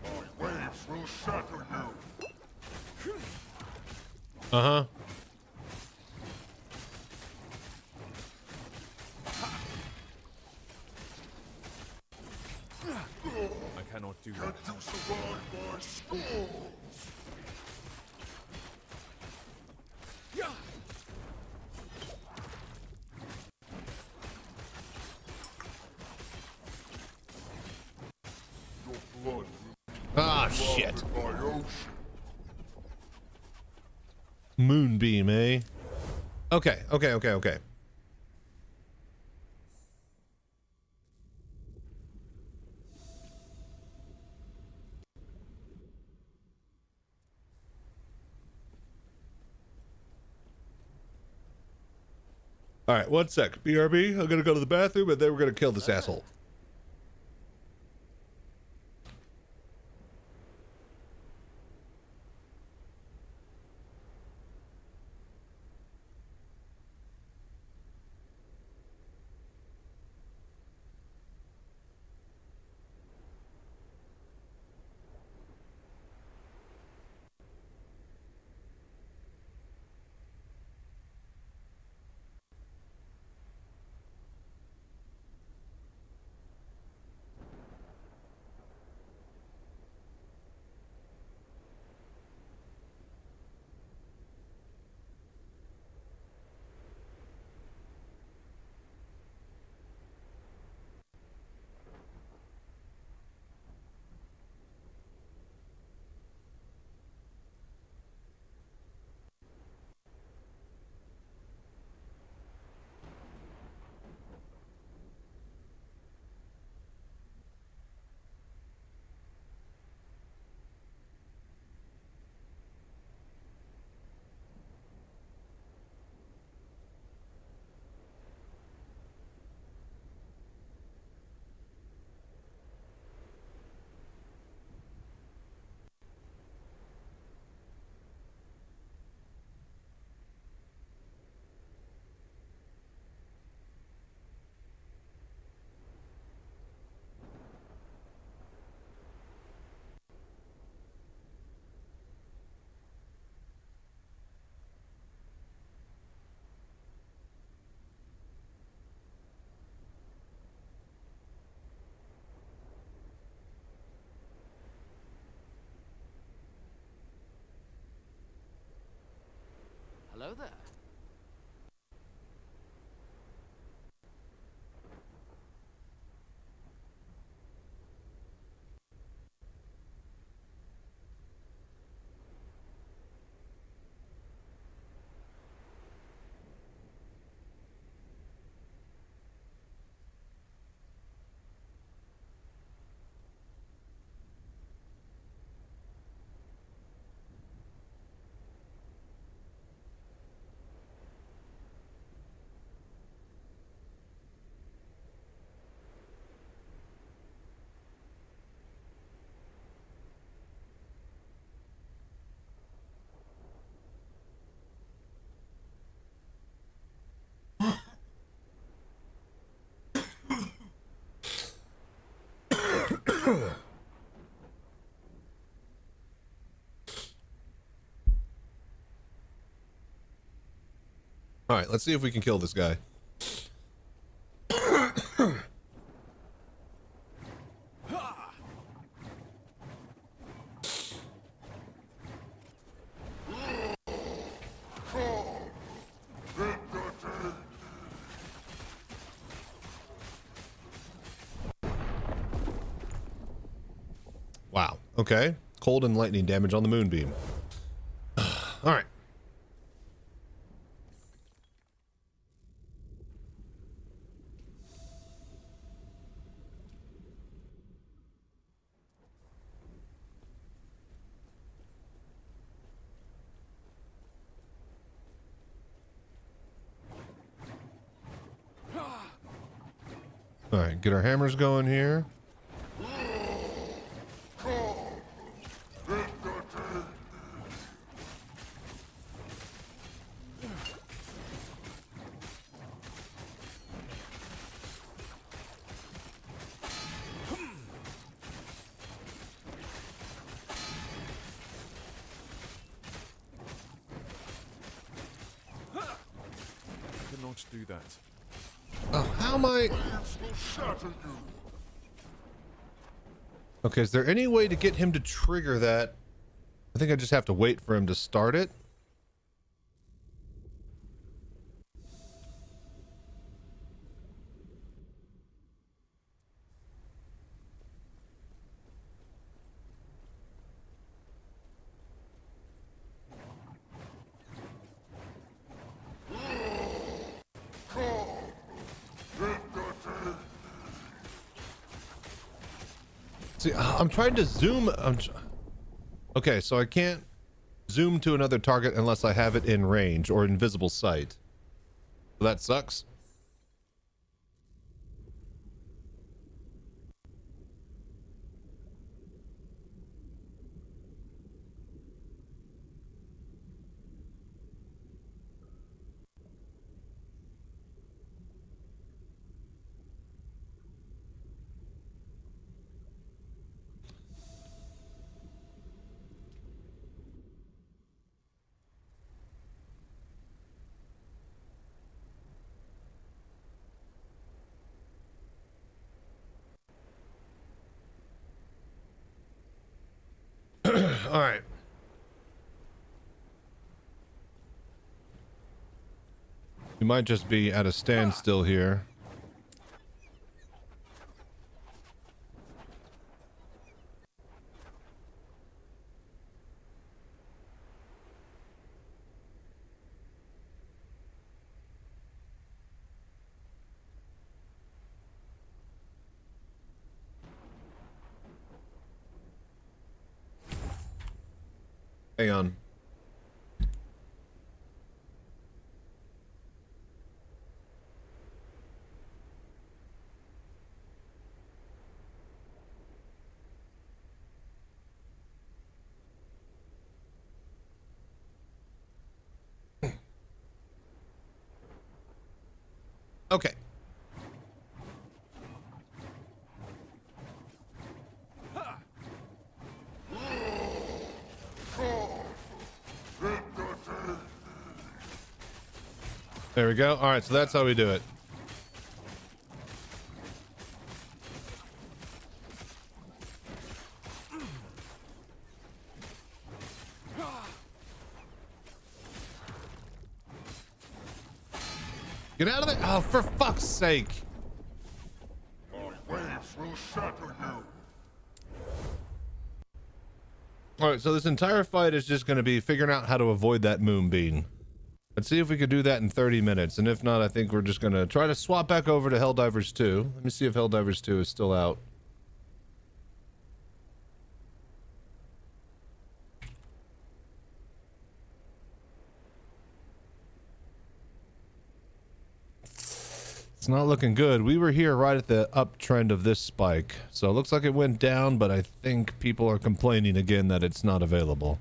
My waves will shatter you. Uh-huh. I cannot do that. Can't you survive my storms? Your blood Ah, shit. by ocean. Moonbeam, eh? Okay. All right, 1 sec. BRB, I'm gonna go to the bathroom and then we're gonna kill this asshole. Hello there. All right, let's see if we can kill this guy. Wow. Okay. Cold and lightning damage on the moonbeam. All right. All right, get our hammers going here. Cannot do that. Oh, how am I? Okay, is there any way to get him to trigger that? I think I just have to wait for him to start it. See, I'm trying to zoom. Okay, so I can't zoom to another target unless I have it in range or invisible sight. So that sucks. All right. We might just be at a standstill here. Hang on. Okay. There we go. All right, so that's how we do it. Get out of there. Oh, for fuck's sake. My waves will shatter you. All right, so this entire fight is just going to be figuring out how to avoid that moonbeam. Let's see if we could do that in 30 minutes. And if not, I think we're just going to try to swap back over to Helldivers 2. Let me see if Helldivers 2 is still out. It's not looking good. We were here right at the uptrend of this spike. So it looks like it went down, but I think people are complaining again that it's not available.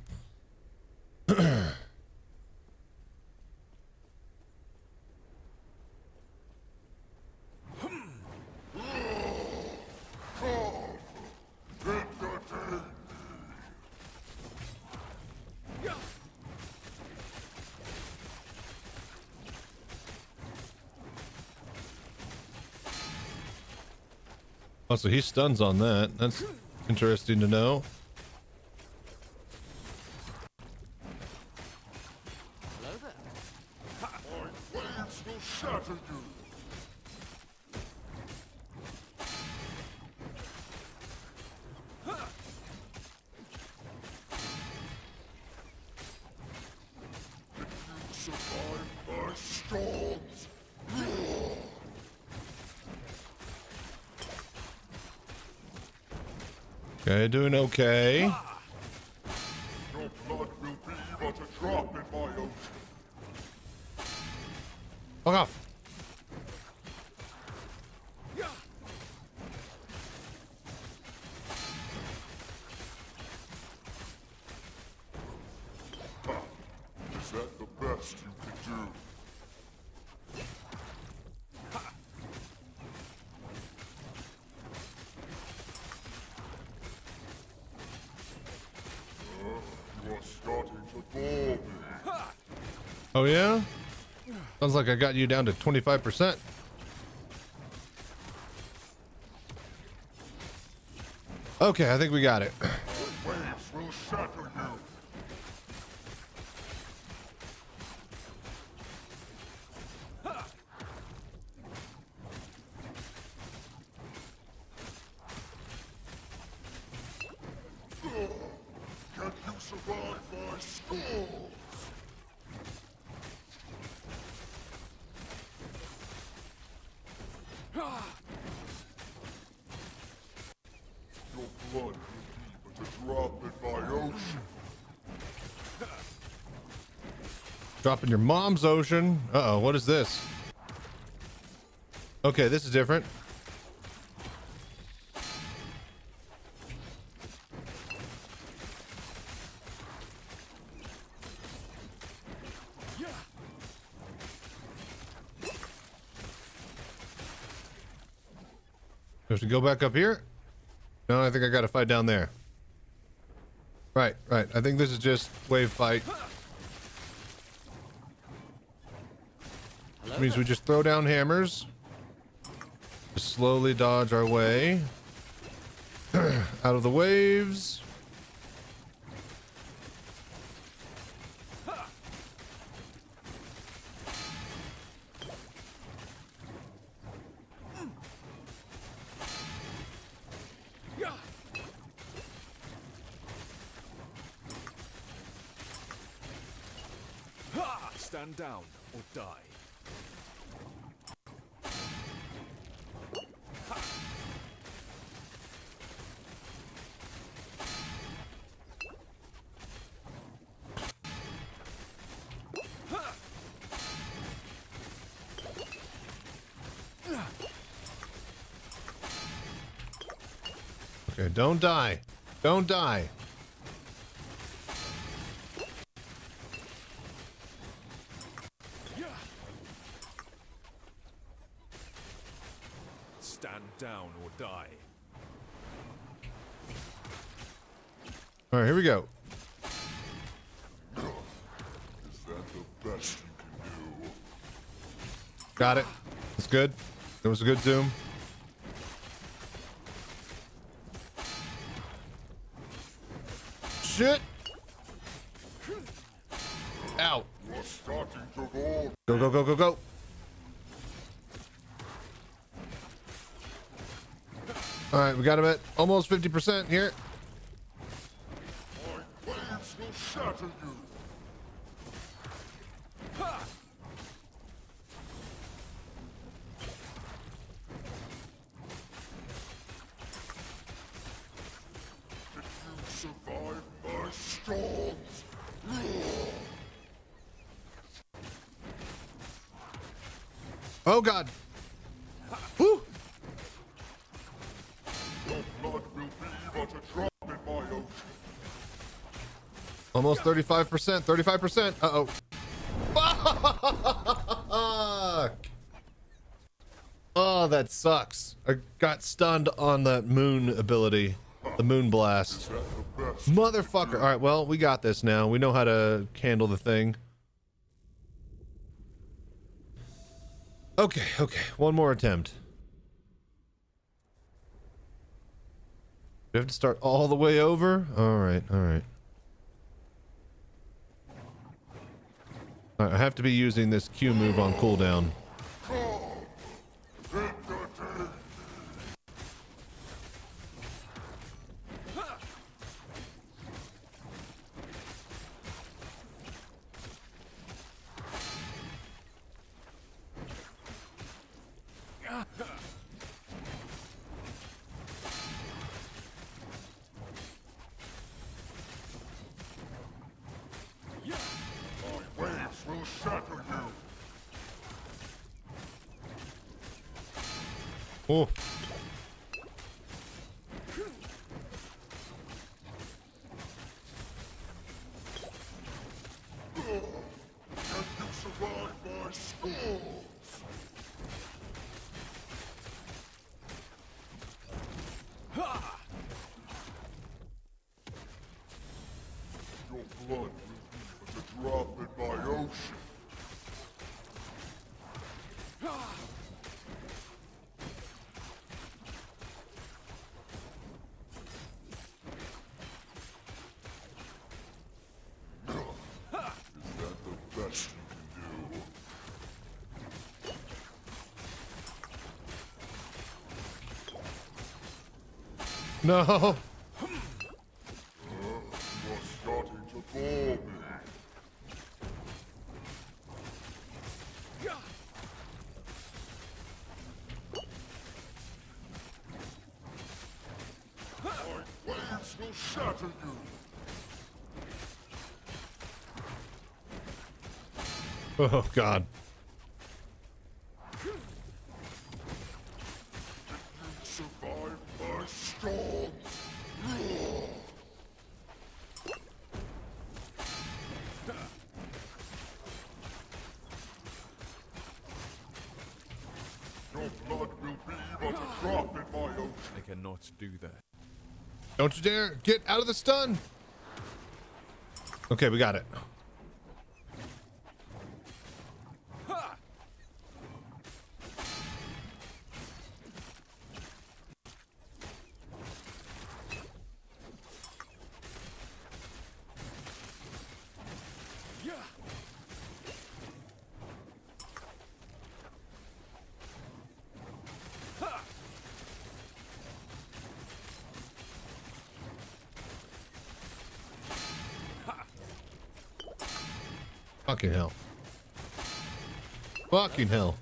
Oh, so he stuns on that. That's interesting to know. Hello there. My waves will shatter you. If you survive my storms, Okay, doing okay. your blood will be but a drop in my ocean. Fuck off. Is that the best you can do? You are starting to bore me. Oh yeah? Sounds like I got you down to 25%. Okay, I think we got it. Waves will shatter you. Can you survive my storms? Your blood will be but a drop in my ocean. Dropping your mom's ocean. Uh-oh, what is this? Okay, this is different. Do I have to go back up here? No, I think I gotta fight down there. Right. I think this is just wave fight. Which means we just throw down hammers. Just slowly dodge our way out of the waves. Stand down or die. Okay, don't die. Don't die. Stand down or die. All right, here we go. Is that the best you can do? Got it. That's good. It was a good zoom. Shit. Ow. You're starting to roll. Go, go, go, go, go. All right, we got him at almost 50% here. My waves will shatter you. If you survive my storms, Oh, God. Woo. your blood will be but a drop in my ocean. Almost 35%. 35%. Uh-oh. Fuck. Oh, that sucks. I got stunned on that moon ability. The moon blast. Motherfucker. All right, well, we got this now. We know how to handle the thing. Okay. One more attempt. We have to start all the way over? Alright, alright. I have to be using this Q move on cooldown. Oh. Your blood will be but a drop in my ocean. No. You are starting to bore me. My waves will shatter you. Oh, God. Survive my storm. Your blood will be but a drop in my ocean. I cannot do that. Don't you dare get out of the stun. Okay, we got it. Fucking hell. Fucking hell.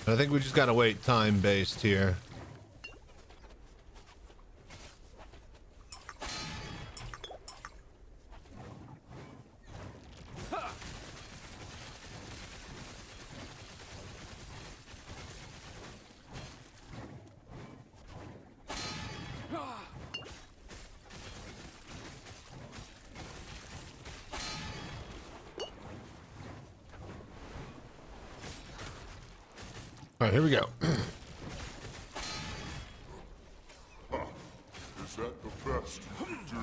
I think we just gotta wait time-based here. All right, here we go. Is that the best you can do?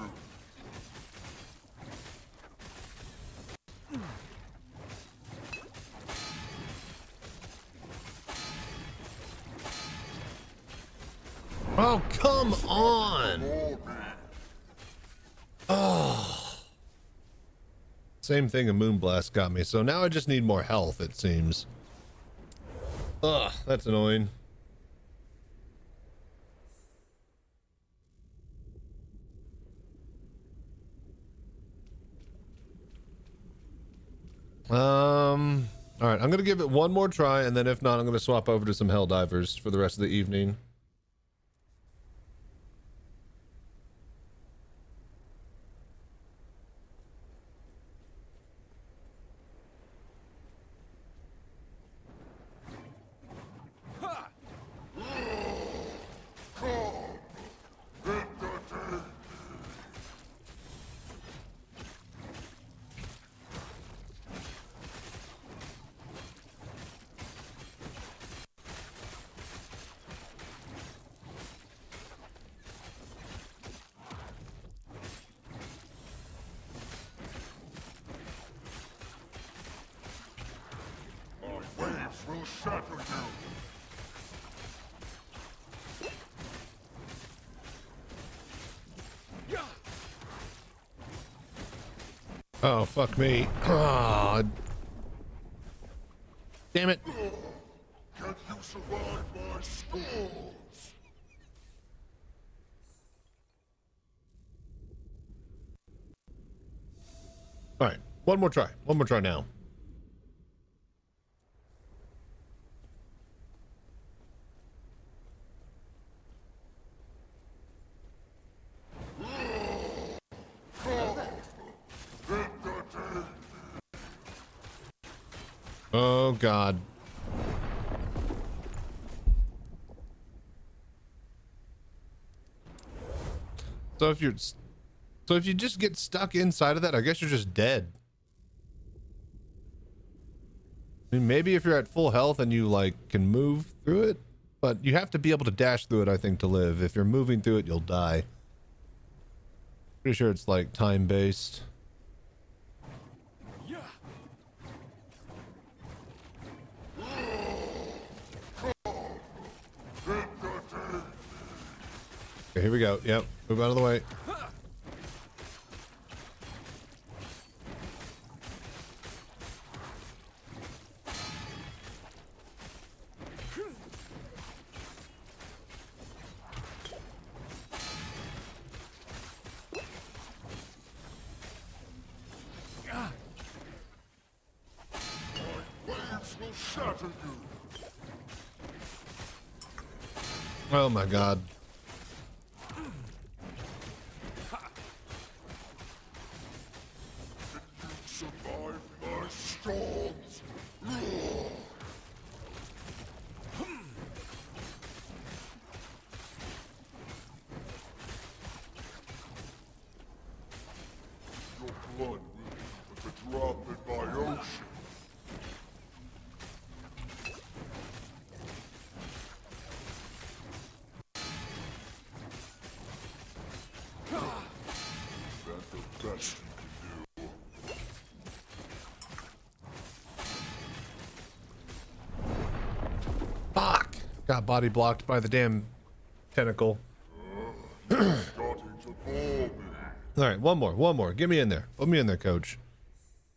Oh, come on. Oh. Same thing a Moonblast got me. So now I just need more health, it seems. Ugh, that's annoying. All right, I'm gonna give it one more try, and then if not, I'm gonna swap over to some Helldivers for the rest of the evening. shatter you. Oh, fuck me. Oh, damn it. Can you survive my storms? All right, one more try. One more try now. Oh God. So if you just get stuck inside of that, I guess you're just dead. I mean, maybe if you're at full health and you like can move through it, but you have to be able to dash through it, I think, to live. If you're moving through it, you'll die. Pretty sure it's like time based. Okay, here we go. Yep, move out of the way. Waves will shatter you. Oh my God. Survive my storms. Your blood will be but a drop in my ocean. Is that the best you can do? Fuck! Got body blocked by the damn tentacle. Starting to bore me. All right, one more. Get me in there. Put me in there, coach.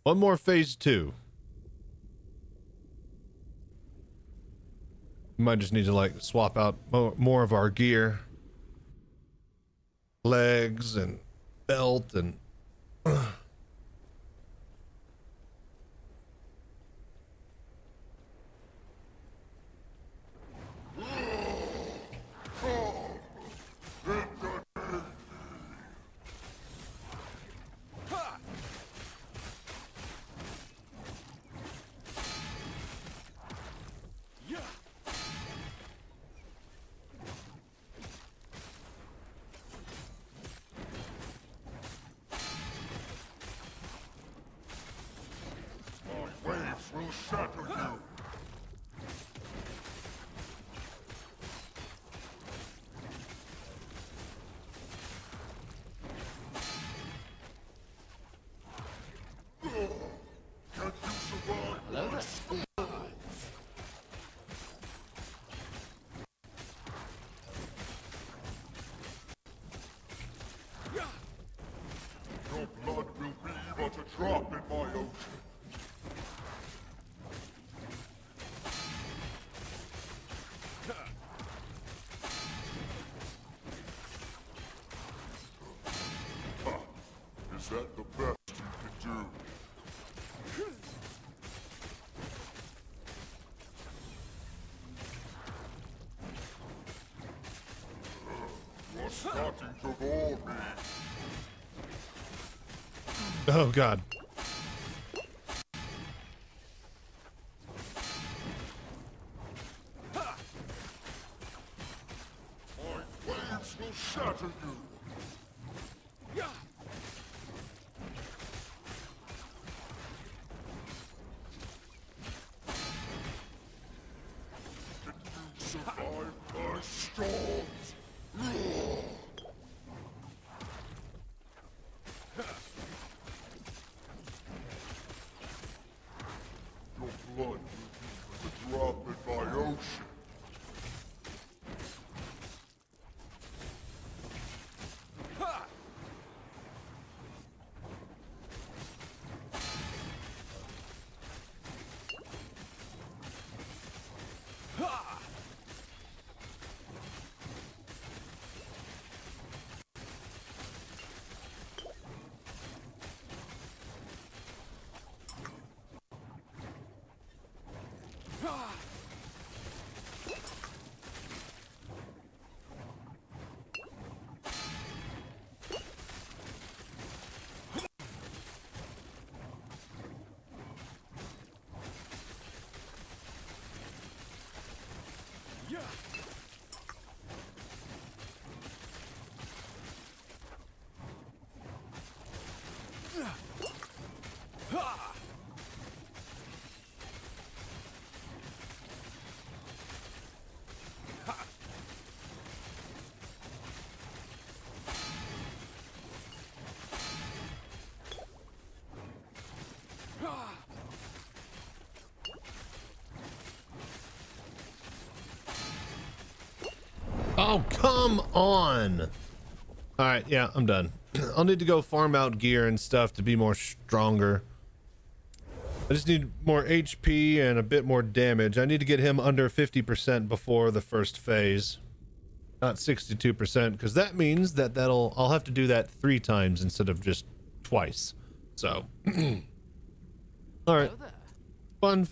One more phase 2. We might just need to like swap out more of our gear. Legs and belt and My waves will shatter you. Can you survive my storms? Your blood will be but a drop in my ocean. Is that the best you can do? You're starting to bore me. oh God. My waves will shatter you. Can you survive my storms? Your blood will be but a drop in Oh, come on. All right, yeah, I'm done. I'll need to go farm out gear and stuff to be more stronger. I just need more HP and a bit more damage. I need to get him under 50% before the first phase. Not 62%, because that means that I'll have to do that 3 times instead of just twice. So, all right. Fun.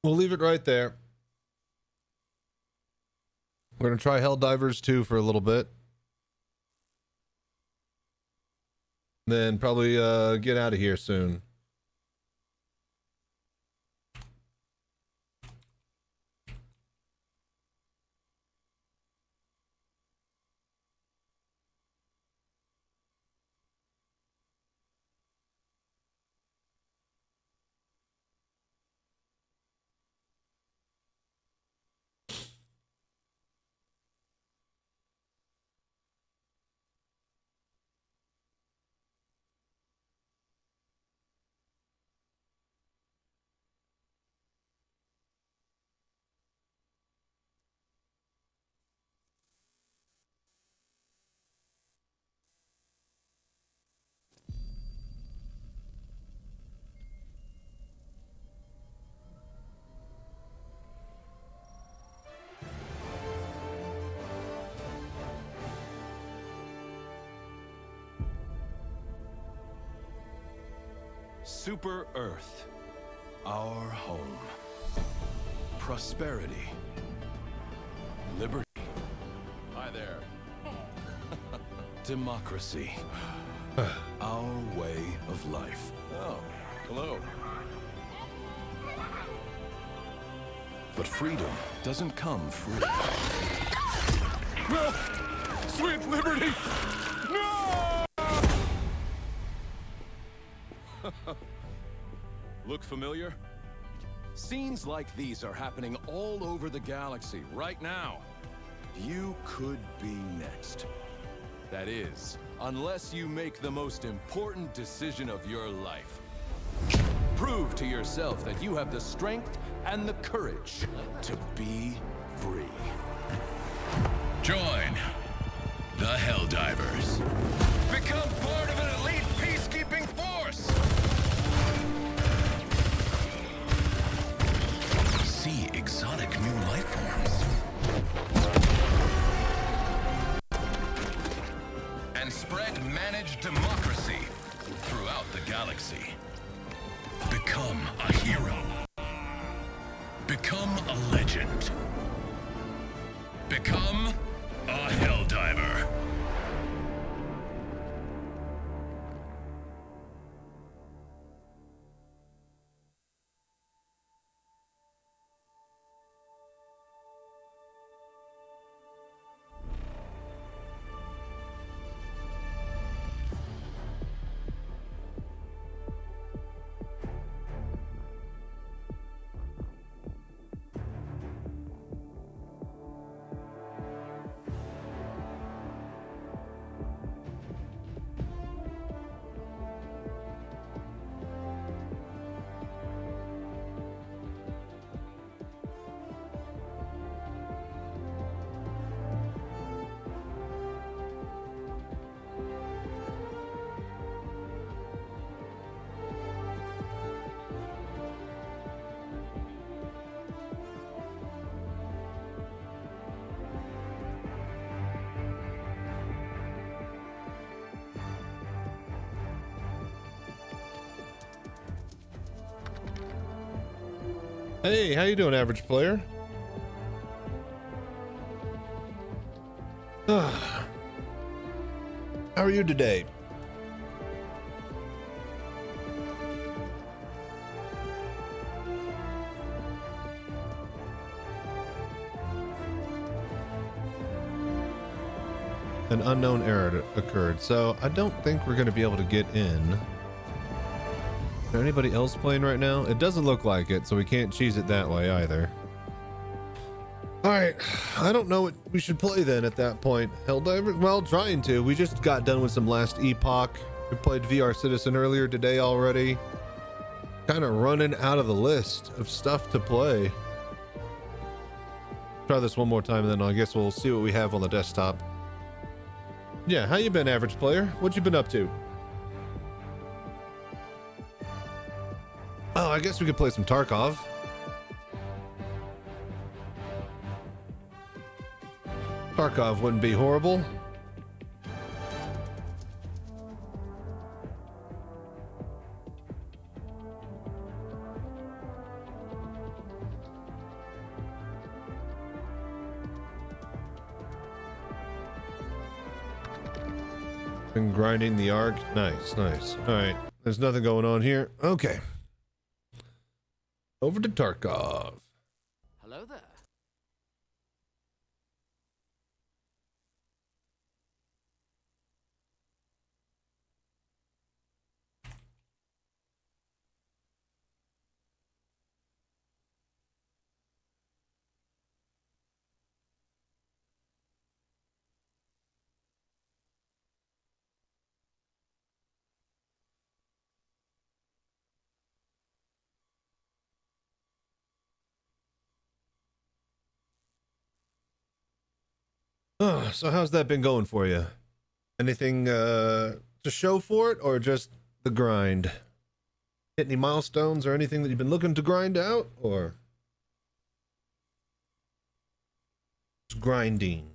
We'll leave it right there. We're gonna try Helldivers 2 for a little bit. Then probably get out of here soon. Super Earth, our home. Prosperity. Liberty. Hi there. Democracy. Our way of life. Oh, hello. But freedom doesn't come free. No! Sweet liberty! No! Look familiar? Scenes like these are happening all over the galaxy right now. You could be next. That is, unless you make the most important decision of your life. Prove to yourself that you have the strength and the courage to be free. Join the Helldivers. Become part of an elite peacekeeping force! See exotic new life forms. And spread managed democracy throughout the galaxy. Become a hero. Become a legend. Become a Helldiver. Hey, how you doing, average player? How are you today? An unknown error occurred, so I don't think we're going to be able to get in. Is there anybody else playing right now? It doesn't look like it, so we can't cheese it that way either. Alright, I don't know what we should play then at that point. Helldiver? Well, trying to. We just got done with some Last Epoch. We played VR Citizen earlier today already. Kind of running out of the list of stuff to play. Try this one more time, and then I guess we'll see what we have on the desktop. Yeah, how you been, average player? What you been up to? Oh, I guess we could play some Tarkov. Tarkov wouldn't be horrible. Been grinding the arc. Nice, nice. All right, there's nothing going on here. Okay. Over to Tarkov. Hello there. Oh, so how's that been going for you? Anything to show for it, or just the grind? Hit any milestones or anything that you've been looking to grind out, or just grinding?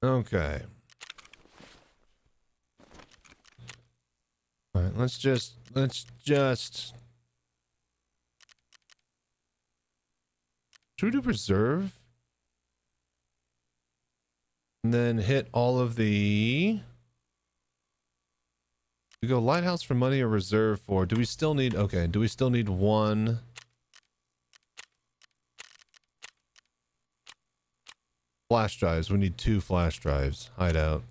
Okay. All right, let's just should we do reserve? And then hit all of the... We go lighthouse for money or reserve for... Do we still need... Okay, do we still need one? Flash drives. We need 2 flash drives. Hideout.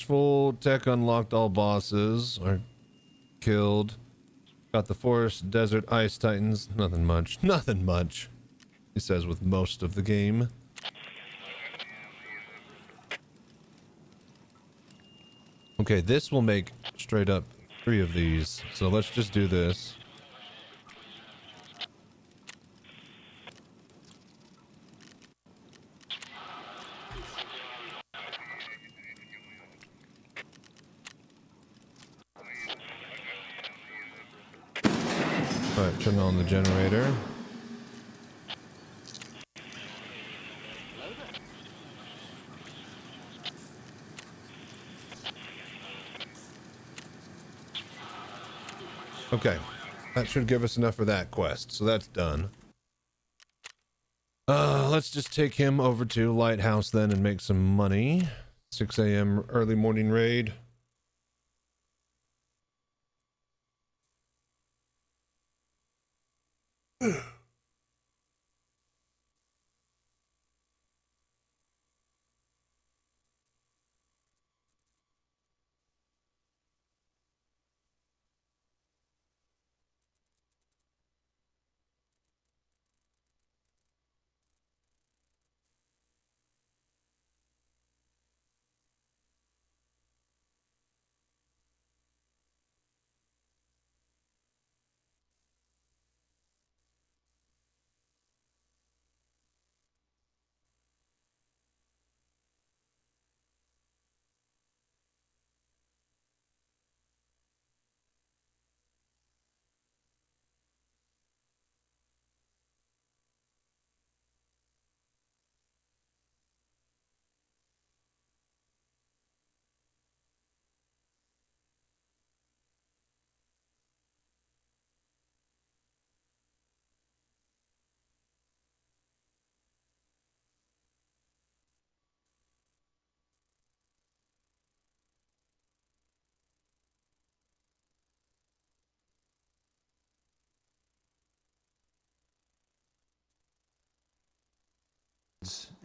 Full tech unlocked, all bosses are killed. Got the forest, desert, ice titans. Nothing much. Nothing much. He says with most of the game. Okay, this will make straight up 3 of these. So let's just do this. Alright, turn on the generator. Okay, that should give us enough for that quest, so that's done. Let's just take him over to Lighthouse then and make some money. 6 a.m. early morning raid.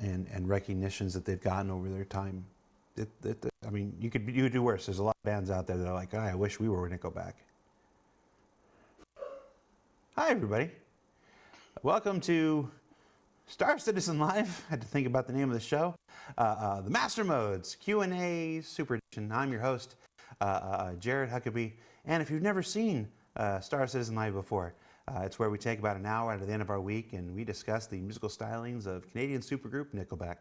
and recognitions that they've gotten over their time. I mean, you could do worse. There's a lot of bands out there that are like, oh, I wish we were Nickelback. Hi, everybody. Welcome to Star Citizen Live. I had to think about the name of the show. The Master Modes Q&A Super Edition. I'm your host, Jared Huckabee. And if you've never seen Star Citizen Live before, it's where we take about an hour at the end of our week and we discuss the musical stylings of Canadian supergroup Nickelback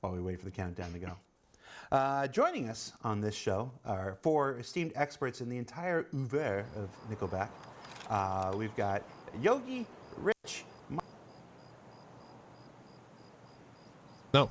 while we wait for the countdown to go. Joining us on this show are four esteemed experts in the entire oeuvre of Nickelback. We've got Yogi, Rich, Mike. No.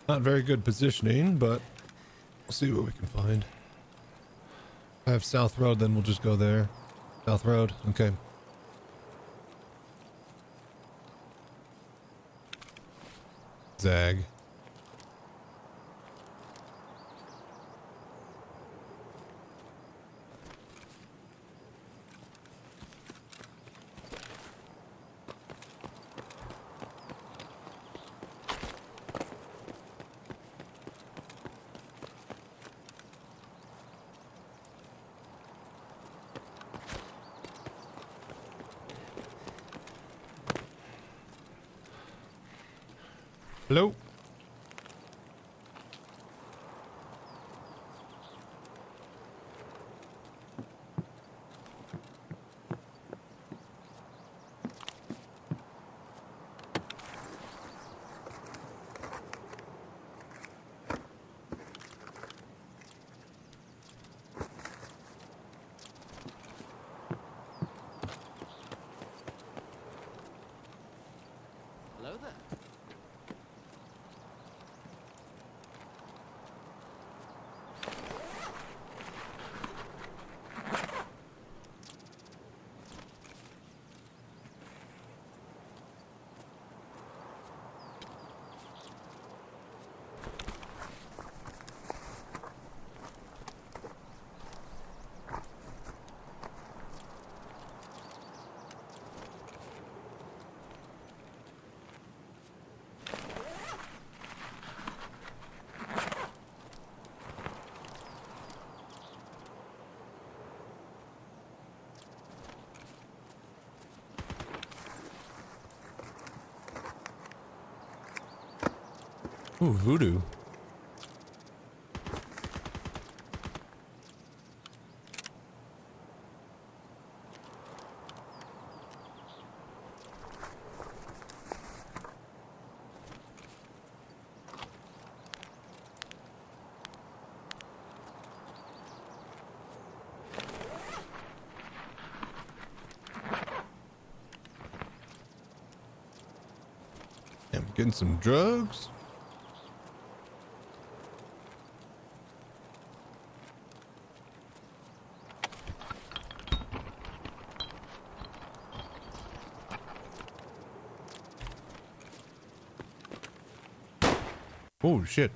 Not very good positioning, but we'll see what we can find. I have South Road, then we'll just go there. South Road, okay. Zag. Hello? Hello there. Ooh, Voodoo. I'm getting some drugs. Oh, shit.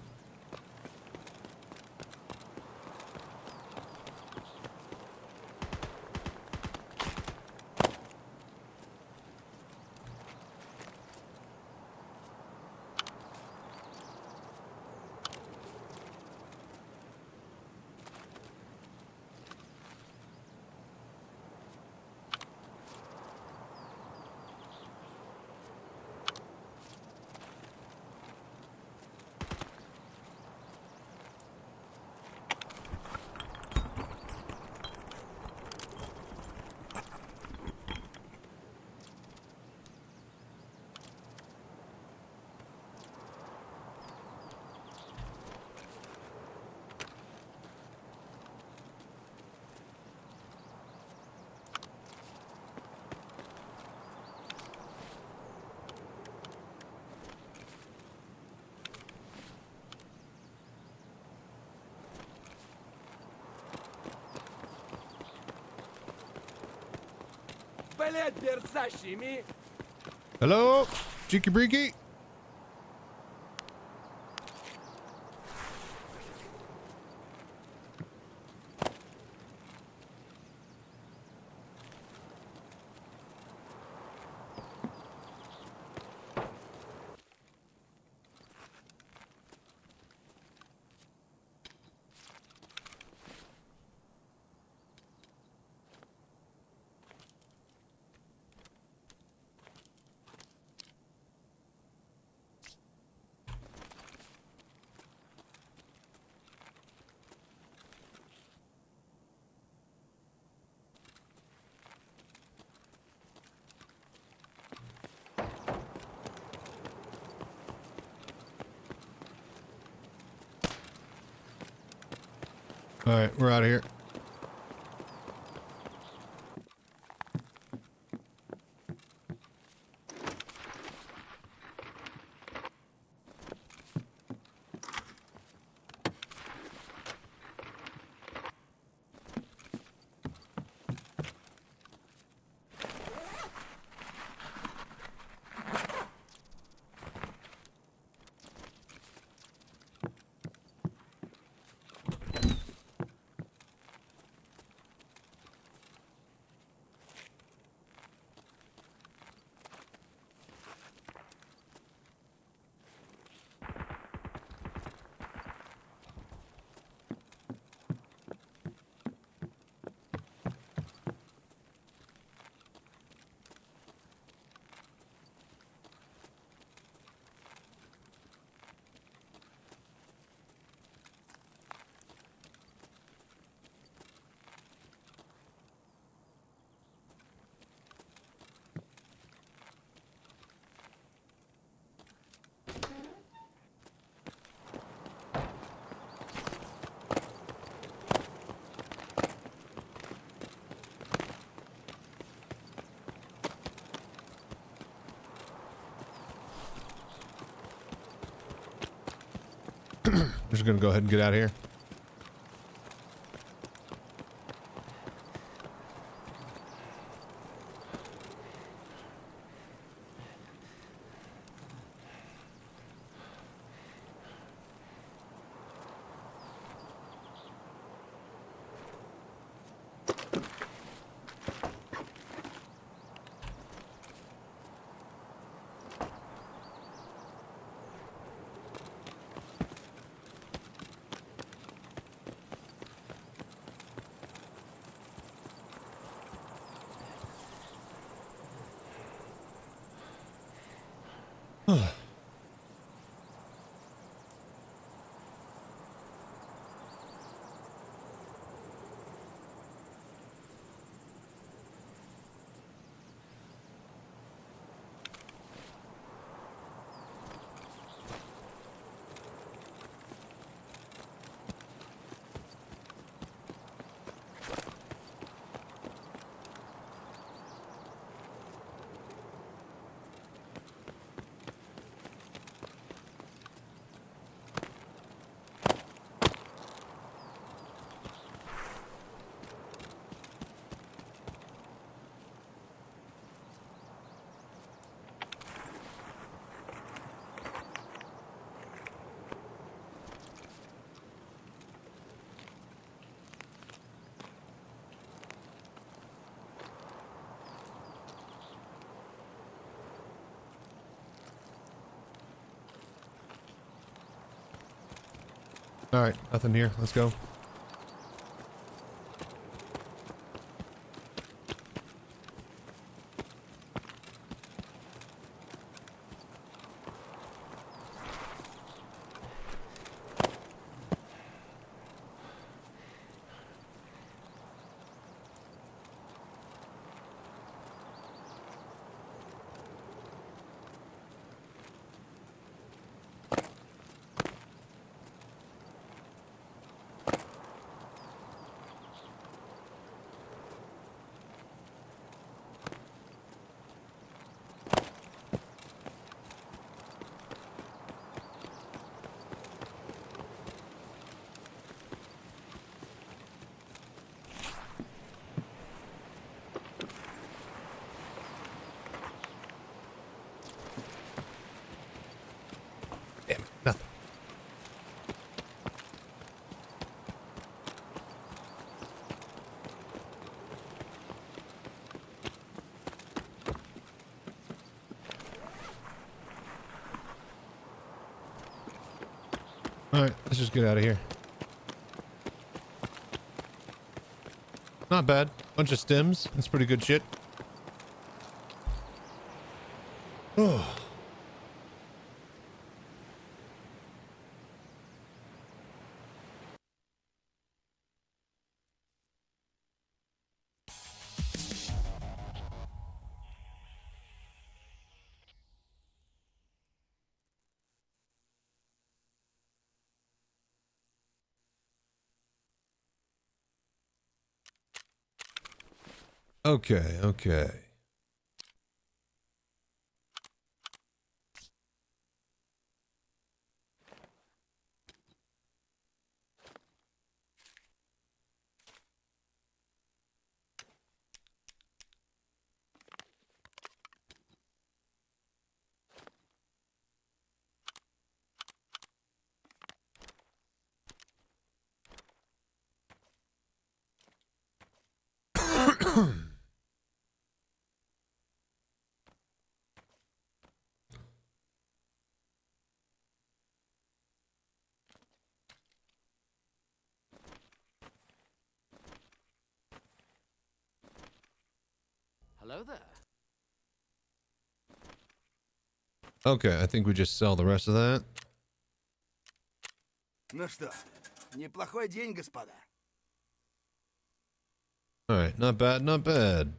Hello, Cheeky Breaky. All right, we're out of here. We're just gonna go ahead and get out of here. All right, nothing here. Let's go. All right, let's just get out of here. Not bad. Bunch of stems. That's pretty good shit. Oh. Okay, okay. Hello there. Okay, I think we just sell the rest of that. Ну что, неплохой день, господа. All right, not bad, not bad.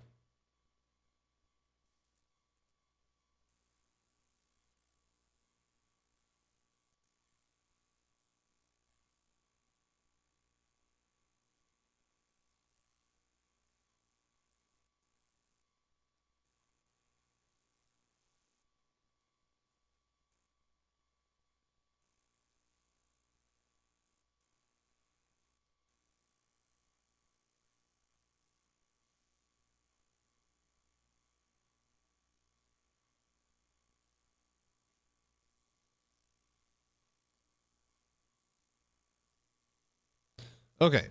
Okay.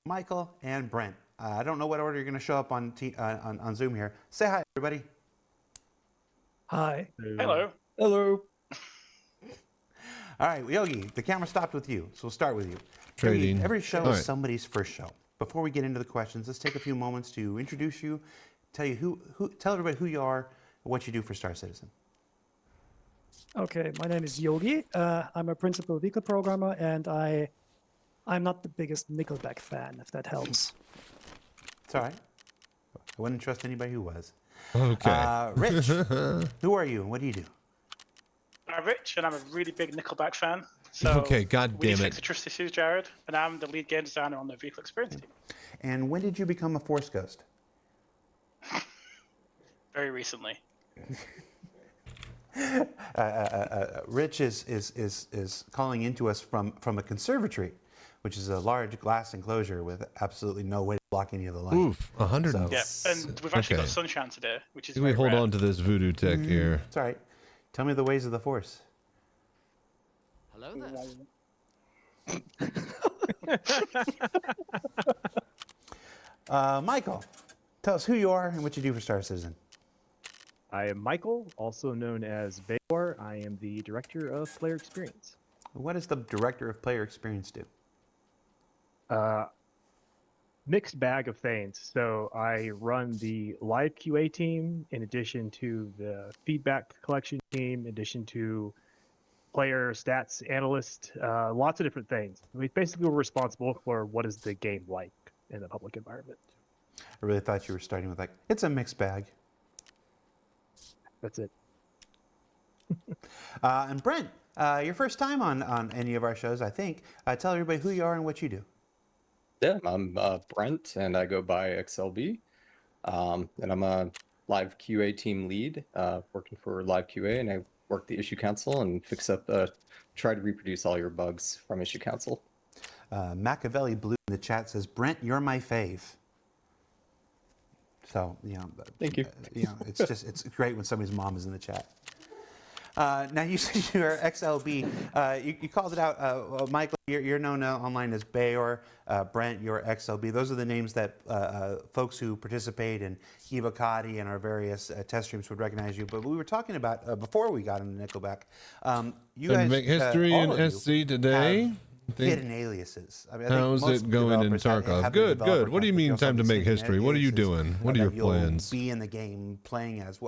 Michael and Brent. I don't know what order you're going to show up on on Zoom here. Say hi, everybody. Hi. Hello. Hello. All right, Yogi, the camera stopped with you, so we'll start with you. Trading. Yogi, every show All is right. somebody's first show. Before we get into the questions, let's take a few moments to introduce you, tell you tell everybody who you are, and what you do for Star Citizen. Okay, my name is Yogi. I'm a principal vehicle programmer, and I'm not the biggest Nickelback fan, if that helps. It's all right. I wouldn't trust anybody who was. Okay. Rich, who are you and what do you do? I'm Rich, and I'm a really big Nickelback fan. So Okay, god we damn fix it. the trust issues, Jared, and I'm the lead game designer on the vehicle experience team. And when did you become a Force Ghost? Very recently. Rich is calling into us from a conservatory, which is a large glass enclosure with absolutely no way to block any of the light. Oof, 100. Yeah, and we've actually Okay. got sunshine today, which is Can we very hold rare. on to this voodoo tech here? It's all right. Tell me the ways of the Force. Hello there. Michael, tell us who you are and what you do for Star Citizen. I am Michael, also known as Bayor. I am the Director of Player Experience. What does the Director of Player Experience do? Mixed bag of things. So I run the live QA team in addition to the feedback collection team, in addition to player stats analyst, lots of different things. Basically, we're responsible for what is the game like in the public environment. I really thought you were starting with like, it's a mixed bag. That's it. And Brent, your first time on any of our shows, I think. Tell everybody who you are and what you do. Yeah, I'm Brent, and I go by XLB, and I'm a live QA team lead, working for live QA, and I work the issue council and fix up, try to reproduce all your bugs from issue council. Machiavelli Blue in the chat says, Brent, you're my fave. So, you know, thank you. You know, it's great when somebody's mom is in the chat. Now you said you're XLB. You called it out, Michael. You're known online as Bayor. Brent, you're XLB. Those are the names that folks who participate in Evocati and our various test streams would recognize you. But we were talking about before we got into Nickelback. You guys make history in SC today. Hidden aliases. I mean, I how's it going in Tarkov? Good, good. What do you mean time to make history? What are you doing? What are your plans? Be in the game playing as.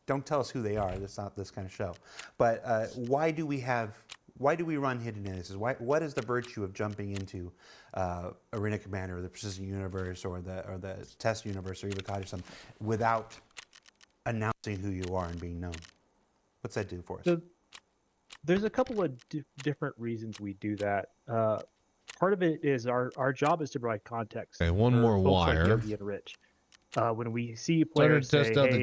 Don't tell us who they are. That's not this kind of show. But why do we run hidden aliases? What is the virtue of jumping into Arena Commander or the Precision Universe or the Test Universe or Evocati or something without announcing who you are and being known? What's that do for us? So, there's a couple of different reasons we do that. Part of it is our job is to provide context. Okay, one more wire. Like Yogi and Rich. When we see players say, test out hey,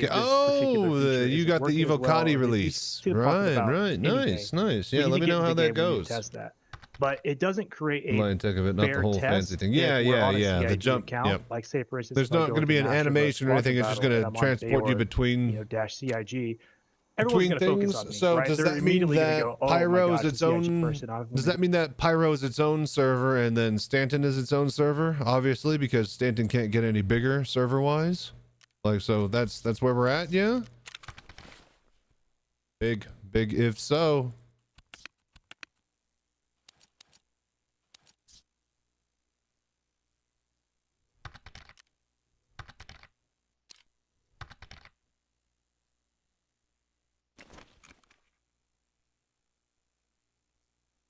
you got the Evocati release. Right. Nice. Yeah, let me know how that goes. Test that. But it doesn't create a line tech of it, not the whole fancy thing. Yeah. The jump account. Yep. Like say for instance, there's not going to be an animation or anything. It's just going to transport you between -CIG. Between things. So right? does They're that mean that Pyro is its own? Does that mean that Pyro is its own server and then Stanton is its own server? Obviously, because Stanton can't get any bigger server-wise. Like, so that's where we're at. Yeah. Big if so.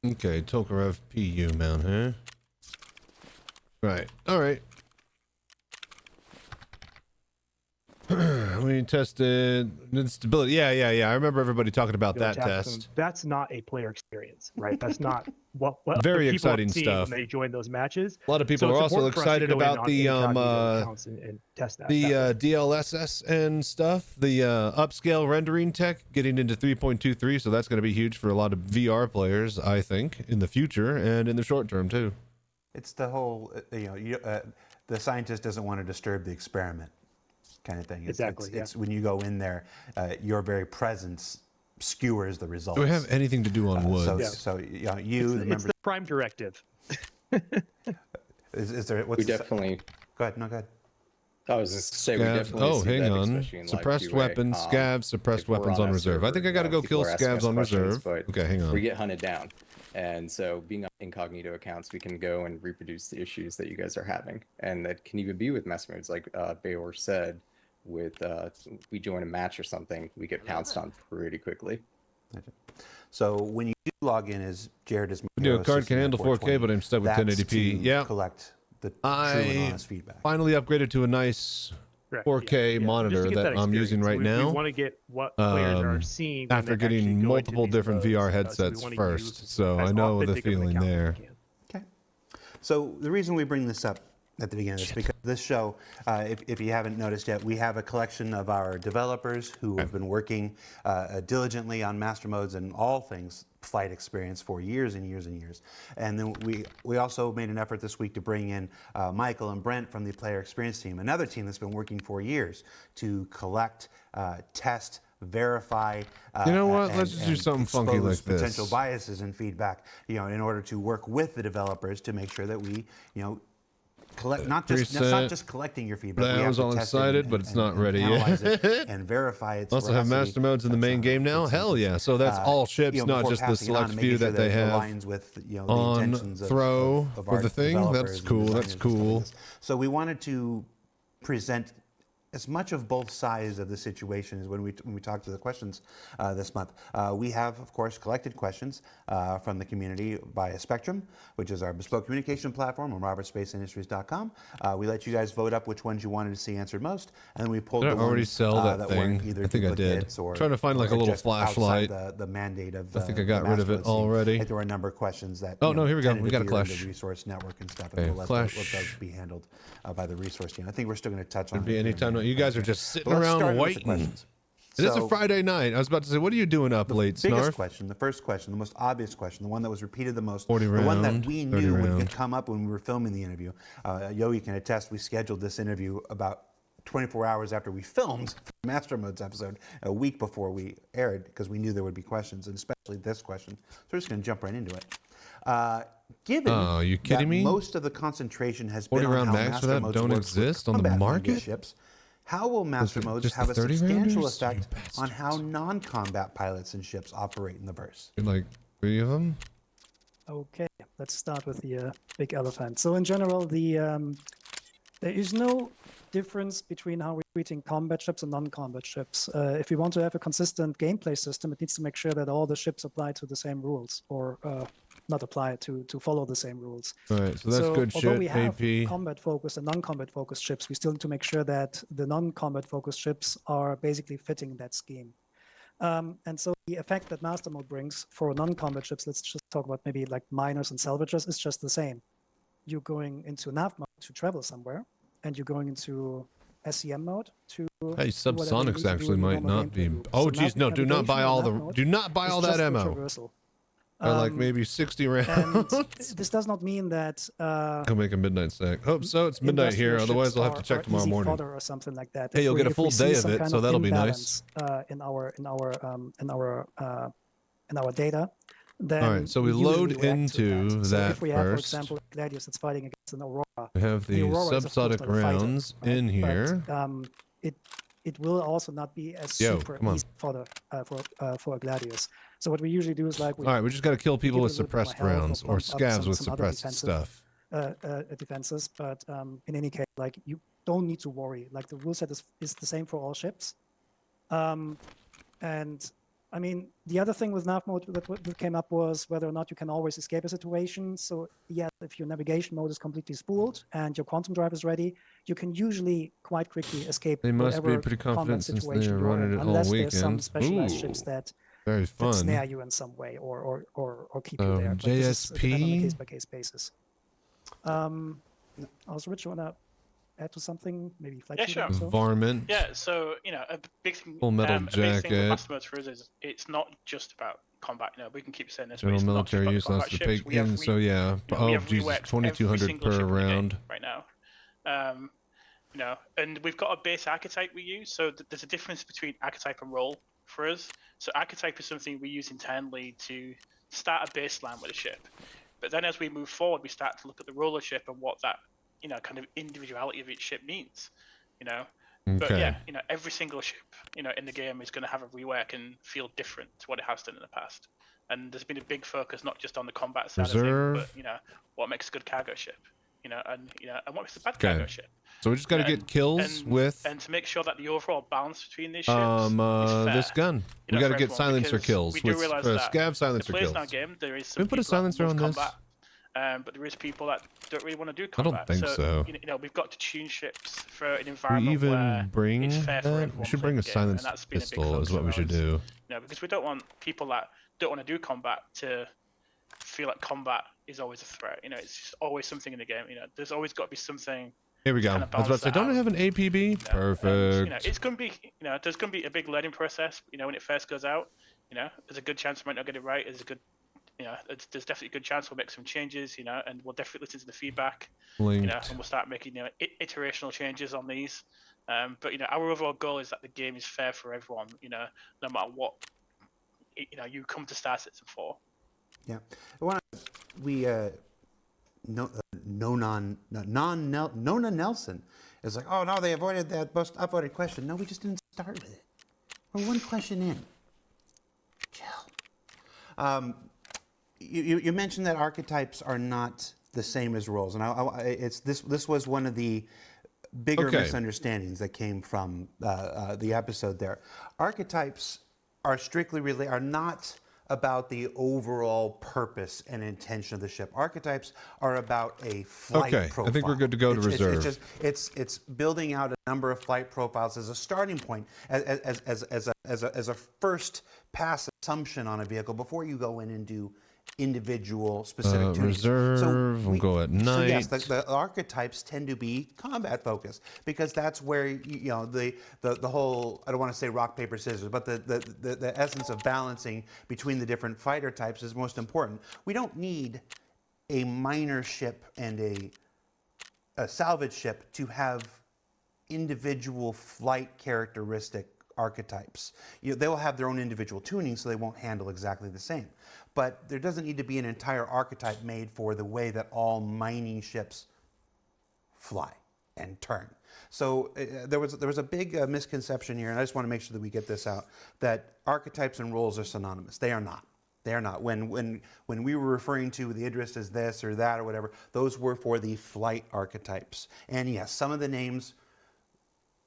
Okay, Tokarev PU mount, huh? Right. All right. We tested stability. Yeah. I remember everybody talking about that test. That's not a player experience, right? That's not what very people exciting see stuff. When they join those matches. A lot of people are also excited about the DLSS and stuff, the upscale rendering tech getting into 3.23. So that's going to be huge for a lot of VR players, I think, in the future and in the short term too. It's the whole, the scientist doesn't want to disturb the experiment. Kind of thing. It's when you go in there, your very presence skewers the results. Do we have anything to do on wood? So you, it's the prime directive. is there? We definitely. Go ahead. No, go ahead. I was just saying we definitely see hang that, on. especially in Suppressed live QA. weapons, scavs, suppressed weapons on reserve. I think I got to go kill scavs on reserve. Okay, hang on. We get hunted down. And so being on incognito accounts, we can go and reproduce the issues that you guys are having. And that can even be with mess modes, like Bayor said, with we join a match or something, we get pounced on pretty quickly. So when you do log in as Jared is a card can handle 4K, but I'm stuck with 1080p. Yeah. Collect the true and honest feedback. Finally upgraded to a nice 4K monitor that I'm using right now. We want to get what players are seeing after getting multiple different VR headsets first, so I know the feeling there. Okay. So the reason we bring this up at the beginning of this, because this show, if you haven't noticed yet, we have a collection of our developers who have been working diligently on master modes and all things flight experience for years and years and years. And then we also made an effort this week to bring in Michael and Brent from the player experience team, another team that's been working for years to collect, test, verify. You know what? Let's just do something funky like this. Potential biases and feedback, in order to work with the developers to make sure that we, collect, not just collecting your feedback. I was all excited, but it's not ready yet. And verify its also have master modes in the main game now. Hell yeah! So that's all ships, not just the select few that they have with, on throw for the thing. That's cool. That's cool. So we wanted to present as much of both sides of the situation as when we talked to the questions this month. We have, of course, collected questions from the community via Spectrum, which is our bespoke communication platform on robertspaceindustries.com. We let you guys vote up which ones you wanted to see answered most, and then we pulled the already ones sell that thing. Either I think I did. Or, trying to find like a little flashlight. The mandate of. I think I got rid of it already. There were a number of questions that. Oh no, here we go. We got a clash. The resource network and stuff. Okay, and we'll let those be handled by the resource team. I think we're still going to touch on. It'd be anytime. You guys are just sitting around waiting. It is a Friday night. I was about to say, what are you doing up late, Snarf? The first question, the most obvious question, the one that was repeated the most, 40 round, the one that we knew would come up when we were filming the interview. Yogi can attest, we scheduled this interview about 24 hours after we filmed the Master Modes episode, a week before we aired, because we knew there would be questions, and especially this question. So we're just going to jump right into it. Given are you kidding that me? most of the concentration has 40 been on round how mags Master for that Modes don't works with exist on the combat market? ships, how will Master Modes just have the a 30 substantial rounders? effect on how non-combat pilots and ships operate in the verse? Like 3 of them? Okay, let's start with the big elephant. So in general, there is no difference between how we're treating combat ships and non-combat ships. If we want to have a consistent gameplay system, it needs to make sure that all the ships apply to the same rules, or not apply to follow the same rules. All right, so that's good although shit, we have AP. combat-focused and non-combat focused ships, we still need to make sure that the non-combat focused ships are basically fitting that scheme. And so the effect that Master Mode brings for non-combat ships, let's just talk about maybe like miners and salvagers, is just the same. You're going into nav mode to travel somewhere, and you're going into SCM mode to. Hey, subsonics actually might not be. Oh, so geez, no! Do not buy all the. Do not buy all that ammo. Or like maybe 60 rounds. This does not mean that. I'll make a midnight stack. Hope so. It's midnight here. Otherwise, I'll have to check tomorrow morning. Or something like that. Hey, you'll get a full day of it, so that'll be nice. In our data. Then all right, so we load into that, so if we have, first. For example, Gladius that's fighting against an Aurora. We have the subsonic rounds in here. But, it will also not be as super easy for a Gladius. So what we usually do is like. All right, we just got to kill people with suppressed rounds or scavs with suppressed stuff. Defenses, but in any case, like you don't need to worry. Like the rule set is the same for all ships. And I mean, the other thing with nav mode that came up was whether or not you can always escape a situation. So yeah, if your navigation mode is completely spooled and your quantum drive is ready, you can usually quite quickly escape. They must be pretty confident since they are running it all weekend. Unless there's some specialized ships that snare you in some way or keep you there. But this is on a case-by-case basis. Also, Rich, you want to add to something? Maybe flight sure. Varmint. Yeah, so a big thing. Full metal a big thing with jacket. Master Modes for us is it's not just about combat. We can keep saying this. General military use lots to pick in. So yeah. Oh Jesus, 2,200 per round right now. And we've got a base archetype we use. So there's a difference between archetype and role for us. So archetype is something we use internally to start a baseline with a ship. But then as we move forward, we start to look at the role of ship and what that kind of individuality of each ship means, Okay. But yeah, every single ship, in the game is going to have a rework and feel different to what it has done in the past. And there's been a big focus not just on the combat side of things, but what makes a good cargo ship, and what makes a bad cargo ship. So we just got to get kills with. And to make sure that the overall balance between these ships is fair, this gun. We got to get silencer kills with scav silencer kills. In our game, there is some Can we put a silencer on this? Combat, but there is people that don't really want to do combat. I don't think so. We've got to tune ships for an environment where it's fair for everyone. We should bring a silenced pistol is what we should do. Because we don't want people that don't want to do combat to feel like combat is always a threat. It's just always something in the game. There's always got to be something. Here we go. I was about to say, don't I have an APB? Perfect. And, it's going to be, there's going to be a big learning process. When it first goes out, there's a good chance we might not get it right. There's a good, there's definitely a good chance we'll make some changes. And we'll definitely listen to the feedback. Linked. And we'll start making, iterational changes on these. But our overall goal is that the game is fair for everyone. No matter what, you come to Star Citizen for. Yeah. Nona Nelson is like, oh no, they avoided that most upvoted question. No, we just didn't start with it. We're one question in. Chill. You mentioned that archetypes are not the same as roles, and this was one of the bigger misunderstandings that came from the episode there. Archetypes are are not about the overall purpose and intention of the ship. Archetypes are about a flight profile. I think we're good to go to reserve. It's building out a number of flight profiles as a starting point, as a first pass assumption on a vehicle before you go in and do individual specific tunings. Reserve, we'll go at night. So yes, the archetypes tend to be combat focused because that's where the whole, I don't want to say rock paper scissors, but the essence of balancing between the different fighter types is most important. We don't need a miner ship and a salvage ship to have individual flight characteristic archetypes. They will have their own individual tuning, so they won't handle exactly the same. But there doesn't need to be an entire archetype made for the way that all mining ships fly and turn. So there was a big misconception here, and I just want to make sure that we get this out, that archetypes and roles are synonymous. They are not. They are not. When we were referring to the Idris as this or that or whatever, those were for the flight archetypes. And yes, some of the names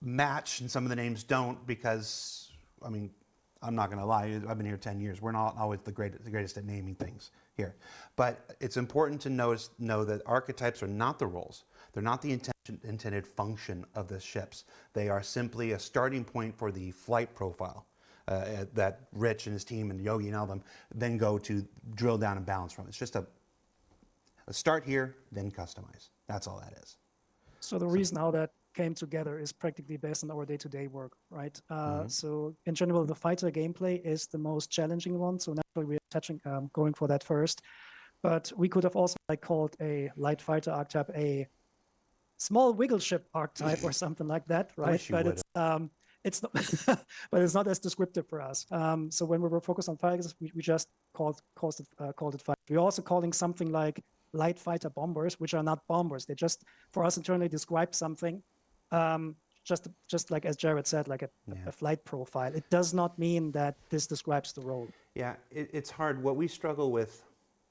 match and some of the names don't because, I mean, I'm not going to lie, I've been here 10 years. We're not always the greatest at naming things here. But it's important to know that archetypes are not the roles. They're not the intended function of the ships. They are simply a starting point for the flight profile that Rich and his team and Yogi and all them then go to drill down and balance from. It's just a start here, then customize. That's all that is. So the reason how that came together is practically based on our day-to-day work, right? So in general, the fighter gameplay is the most challenging one. So naturally, we're going for that first. But we could have also called a light fighter archetype a small wiggle ship archetype or something like that, right? But it's not, but it's not as descriptive for us. So when we were focused on fighters, we just called it fighter. We're also calling something like light fighter bombers, which are not bombers. They just, for us internally, describe something. Just like as Jared said, like a flight profile. It does not mean that this describes the role. Yeah, it's hard. What we struggle with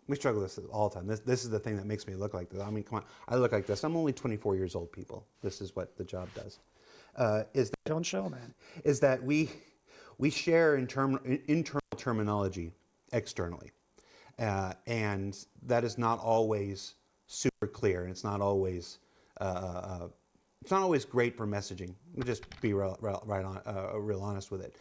this all the time. This is the thing that makes me look like this. I mean, come on, I look like this. I'm only 24 years old, people. This is what the job does. Don't show, man. Is that we share internal terminology externally, and that is not always super clear, and it's not always great for messaging. We'll just be real honest with it.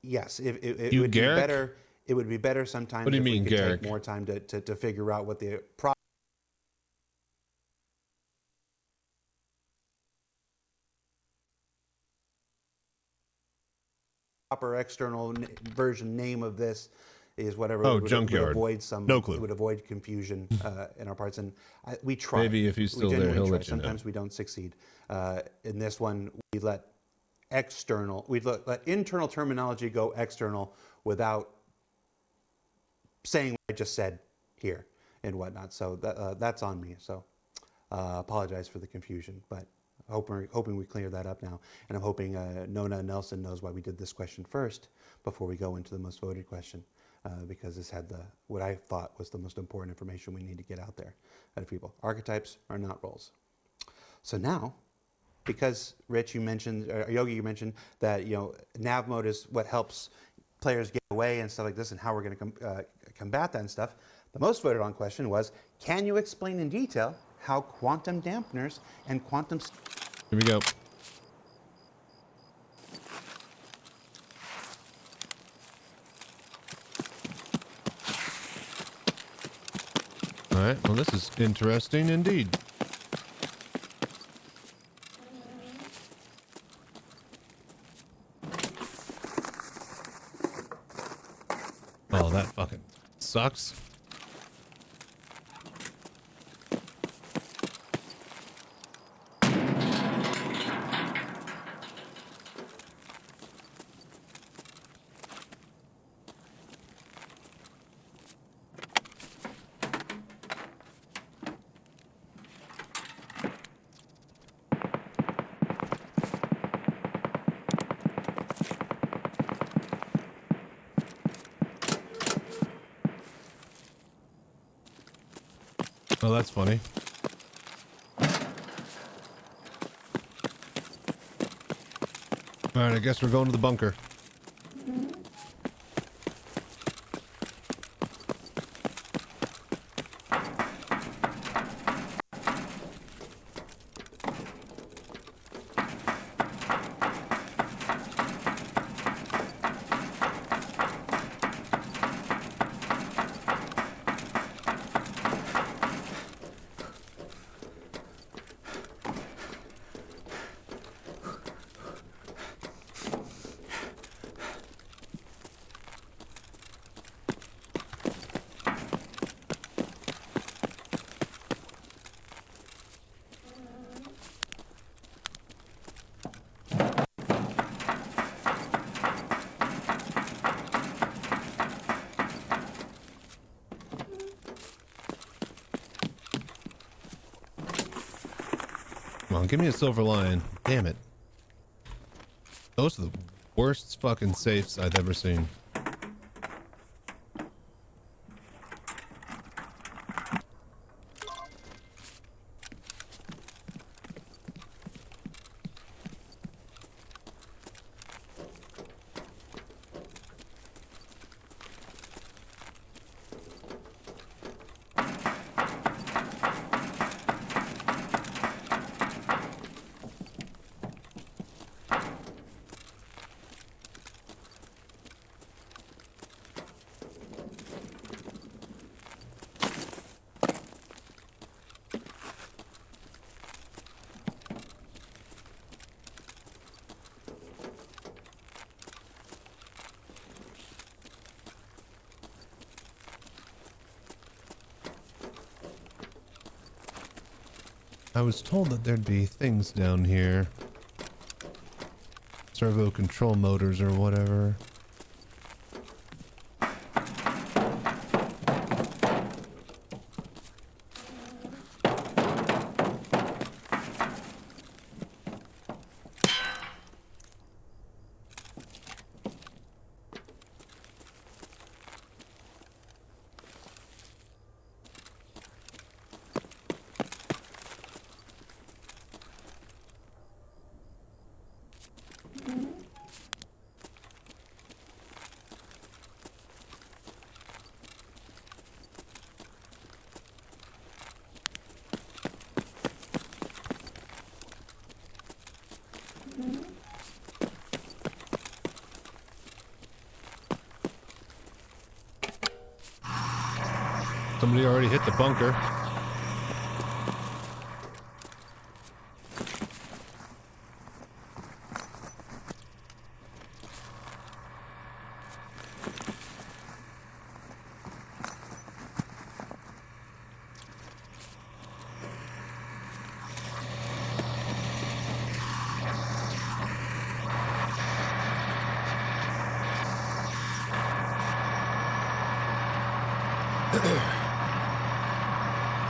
Yes, it would be better. It would be better sometimes if we could take more time to figure out what the proper external version name of this is, whatever. Oh, would junkyard. Avoid some. No clue. It would avoid confusion in our parts, and we try. Maybe if he's still there, he'll let you know. Sometimes we don't succeed. In this one, we let internal terminology go external without saying what I just said here and whatnot. So that's on me. So apologize for the confusion, but hoping we clear that up now. And I'm hoping Nona Nelson knows why we did this question first before we go into the most voted question, because this had what I thought was the most important information we need to get out there to people. Archetypes are not roles. So now, because Rich, you mentioned, Yogi, you mentioned that nav mode is what helps players get away and stuff like this, and how we're going to combat that and stuff. The most voted on question was, can you explain in detail how quantum dampeners and quantum... Here we go. All right, well, this is interesting indeed. Oh, that fucking sucks. Oh, that's funny. All right, I guess we're going to the bunker. Come on, give me a silver lion. Damn it. Those are the worst fucking safes I've ever seen. I was told that there'd be things down here. Servo control motors or whatever. Somebody already hit the bunker.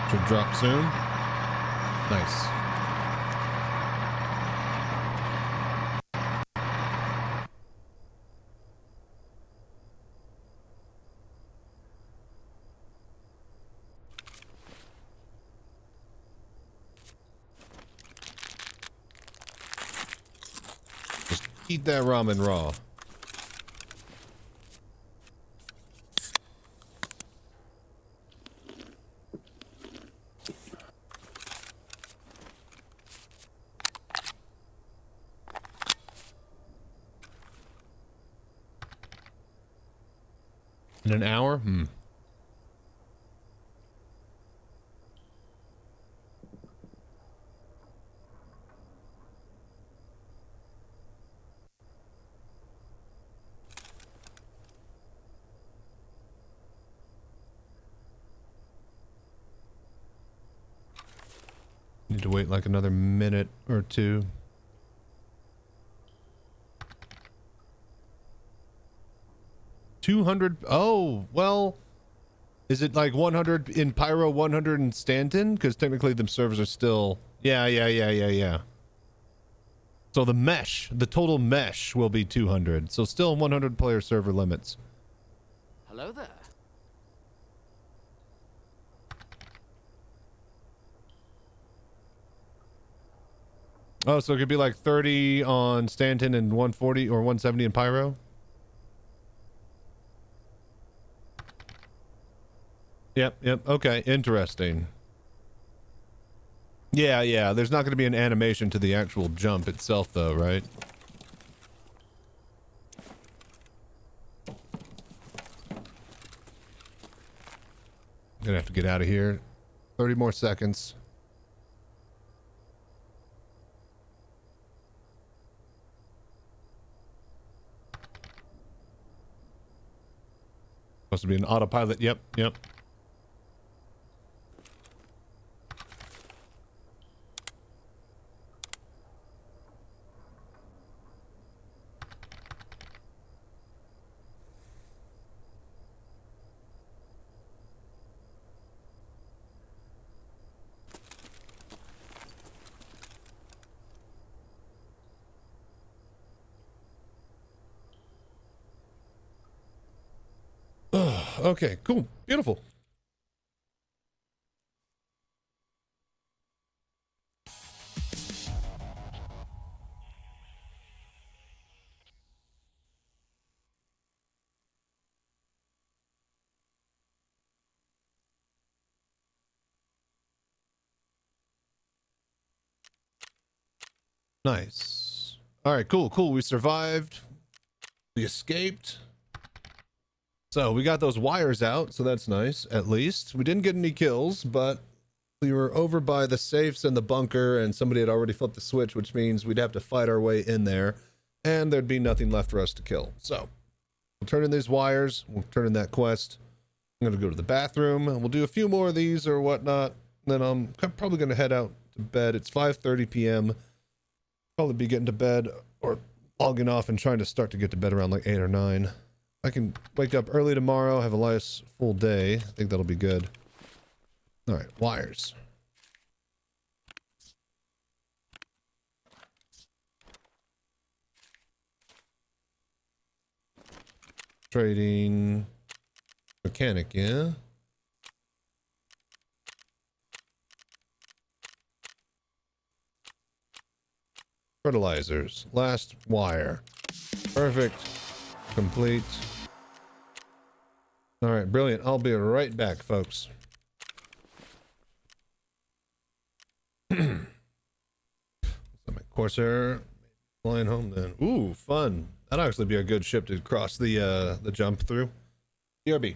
Should drop soon. Nice. Just eat that ramen raw. In an hour? Need to wait like another minute or two. $200. Oh, well, is it like 100 in Pyro, 100 in Stanton? Because technically the servers are still. Yeah. So the mesh, the total mesh will be 200. So still 100 player server limits. Hello there. Oh, so it could be like 30 on Stanton and 140 or 170 in Pyro? Yep. Okay, interesting. Yeah. There's not going to be an animation to the actual jump itself, though, right? Gonna have to get out of here. 30 more seconds. Supposed to be an autopilot. Yep. Okay, cool. Beautiful. Nice. All right, cool, cool. We survived. We escaped. So we got those wires out, so that's nice, at least. We didn't get any kills, but we were over by the safes and the bunker, and somebody had already flipped the switch, which means we'd have to fight our way in there, and there'd be nothing left for us to kill. So we'll turn in these wires. We'll turn in that quest. I'm going to go to the bathroom, and we'll do a few more of these or whatnot. Then I'm probably going to head out to bed. It's 5:30 p.m. Probably be getting to bed or logging off and trying to start to get to bed around like 8 or 9. I can wake up early tomorrow, have a nice full day. I think that'll be good. All right, wires. Trading mechanic, yeah. Fertilizers. Last wire. Perfect. Complete. All right, brilliant. I'll be right back, folks. My Corsair flying home then. Ooh, fun. That'd actually be a good ship to cross the jump through. BRB.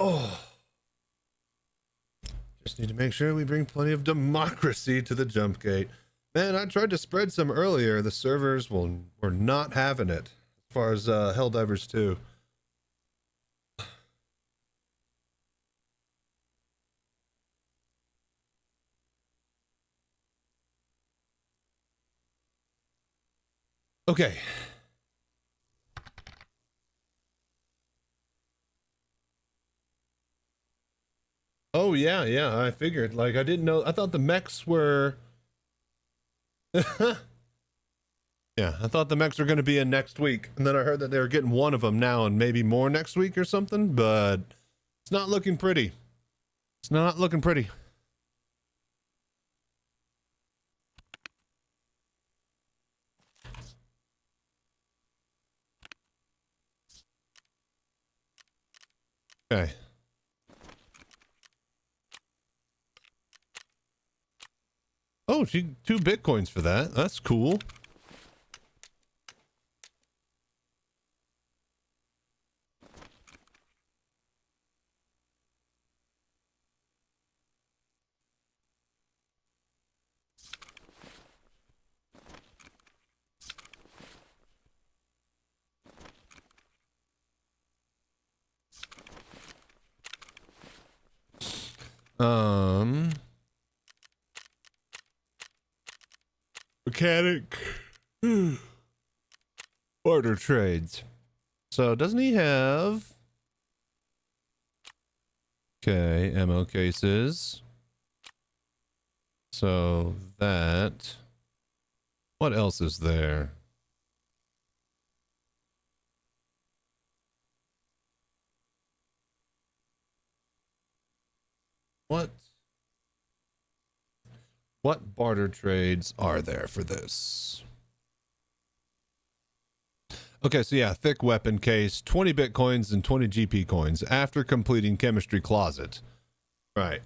Oh. Just need to make sure we bring plenty of democracy to the jump gate. Man, I tried to spread some earlier. The servers were not having it as far as Helldivers 2. Okay. Oh yeah, yeah, I figured. Like I didn't know. I thought the mechs were Yeah, I thought the mechs were going to be in next week, and then I heard that they were getting one of them now and maybe more next week or something, but it's not looking pretty. It's not looking pretty. Okay. Oh, 2 Bitcoins for that. That's cool. Mechanic. Barter trades. So doesn't he have... Okay, ammo cases. So that... What else is there? What barter trades are there for this? Okay, so yeah, thick weapon case, 20 Bitcoins and 20 GP coins after completing chemistry closet. Right.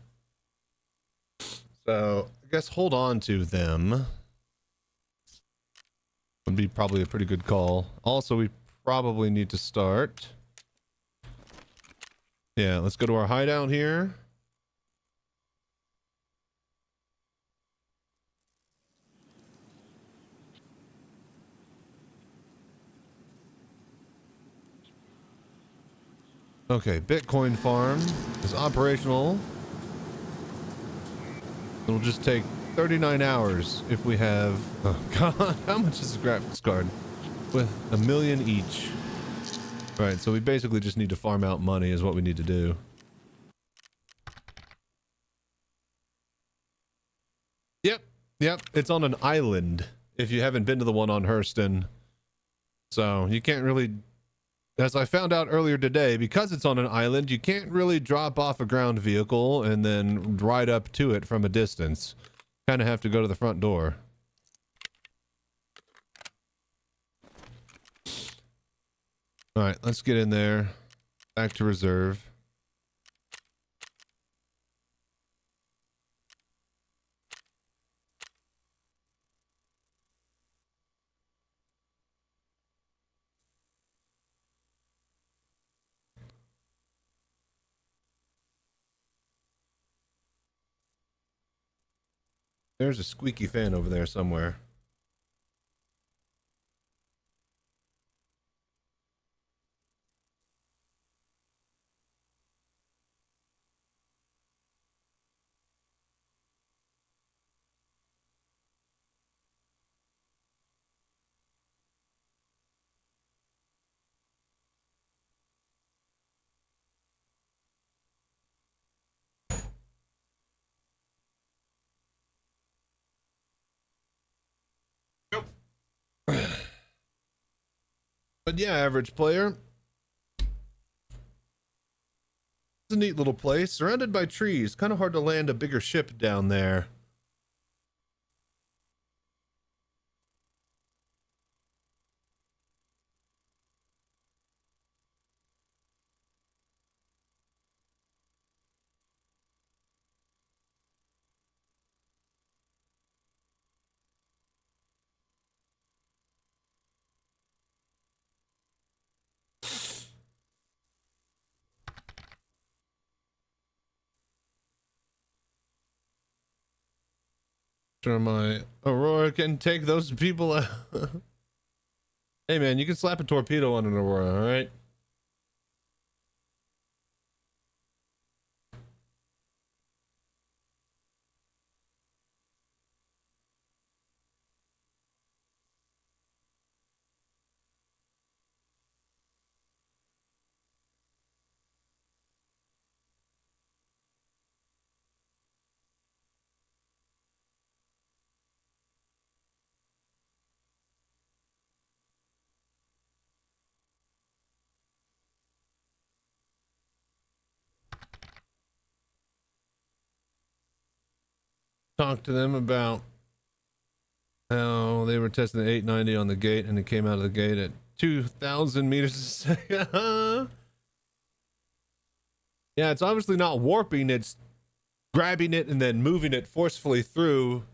So I guess hold on to them. Would be probably a pretty good call. Also, we probably need to start. Yeah, let's go to our hideout here. Okay, Bitcoin farm is operational. It'll just take 39 hours if we have... Oh god, how much is the graphics card? With 1 million each. Right, so we basically just need to farm out money is what we need to do. Yep, it's on an island if you haven't been to the one on Hurston. So you can't really... As I found out earlier today, because it's on an island, you can't really drop off a ground vehicle and then ride up to it from a distance. Kind of have to go to the front door. All right, let's get in there. Back to reserve. There's a squeaky fan over there somewhere. But yeah, average player. It's a neat little place, surrounded by trees. Kind of hard to land a bigger ship down there. Sure, my Aurora can take those people out. Hey man, you can slap a torpedo on an Aurora, all right? Talk to them about how they were testing the 890 on the gate and it came out of the gate at 2,000 meters a second. Yeah, it's obviously not warping, it's grabbing it and then moving it forcefully through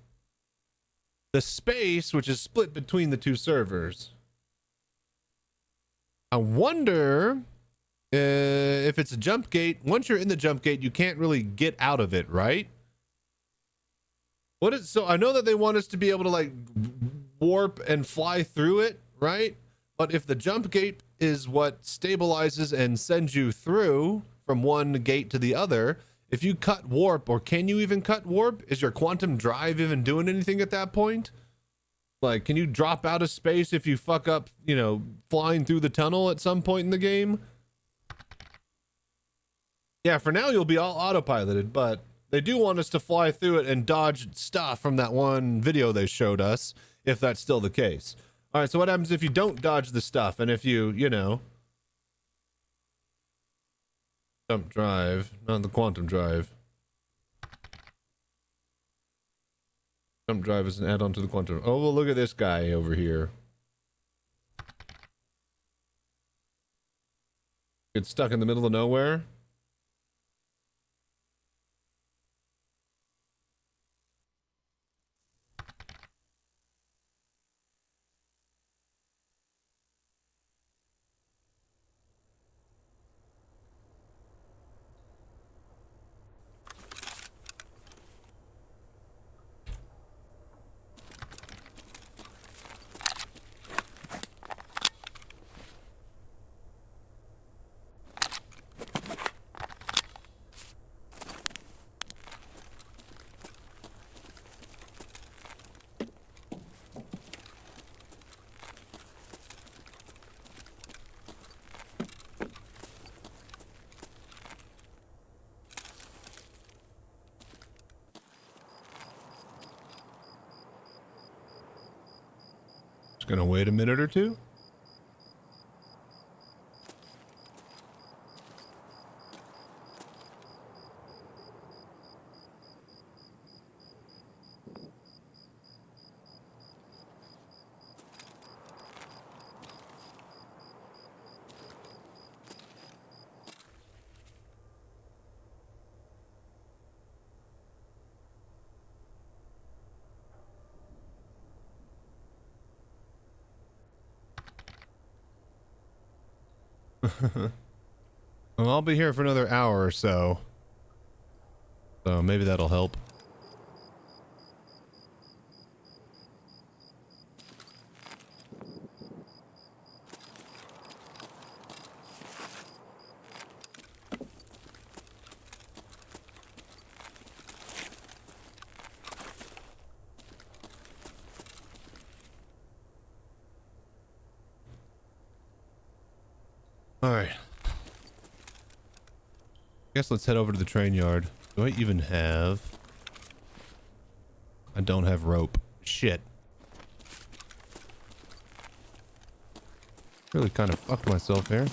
the space, which is split between the two servers. I wonder if it's a jump gate. Once you're in the jump gate, you can't really get out of it, right? What is, so I know that they want us to be able to like warp and fly through it, right? But if the jump gate is what stabilizes and sends you through from one gate to the other, if you cut warp, or can you even cut warp? Is your quantum drive even doing anything at that point? Like, can you drop out of space if you fuck up, you know, flying through the tunnel at some point in the game? Yeah, for now you'll be all autopiloted, but they do want us to fly through it and dodge stuff from that one video they showed us, if that's still the case. All right, so what happens if you don't dodge the stuff and if you know, jump drive, not the quantum drive. Jump drive is an add-on to the quantum. Oh, well, look at this guy over here. Get stuck in the middle of nowhere. Gonna wait a minute or two. Well, I'll be here for another hour or so. So maybe that'll help. All right. Guess let's head over to the train yard. Do I even have? I don't have rope. Shit. Really kind of fucked myself here.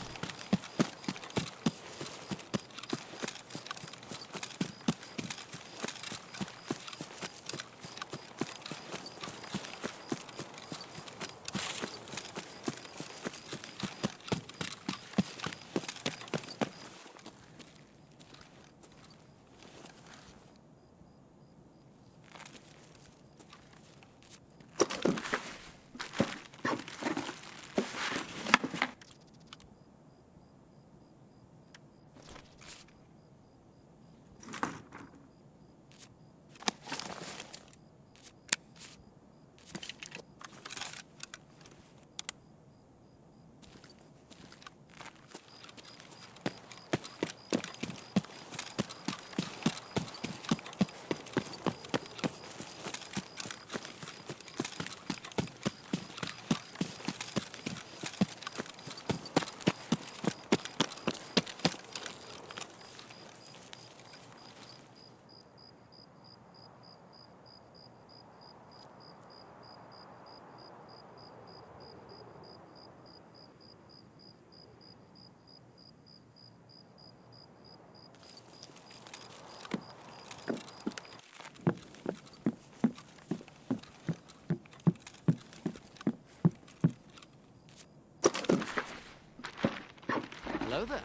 Hello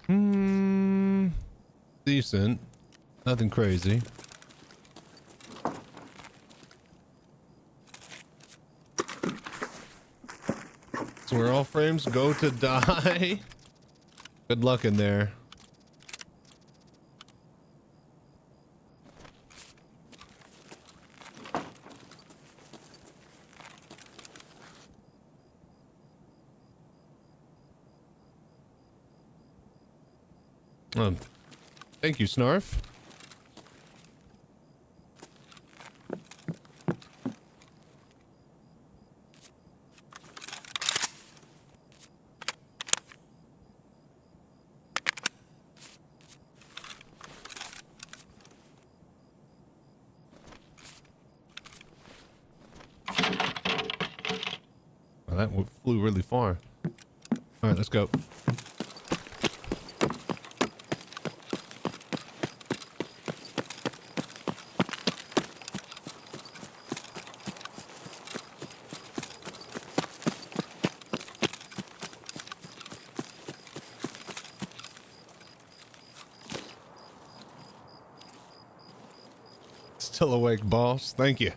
there. Decent. Nothing crazy. So where all frames go to die. Good luck in there. Thank you, Snarf. Well, that flew really far. All right, let's go. Still awake, boss. Thank you.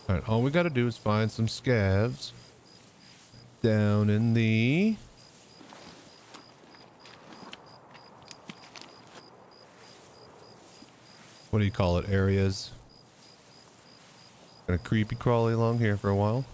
All right, all we got to do is find some scavs down in the what do you call it, areas. Gonna creepy crawly along here for a while.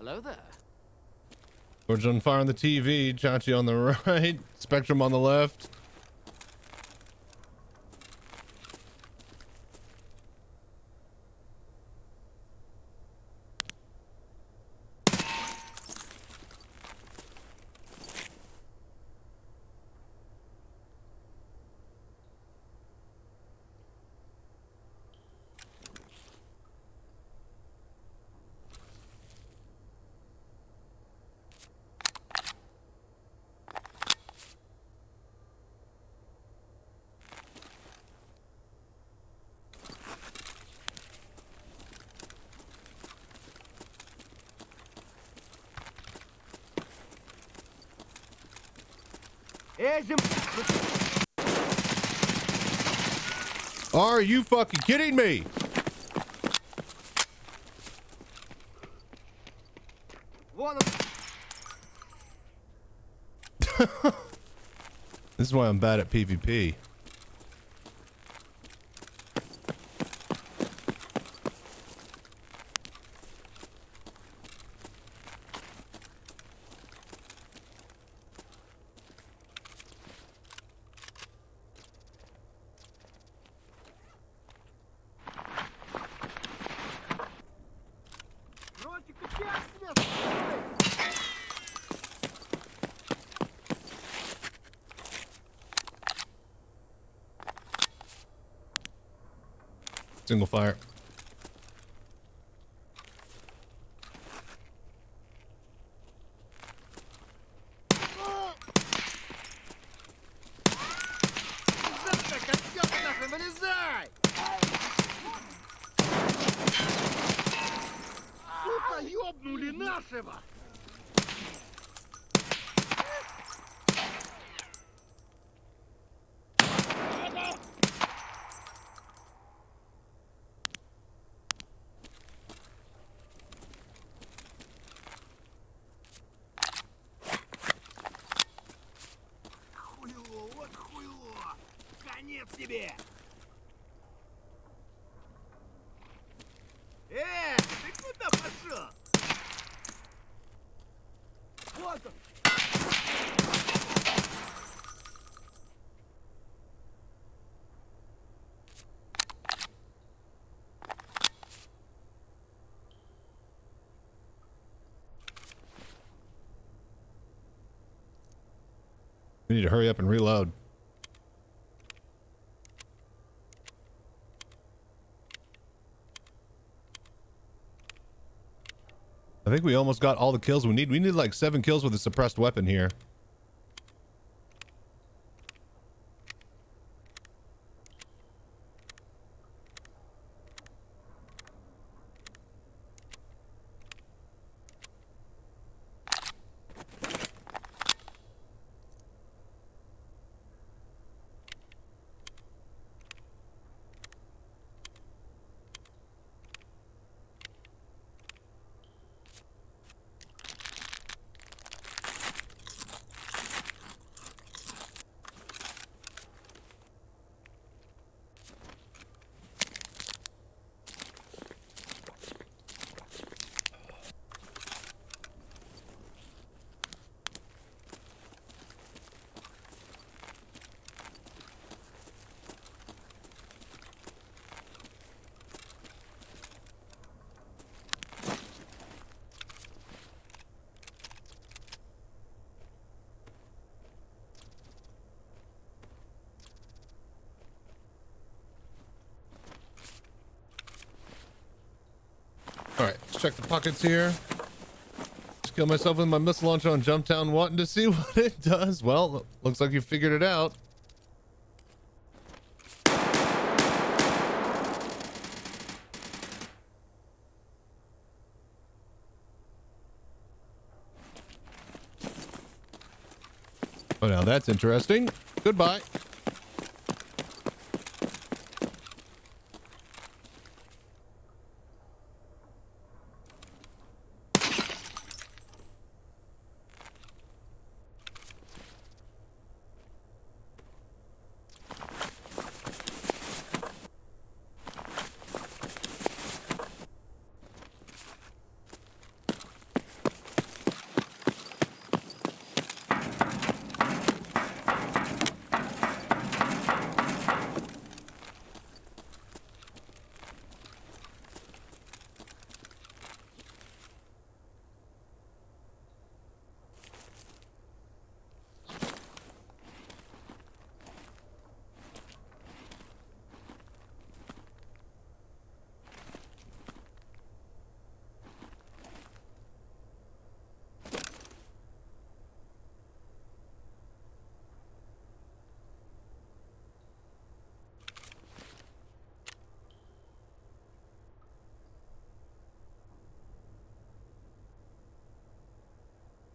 Hello there. George on fire on the TV, Chachi on the right, Spectrum on the left. Are you fucking kidding me? This is why I'm bad at PvP. Single fire. ёбнули нашего! Хуйло, вот хуйло! Конец тебе! Ты куда пошел? Вот он! We need to hurry up and reload. I think we almost got all the kills we need. We need like 7 kills with a suppressed weapon here. All right, let's check the pockets here. Just kill myself with my missile launcher on Jumptown, wanting to see what it does. Well, looks like you figured it out. Oh, now that's interesting. Goodbye.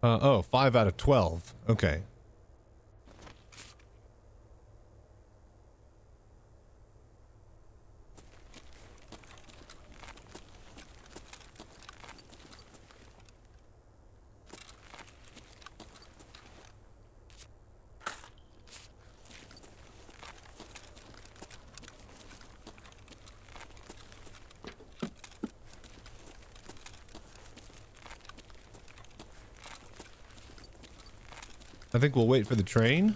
Oh, 5 out of 12. Okay. I think we'll wait for the train.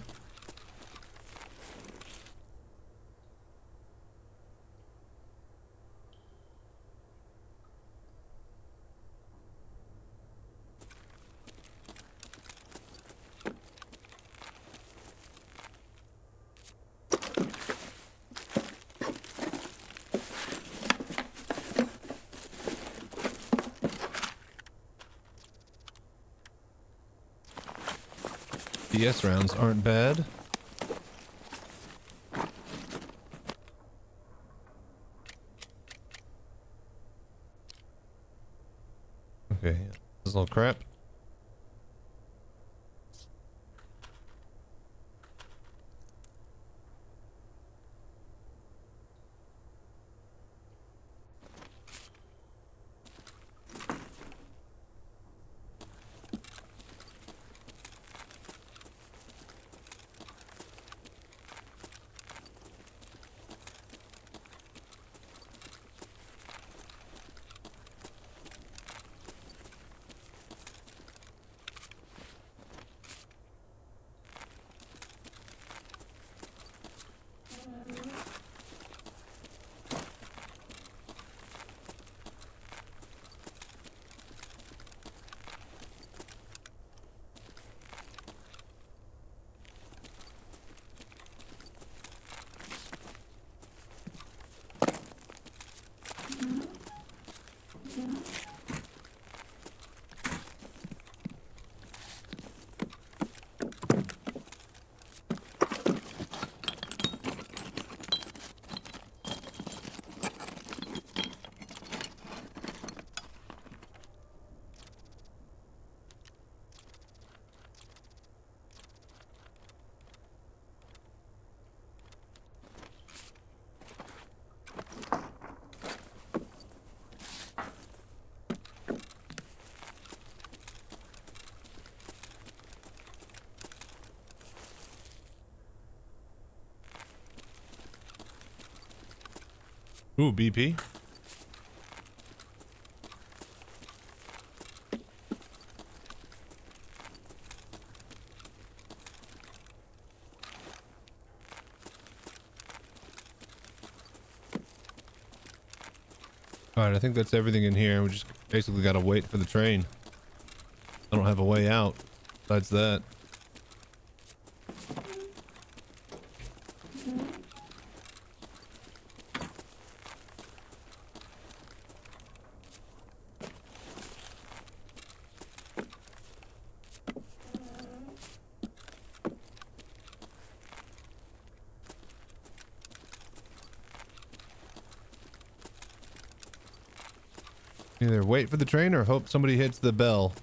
DS rounds aren't bad. Okay, this is all crap. Ooh, BP. All right, I think that's everything in here. We just basically got to wait for the train. I don't have a way out besides that. Either wait for the train or hope somebody hits the bell.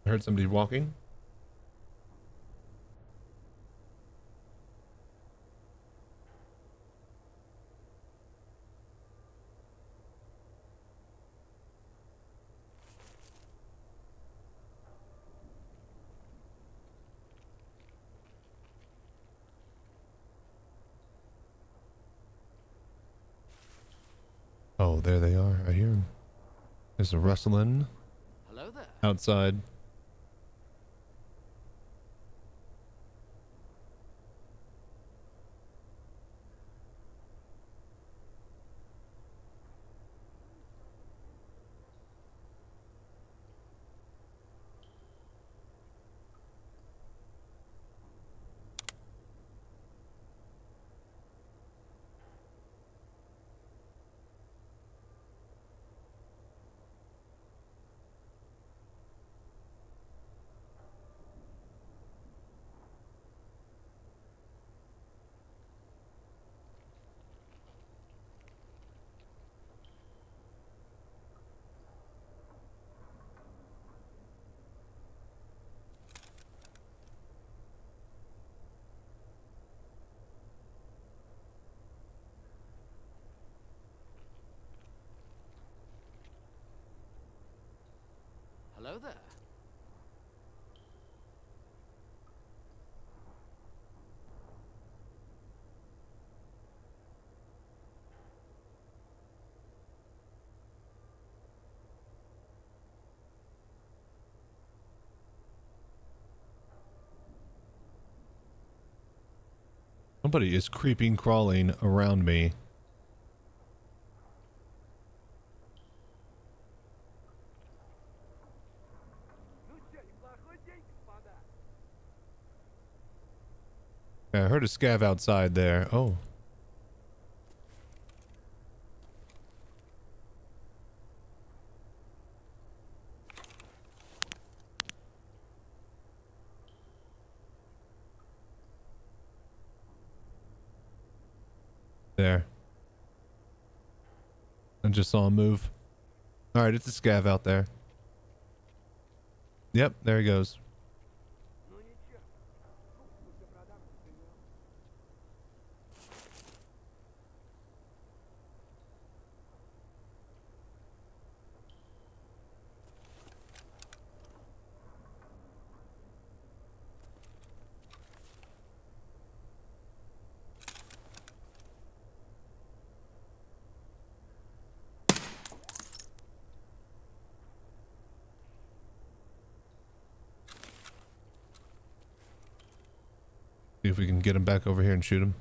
I heard somebody walking. Oh, there they are. I hear them. There's a rustling. Hello there. Outside. Somebody is creeping, crawling around me. Yeah, I heard a scav outside there. Oh. There. I just saw him move. Alright, it's a scav out there. Yep, there he goes. See if we can get him back over here and shoot him.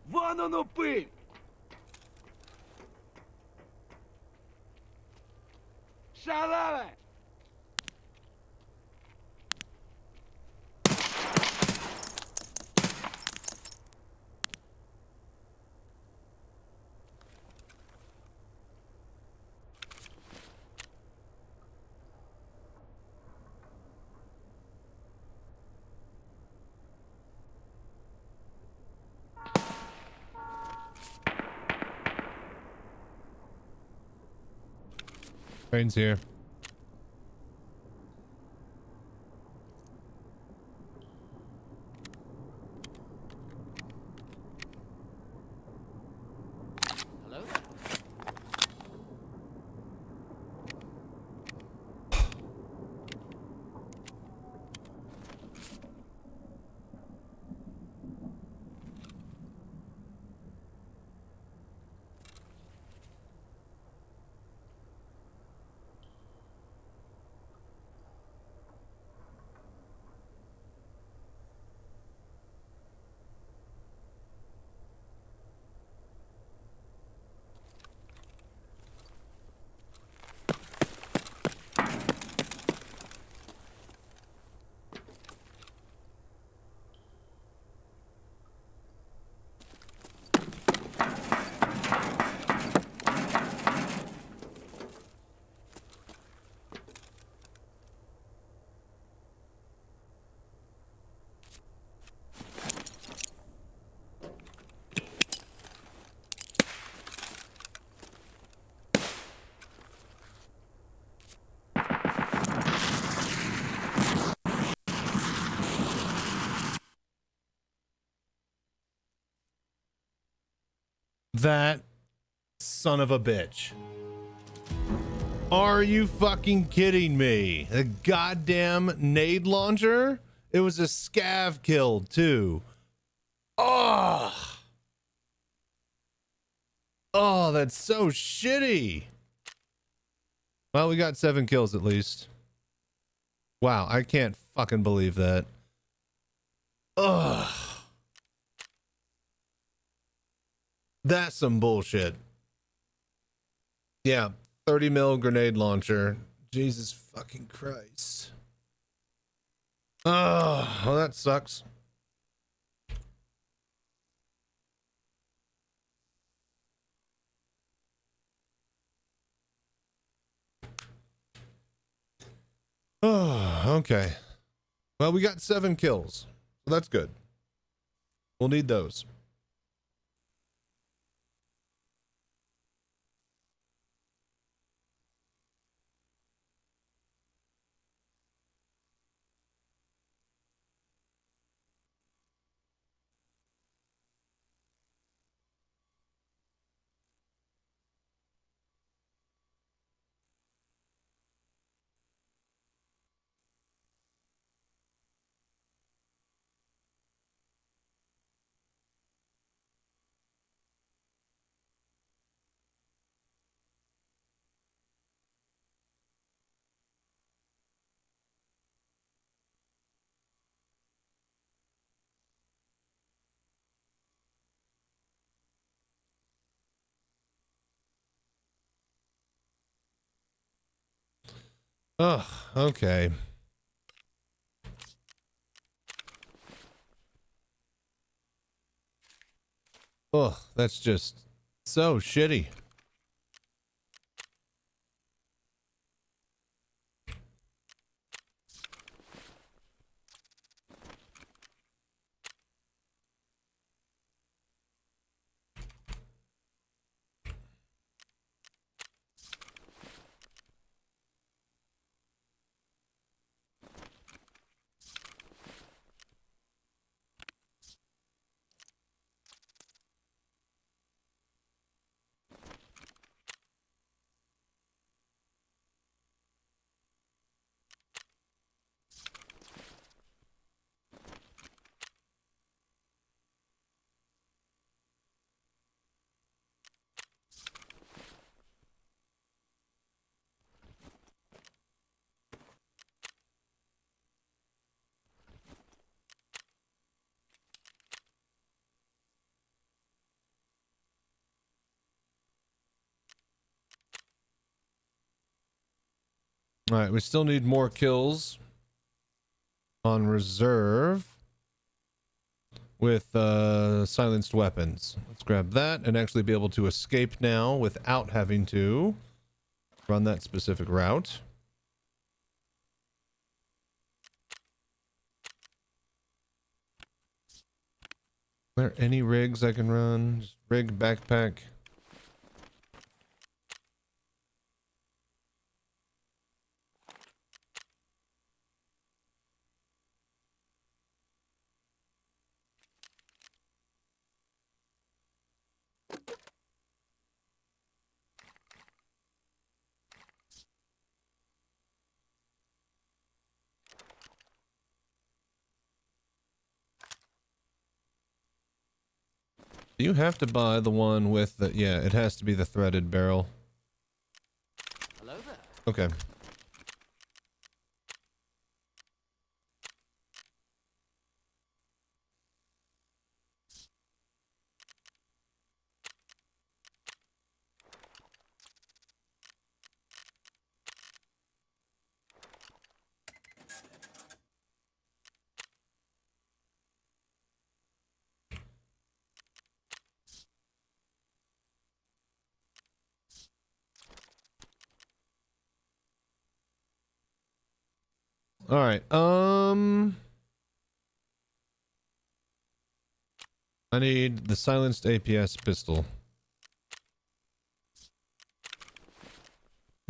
Вон он упырь! Шалава! Train's here. Hello? That son of a bitch. Are you fucking kidding me? A goddamn nade launcher? It was a scav kill too. Oh. Oh, that's so shitty. Well, we got 7 kills at least. Wow, I can't fucking believe that. Ugh. That's some bullshit. Yeah, 30 mil grenade launcher. Jesus fucking Christ. Oh, well, that sucks. Oh, okay. Well, we got 7 kills. So that's good. We'll need those. Ugh, okay. Ugh, that's just so shitty. All right, we still need more kills on reserve with silenced weapons. Let's grab that and actually be able to escape now without having to run that specific route. Are there any rigs I can run? Just rig, backpack. Do you have to buy the one with the... Yeah, it has to be the threaded barrel. Hello there. Okay. All right. I need the silenced APS pistol.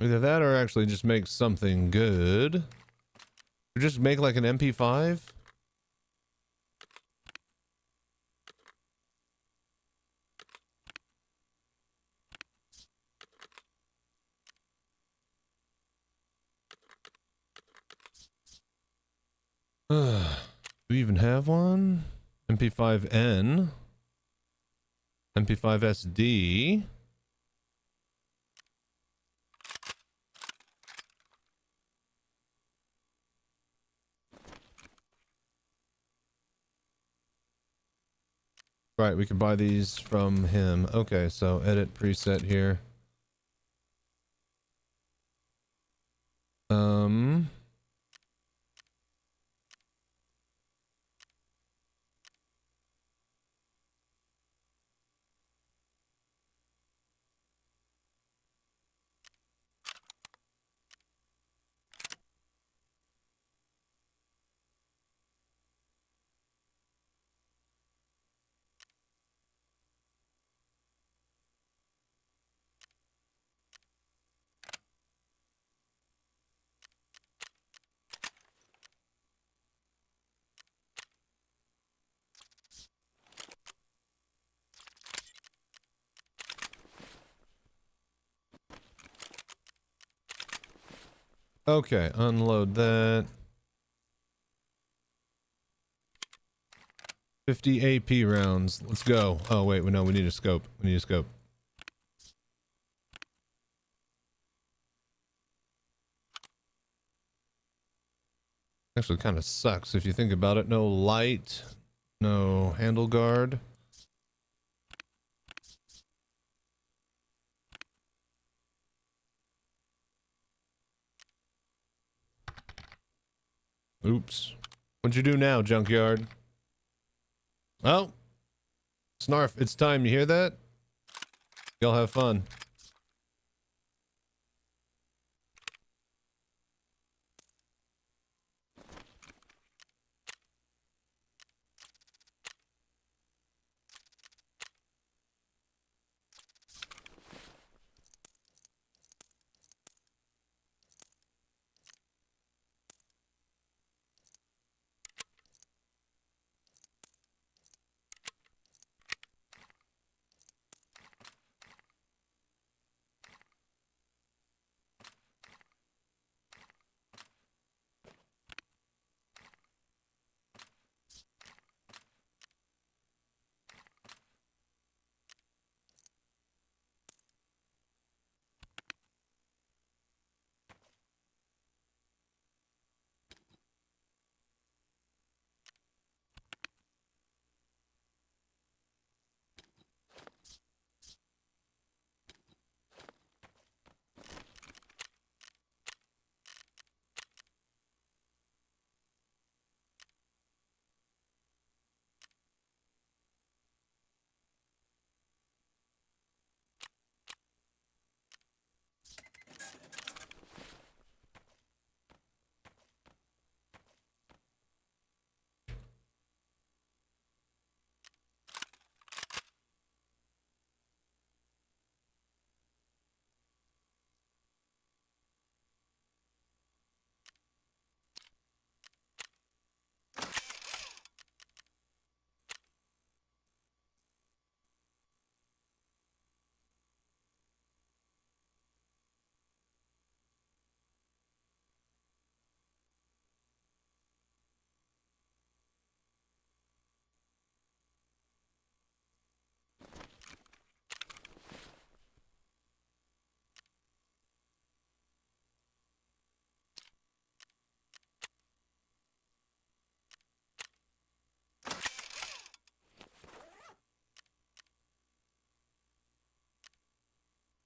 Either that or actually just make something good. Or just make like an MP5. Do we even have one? MP5N. MP5SD. Right, we can buy these from him. Okay, so edit preset here. Okay, unload that. 50 AP rounds. Let's go. Oh, wait, no, we need a scope. We need a scope. Actually, kind of sucks if you think about it. No light, no handle guard. Oops. What'd you do now, Junkyard? Oh. Snarf, it's time. You hear that? Y'all have fun.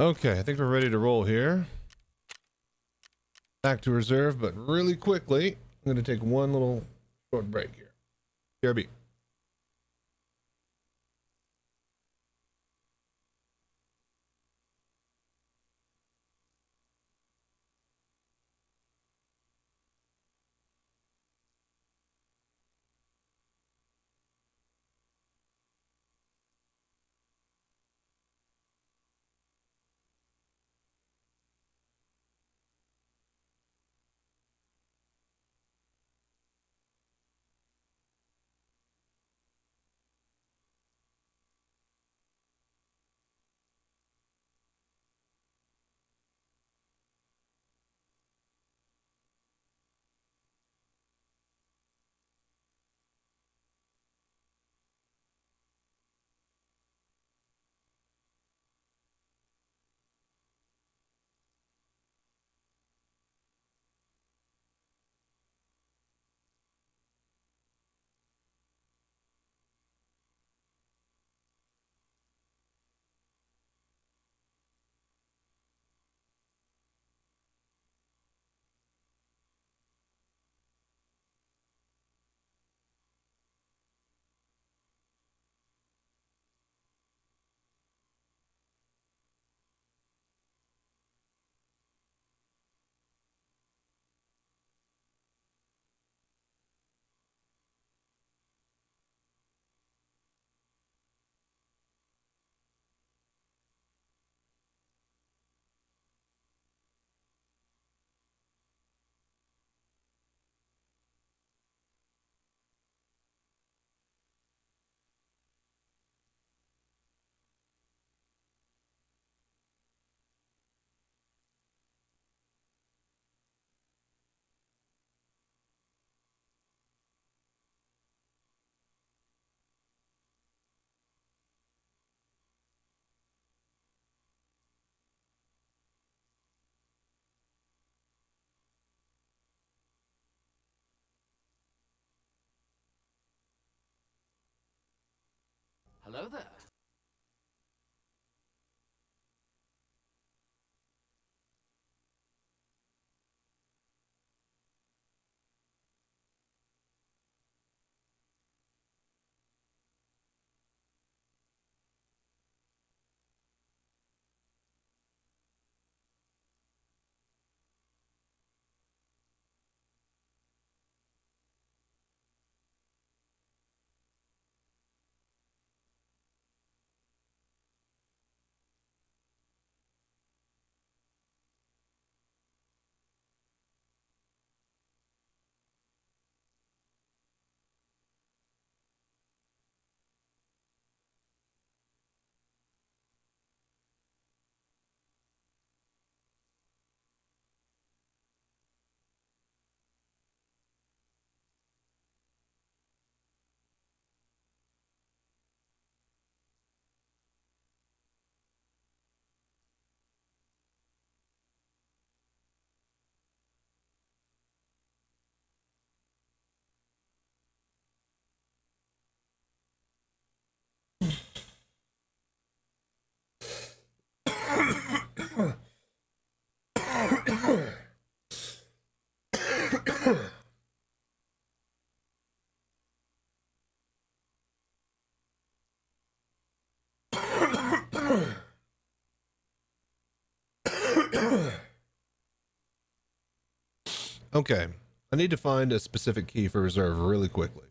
Okay, I think we're ready to roll here. Back to reserve, but really quickly, I'm going to take one little short break here. BRB. Okay, I need to find a specific key for reserve really quickly.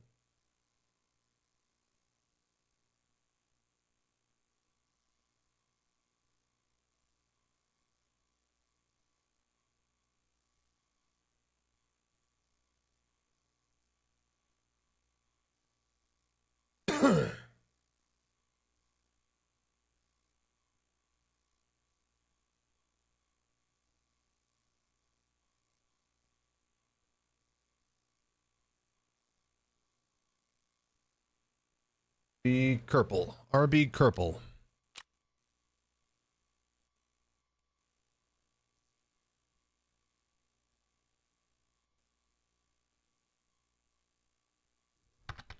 B. Kerpel. RB Kerpel.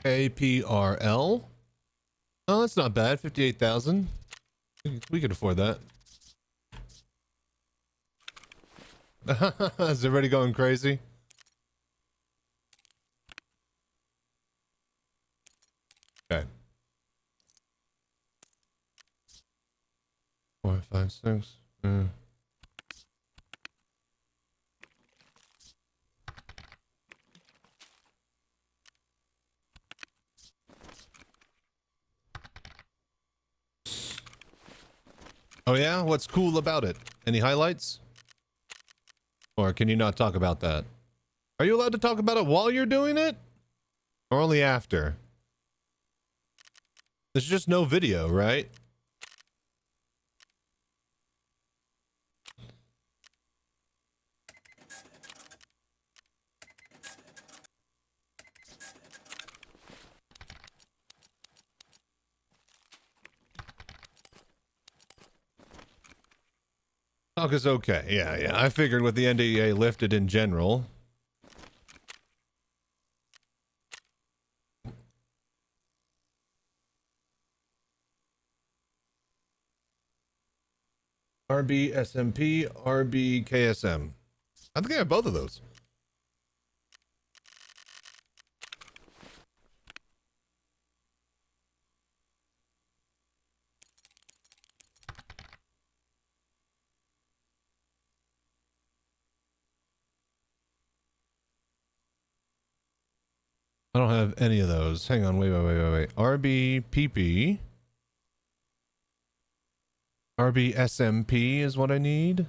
APRL. Oh, that's not bad. 58,000. We could afford that. Is everybody going crazy? Okay. 4, 5, 6. Oh yeah? What's cool about it? Any highlights? Or can you not talk about that? Are you allowed to talk about it while you're doing it? Or only after? There's just no video, right? Talk is okay. Yeah. I figured with the NDA lifted in general. RB SMP, RB KSM. I think I have both of those. I don't have any of those. Hang on, wait. RB PP. RB SMP is what I need.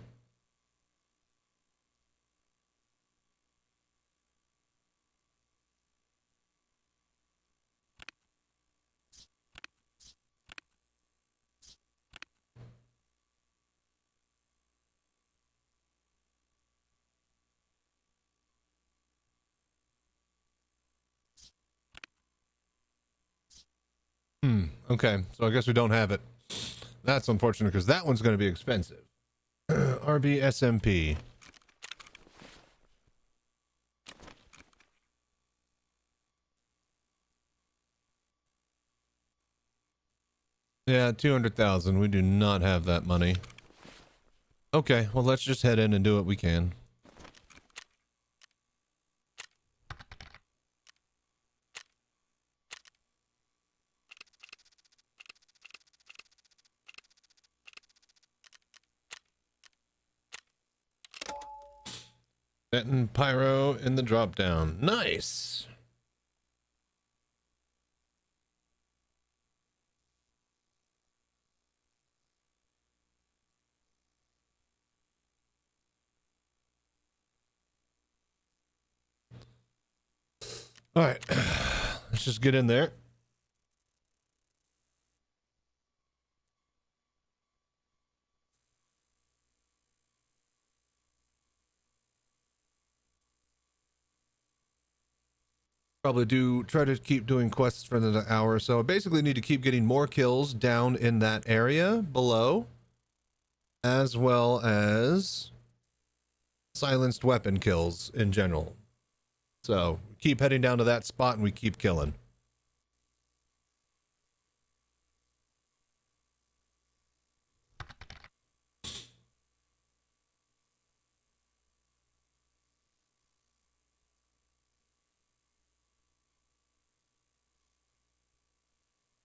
Okay, so I guess we don't have it. That's unfortunate because that one's going to be expensive. RB SMP. Yeah, 200,000. We do not have that money. Okay, well let's just head in and do what we can. Benton Pyro in the drop down. Nice. All right, let's just get in there. Probably try to keep doing quests for another hour or so. I basically need to keep getting more kills down in that area below, as well as silenced weapon kills in general. So keep heading down to that spot and we keep killing.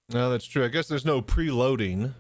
No, that's true. I guess there's no preloading.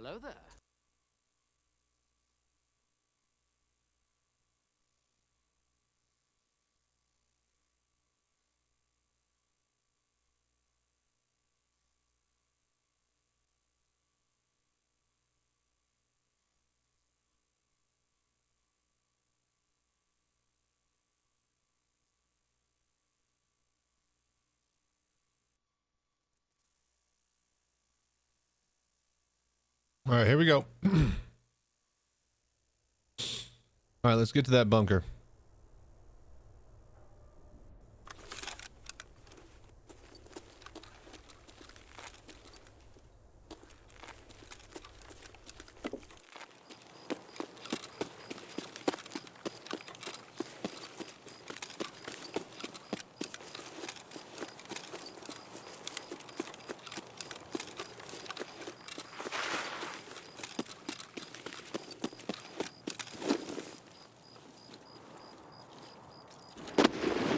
Hello there. All right, here we go. All right, let's get to that bunker.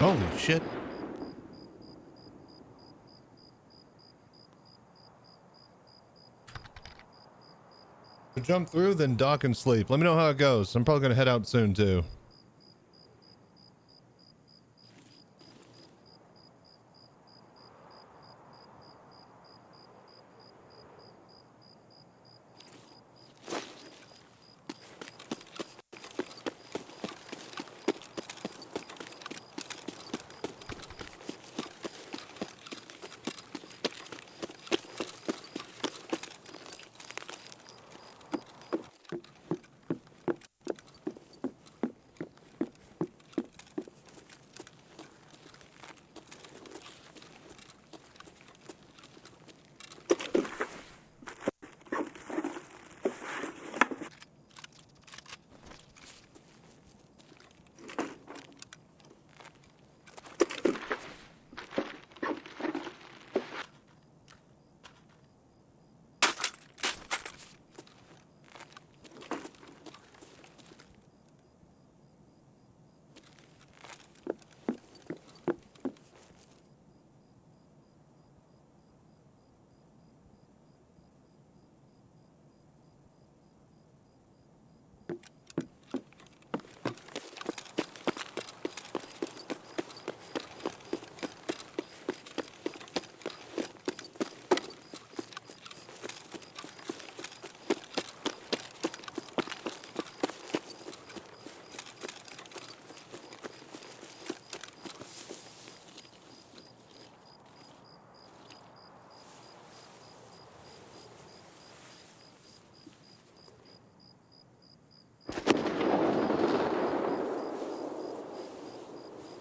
Holy shit. Jump through, then dock and sleep. Let me know how it goes. I'm probably going to head out soon, too.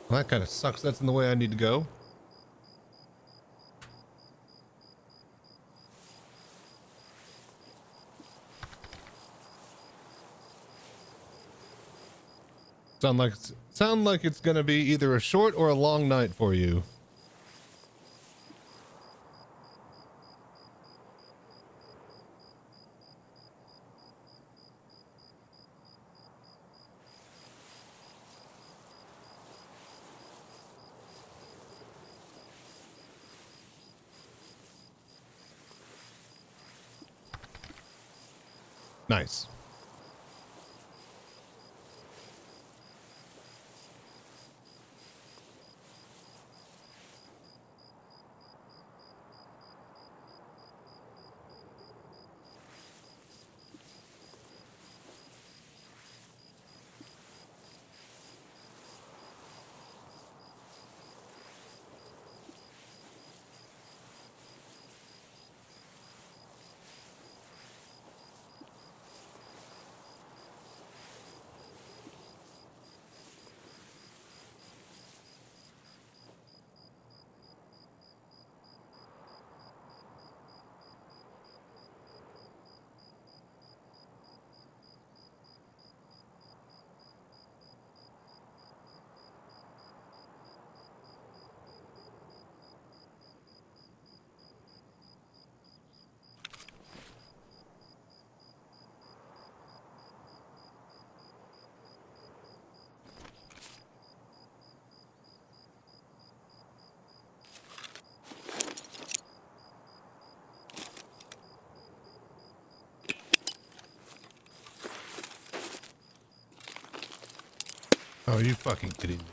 Well, that kind of sucks. That's in the way I need to go. Sound like it's gonna be either a short or a long night for you. Nice. Oh, are you fucking kidding me?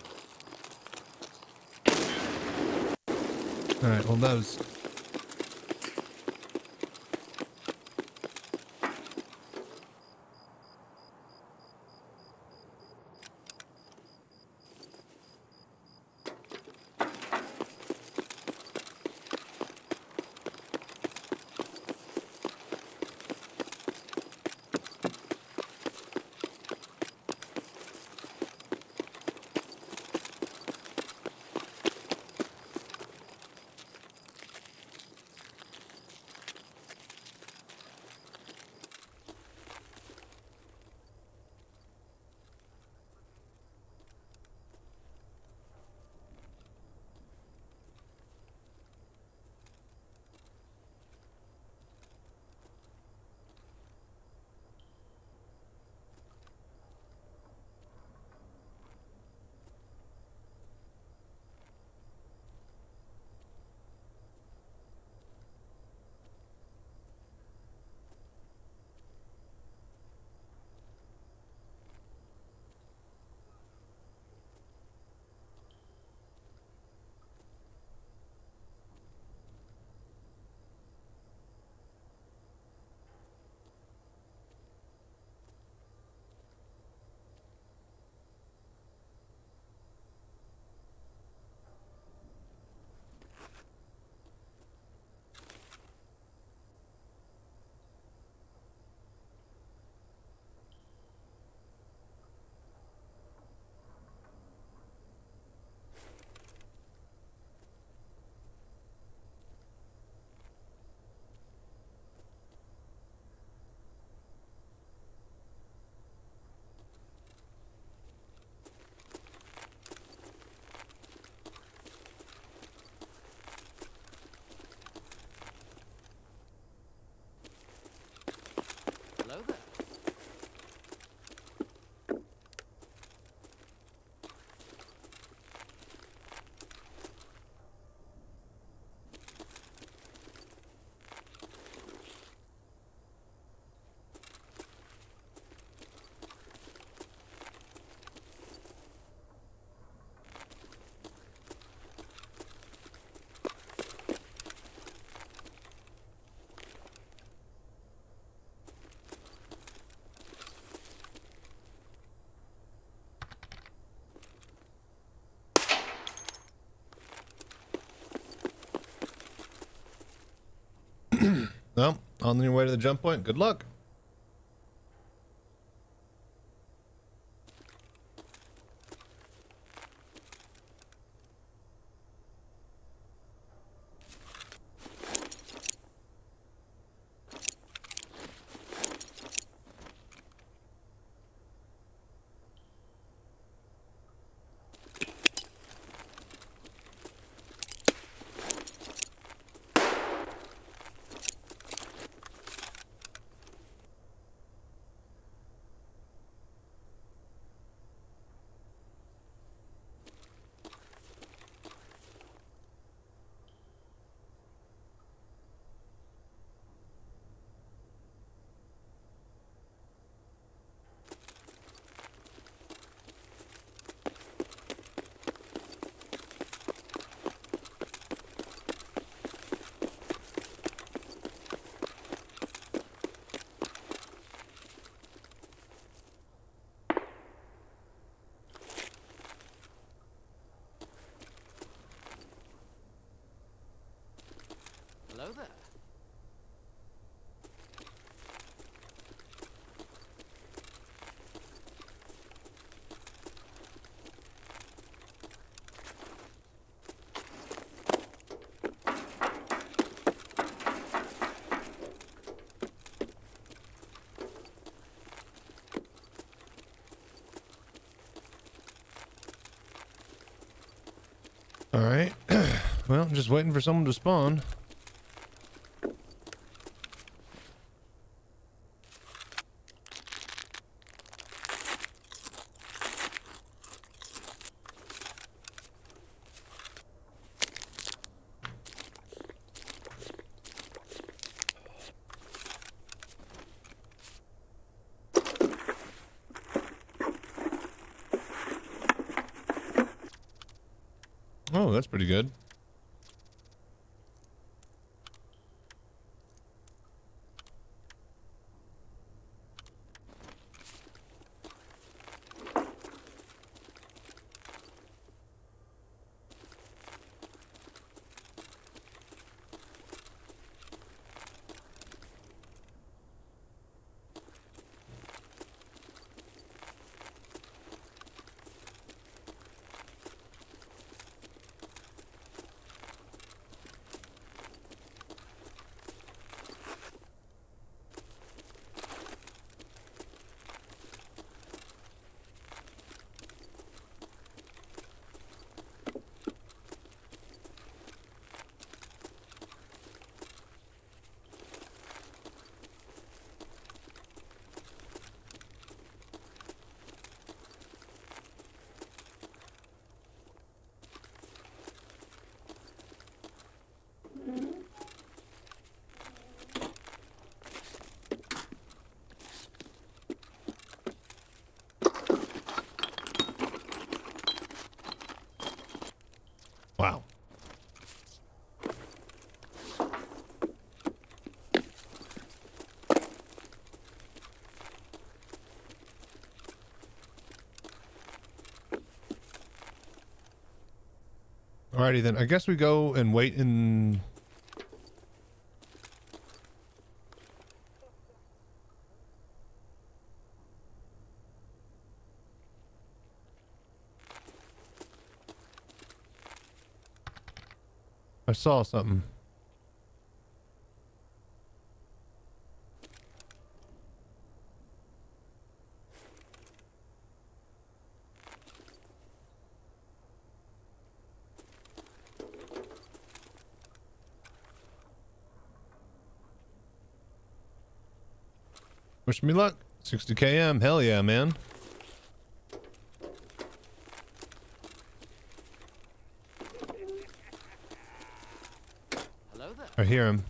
All right, well, that was... Hello there. Well, on your way to the jump point, good luck. Hello there. All right. Well, just waiting for someone to spawn. that's pretty good. Wow. Alrighty then. I guess we go and wait in. I saw something. Wish me luck. 60 km. Hell yeah, man. Hello there. I hear him.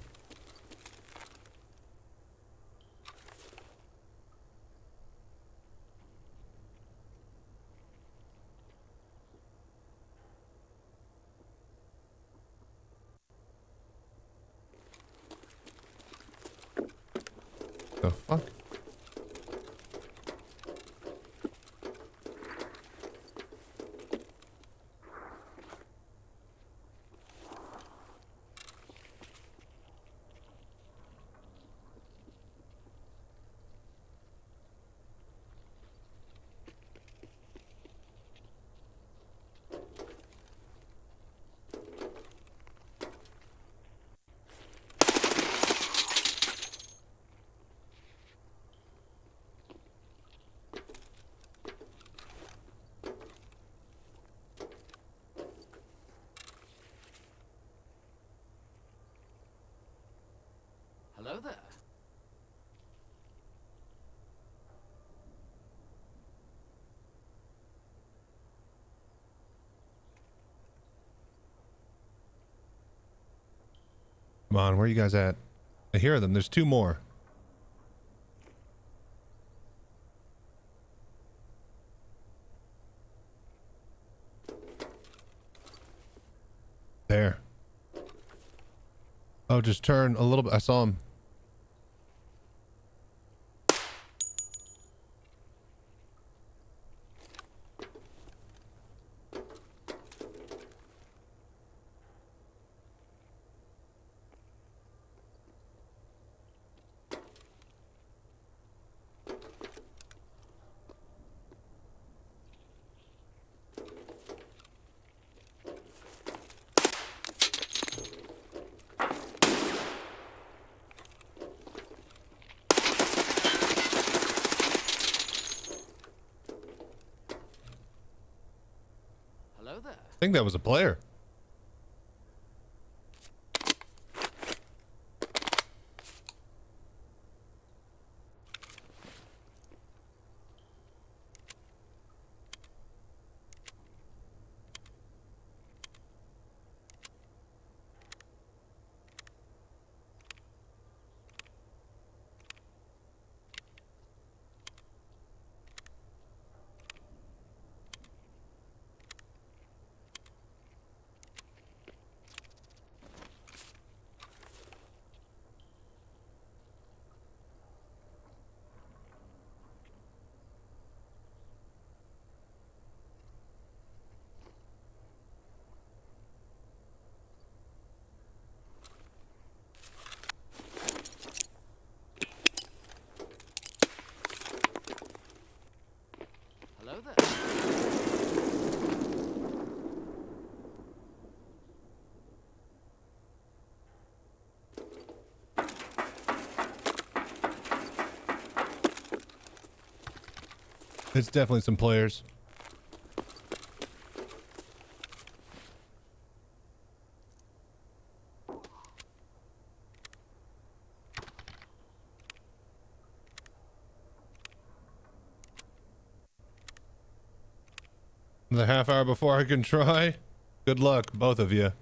The fuck? Hello there. Come on, where are you guys at? I hear them. There's two more. There. Oh, just turn a little bit. I saw him. Hello there. I think that was a player. It's definitely some players. The half hour before I can try. Good luck, both of you.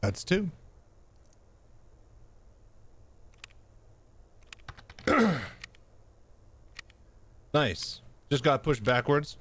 That's two. Nice. Just got pushed backwards.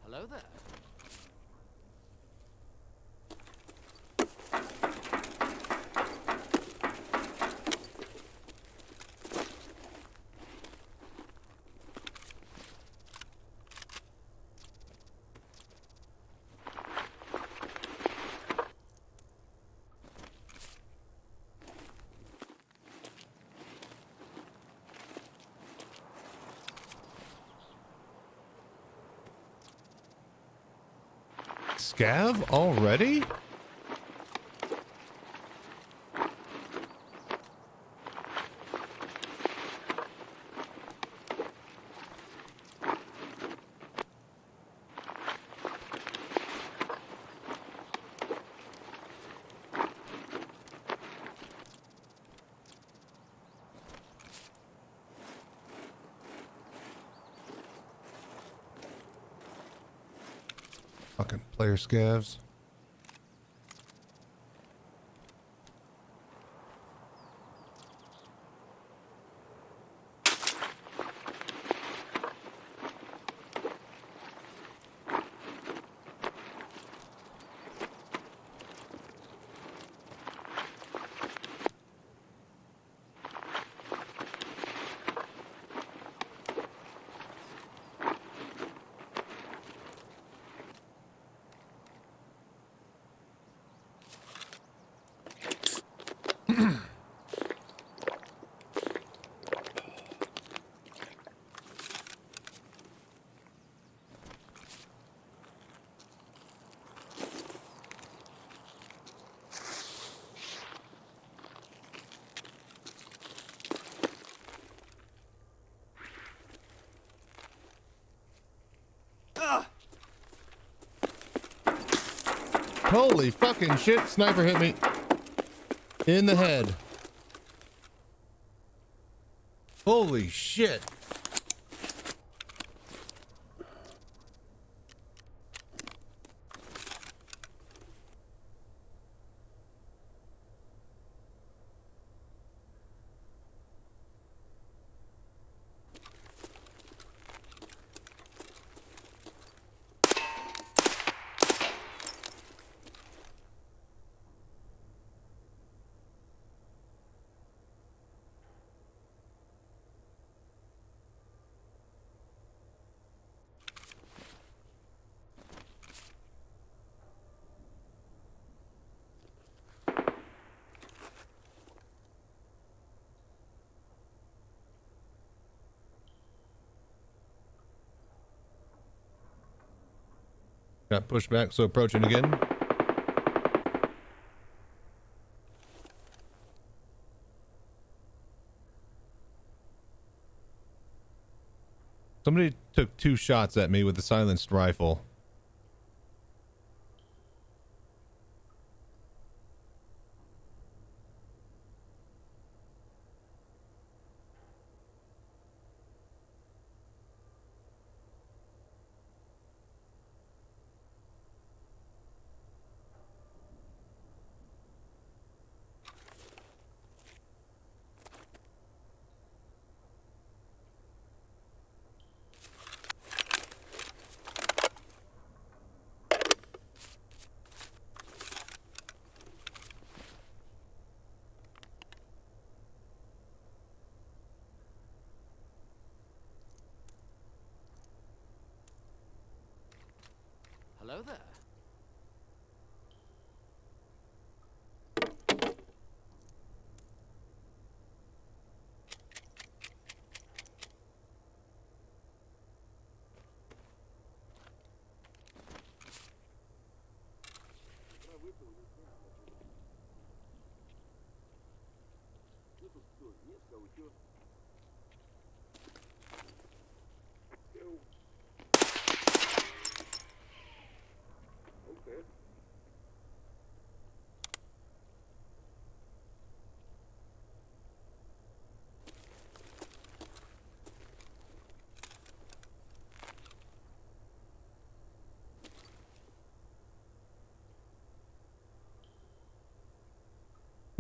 Hello there. Scav already? Fucking player scavs. Holy fucking shit, sniper hit me in the head. Holy shit. Got pushed back, so approaching again. Somebody took 2 shots at me with the silenced rifle.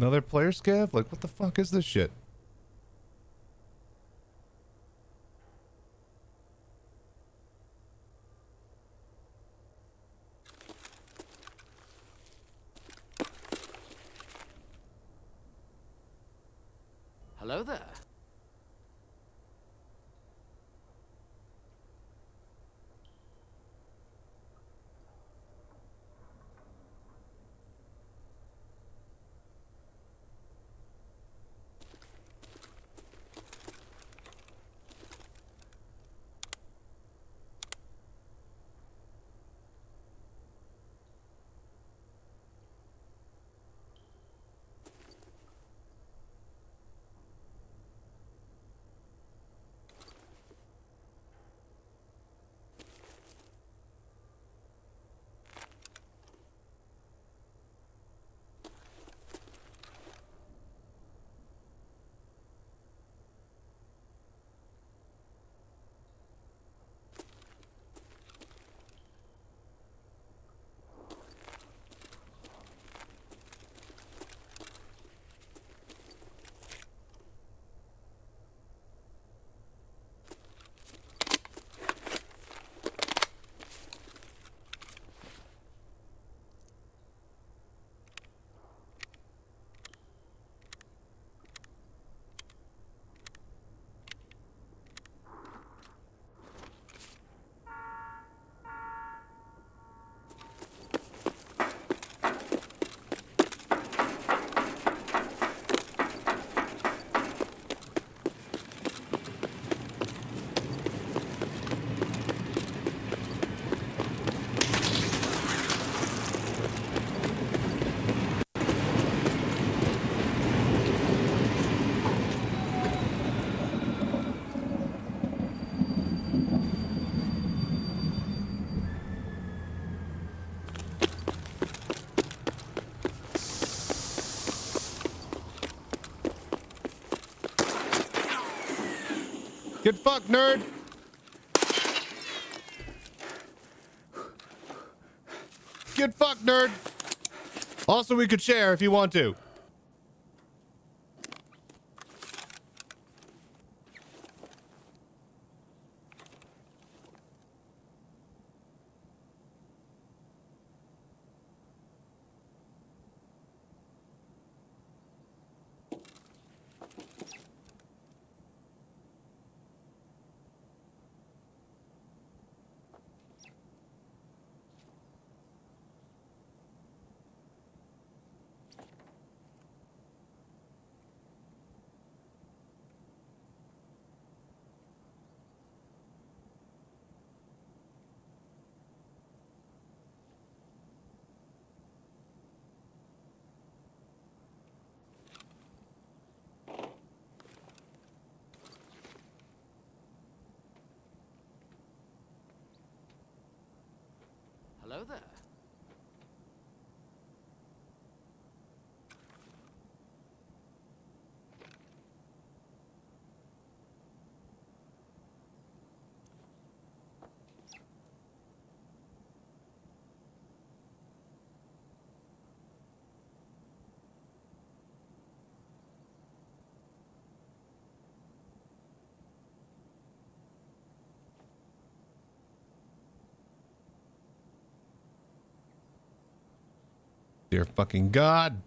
Another player scav? Like, what the fuck is this shit? Hello there. Get fucked, nerd! Get fucked, nerd! Also, we could share if you want to. Hello there. Dear fucking God.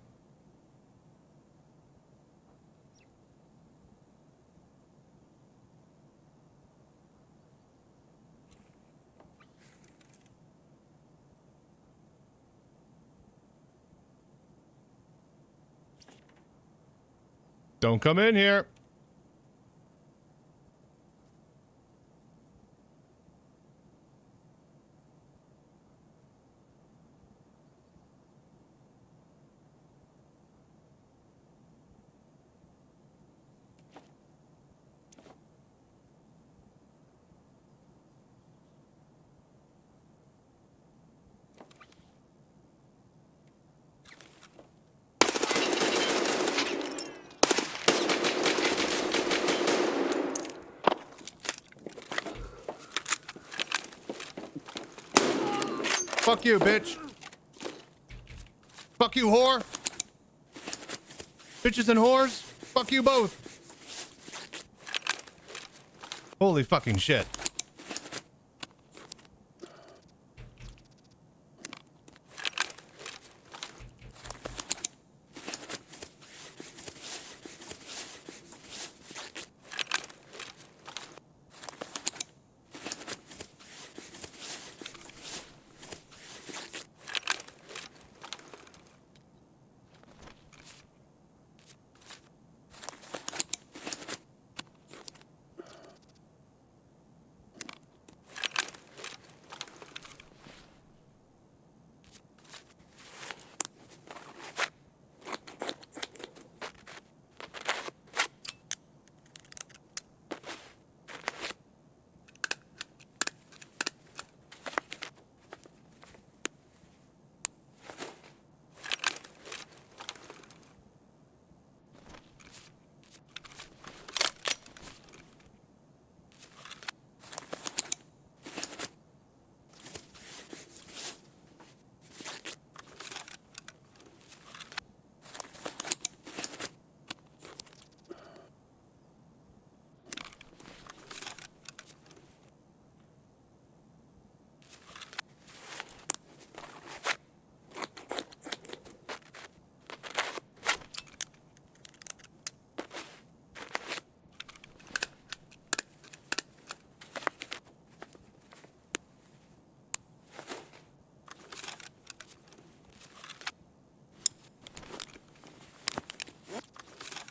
Don't come in here. Fuck you, bitch. Fuck you, whore. Bitches and whores. Fuck you both. Holy fucking shit.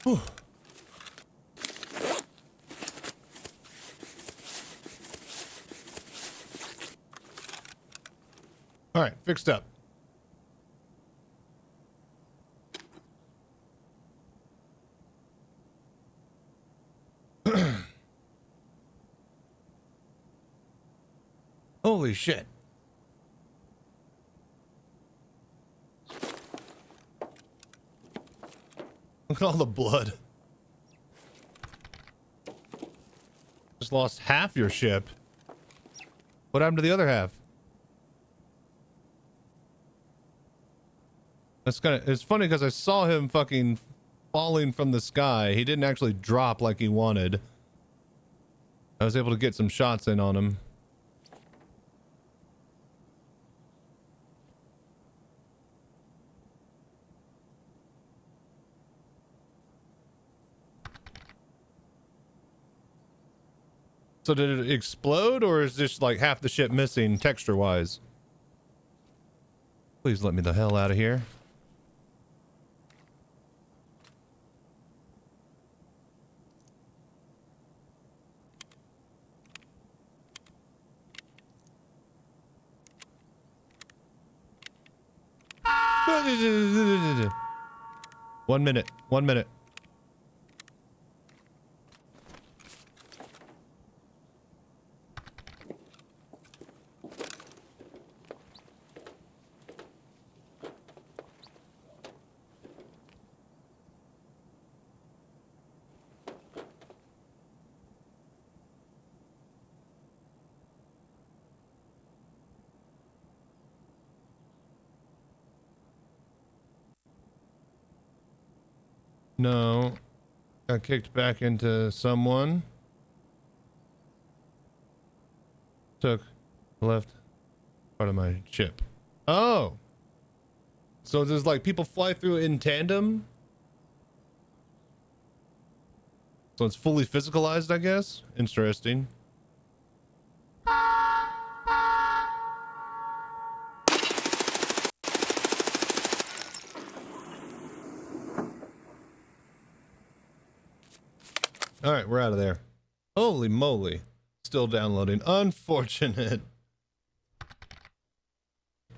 Whew. All right, fixed up. Holy shit. Look at all the blood. Just lost half your ship. What happened to the other half? It's funny because I saw him fucking falling from the sky. He didn't actually drop like he wanted. I was able to get some shots in on him. So did it explode, or is this like half the ship missing texture-wise? Please let me the hell out of here. One minute. 1 minute. No. Got kicked back into someone. Took left part of my ship. Oh. So there's like people fly through in tandem? So it's fully physicalized, I guess? Interesting. All right, we're out of there. Holy moly. Still downloading. Unfortunate.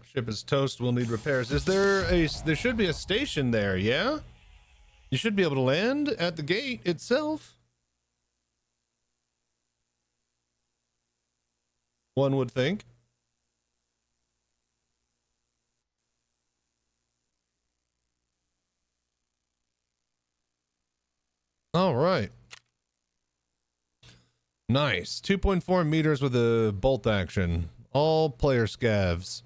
Ship is toast. We'll need repairs. Is there there should be a station there, yeah? You should be able to land at the gate itself. One would think. All right. Nice. 2.4 meters with a bolt action. All player scavs.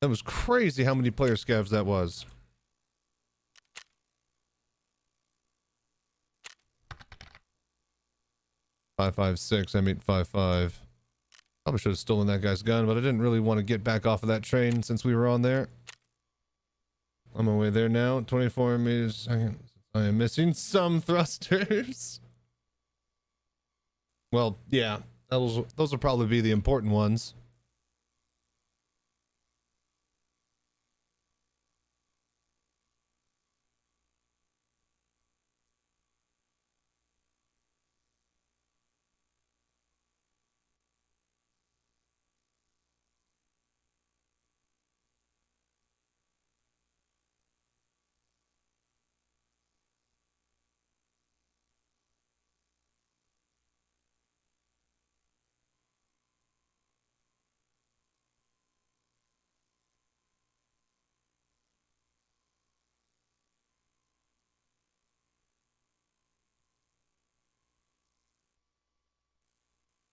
That was crazy how many player scavs that was. .556, M855. Probably should have stolen that guy's gun, but I didn't really want to get back off of that train since we were on there. On my way there now. 24 meters a second. I am missing some thrusters. Well, yeah, those will probably be the important ones.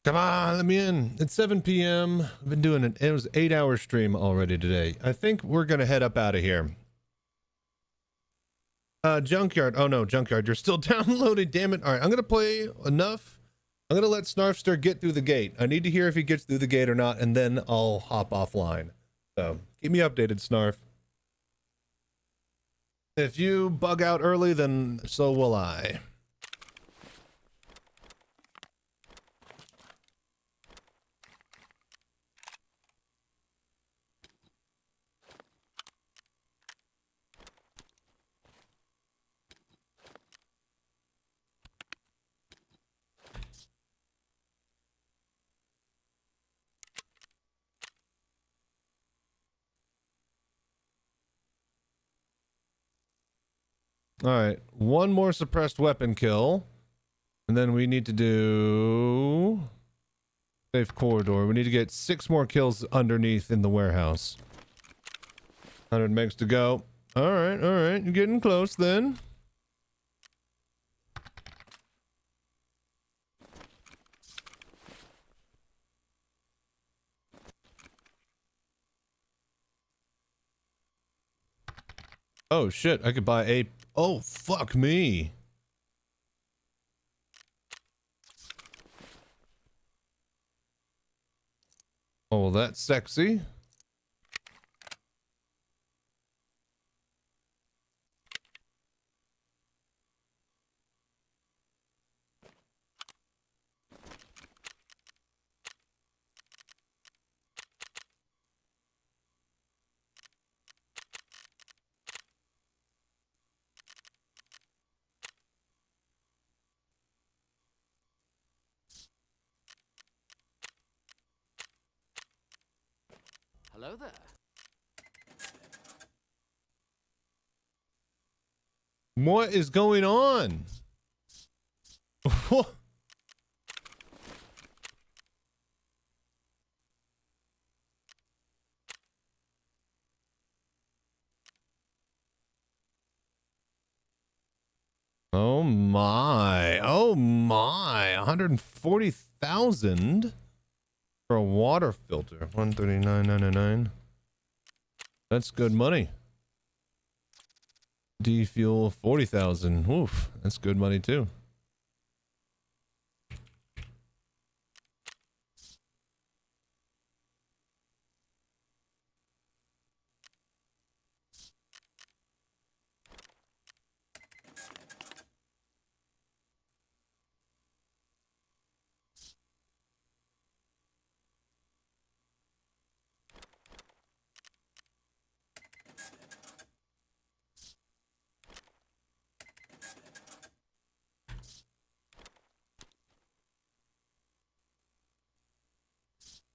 Come on, let me in. It's 7 p.m. I've been doing it was an 8-hour stream already today. I think we're gonna head up out of here. Junkyard. Oh no, Junkyard, you're still downloading, damn it. Alright, I'm gonna play enough. I'm gonna let Snarfster get through the gate. I need to hear if he gets through the gate or not, and then I'll hop offline. So keep me updated, Snarf. If you bug out early, then so will I. All right, one more suppressed weapon kill, and then we need to do safe corridor. We need to get 6 more kills underneath in the warehouse. 100 megs to go. All right, you're getting close then. Oh shit, I could buy a... Oh, fuck me. Oh, well, that's sexy. Hello there. What is going on? Oh my. Oh my. 140,000 for a water filter. 139.99. That's good money. D fuel 40,000. Woof. That's good money too.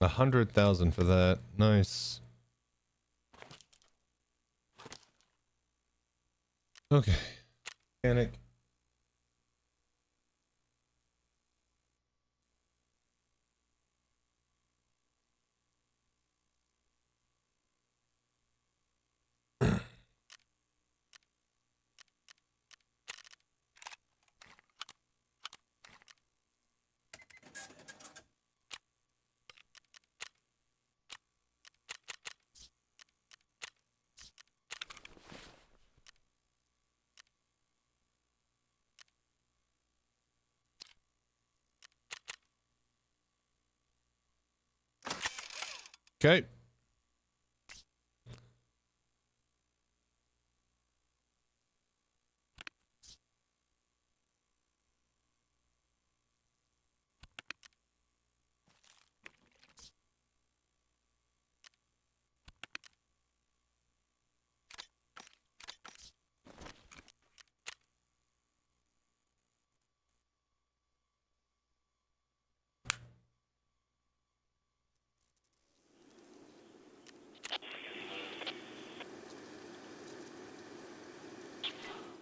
$100,000 for that. Nice. Okay. Panic. Okay.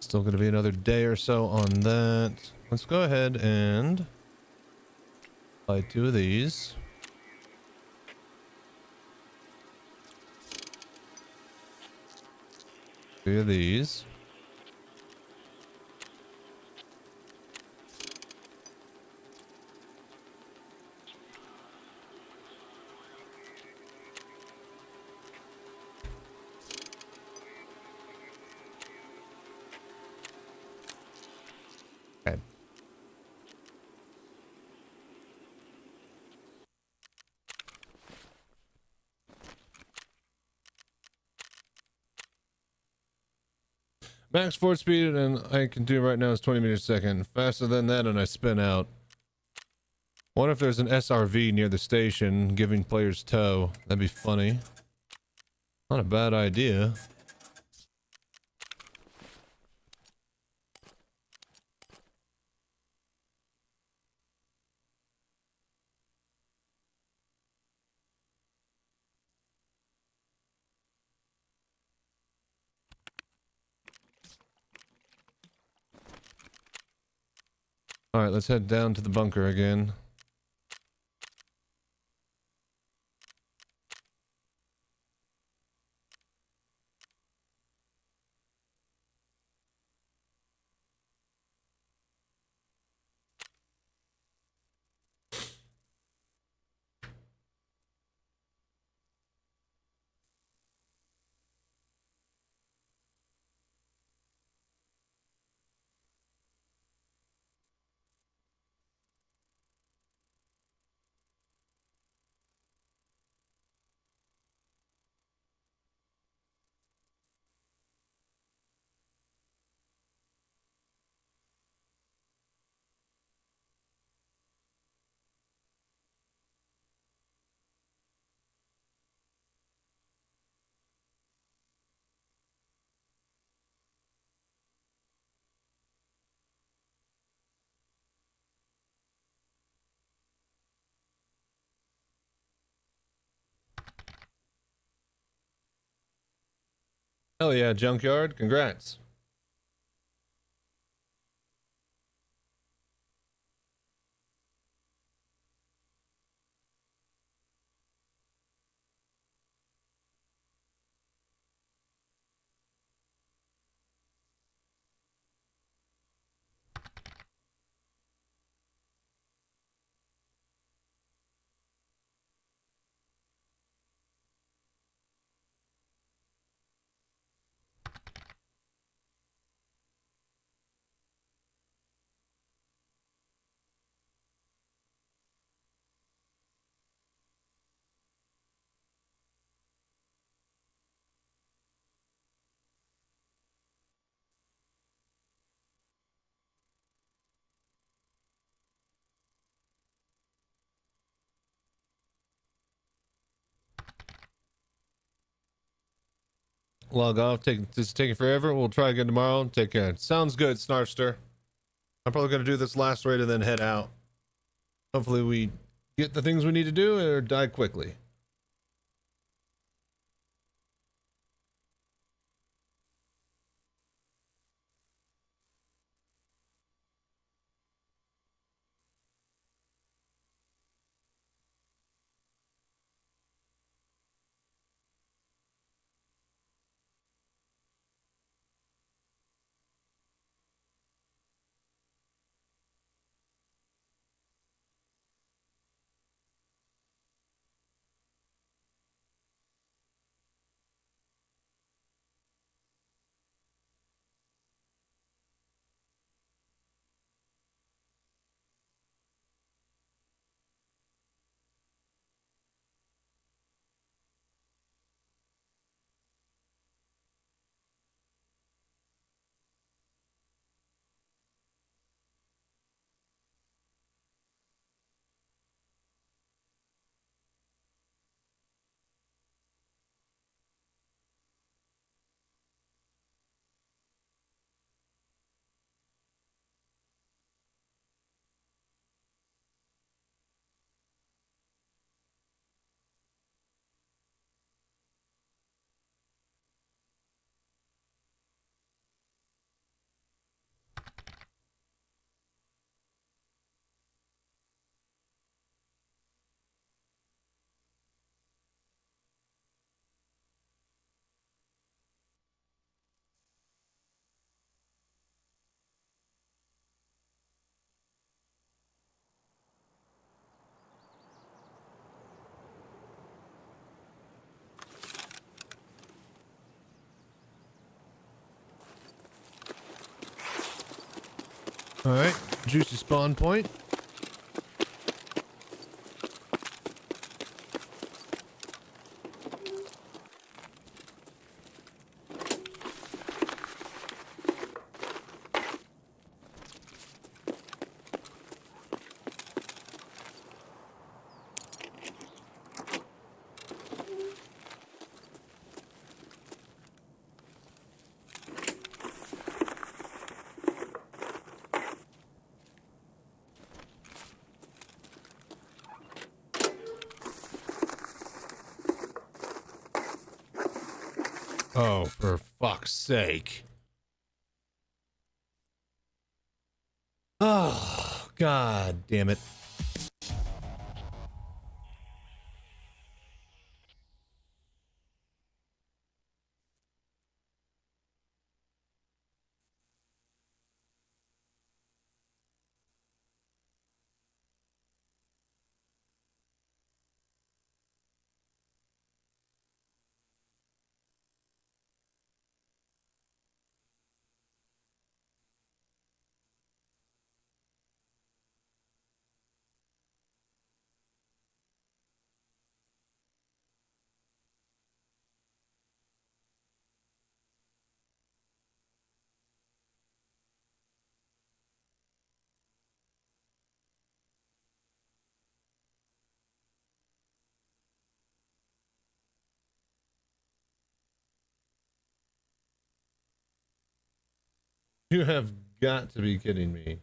Still going to be another day or so on that. Let's go ahead and buy 2 of these. Two of these. Okay. Max force speed and I can do right now is 20 meters a second. Faster than that and I spin out. What if there's an SRV near the station giving players tow? That'd be funny. Not a bad idea. Alright, let's head down to the bunker again. Hell yeah, Junkyard. Congrats. Log off. This is taking forever. We'll try again tomorrow. Take care. Sounds good, Snarfster. I'm probably going to do this last raid and then head out. Hopefully we get the things we need to do or die quickly. All right, juicy spawn point. Oh, for fuck's sake. Oh, God damn it. You have got to be kidding me.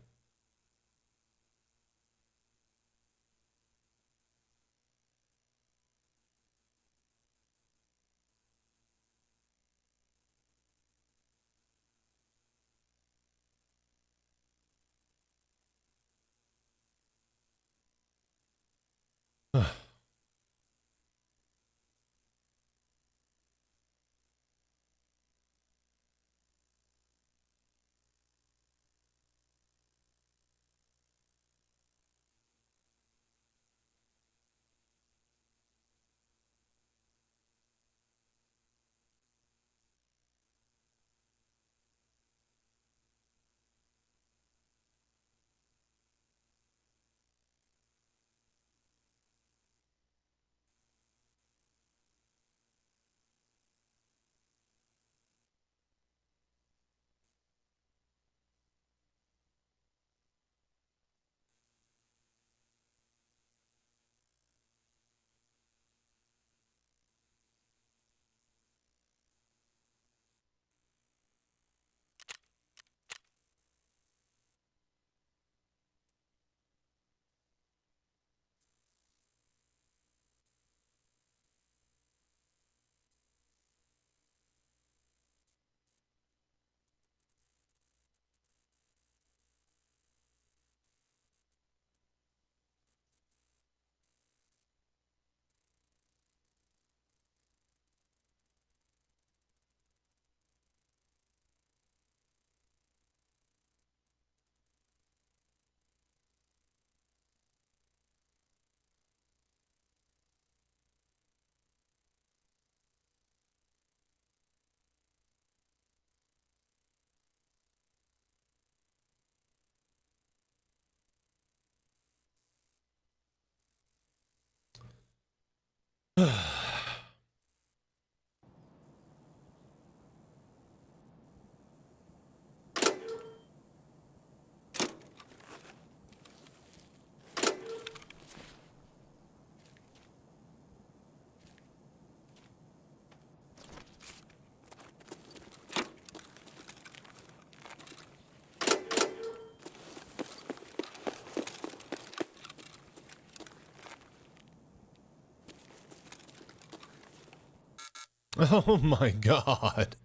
Oh my God.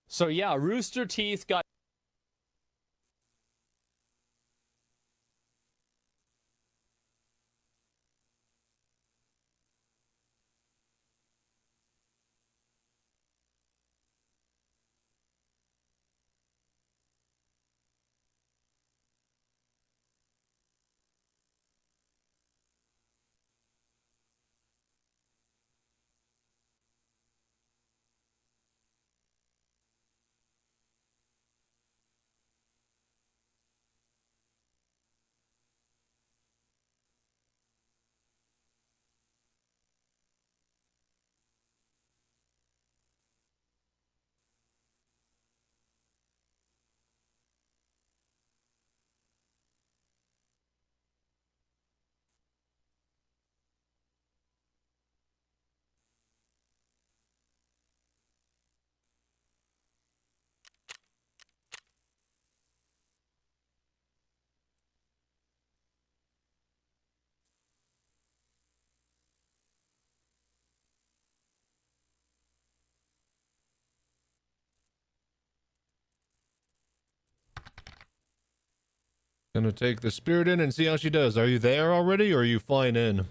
So yeah, Rooster Teeth got Gonna take the spirit in and see how she does. Are you there already, or are you flying in?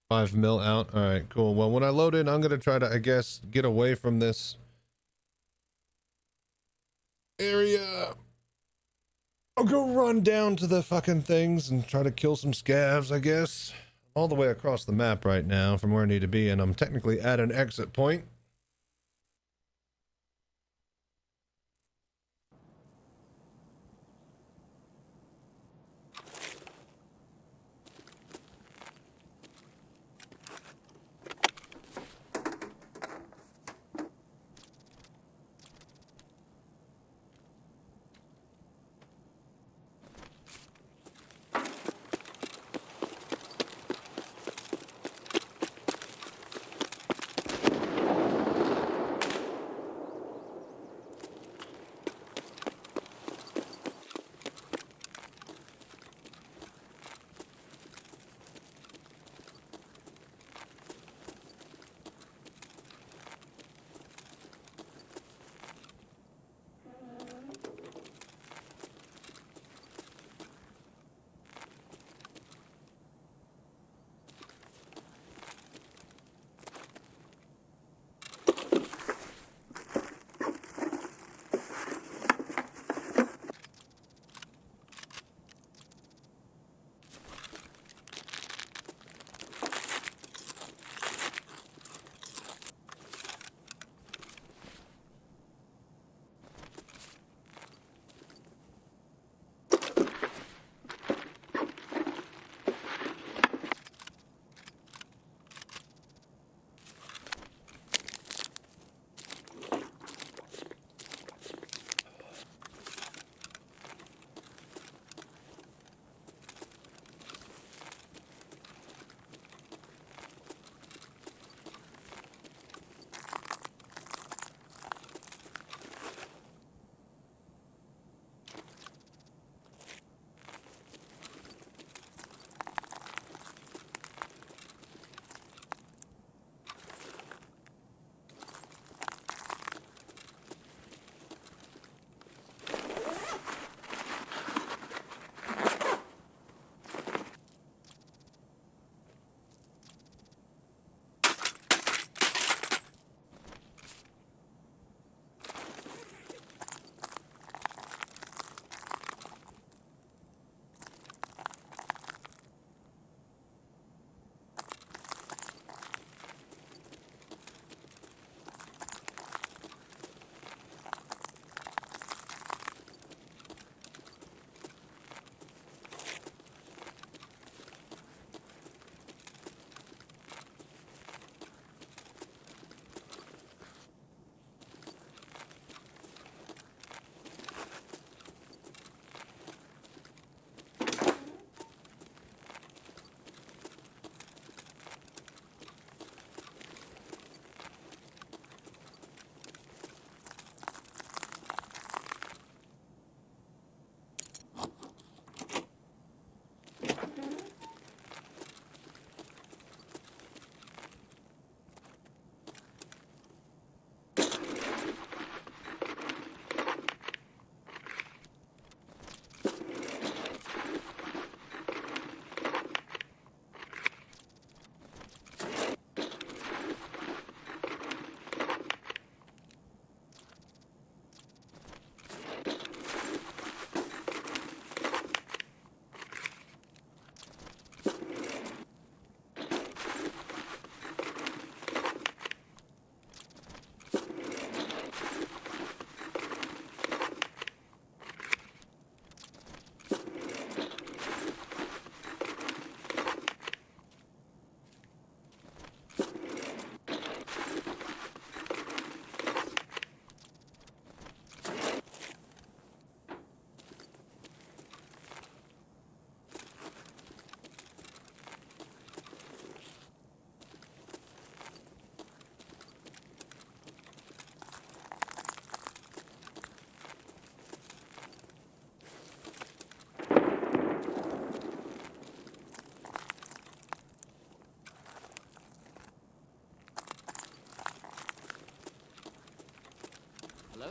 $5 mil out. All right, cool. Well, when I load in, I'm gonna try to, I guess, get away from this area. I'll go run down to the fucking things and try to kill some scavs, I guess. All the way across the map right now from where I need to be, and I'm technically at an exit point.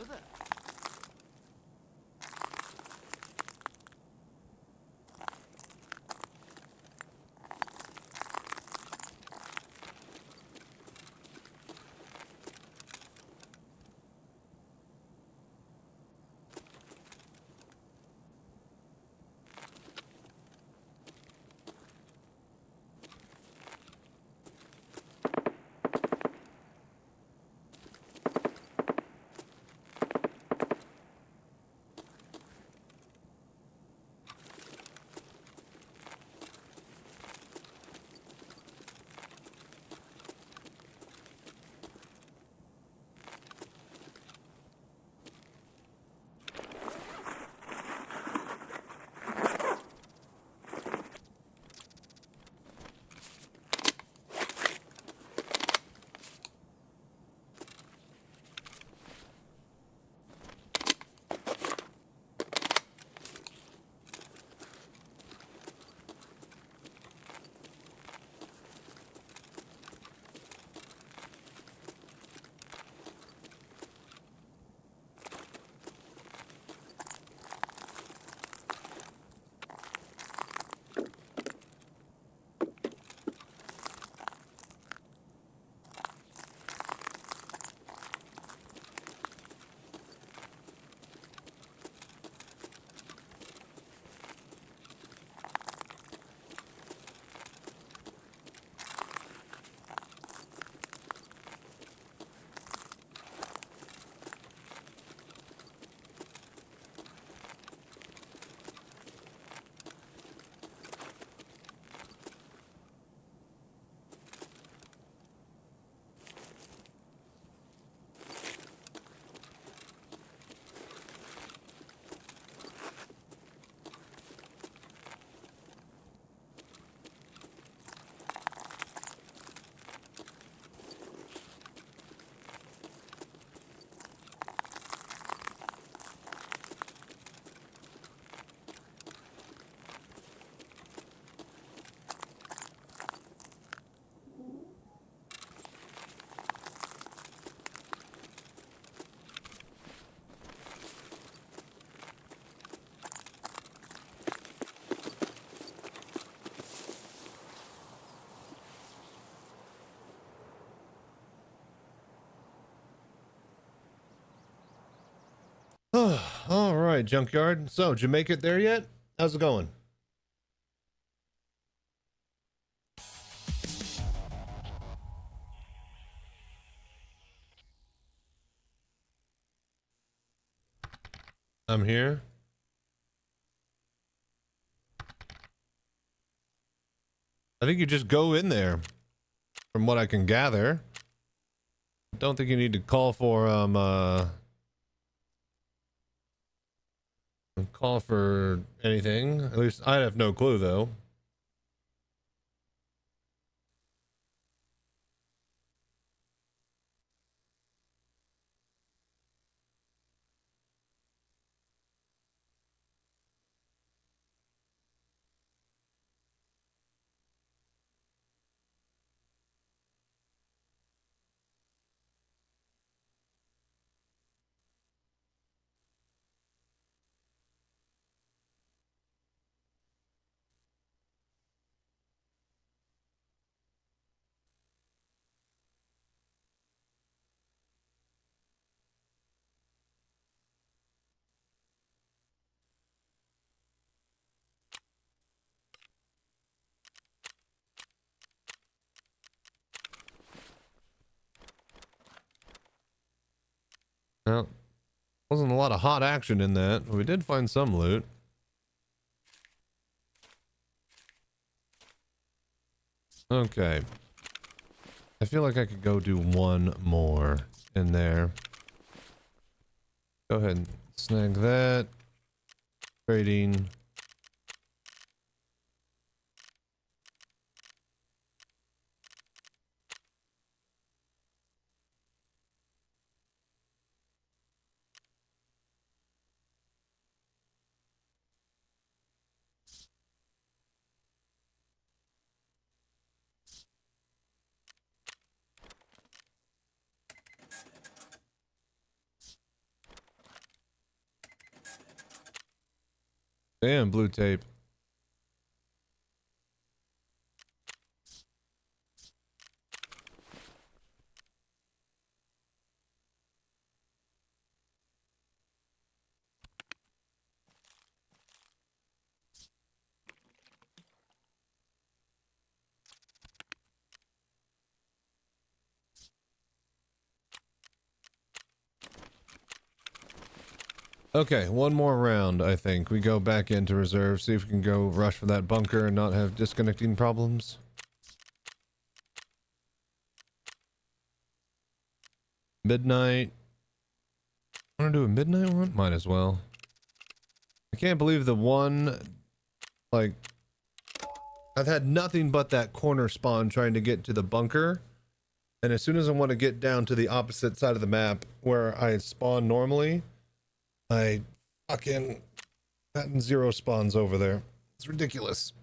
Hello there. All right, Junkyard. So, did you make it there yet? How's it going? I'm here. I think you just go in there, from what I can gather. Don't think you need to call for anything. At least I have no clue though. Well, wasn't a lot of hot action in that. We did find some loot. Okay. I feel like I could go do one more in there. Go ahead and snag that. Trading. Damn, blue tape. Okay, one more round, I think. We go back into reserve, see if we can go rush for that bunker and not have disconnecting problems. Midnight. Want to do a midnight one? Might as well. I can't believe the one, like, I've had nothing but that corner spawn trying to get to the bunker. And as soon as I want to get down to the opposite side of the map where I spawn normally, I fucking gotten 0 spawns over there. It's ridiculous.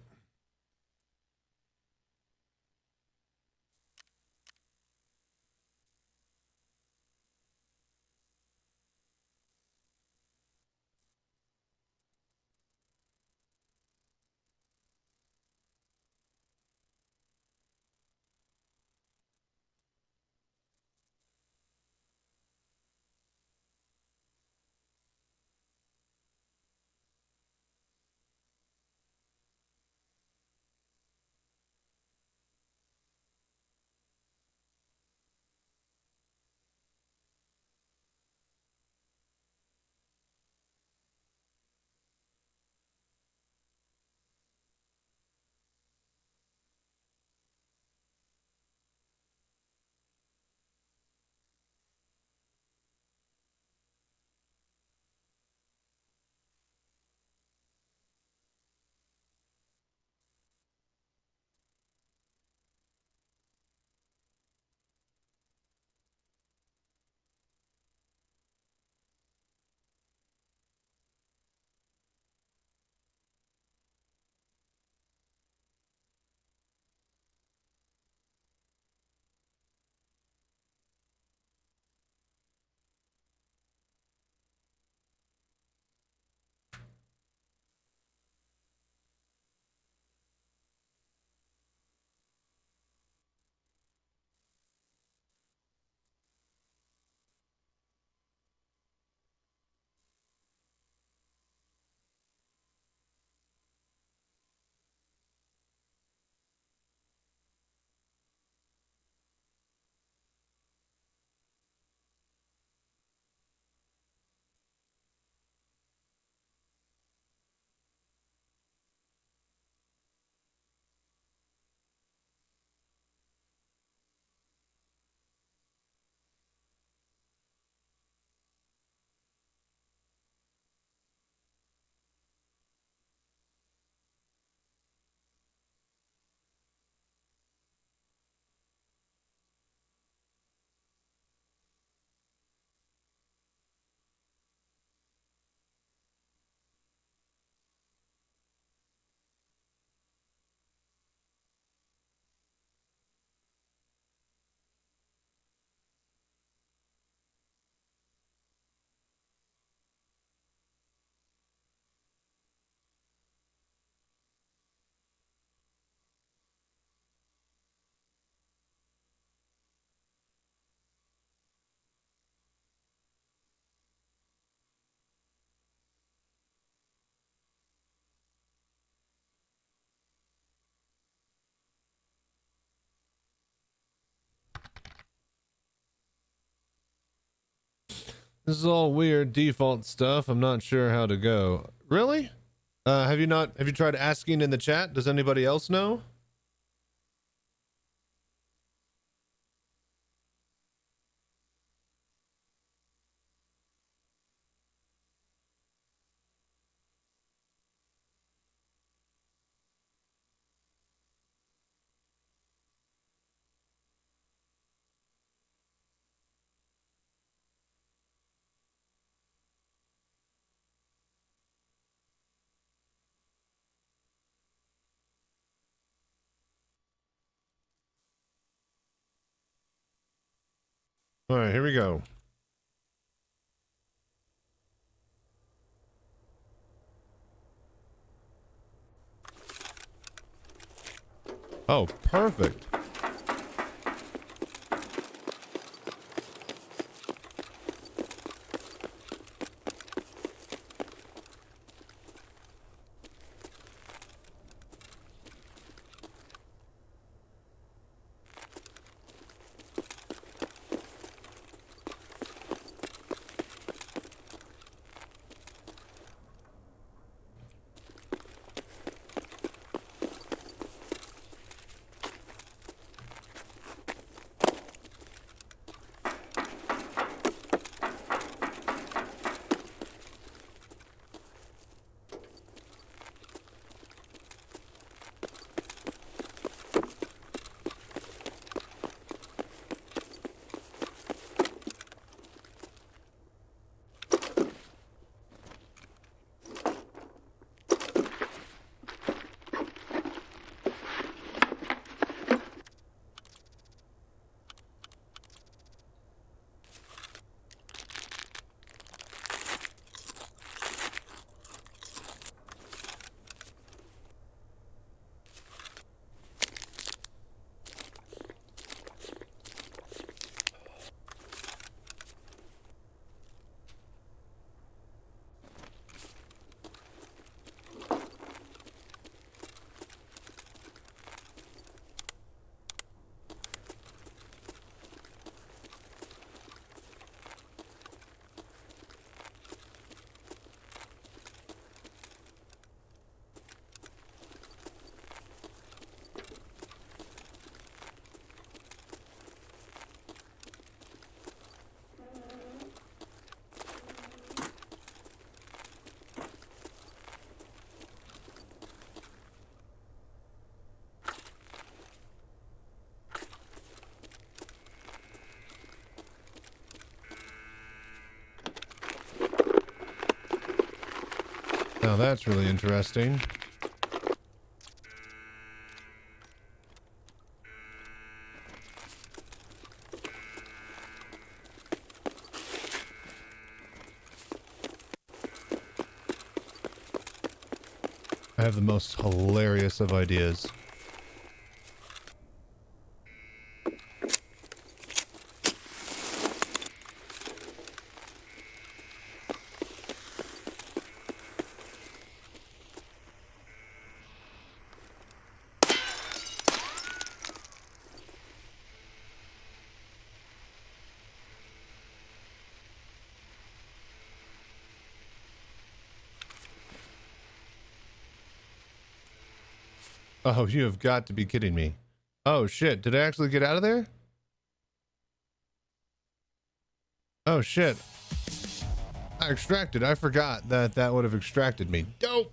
This is all weird default stuff. I'm not sure how to go. Really? Have you tried asking in the chat? Does anybody else know? All right, here we go. Oh, perfect. Now that's really interesting. I have the most hilarious of ideas. Oh, you have got to be kidding me. Oh shit, did I actually get out of there? Oh shit. I extracted. I forgot that that would have extracted me. Dope.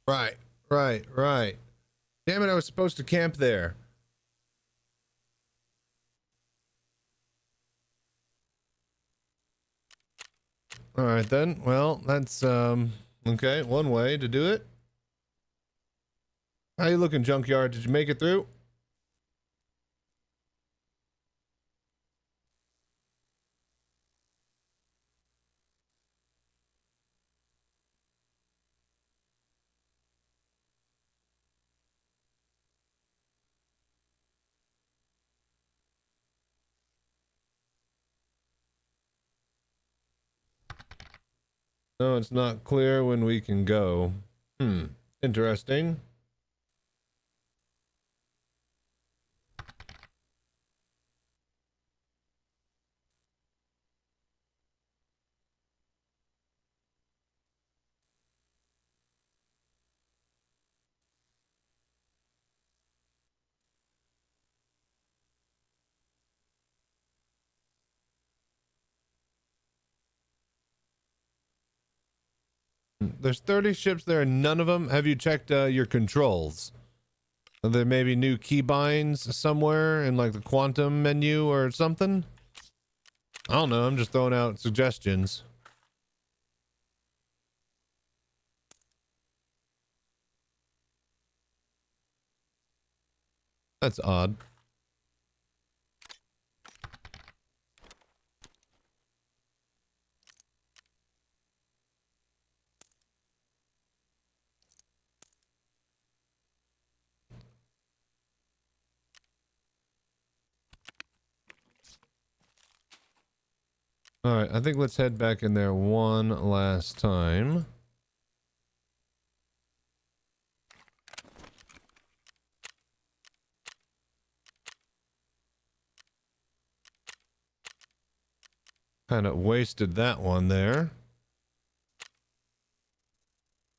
Right. Damn it, I was supposed to camp there. All right then. Well, that's okay, one way to do it. How you looking, Junkyard? Did you make it through? No, it's not clear when we can go. Interesting. There's 30 ships there, and none of them. Have you checked your controls? Are there maybe new keybinds somewhere in like the quantum menu or something? I don't know. I'm just throwing out suggestions. That's odd. All right, I think let's head back in there one last time. Kind of wasted that one there.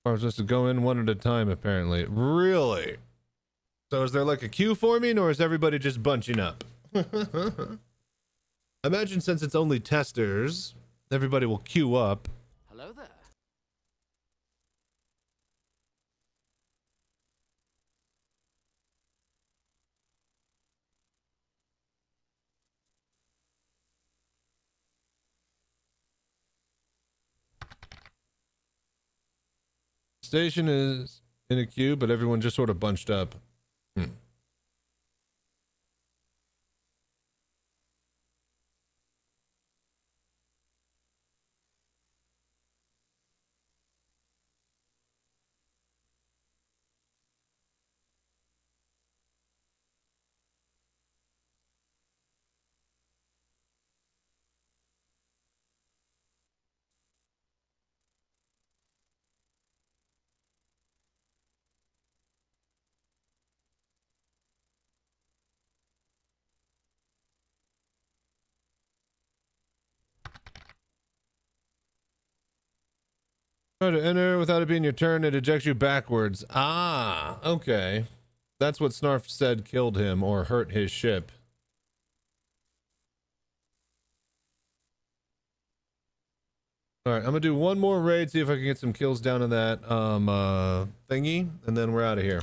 I was supposed to go in one at a time, apparently. Really? So is there like a queue forming, or is everybody just bunching up? I imagine since it's only testers, everybody will queue up. Hello there. Station is in a queue, but everyone just sort of bunched up. Try to enter without it being your turn, it ejects you backwards. Ah, okay. That's what Snarf said killed him or hurt his ship. Alright, I'm gonna do one more raid, see if I can get some kills down in that thingy, and then we're out of here.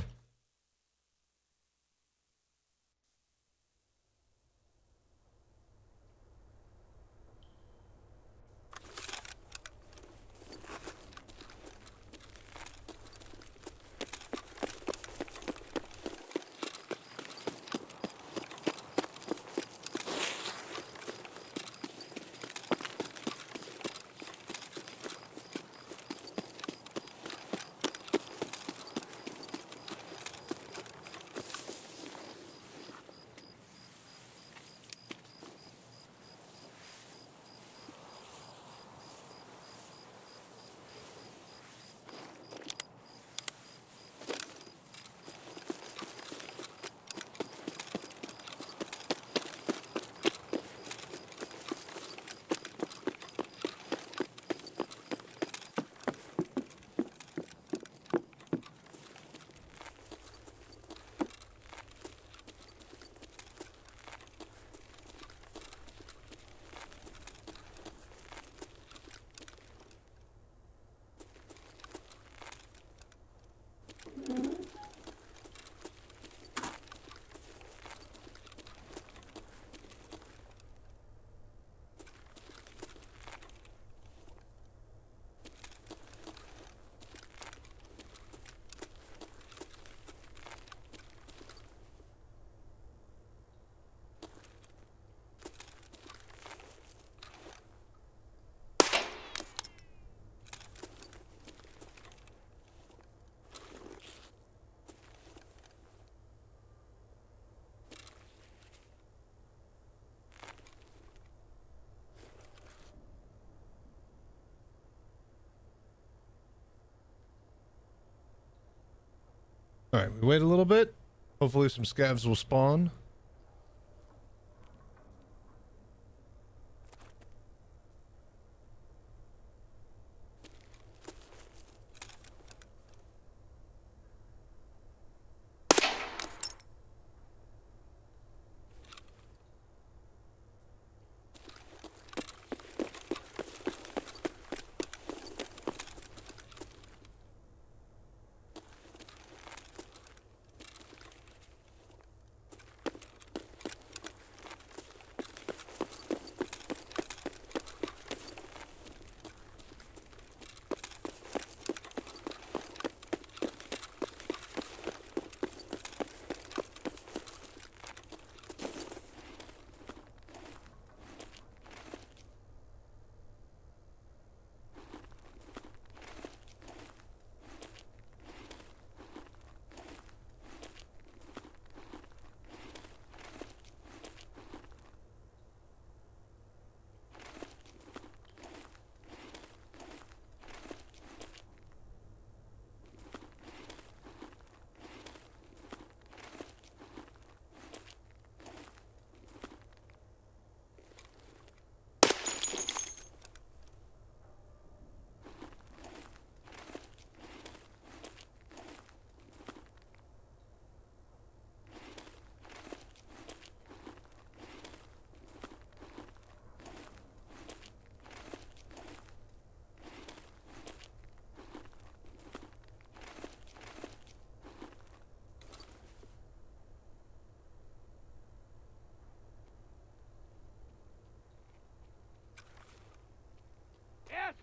Alright, we wait a little bit. Hopefully some scavs will spawn.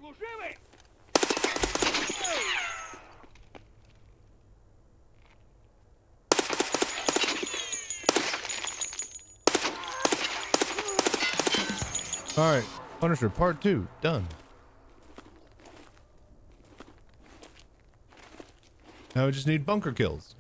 Служивый! All right, Punisher Part 2 done. Now we just need bunker kills.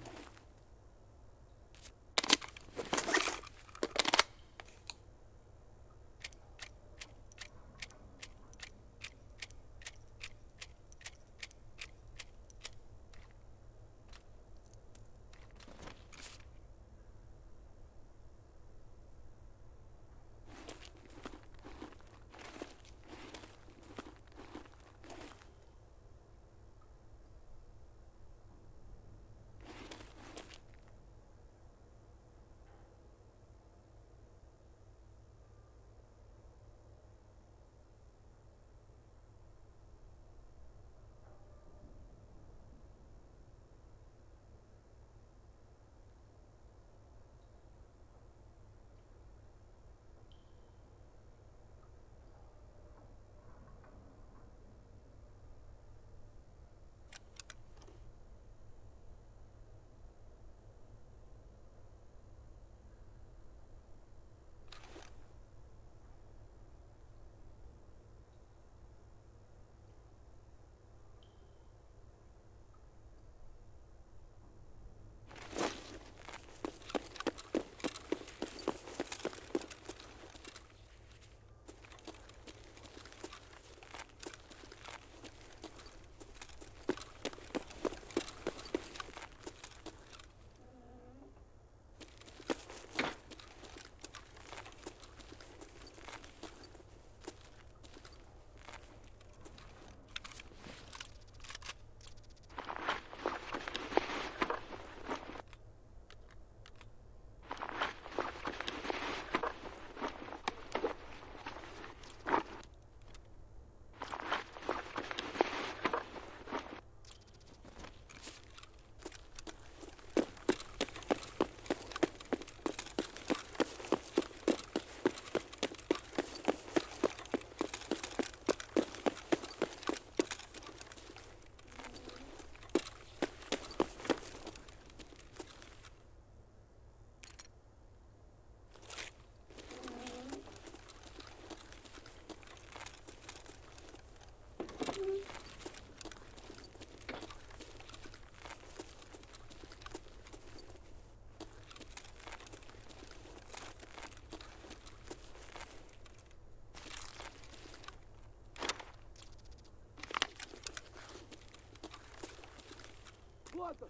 Вот он!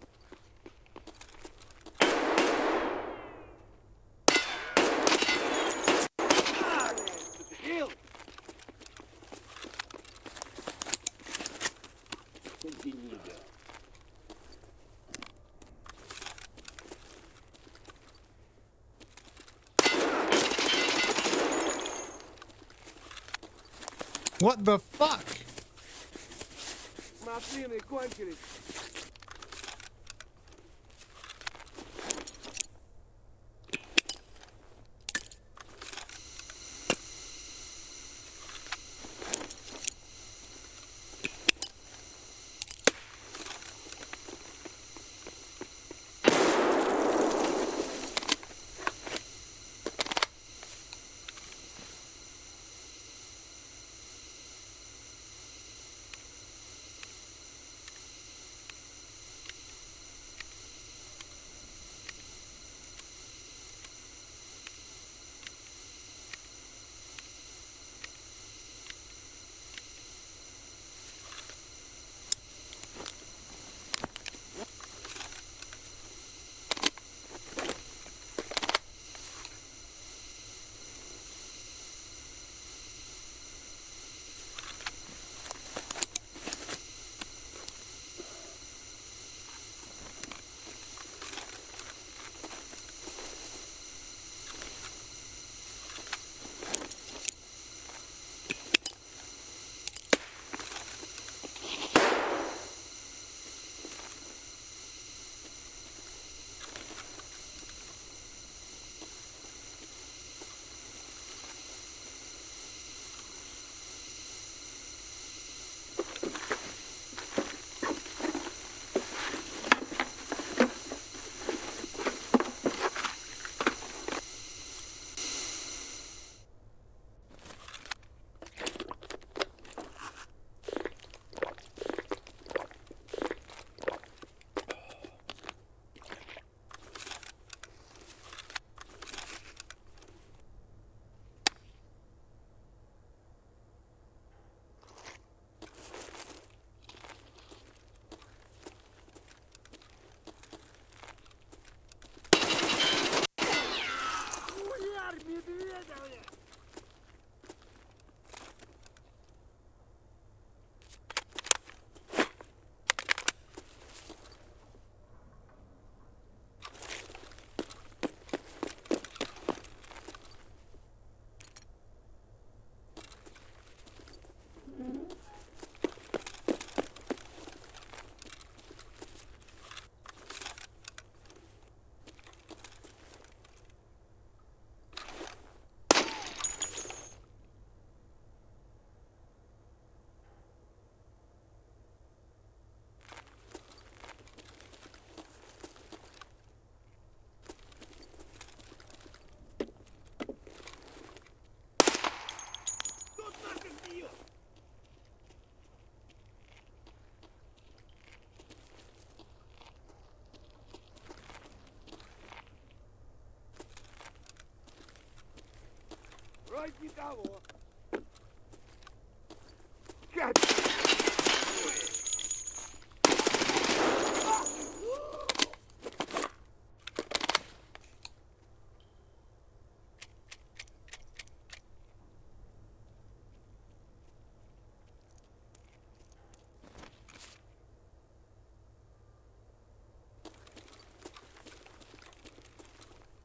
Зацепил! Континьюда. What the fuck? Машины кончились. никого.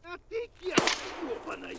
А ты кем, ёбаная?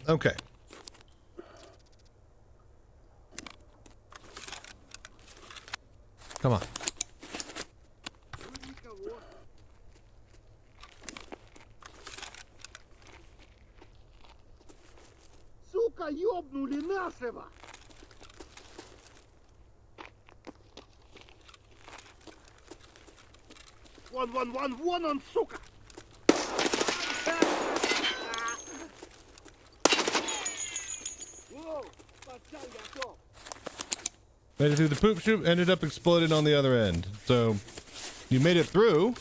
Okay. Come on. Сука, ёбнули нашего! Вон он, сука! Whoa, пацан готов! Made it through the poop chute, ended up exploding on the other end. So, you made it through.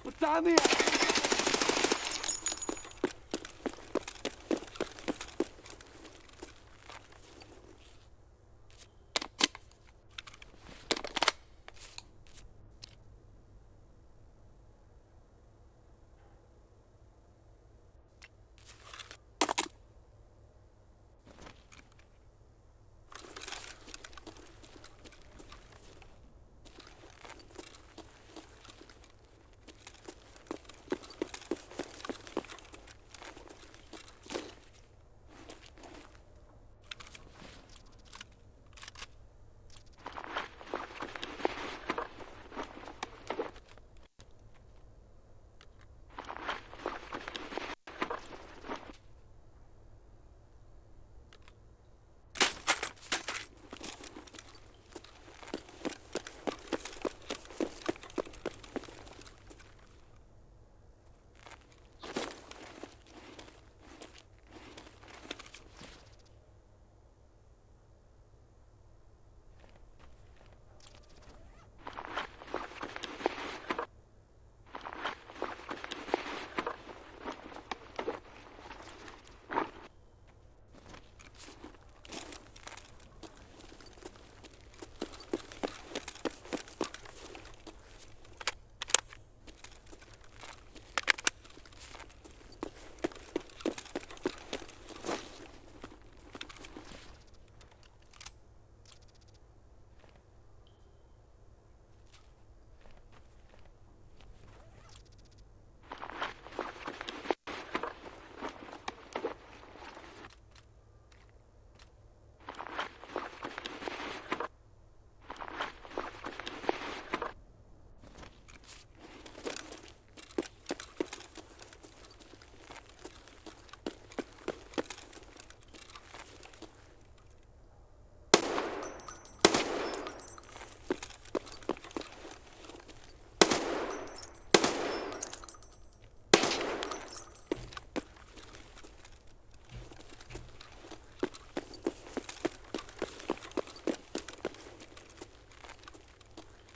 Пацаны!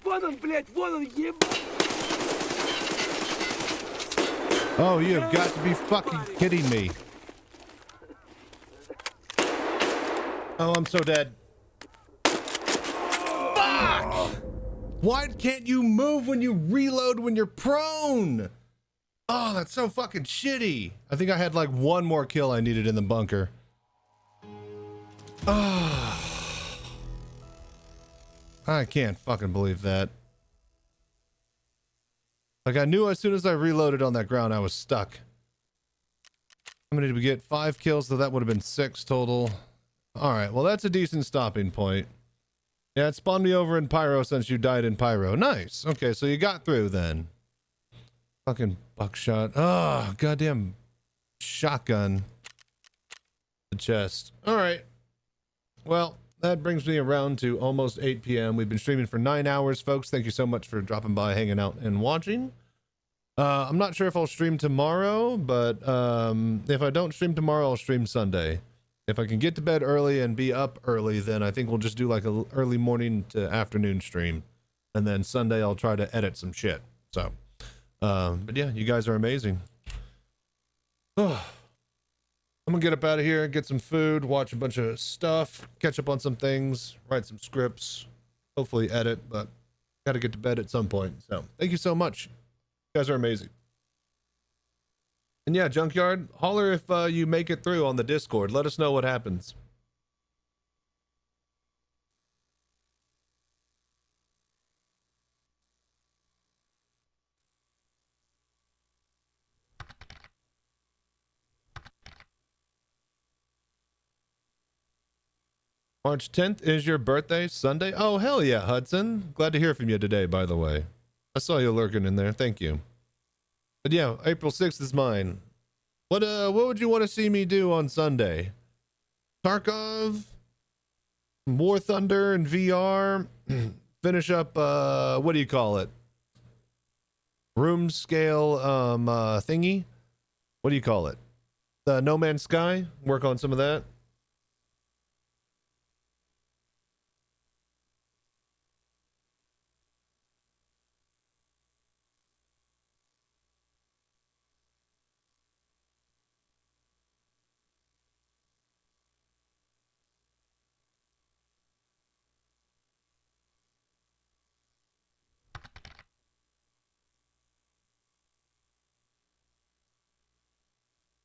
Вон он, блядь, вон он, ебать! Oh, you have got to be fucking kidding me. Oh, I'm so dead. Why can't you move when you reload when you're prone? Oh, that's so fucking shitty. I think I had like one more kill I needed in the bunker. Oh, I can't fucking believe that. Like I knew as soon as I reloaded on that ground, I was stuck. I'm gonna need to get 5 kills, so that would have been 6 total. All right, well, that's a decent stopping point. Yeah, it spawned me over in Pyro since you died in Pyro. Nice. Okay, so you got through then. Fucking buckshot. Oh, goddamn shotgun. The chest. All right. Well, that brings me around to almost 8 p.m. We've been streaming for 9 hours, folks. Thank you so much for dropping by, hanging out, and watching. I'm not sure if I'll stream tomorrow, but if I don't stream tomorrow, I'll stream Sunday. If I can get to bed early and be up early, then I think we'll just do like a early morning to afternoon stream. And then Sunday, I'll try to edit some shit. So, but yeah, you guys are amazing. Oh, I'm gonna get up out of here, get some food, watch a bunch of stuff, catch up on some things, write some scripts, hopefully edit, but gotta get to bed at some point. So thank you so much. You guys are amazing. And yeah, Junkyard, holler if you make it through on the Discord. Let us know what happens. March 10th is your birthday, Sunday? Oh, hell yeah, Hudson. Glad to hear from you today, by the way. I saw you lurking in there. Thank you. But yeah, April 6th is mine. What would you want to see me do on Sunday? Tarkov, War Thunder and VR, finish up what do you call it? Room scale thingy? What do you call it? No Man's Sky? Work on some of that.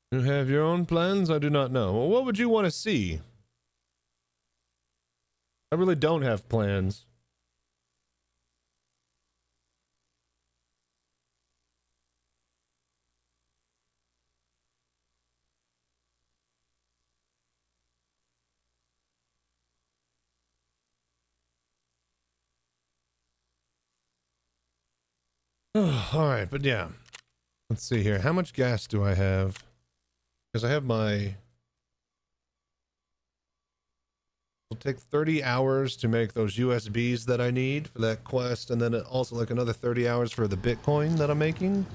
You have your own plans? I do not know. Well, what would you want to see? I really don't have plans. All right, but yeah. Let's see here. How much gas do I have? Because I have my... It'll take 30 hours to make those USBs that I need for that quest, and then also like another 30 hours for the Bitcoin that I'm making.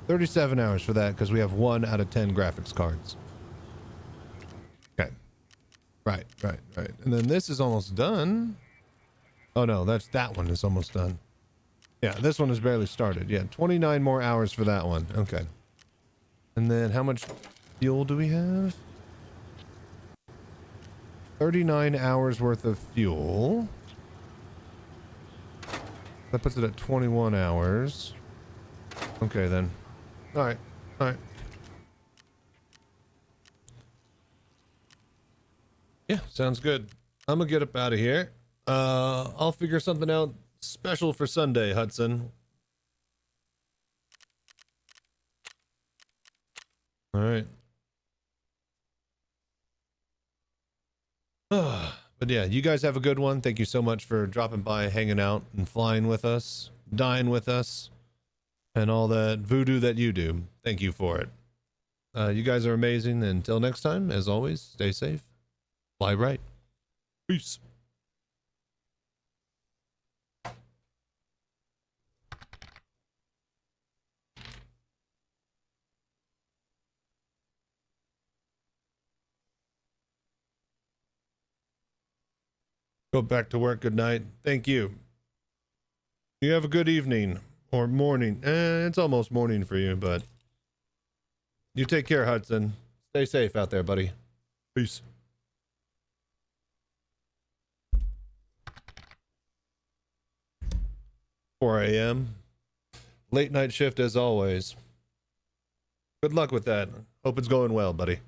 37 hours for that, because we have 1 out of 10 graphics cards. Okay. Right. And then this is almost done. Oh no, that one is almost done. Yeah, this one has barely started. Yeah, 29 more hours for that one. Okay. And then how much fuel do we have? 39 hours worth of fuel. That puts it at 21 hours. Okay, then. All right. Yeah, sounds good. I'm gonna get up out of here. I'll figure something out special for Sunday, Hudson. All right. But yeah, you guys have a good one. Thank you so much for dropping by, hanging out, and flying with us, dying with us, and all that voodoo that you do. Thank you for it. You guys are amazing. Until next time, as always, stay safe, fly right. Peace. Go back to work. Good night. Thank you. You have a good evening or morning. It's almost morning for you, but you take care, Hudson. Stay safe out there, buddy. Peace. 4 a.m. Late night shift as always. Good luck with that. Hope it's going well, buddy.